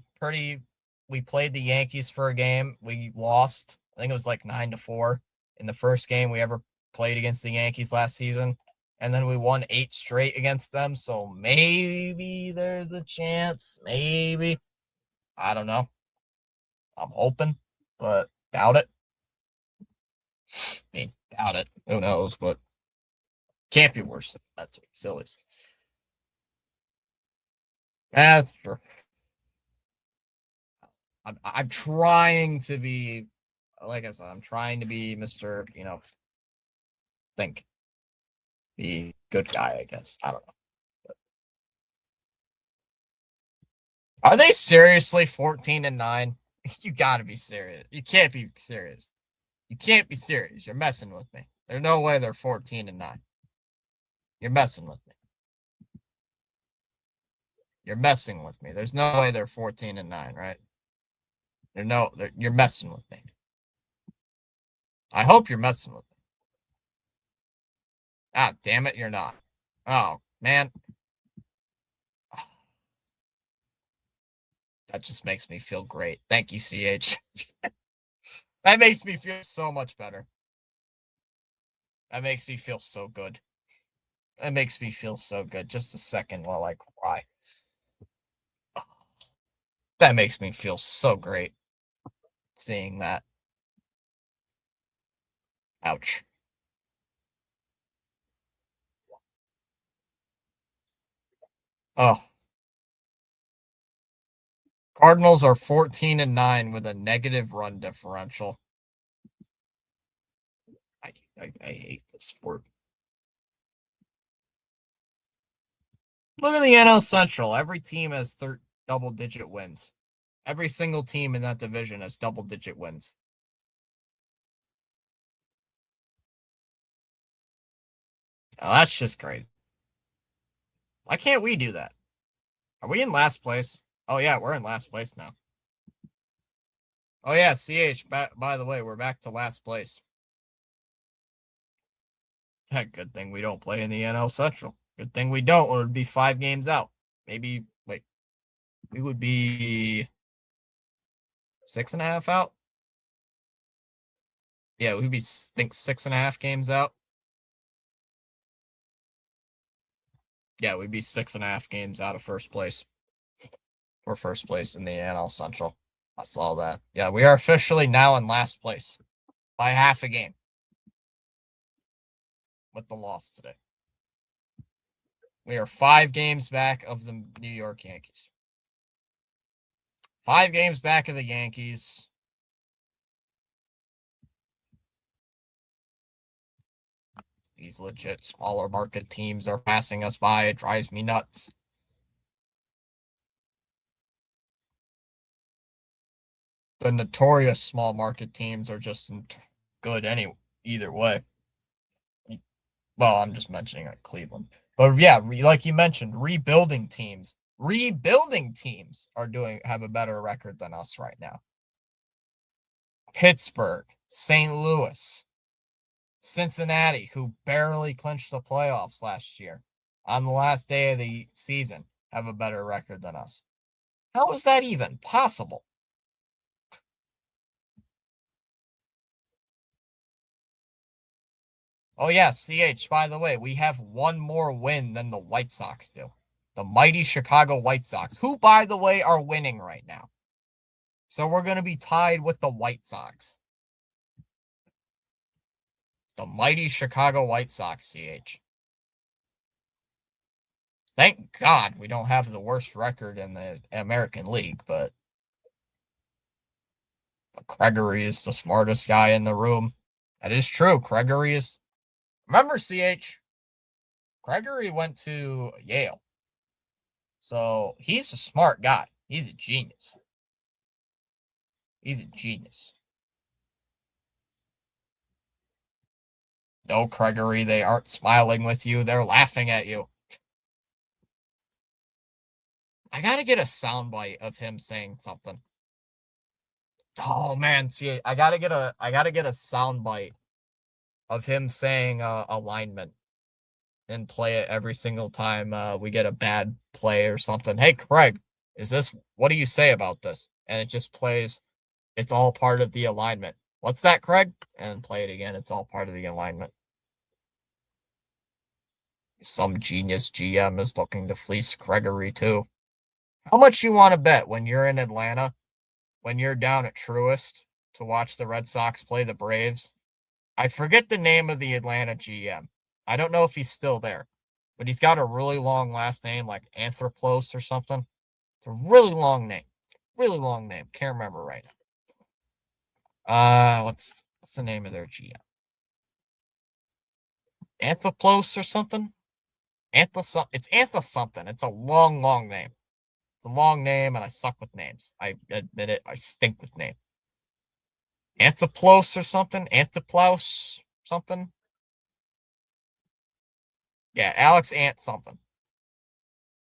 we played the Yankees for a game. We lost. I think it was like 9-4 in the first game we ever played against the Yankees last season. And then we won 8 straight against them. So maybe there's a chance. Maybe. I don't know. I'm hoping, but doubt it. I mean, doubt it. Who knows? But can't be worse than that to the Phillies. That's true. I'm trying to be, like I said, I'm trying to be Mr. Think the good guy. I guess I don't know. Are they seriously 14-9? You got to be serious. You can't be serious. You can't be serious. You're messing with me. There's no way they're 14-9. You're messing with me. You're messing with me. There's no way they're 14-9, right? You're messing with me. I hope you're messing with me. Ah, damn it, you're not. Oh, man. That just makes me feel great. Thank you, CH. That makes me feel so much better. That makes me feel so good. That makes me feel so good. Just a second while I cry. That makes me feel so great seeing that. Ouch. Oh, Cardinals are 14-9 with a negative run differential. I hate this sport. Look at the NL Central. Every team has double-digit wins. Every single team in that division has double-digit wins. Oh, that's just great. Why can't we do that? Are we in last place? Oh, yeah, we're in last place now. Oh, yeah, CH, by the way, we're back to last place. Good thing we don't play in the NL Central. Good thing we don't, or it'd be 5 games out. Maybe, wait, we would be 6.5 out? Yeah, we'd be, think, 6.5 games out. Yeah, we'd be 6.5 games out of first place. For first place in the NL Central. I saw that. Yeah, we are officially now in last place by half a game with the loss today. We are 5 games back of the New York Yankees. 5 games back of the Yankees. These legit smaller market teams are passing us by. It drives me nuts. The notorious small market teams are just good either way. Well, I'm just mentioning like Cleveland. But yeah, like you mentioned, rebuilding teams have a better record than us right now. Pittsburgh, St. Louis, Cincinnati, who barely clinched the playoffs last year on the last day of the season, have a better record than us. How is that even possible? Oh, yeah, CH, by the way, we have one more win than the White Sox do. The mighty Chicago White Sox, who, by the way, are winning right now. So we're going to be tied with the White Sox. The mighty Chicago White Sox, CH. Thank God we don't have the worst record in the American League, but Gregory is the smartest guy in the room. That is true. Gregory is. Remember, CH? Gregory went to Yale. So he's a smart guy. He's a genius. He's a genius. No, Gregory, they aren't smiling with you. They're laughing at you. I gotta get a soundbite of him saying something. Oh man, see, I gotta get a soundbite of him saying alignment and play it every single time we get a bad play or something. Hey, Craig, what do you say about this? And it just plays, it's all part of the alignment. What's that, Craig? And play it again. It's all part of the alignment. Some genius GM is looking to fleece Gregory too. How much you want to bet when you're in Atlanta, when you're down at Truist to watch the Red Sox play the Braves? I forget the name of the Atlanta GM. I don't know if he's still there, but he's got a really long last name, like Anthropos or something. It's a really long name. Really long name. Can't remember right now. What's the name of their GM? Anthoplos or something? It's Anthos something. It's a long, long name. It's a long name, and I suck with names. I admit it. I stink with names. Anthoplos or something? Anthoplos something? Yeah, Alex Ant something.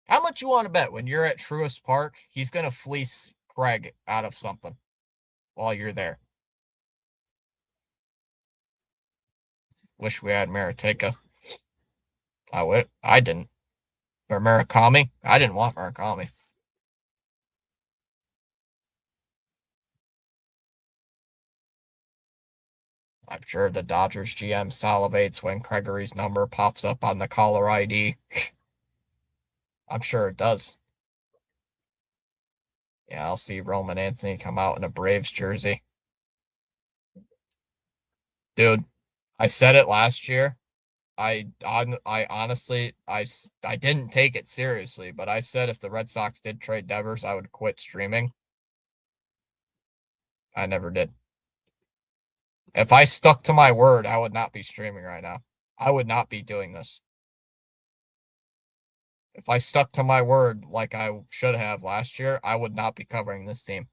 How much you want to bet when you're at Truist Park, he's going to fleece Craig out of something while you're there? Wish we had Maritaka. I didn't. Or Murakami. I didn't want Murakami. I'm sure the Dodgers GM salivates when Gregory's number pops up on the caller ID. I'm sure it does. Yeah, I'll see Roman Anthony come out in a Braves jersey. Dude, I said it last year. I honestly I didn't take it seriously, but I said if the Red Sox did trade Devers, I would quit streaming. I never did. If I stuck to my word, I would not be streaming right now. I would not be doing this. If I stuck to my word like I should have last year, I would not be covering this team.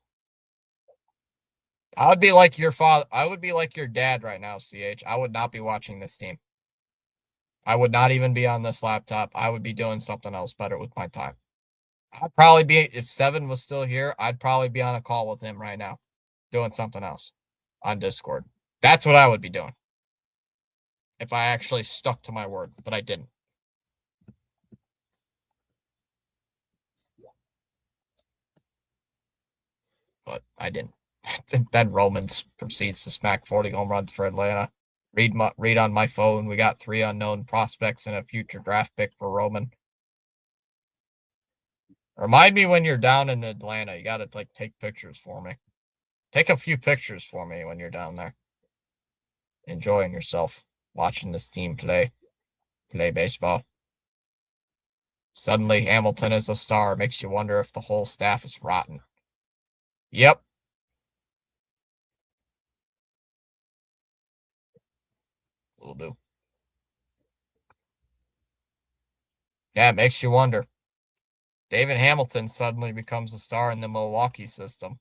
I would be like your father. I would be like your dad right now, CH. I would not be watching this team. I would not even be on this laptop. I would be doing something else better with my time. I'd probably be, if Seven was still here, I'd probably be on a call with him right now, doing something else on Discord. That's what I would be doing if I actually stuck to my word, but I didn't. But I didn't. Then Romans proceeds to smack 40 home runs for Atlanta. Read on my phone. We got 3 unknown prospects and a future draft pick for Roman. Remind me when you're down in Atlanta. You gotta like take pictures for me. Take a few pictures for me when you're down there. Enjoying yourself, watching this team play baseball. Suddenly Hamilton is a star. Makes you wonder if the whole staff is rotten. Yep. Will do. Yeah, it makes you wonder. David Hamilton suddenly becomes a star in the Milwaukee system.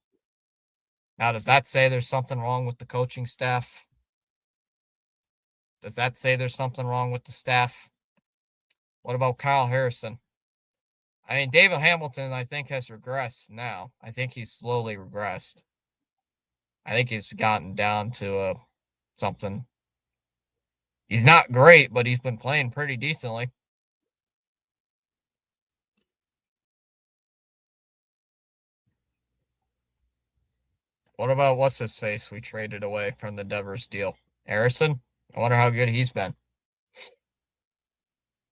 Now, does that say there's something wrong with the coaching staff? Does that say there's something wrong with the staff? What about Kyle Harrison? I mean, David Hamilton, I think, has regressed now. I think he's slowly regressed. I think he's gotten down to something. He's not great, but he's been playing pretty decently. What about what's his face we traded away from the Devers deal? Harrison? I wonder how good he's been.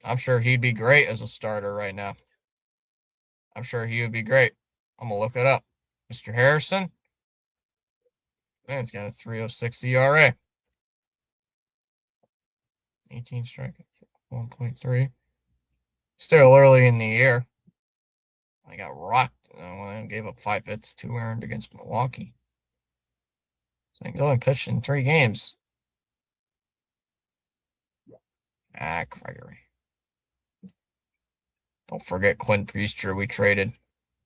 I'm sure he'd be great as a starter right now. I'm sure he would be great. I'm gonna look it up. Mr. Harrison? Man, he's got a 3.06 ERA. 18 strikeouts, 1.3. Still early in the year. I got rocked when I gave up 5 hits, 2 earned against Milwaukee. So he's only pitched in 3 games. Gregory. Don't forget Quinn Priester we traded.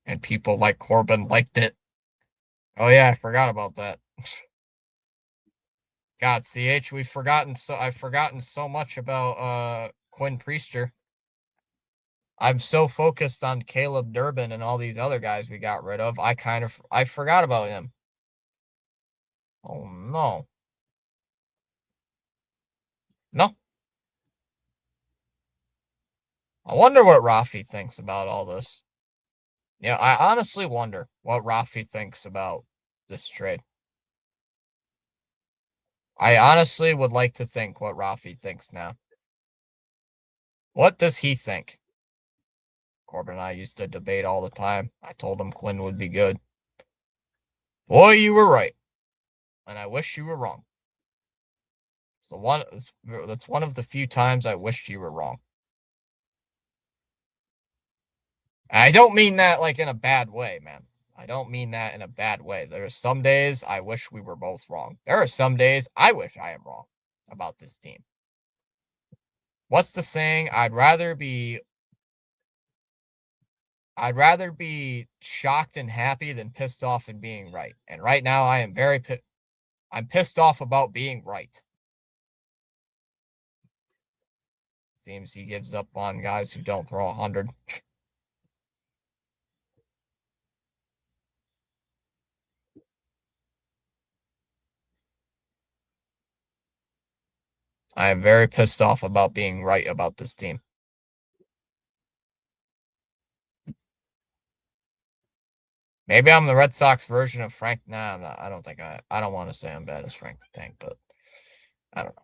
And people like Corbin liked it. Oh yeah, I forgot about that. God, CH, I've forgotten so much about Quinn Priester. I'm so focused on Caleb Durbin and all these other guys we got rid of. I forgot about him. Oh no. No. I wonder what Rafi thinks about all this. Yeah, I honestly wonder what Rafi thinks about this trade. I honestly would like to think what Rafi thinks now. What does he think? Corbin and I used to debate all the time. I told him Quinn would be good. Boy, you were right. And I wish you were wrong. That's one of the few times I wished you were wrong. I don't mean that like in a bad way, man. I don't mean that in a bad way. There are some days I wish we were both wrong. There are some days I wish I am wrong about this team. What's the saying? I'd rather be shocked and happy than pissed off and being right. And right now I am I'm pissed off about being right. Seems he gives up on guys who don't throw 100. I am very pissed off about being right about this team. Maybe I'm the Red Sox version of Frank. Nah, I'm not. I don't think I don't want to say I'm bad as Frank the Tank, but I don't know.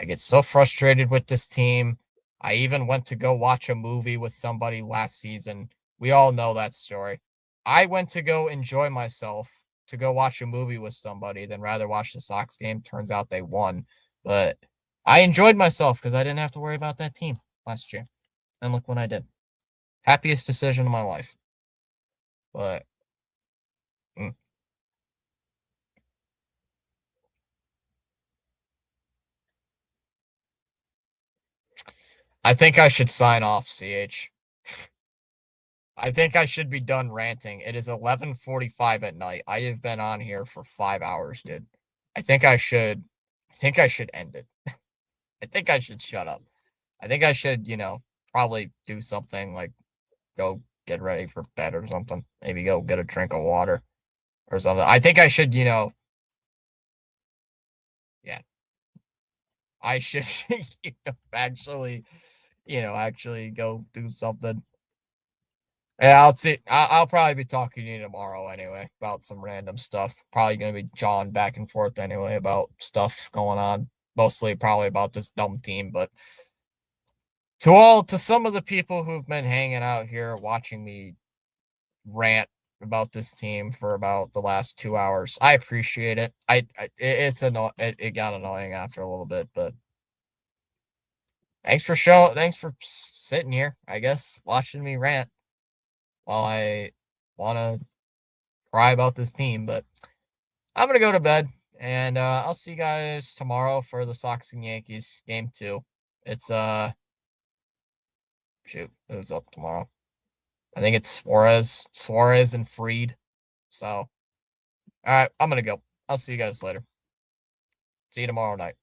I get so frustrated with this team. I even went to go watch a movie with somebody last season. We all know that story. I went to go enjoy myself to go watch a movie with somebody than rather watch the Sox game. Turns out they won, but I enjoyed myself because I didn't have to worry about that team last year. And look what I did. Happiest decision of my life. But mm, I think I should sign off, CH. I think I should be done ranting. It is 11:45 at night. I have been on here for 5 hours, dude. I think I should. I think I should end it. I think I should shut up. I think I should, probably do something like go get ready for bed or something. Maybe go get a drink of water or something. I think I should, yeah, I should actually go do something. Yeah, I'll see. I'll probably be talking to you tomorrow anyway about some random stuff. Probably gonna be jawing back and forth anyway about stuff going on. Mostly probably about this dumb team, but to some of the people who've been hanging out here watching me rant about this team for about the last 2 hours, I appreciate it. It got annoying after a little bit, but thanks for sitting here, I guess, watching me rant while I wanna cry about this team, but I'm gonna go to bed, and I'll see you guys tomorrow for the Sox and Yankees game two. It's shoot, who's up tomorrow? I think it's Suarez and Freed. So, all right, I'm gonna go. I'll see you guys later. See you tomorrow night.